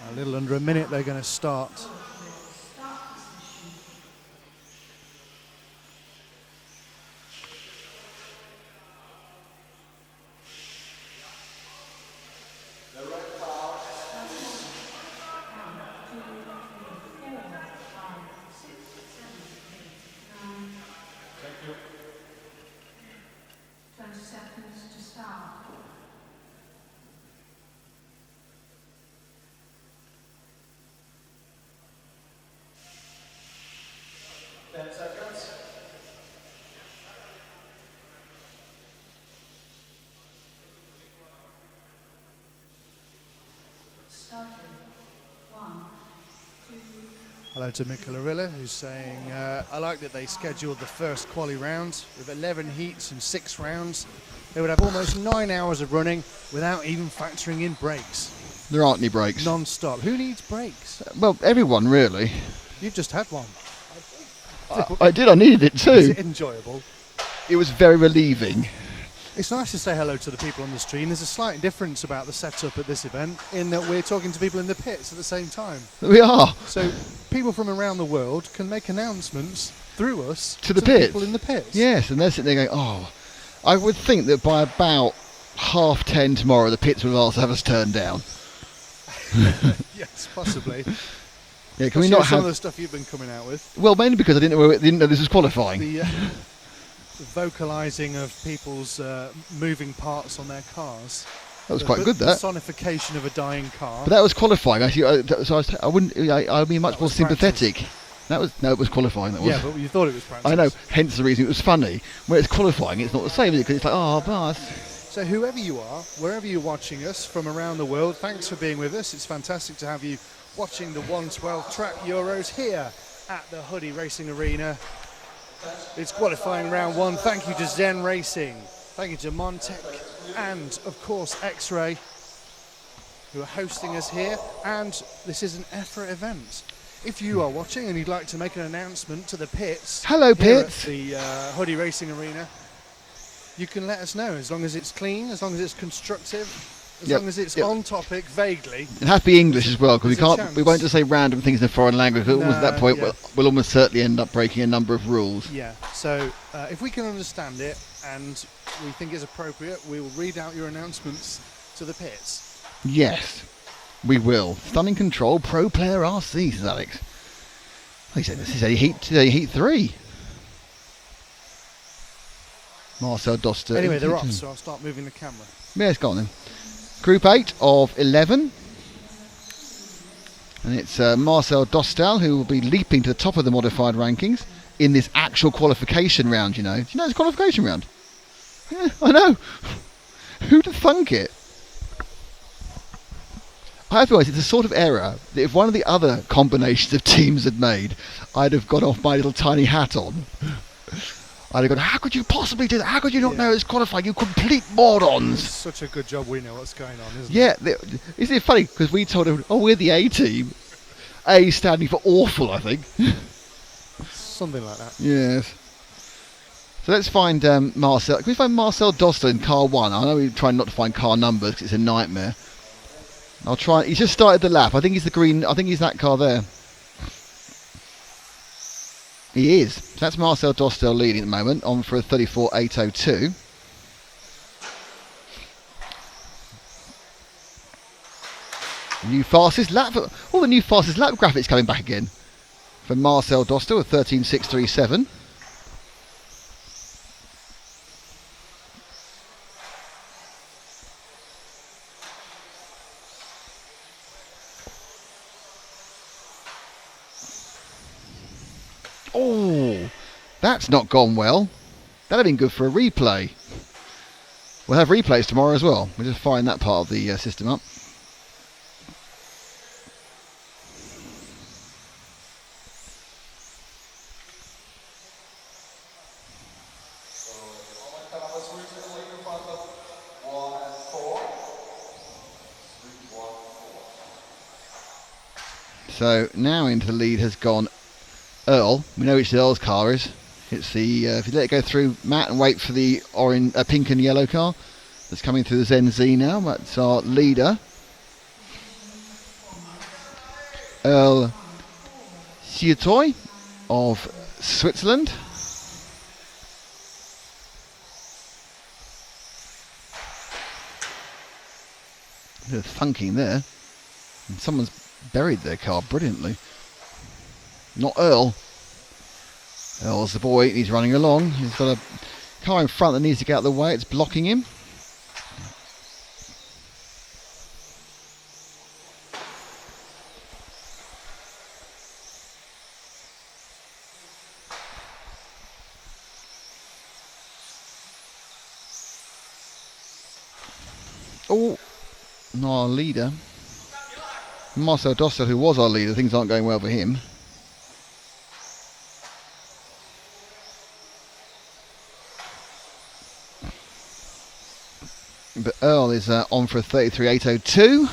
A little under a minute they're going to start. Hello to Mikalarilla, who's saying, I like that they scheduled the first quali round with 11 heats and 6 rounds. They would have almost 9 hours of running without even factoring in breaks. There aren't any breaks. Non-stop. Who needs breaks? Well, everyone really. You've just had one. I did. I needed it too. Is it enjoyable? It was very relieving. It's nice to say hello to the people on the stream. There's a slight difference about the setup at this event in that we're talking to people in the pits at the same time. We are. So people from around the world can make announcements through us To the pits. people in the pits. Yes, and they're sitting there going, oh, I would think that by about 10:30 tomorrow the pits will also have us turned down. Yes, possibly. Yeah, can we Especially not with some have... of the stuff you've been coming out with? Well, mainly because I didn't know this was qualifying. The vocalising of people's moving parts on their cars. That was quite good, that. Personification of a dying car. But that was qualifying, actually. So I'd be much more sympathetic. It was qualifying. That was. Yeah, but you thought it was practice. I know. Hence the reason it was funny. Where it's qualifying, it's not the same, is it? Because it's like, oh, boss. So whoever you are, wherever you're watching us from around the world, thanks for being with us. It's fantastic to have you watching the 112 Track Euros here at the Hudy Racing Arena. It's qualifying round 1. Thank you to Zen Racing. Thank you to Montec and, of course, X-Ray, who are hosting us here. And this is an EFRA event. If you are watching and you'd like to make an announcement to the pits, hello here pits, at the Hudy Racing Arena, you can let us know, as long as it's clean, as long as it's constructive, as long as it's on topic vaguely. It has to be English as well, because we won't just say random things in a foreign language. Because at that point, we'll almost certainly end up breaking a number of rules. Yeah. So if we can understand it and we think it's appropriate, we will read out your announcements to the pits. Yes, we will. Stunning control, pro player RC, says Alex. He said this is a heat 3. Marcel Doster. Anyway, they're off, so I'll start moving the camera. Yeah, it's gone then. Group 8 of 11. And it's Marcel Dostal who will be leaping to the top of the modified rankings in this actual qualification round, you know. Do you know it's a qualification round? Yeah, I know. Who'd have thunk it? I have to realize it's a sort of error that if one of the other combinations of teams had made, I'd have got off my little tiny hat on. I'd have gone, how could you possibly do that? How could you not know it's qualifying, you complete morons? It's such a good job we know what's going on, isn't it? Yeah, isn't it funny? Because we told him, oh, we're the A team. A standing for awful, I think. Something like that. Yes. So let's find Marcel. Can we find Marcel Doster in car 1? I know we're trying not to find car numbers because it's a nightmare. I'll try. He's just started the lap. I think he's the green. I think he's that car there. He is. So that's Marcel Dostel leading at the moment, on for a 34.802. New fastest lap. All the new fastest lap graphics coming back again. For Marcel Dostel with 13.637. Oh, that's not gone well. That'd have been good for a replay. We'll have replays tomorrow as well. We'll just find that part of the system up. So now into the lead has gone Earl. We know which Earl's car is. It's the if you let it go through Matt and wait for the orange, pink and yellow car that's coming through the Zen Z now. That's our leader, Earl Sietoy of Switzerland. A bit of thunking there. And someone's buried their car brilliantly. Not Earl. Earl's the boy, he's running along. He's got a car in front that needs to get out of the way. It's blocking him. Oh, not our leader. Marcel Dostel, who was our leader, things aren't going well for him. But Earl is on for a 33.802.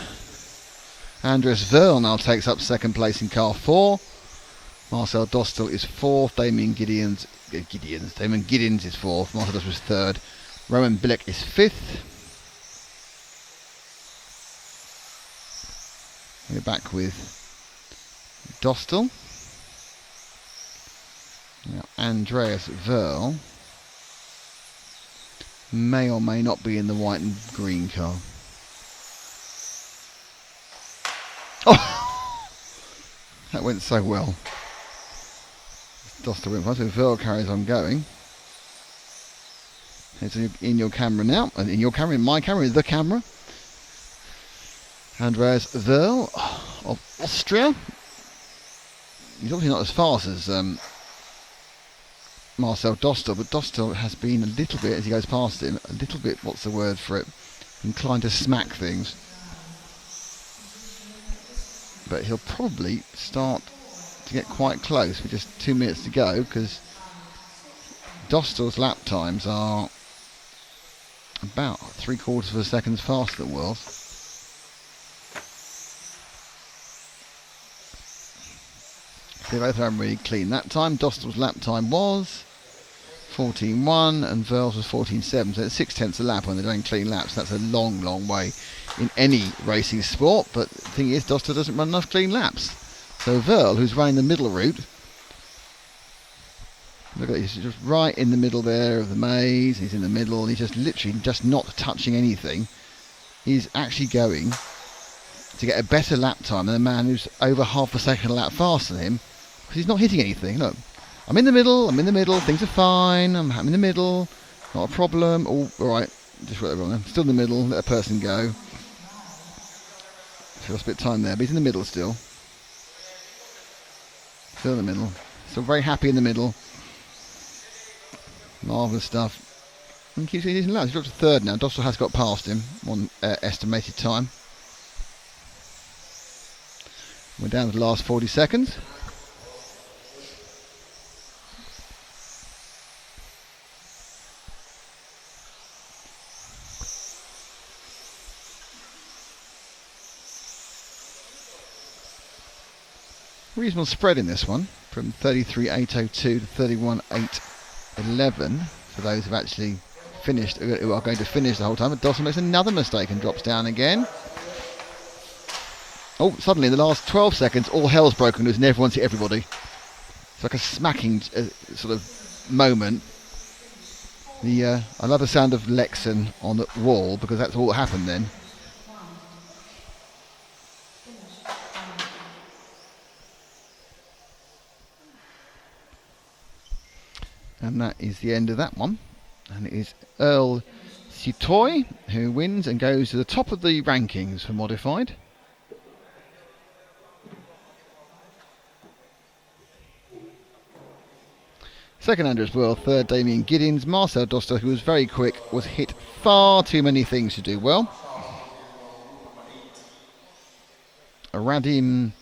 Andres Verl now takes up second place in car 4. Marcel Dostel is 4th. Damien Giddens is 4th. Marcel Dostel is 3rd. Roman Bilek is 5th. We're back with Dostel. Now Andreas Verl may or may not be in the white and green car. Oh! That went so well. Dostel went fast, so Verl carries on going. It's in your camera now, and in your camera, in my camera, the camera. Andreas Verl of Austria. He's obviously not as fast as Marcel Dostel, but Dostel has been a little bit, as he goes past him, a little bit, what's the word for it, inclined to smack things. But he'll probably start to get quite close with just 2 minutes to go, because Dostel's lap times are about 3/4 of a second faster than World's. They both ran really clean that time. Dostel's lap time was 14.1 and Verl's was 14.7, so it's 0.6 a lap when they're doing clean laps. That's a long, long way in any racing sport, but the thing is, Dostel doesn't run enough clean laps. So Verl, who's running the middle route, look at he's just right in the middle there of the maze. He's in the middle, and he's just literally just not touching anything. He's actually going to get a better lap time than a man who's over half a second a lap faster than him, because he's not hitting anything. Look, I'm in the middle, things are fine, I'm in the middle, not a problem. Oh, alright, just whatever, I'm still in the middle, let a person go. So lost a bit of time there, but he's in the middle still. Still in the middle, still very happy in the middle. Marvellous stuff. And keeps getting laps. He's dropped to 3rd now. Dostel has got past him, one estimated time. We're down to the last 40 seconds. Reasonable spread in this one, from 33.802 to 31.811 for those who've actually finished, who are going to finish the whole time. But Dostel makes another mistake and drops down again. Oh, suddenly in the last 12 seconds, all hell's broken loose and everyone's hit everybody. It's like a smacking sort of moment. I love the sound of Lexan on the wall, because that's all that happened then. And that is the end of that one. And it is Earl Sitoy who wins and goes to the top of the rankings for modified. Second, Andreas World. Third, Damien Giddens. Marcel Dostel, who was very quick, was hit far too many things to do well. Radim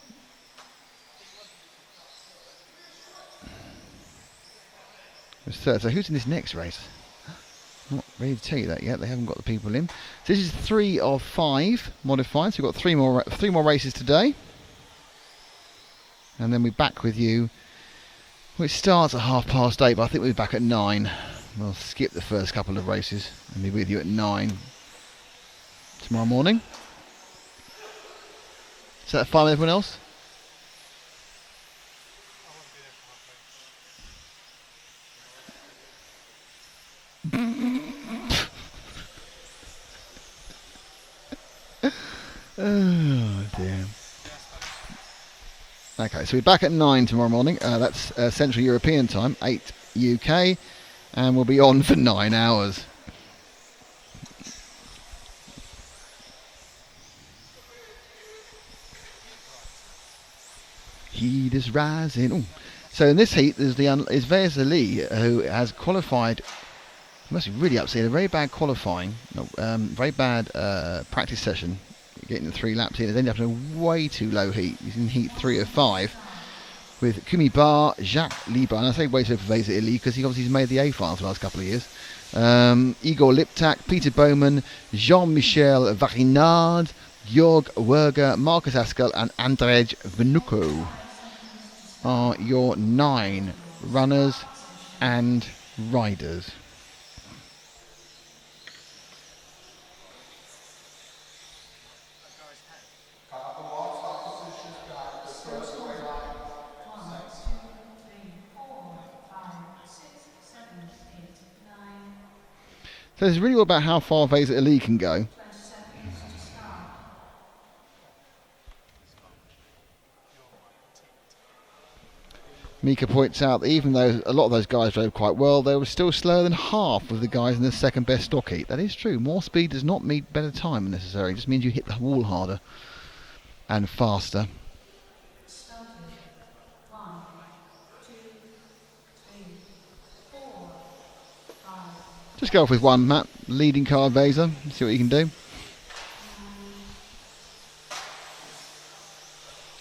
was third. So who's in this next race? Not ready to tell you that yet. They haven't got the people in. So this is 3 of 5 modified. So we've got three more races today, and then we're back with you. Which starts at 8:30, but I think we'll be back at 9. We'll skip the first couple of races and be with you at 9 tomorrow morning. Is that fine with everyone else? Oh dear. Okay, so we're back at 9 tomorrow morning. That's Central European time, 8 UK, and we'll be on for 9 hours. Heat is rising. Ooh. So in this heat, there's is Vez Ali, who has qualified. Must be really upset. A very bad qualifying, very bad practice session. getting the 3 laps in. He's ended up in a way too low heat. He's in heat 3 of 5 with Kumi Bar, Jacques Libar, and I say way too low for Vesa Ili because he obviously has made the A final for the last couple of years. Igor Liptak, Peter Bowman, Jean-Michel Varinard, Georg Werger, Marcus Askel and Andrej Venuko are your 9 runners and riders. So it's really all about how far Vesa Ali can go. Mika points out that even though a lot of those guys drove quite well, they were still slower than half of the guys in the second best stock heat. That is true. More speed does not mean better time necessarily. It just means you hit the wall harder and faster. Just go off with one, Matt. Leading car, Vesa. See what you can do.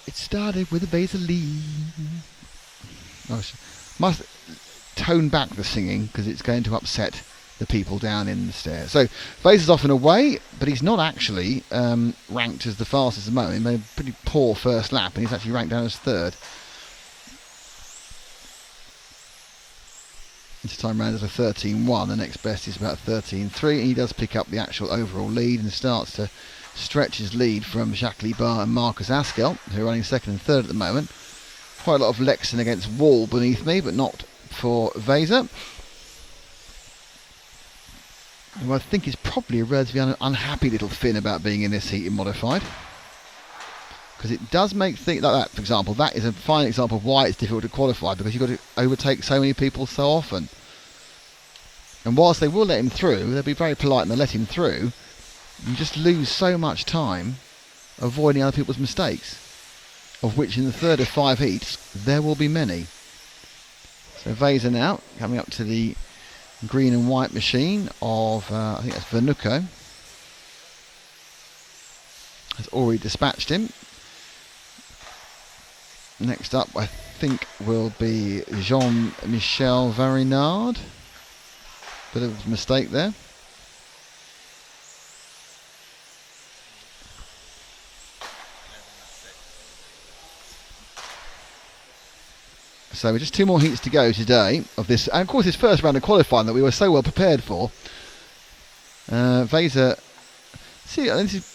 It started with a Vesa lead. Oh, must tone back the singing because it's going to upset the people down in the stairs. So Vesa's off and away, but he's not actually ranked as the fastest at the moment. He made a pretty poor first lap, and he's actually ranked down as 3rd. This time round is a 13.1. The next best is about 13.3, and he does pick up the actual overall lead and starts to stretch his lead from Jacques Libar and Marcus Askel, who are running 2nd and 3rd at the moment. Quite a lot of Lexington against wall beneath me, but not for Vesa, who I think is probably a relatively unhappy little Finn about being in this heat in modified. Because it does make things like that, for example, that is a fine example of why it's difficult to qualify, because you've got to overtake so many people so often. And whilst they will let him through, they'll be very polite and they'll let him through, you just lose so much time avoiding other people's mistakes, of which in the 3rd of 5 heats, there will be many. So Vesa now, coming up to the green and white machine of, I think that's Venuko, has already dispatched him. Next up, I think, will be Jean-Michel Varinard. Bit of a mistake there. So just 2 more heats to go today of this, and of course this first round of qualifying that we were so well prepared for. Vesa, see, this is,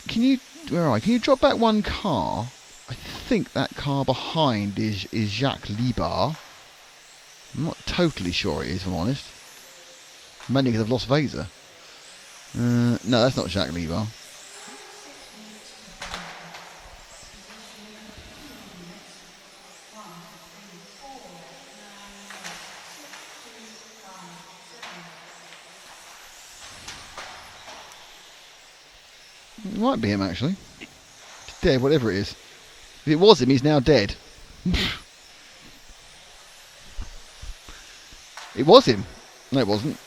can you drop back one car? I think that car behind is Jacques Libar. I'm not totally sure it is, if I'm honest. Mainly because I've lost Vesa. No, that's not Jacques Libar. It might be him, actually. He's dead, whatever it is. If it was him, he's now dead. It was him. No, it wasn't.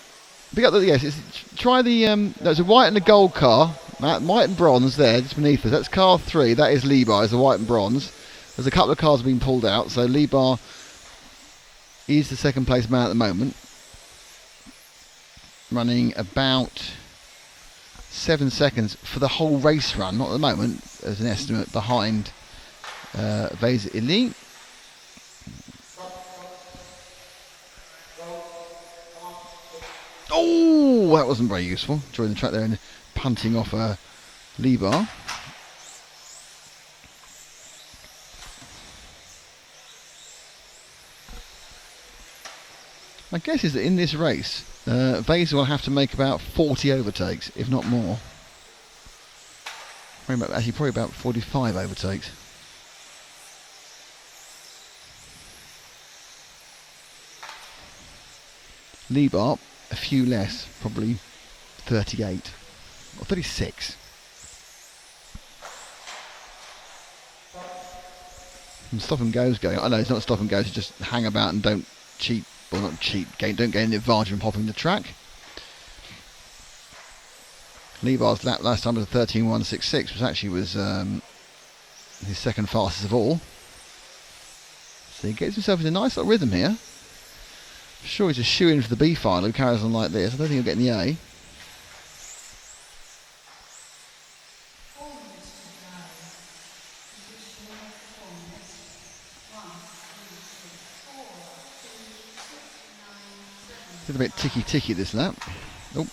Pick up the, yes, try the, there's a white and a gold car. White and bronze there, just beneath us. That's car 3. That is Libar, is the white and bronze. There's a couple of cars being pulled out, so Libar is the 2nd place man at the moment. Running about 7 seconds for the whole race run, not at the moment, as an estimate, behind Vesa Ili. Oh, that wasn't very useful. Drawing the track there and punting off Libar. My guess is that in this race, Vesa will have to make about 40 overtakes, if not more. Probably about 45 overtakes. Libar, a few less, probably 38 or 36. And stop and goes going. I know it's not stop and goes, it's just hang about and don't cheat. Well, not cheat, don't gain the advantage from hopping the track. Lebar's lap last time was a 13.166, which actually was his second fastest of all. So he gets himself in a nice little rhythm here. I'm sure he's a shoe-in for the B final. He carries on like this. I don't think he'll get in the A. Did a bit ticky this lap. Oh.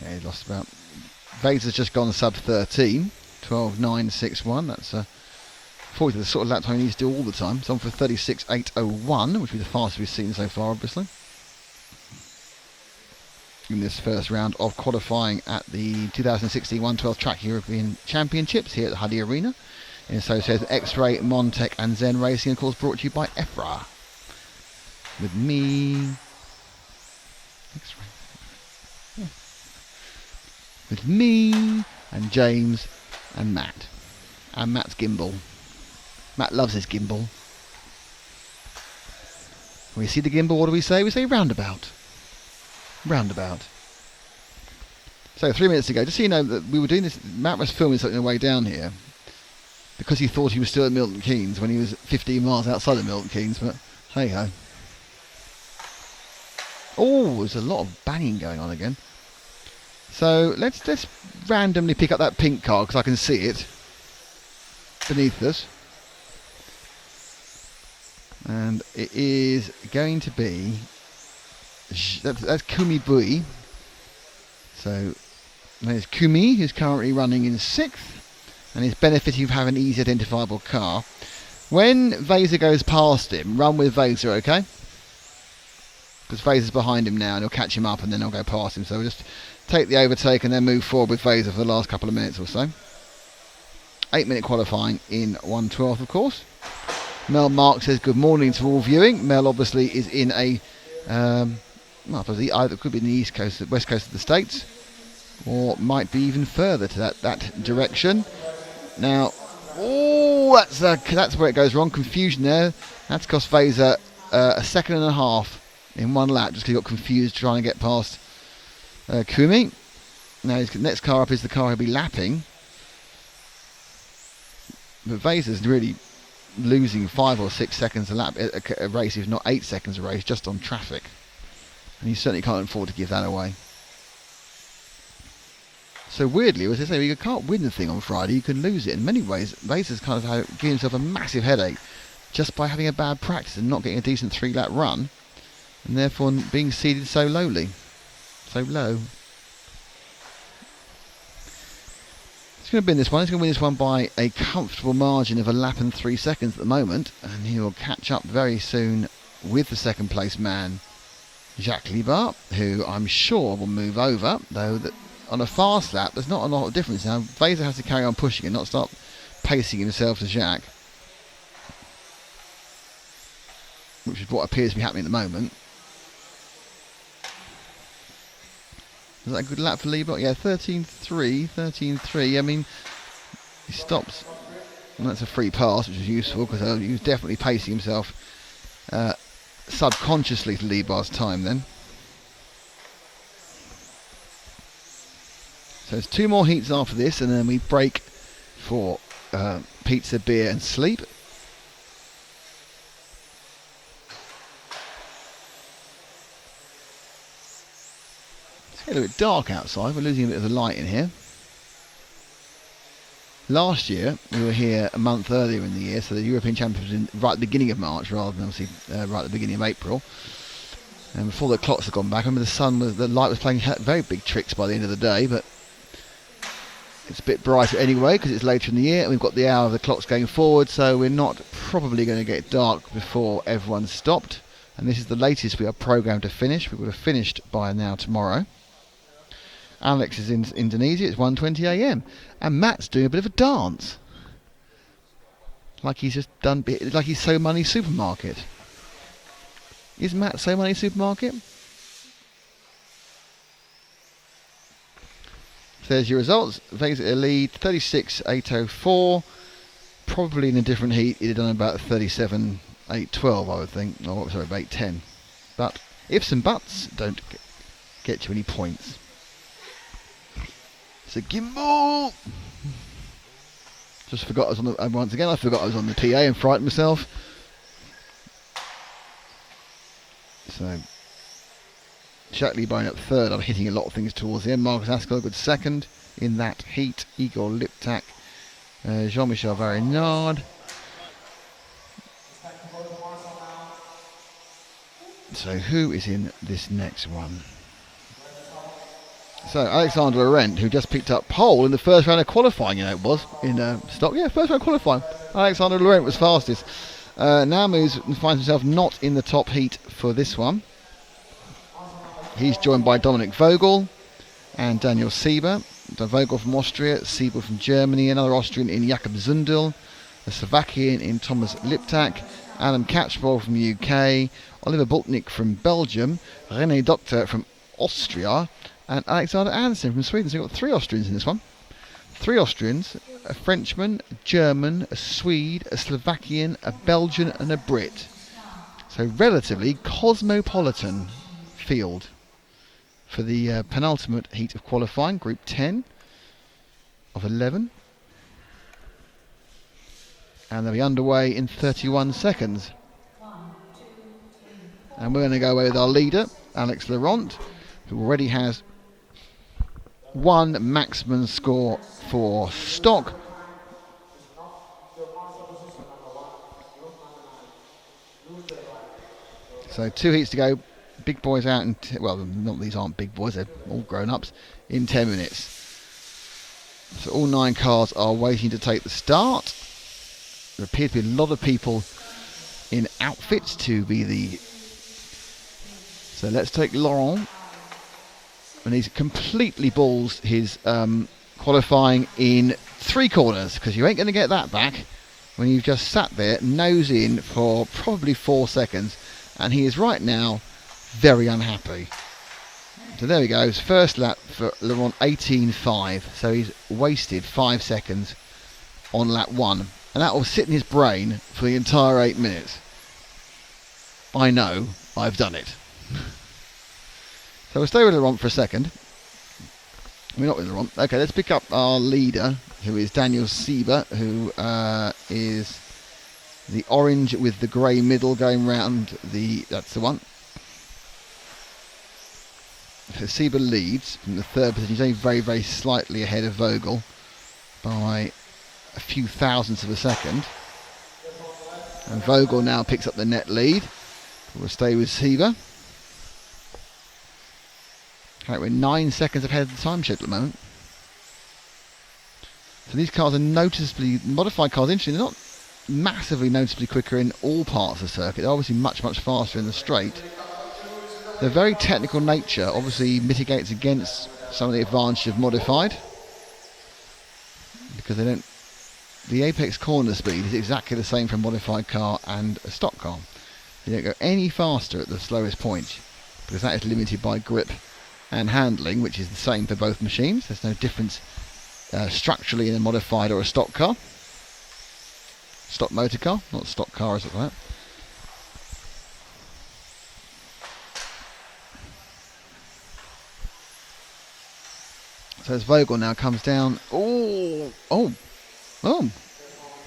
Yeah, he lost about. Vader's just gone sub 13, 12.961. That's 40, the sort of lap time he needs to do all the time. It's on for 36.801, which would be the fastest we've seen so far, obviously. In this first round of qualifying at the 2016 112 Track European Championships here at the Hudy Arena, in association with X-Ray, Montec and Zen Racing, of course brought to you by EFRA. With me... X-Ray. Yeah. With me and James and Matt. And Matt's gimbal. Matt loves his gimbal. When we see the gimbal, what do we say? We say roundabout. Roundabout. So 3 minutes ago, just so you know that we were doing this, Matt was filming something on the way down here because he thought he was still at Milton Keynes when he was 15 miles outside of Milton Keynes, but hey ho. Oh, there's a lot of banging going on again. So let's randomly pick up that pink car because I can see it beneath us. And it is going to be... That's Kumi Bui. So there's Kumi, who's currently running in 6th. And he's benefiting of having an easy identifiable car. When Vaser goes past him, run with Vaser, okay? Because Vaser's behind him now and he'll catch him up and then he'll go past him. So we'll just take the overtake and then move forward with Vaser for the last couple of minutes or so. 8-minute qualifying in 1:12, of course. Mel Mark says good morning to all viewing. Mel obviously is in a, well, either could be in the east coast, west coast of the States, or might be even further to that direction. Now, oh, that's where it goes wrong. Confusion there. That's cost Vaser a second and a half in one lap, just because he got confused trying to get past Kumi. Now his next car up is the car he'll be lapping. But Vaser's really losing 5 or 6 seconds a lap a race, if not 8 seconds a race, just on traffic. And he certainly can't afford to give that away. So weirdly, as I say, you can't win the thing on Friday, you can lose it. In many ways, Vaser's kind of giving himself a massive headache just by having a bad practice and not getting a decent 3-lap run, and therefore being seeded so lowly. So low. He's going to win this one. He's going to win this one by a comfortable margin of a lap and 3 seconds at the moment, and he will catch up very soon with the second place man, Jacques Libar, who I'm sure will move over, though that on a fast lap there's not a lot of difference. Now Vaser has to carry on pushing and not start pacing himself to Jacques, which is what appears to be happening at the moment. Is that a good lap for Liebach? Yeah, 13.3. I mean, he stops. And that's a free pass, which is useful because he was definitely pacing himself subconsciously to Liebach's time then. So there's 2 more heats after this, and then we break for pizza, beer, and sleep. It's a little bit dark outside. We're losing a bit of the light in here. Last year, we were here a month earlier in the year, so the European Championships was right at the beginning of March rather than obviously right at the beginning of April. And before the clocks had gone back, I remember the light was playing very big tricks by the end of the day, but it's a bit brighter anyway because it's later in the year and we've got the hour of the clocks going forward, so we're not probably going to get dark before everyone's stopped. And this is the latest we are programmed to finish. We would have finished by now tomorrow. Alex is in Indonesia. It's 1:20 a.m. and Matt's doing a bit of a dance, like he's just done, like he's So Money Supermarket. Is Matt So Money Supermarket? There's your results. Vaser lead 36.804. Probably in a different heat, he'd have done about 37.812, I would think. Oh, sorry, 810. But ifs and buts don't get you any points. So gimbal. Just forgot I was on the. Once again, I forgot I was on the PA and frightened myself. So Shatley Bone up third. I'm hitting a lot of things towards the end. Marcus Ascol good second in that heat. Igor Liptak, Jean-Michel Varinard. So who is in this next one? So Alexander Laurent, who just picked up pole in the first round of qualifying, it was in stock. Yeah, first round qualifying. Alexander Laurent was fastest. Now moves and finds himself not in the top heat for this one. He's joined by Dominik Vogel and Daniel Sieber. Vogel from Austria, Sieber from Germany, another Austrian in Jakob Zundel, a Slovakian in Thomas Liptak, Adam Catchpole from UK, Oliver Bultnik from Belgium, René Doctor from Austria, and Alexander Andersen from Sweden. So you've got 3 Austrians in this one. 3 Austrians, a Frenchman, a German, a Swede, a Slovakian, a Belgian and a Brit. So relatively cosmopolitan field for the penultimate heat of qualifying, Group 10 of 11. And they'll be underway in 31 seconds. And we're going to go away with our leader, Alex Laurent, who already has 1 maximum score for stock. So 2 heats to go. Big boys out in, well, not these aren't big boys, they're all grown-ups, in 10 minutes. So all 9 cars are waiting to take the start. There appear to be a lot of people in outfits to be the... So let's take Laurent. And he's completely balls his qualifying in 3 corners, because you ain't going to get that back when you've just sat there nose in for probably 4 seconds, and he is right now very unhappy. So there we go, his first lap for Laurent, 18.5, so he's wasted 5 seconds on lap 1, and that will sit in his brain for the entire 8 minutes. I know, I've done it. So we'll stay with Laurent for a second. We're not with Laurent. Okay, let's pick up our leader, who is Daniel Sieber, who is the orange with the grey middle going round the... That's the one. So Sieber leads from the 3rd position. He's only very, very slightly ahead of Vogel by a few thousandths of a second. And Vogel now picks up the net lead. We'll stay with Sieber. Right, we're 9 seconds ahead of the time schedule at the moment. So these cars are noticeably, modified cars, interesting, they're not massively noticeably quicker in all parts of the circuit. They're obviously much, much faster in the straight. Their very technical nature obviously mitigates against some of the advantage of modified, because they don't... The apex corner speed is exactly the same for a modified car and a stock car. You don't go any faster at the slowest point, because that is limited by grip and handling, which is the same for both machines. There's no difference structurally in a modified or a stock car. Stock motor car, not stock car as it were. So as Vogel now comes down, oh,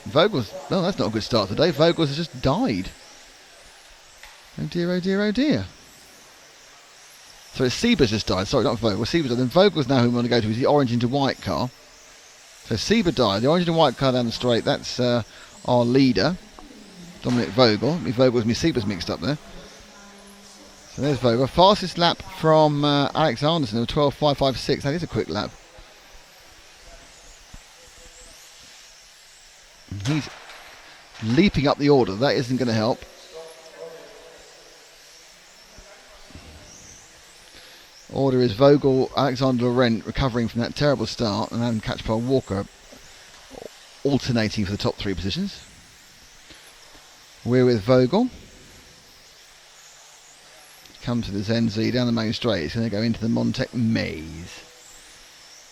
Vogel's, well, that's not a good start today. Vogel's has just died. Oh dear, oh dear, oh dear. So it's Sieber's just died, sorry, not Vogel. Sieber's died. Then Vogel's now who we want to go to is the orange into white car. So Sieber died, the orange into white car down the straight, that's our leader, Dominik Vogel. Vogel's and Sieber's mixed up there. So there's Vogel. Fastest lap from Alex Andersen of 12.556. That is a quick lap. And he's leaping up the order. That isn't going to help. Order is Vogel, Alexander Laurent recovering from that terrible start, and Adam Catchpole Walker alternating for the top 3 positions. We're with Vogel. Comes to the ZenZ down the main straight. It's going to go into the Montec maze.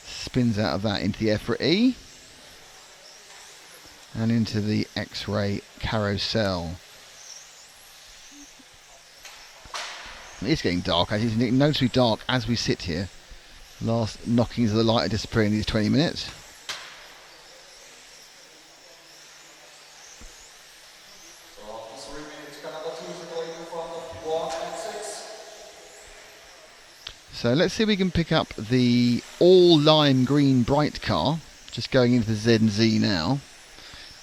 Spins out of that into the EFRA E. And into the X-ray carousel. It's getting dark, actually. It's getting noticeably dark as we sit here. Last knockings of the light are disappearing in these 20 minutes. So let's see if we can pick up the all lime green bright car. Just going into the ZZ now.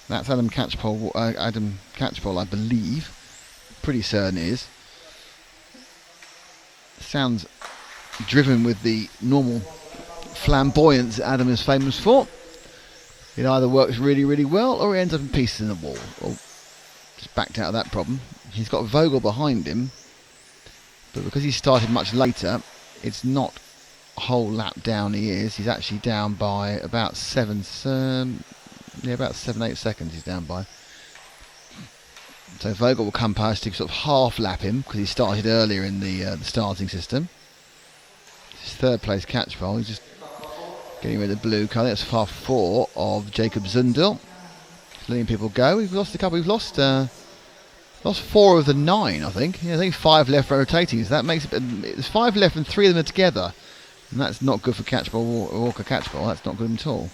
That's Adam Catchpole, I believe. Pretty certain it is. Sounds driven with the normal flamboyance that Adam is famous for. It either works really, really well or it ends up in pieces in the wall. Well, just backed out of that problem. He's got Vogel behind him, but because he started much later, it's not a whole lap down he is. He's actually down by about about 7-8 seconds he's down by. So Vogel will come past to sort of half lap him because he started earlier in the starting system. His third place Catchpole. He's just getting rid of the blue car. That's far 4 of Jacob Zundel. Letting people go. We've lost a couple. We've lost 4 of the 9, I think. Yeah, I think 5 left rotating. So that makes it. There's 5 left and 3 of them are together, and that's not good for Catchpole. Walker Catchpole. That's not good at all.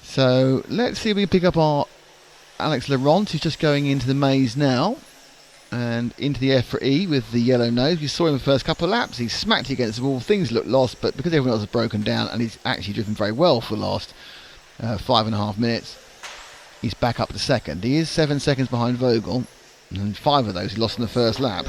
So let's see if we can pick up our Alex Laurent, who's just going into the maze now, and into the EFRA E with the yellow nose. We saw him the first couple of laps. He smacked it against the wall. Things looked lost, but because everyone else has broken down, and he's actually driven very well for the last 5.5 minutes, he's back up to second. He is 7 seconds behind Vogel, and 5 of those he lost in the first lap.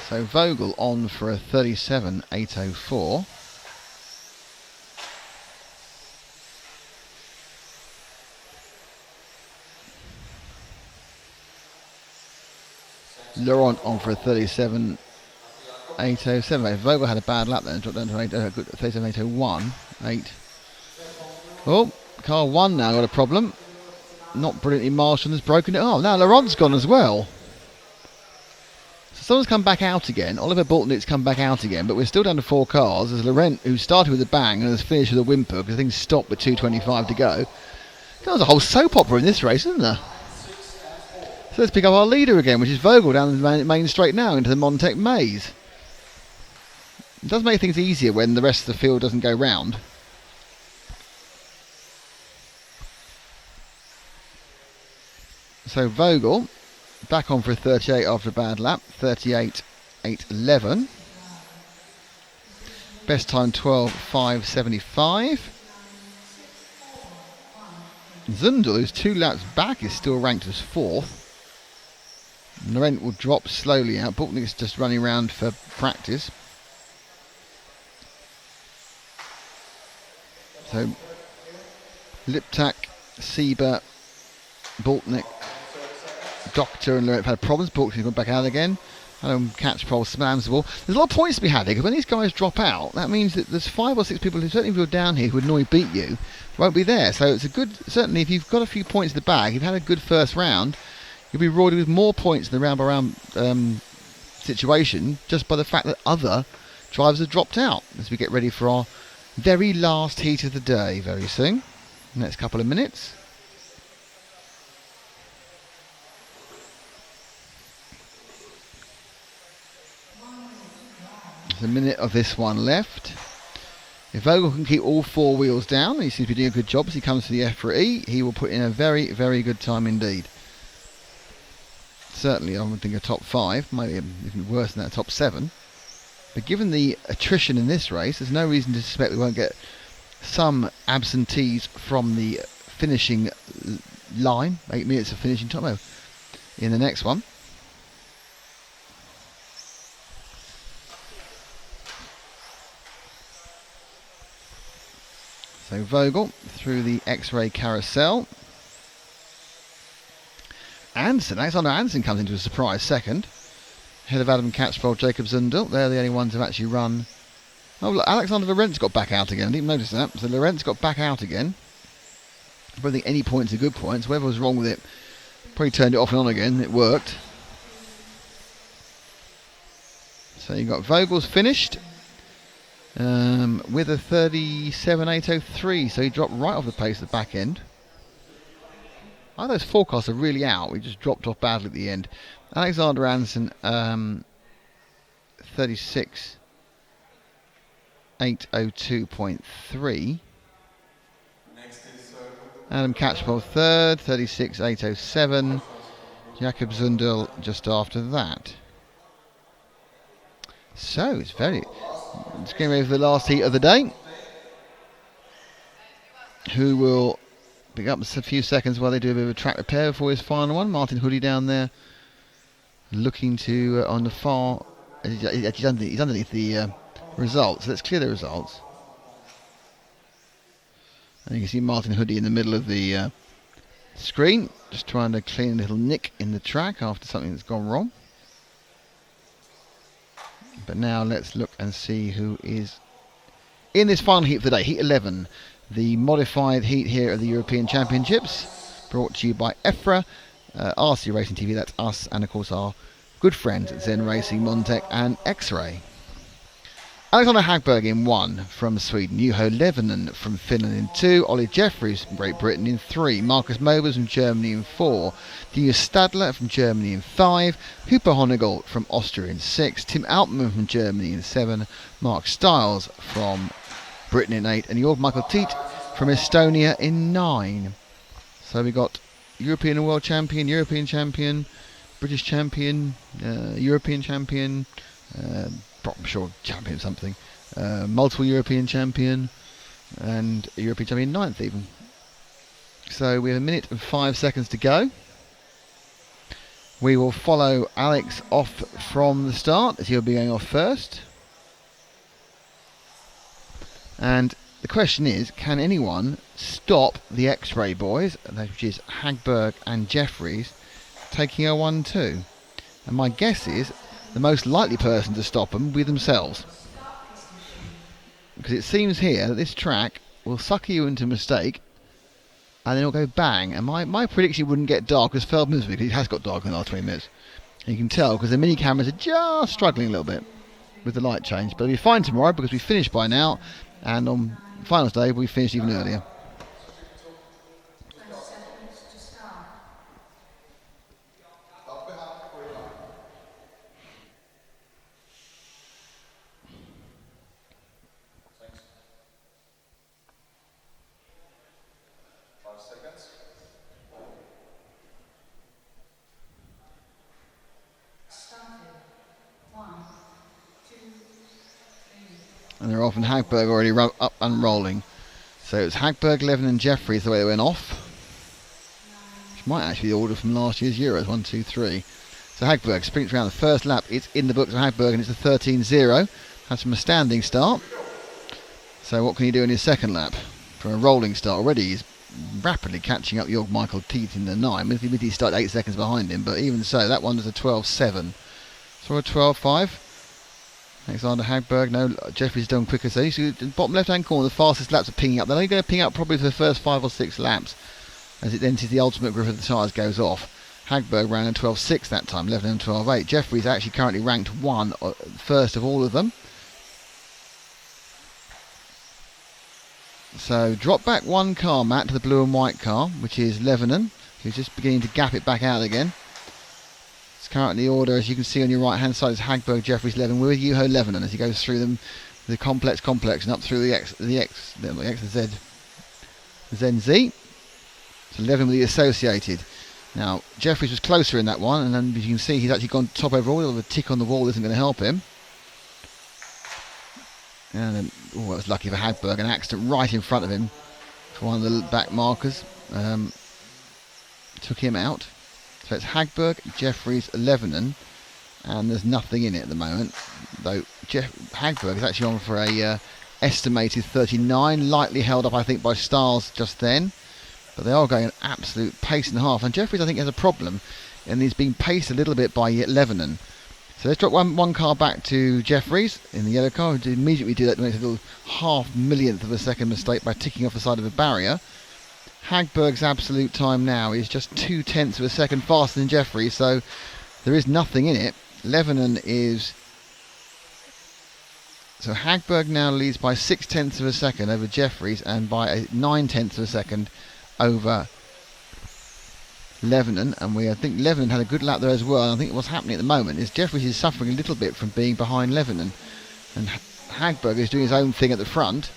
So Vogel on for a 37.804. Laurent on for a 37.807. Vogel had a bad lap then, dropped down to 37.801. 8. Oh, car 1 now got a problem. Not brilliantly marshaled, has broken it. Oh, now Laurent's gone as well. Someone's come back out again. Oliver Boltnick's come back out again, but we're still down to 4 cars. There's Laurent, who started with a bang and has finished with a whimper because things stopped with 2:25 to go. There's a whole soap opera in this race, isn't there? So let's pick up our leader again, which is Vogel down the main straight now into the Montec maze. It does make things easier when the rest of the field doesn't go round. So Vogel back on for a 38 after a bad lap, 38.811. Best time 12.575. Zundel, who's 2 laps back, is still ranked as 4th. Laurent will drop slowly out. Boltnick's just running around for practice. So Liptak, Sieber, Boltnick, Doctor and Laurent have had problems. Boltnick's gone back out again. Catchpole slams the ball. There's a lot of points to be had here because when these guys drop out, that means that there's 5 or 6 people who certainly if you're down here who would normally beat you won't be there. So it's a good, certainly if you've got a few points in the bag, you've had a good first round, you'll be rewarded with more points in the round by round situation just by the fact that other drivers have dropped out as we get ready for our very last heat of the day very soon. Next couple of minutes. There's a minute of this one left. If Vogel can keep all 4 wheels down, he seems to be doing a good job as he comes to the EFRA E, he will put in a very, very good time indeed. Certainly I would think a top 5, maybe even worse than that, top 7. But given the attrition in this race, there's no reason to suspect we won't get some absentees from the finishing line, 8 minutes of finishing time in the next one. So Vogel through the X-ray carousel. Alexander Anderson comes into a surprise second. Ahead of Adam Catchpole, Jacob Zundel. They're the only ones who've actually run. Oh, look, Alexander Laurent's got back out again. I didn't notice that. So Laurent's got back out again. don't think any point's a good point. So whatever was wrong with it, probably turned it off and on again. It worked. So you got Vogel's finished with a 37.803. So he dropped right off the pace at the back end. Oh, those forecasts are really out. We just dropped off badly at the end. Alexander Anderson, 36.802.3. Adam Catchpole third, 36.807. Jakob Zundel just after that. So it's getting ready for the last heat of the day. Who will pick up a few seconds while they do a bit of a track repair before his final one. Martin Hudy down there, looking to on the far. He's underneath the results. Let's clear the results. And you can see Martin Hudy in the middle of the screen, just trying to clean a little nick in the track after something that's gone wrong. But now let's look and see who is in this final heat for the day, Heat 11, the modified heat here at the European Championships, brought to you by EFRA, RC Racing TV, that's us, and of course our good friends at Zen Racing, Montec and X-Ray. Alexander Hagberg in 1 from Sweden, Juho Levonen from Finland in 2, Ollie Jeffries from Great Britain in 3, Marcus Mobers from Germany in 4, Linus Stadler from Germany in 5, Hooper Honigel from Austria in 6, Tim Altman from Germany in 7, Mark Stiles from Britain in 8, and Jorg Michael Tiet from Estonia in 9. So we got European and World Champion, British Champion, European Champion, I'm sure champion something, multiple European champion, and a European champion 9th even. So we have 1 minute and 5 seconds to go. We will follow Alex off from the start, as he'll be going off first. And the question is, can anyone stop the X-Ray boys, which is Hagberg and Jeffries, taking a 1-2? And my guess is the most likely person to stop them will be themselves. Because it seems here that this track will sucker you into a mistake and then it'll go bang. And my prediction wouldn't get dark as Feldman's, because it has got dark in the last 20 minutes. And you can tell because the mini cameras are just struggling a little bit with the light change. But it'll be fine tomorrow because we finished by now, and on finals day we finished even earlier. And they're off, and Hagberg already up and rolling. So it's Hagberg, Levin and Jeffries the way they went off. Which might actually be the order from last year's Euros, 1, 2, 3. So Hagberg sprints around the first lap. It's in the books of Hagberg, and it's a 13.0. That's from a standing start. So what can he do in his second lap? From a rolling start already, he's rapidly catching up Jorg Michael Tiet in the 9. With he started 8 seconds behind him, but even so, that one was a 12.7. So a 12.5. Alexander Hagberg, no, Jeffries done quicker. So you see the bottom left-hand corner, the fastest laps are pinging up. They're only going to ping up probably for the first 5 or 6 laps, as it enters the ultimate grip of the tyres goes off. Hagberg ran a 12.6 that time, Lebanon 12.8. Jeffries actually currently ranked 1, first of all of them. So drop back 1 car, Matt, to the blue and white car, which is Lebanon, who's just beginning to gap it back out again. It's currently the order, as you can see on your right hand side, is Hagberg, Jeffries, Levin. We're with Juho Levonen as he goes through them, the complex, and up through the X, the Z, Z. So Levin with the associated. Now Jeffries was closer in that one, and then as you can see, he's actually gone top overall. The tick on the wall isn't going to help him. And then, it was lucky for Hagberg, an accident right in front of him for one of the back markers. Took him out. So it's Hagberg, Jeffries, Levonen, and there's nothing in it at the moment. Though Hagberg is actually on for a estimated 39, lightly held up, I think, by Stiles just then. But they are going an absolute pace and a half. And Jeffries, I think, has a problem, and he's being paced a little bit by Levonen. So let's drop one car back to Jeffries in the yellow car, who immediately do that to make a little 0.5 millionth of a second mistake by ticking off the side of a barrier. Hagberg's absolute time now is just 0.2 of a second faster than Jeffries, so there is nothing in it. Levanon is... So Hagberg now leads by 0.6 of a second over Jeffries and by 0.9 of a second over Levanon, and I think Levanon had a good lap there as well. And I think what's happening at the moment is Jeffries is suffering a little bit from being behind Levanon, and Hagberg is doing his own thing at the front.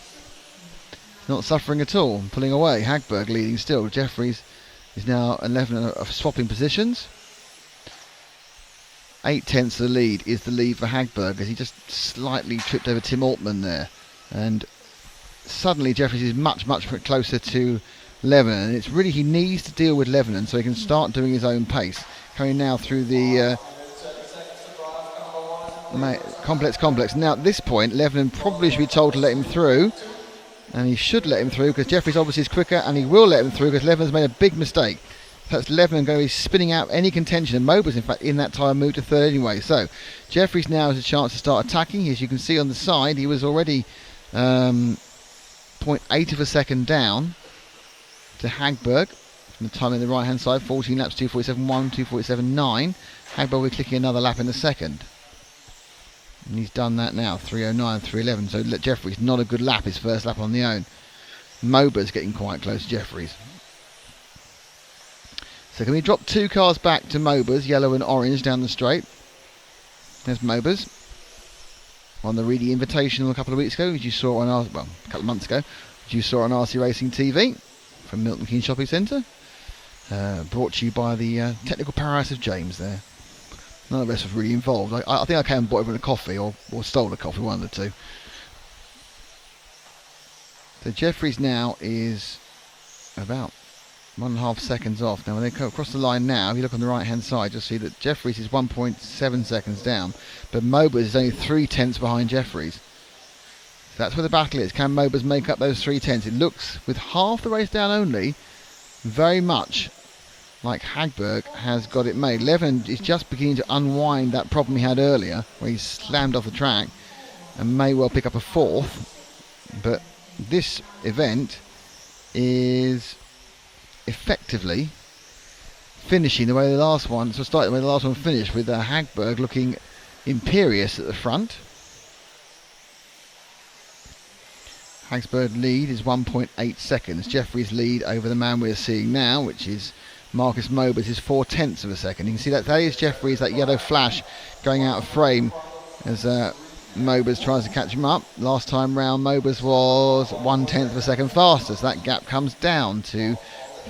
He's not suffering at all, pulling away. Hagberg leading still. Jeffries is now and Levanon are swapping positions. 0.8 of the lead is the lead for Hagberg, as he just slightly tripped over Tim Altman there, and suddenly Jeffries is much closer to Levanon, and it's really he needs to deal with Levanon so he can start doing his own pace. Coming now through the complex. Now at this point Levanon probably should be told to let him through, and he should let him through because Jeffries obviously is quicker, and he will let him through because Levanon's made a big mistake. That's Levanon going to be spinning out any contention, and Mober's in fact in that time moved to third anyway. So Jeffries now has a chance to start attacking. As you can see on the side, he was already 0.8 of a second down to Hagberg from the time in the right hand side. 14 laps, 2:47.1, 2:47.9. Hagberg will be clicking another lap in a second, and he's done that now. 3:09, 3:11. So Jeffries not a good lap, his first lap on the own. Mober's getting quite close to Jeffries. So can we drop two cars back to Mober's, yellow and orange down the straight? There's Mober's on the Reedy Invitational a couple of weeks ago, which you saw on a couple of months ago, which you saw on RC Racing TV from Milton Keynes Shopping Centre. Brought to you by the technical prowess of James there. None of us was really involved. I think I came and bought everyone a coffee or stole a coffee, one of the two. So Jeffries now is about 1.5 seconds off. Now when they go across the line now, if you look on the right hand side, you'll see that Jeffries is 1.7 seconds down, but Mober's is only 0.3 behind Jeffries. So that's where the battle is. Can Mober's make up those 0.3? It looks, with half the race down only, very much like Hagberg has got it made. Levanon is just beginning to unwind that problem he had earlier, where he slammed off the track, and may well pick up a fourth. But this event is effectively finishing the way the last one, so starting the way the last one finished, with Hagberg looking imperious at the front. Hagberg's lead is 1.8 seconds. Jeffries' lead over the man we're seeing now, which is Marcus Mober's, is 0.4 of a second. You can see that is Jeffries, that yellow flash going out of frame as Mober's tries to catch him up. Last time round Mober's was 1/10 of a second faster, so that gap comes down to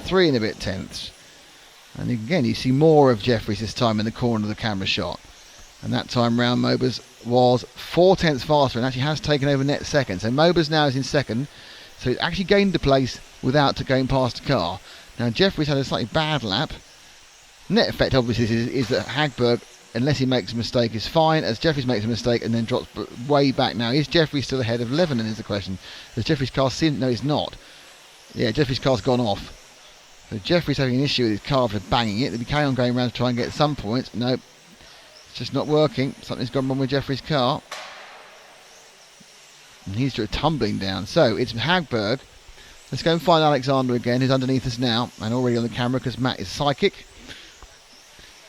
3 and a bit tenths. And again you see more of Jeffries this time in the corner of the camera shot, and that time round Mober's was 4/10 faster and actually has taken over net second. So Mober's now is in second, so he's actually gained the place without going past the car. Now Jeffries had a slightly bad lap. Net effect obviously is that Hagberg, unless he makes a mistake, is fine, as Jeffries makes a mistake and then drops way back. Now is Jeffries still ahead of Levanon is the question. Has Jeffries' car seen? No, he's not. Yeah, Jeffries' car's gone off. So Jeffries having an issue with his car for banging it. They carry on going around to try and get some points. Nope, it's just not working. Something's gone wrong with Jeffries' car, and he's sort of tumbling down. So it's Hagberg. Let's go and find Alexander again, who's underneath us now and already on the camera because Matt is psychic.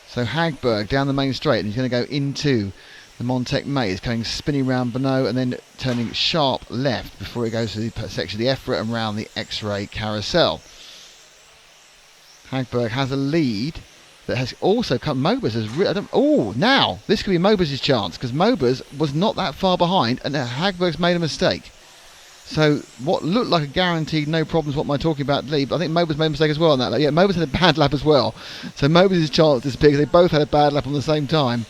So Hagberg down the main straight, and he's going to go into the Montec maze, going spinning round Bonneau and then turning sharp left before he goes to the section of the EFRA and round the X-ray carousel. Hagberg has a lead that has also come. Mober's has. Now this could be Mober's chance, because Mober's was not that far behind, and Hagberg's made a mistake. So what looked like a guaranteed no problems, what am I talking about, lead, but I think Mober's made a mistake as well on that lap. Yeah, Mober's had a bad lap as well. So Mober's chance disappeared because they both had a bad lap on the same time.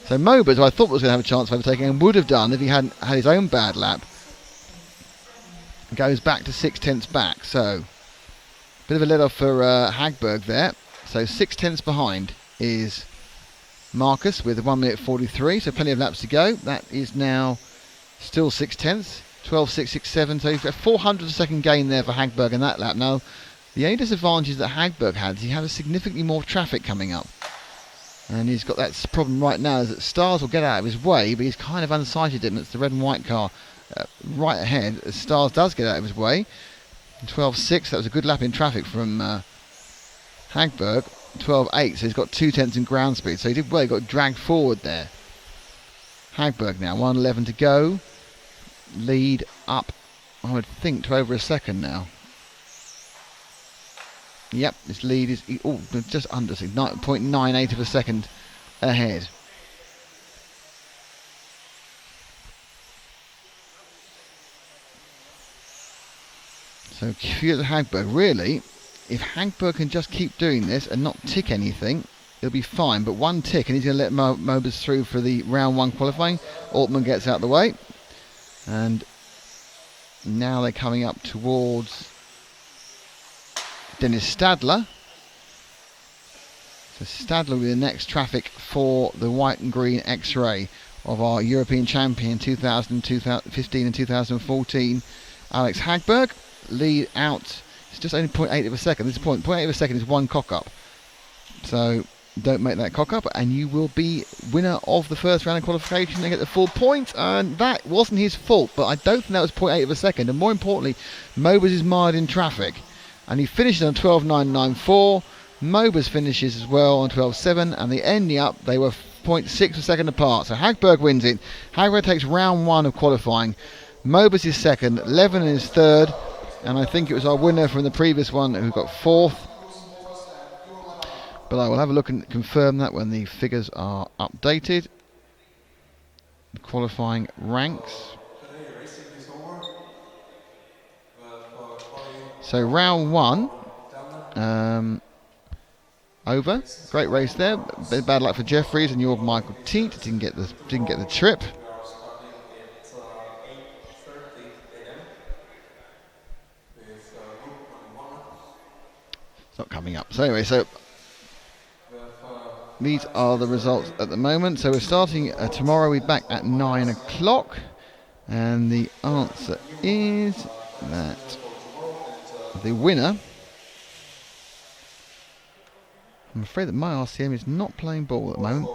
So Mober's, who I thought was going to have a chance of overtaking, and would have done if he hadn't had his own bad lap, goes back to 0.6 back. So bit of a let off for Hagberg there. So 0.6 behind is Marcus with 1:43, so plenty of laps to go. That is now still 0.6. 12.667, so he's got 400 a second gain there for Hagberg in that lap. Now, the only disadvantage that Hagberg had is he had significantly more traffic coming up. And he's got that problem right now, is that Stars will get out of his way, but he's kind of unsighted him. It's the red and white car right ahead. As Stars does get out of his way, 12.6, that was a good lap in traffic from Hagberg. 12.8, so he's got 2/10 in ground speed, so he did well, he got dragged forward there. Hagberg now, 1:11 to go. Lead up, I would think, to over a second now. Yep, this lead is just under 0.98 of a second ahead. So Hudy Hagberg, really, if Hagberg can just keep doing this and not tick anything, it'll be fine. But one tick and he's going to let Mobers through for the round 1 qualifying. Altman gets out the way. And now they're coming up towards Dennis Stadler. So Stadler will be the next traffic for the white and green X-Ray of our European champion 2015 and 2014, Alex Hagberg. Lead out, it's just only 0.8 of a second. This is 0.8 of a second is one cock up. So don't make that cock up and you will be winner of the first round of qualification and get the full point. And that wasn't his fault, but I don't think that was 0.8 of a second. And more importantly, Mobers is mired in traffic. And he finishes on 12.994. Mobers finishes as well on 12.7, and the ending up, they were 0.6 of a second apart. So Hagberg wins it. Hagberg takes round 1 of qualifying. Mobers is second, Levin is third, and I think it was our winner from the previous one who got 4th. But I will have a look and confirm that when the figures are updated. The qualifying ranks. So round 1 over. Great race there. Bad luck for Jeffries and your Michael Teat. Didn't get the trip. It's not coming up. So anyway, so these are the results at the moment. So we're starting tomorrow. We're back at 9 o'clock, and the answer is that the winner. I'm afraid that my RCM is not playing ball at the moment.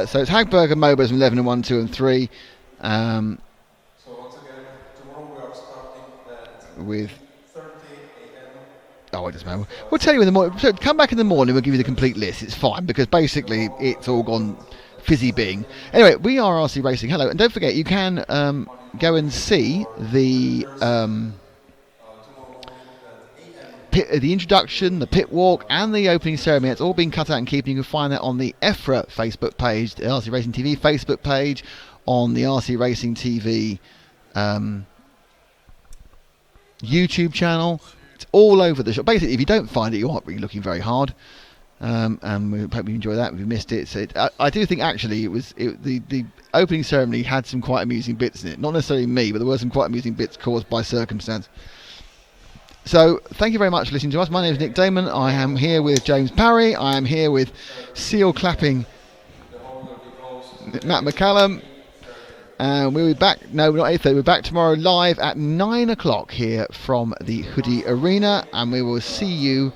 So it's Hagberg and Mobers from 11 and 1, 2 and 3. With it doesn't matter. We'll tell you in the morning. So come back in the morning. We'll give you the complete list. It's fine because basically it's all gone fizzy bing. Anyway, we are RC Racing. Hello, and don't forget you can go and see the introduction, the pit walk, and the opening ceremony. It's all been cut out and keeping. You can find that on the EFRA Facebook page, the RC Racing TV Facebook page, on the RC Racing TV YouTube channel. It's all over the shop. Basically, if you don't find it, you aren't really looking very hard. And we hope you enjoy that. If you missed it, so I do think actually the opening ceremony had some quite amusing bits in it. Not necessarily me, but there were some quite amusing bits caused by circumstance. So thank you very much for listening to us. My name is Nick Damon. I am here with James Parry. I am here with seal clapping Matt McCallum. And we'll be back, no, not 8:30, we're back tomorrow live at 9 o'clock here from the Hudy Arena. And we will see you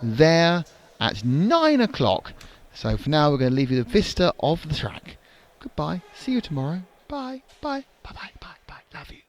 there at 9 o'clock. So for now, we're going to leave you the vista of the track. Goodbye. See you tomorrow. Bye. Bye. Bye. Bye. Bye. Bye. Love you.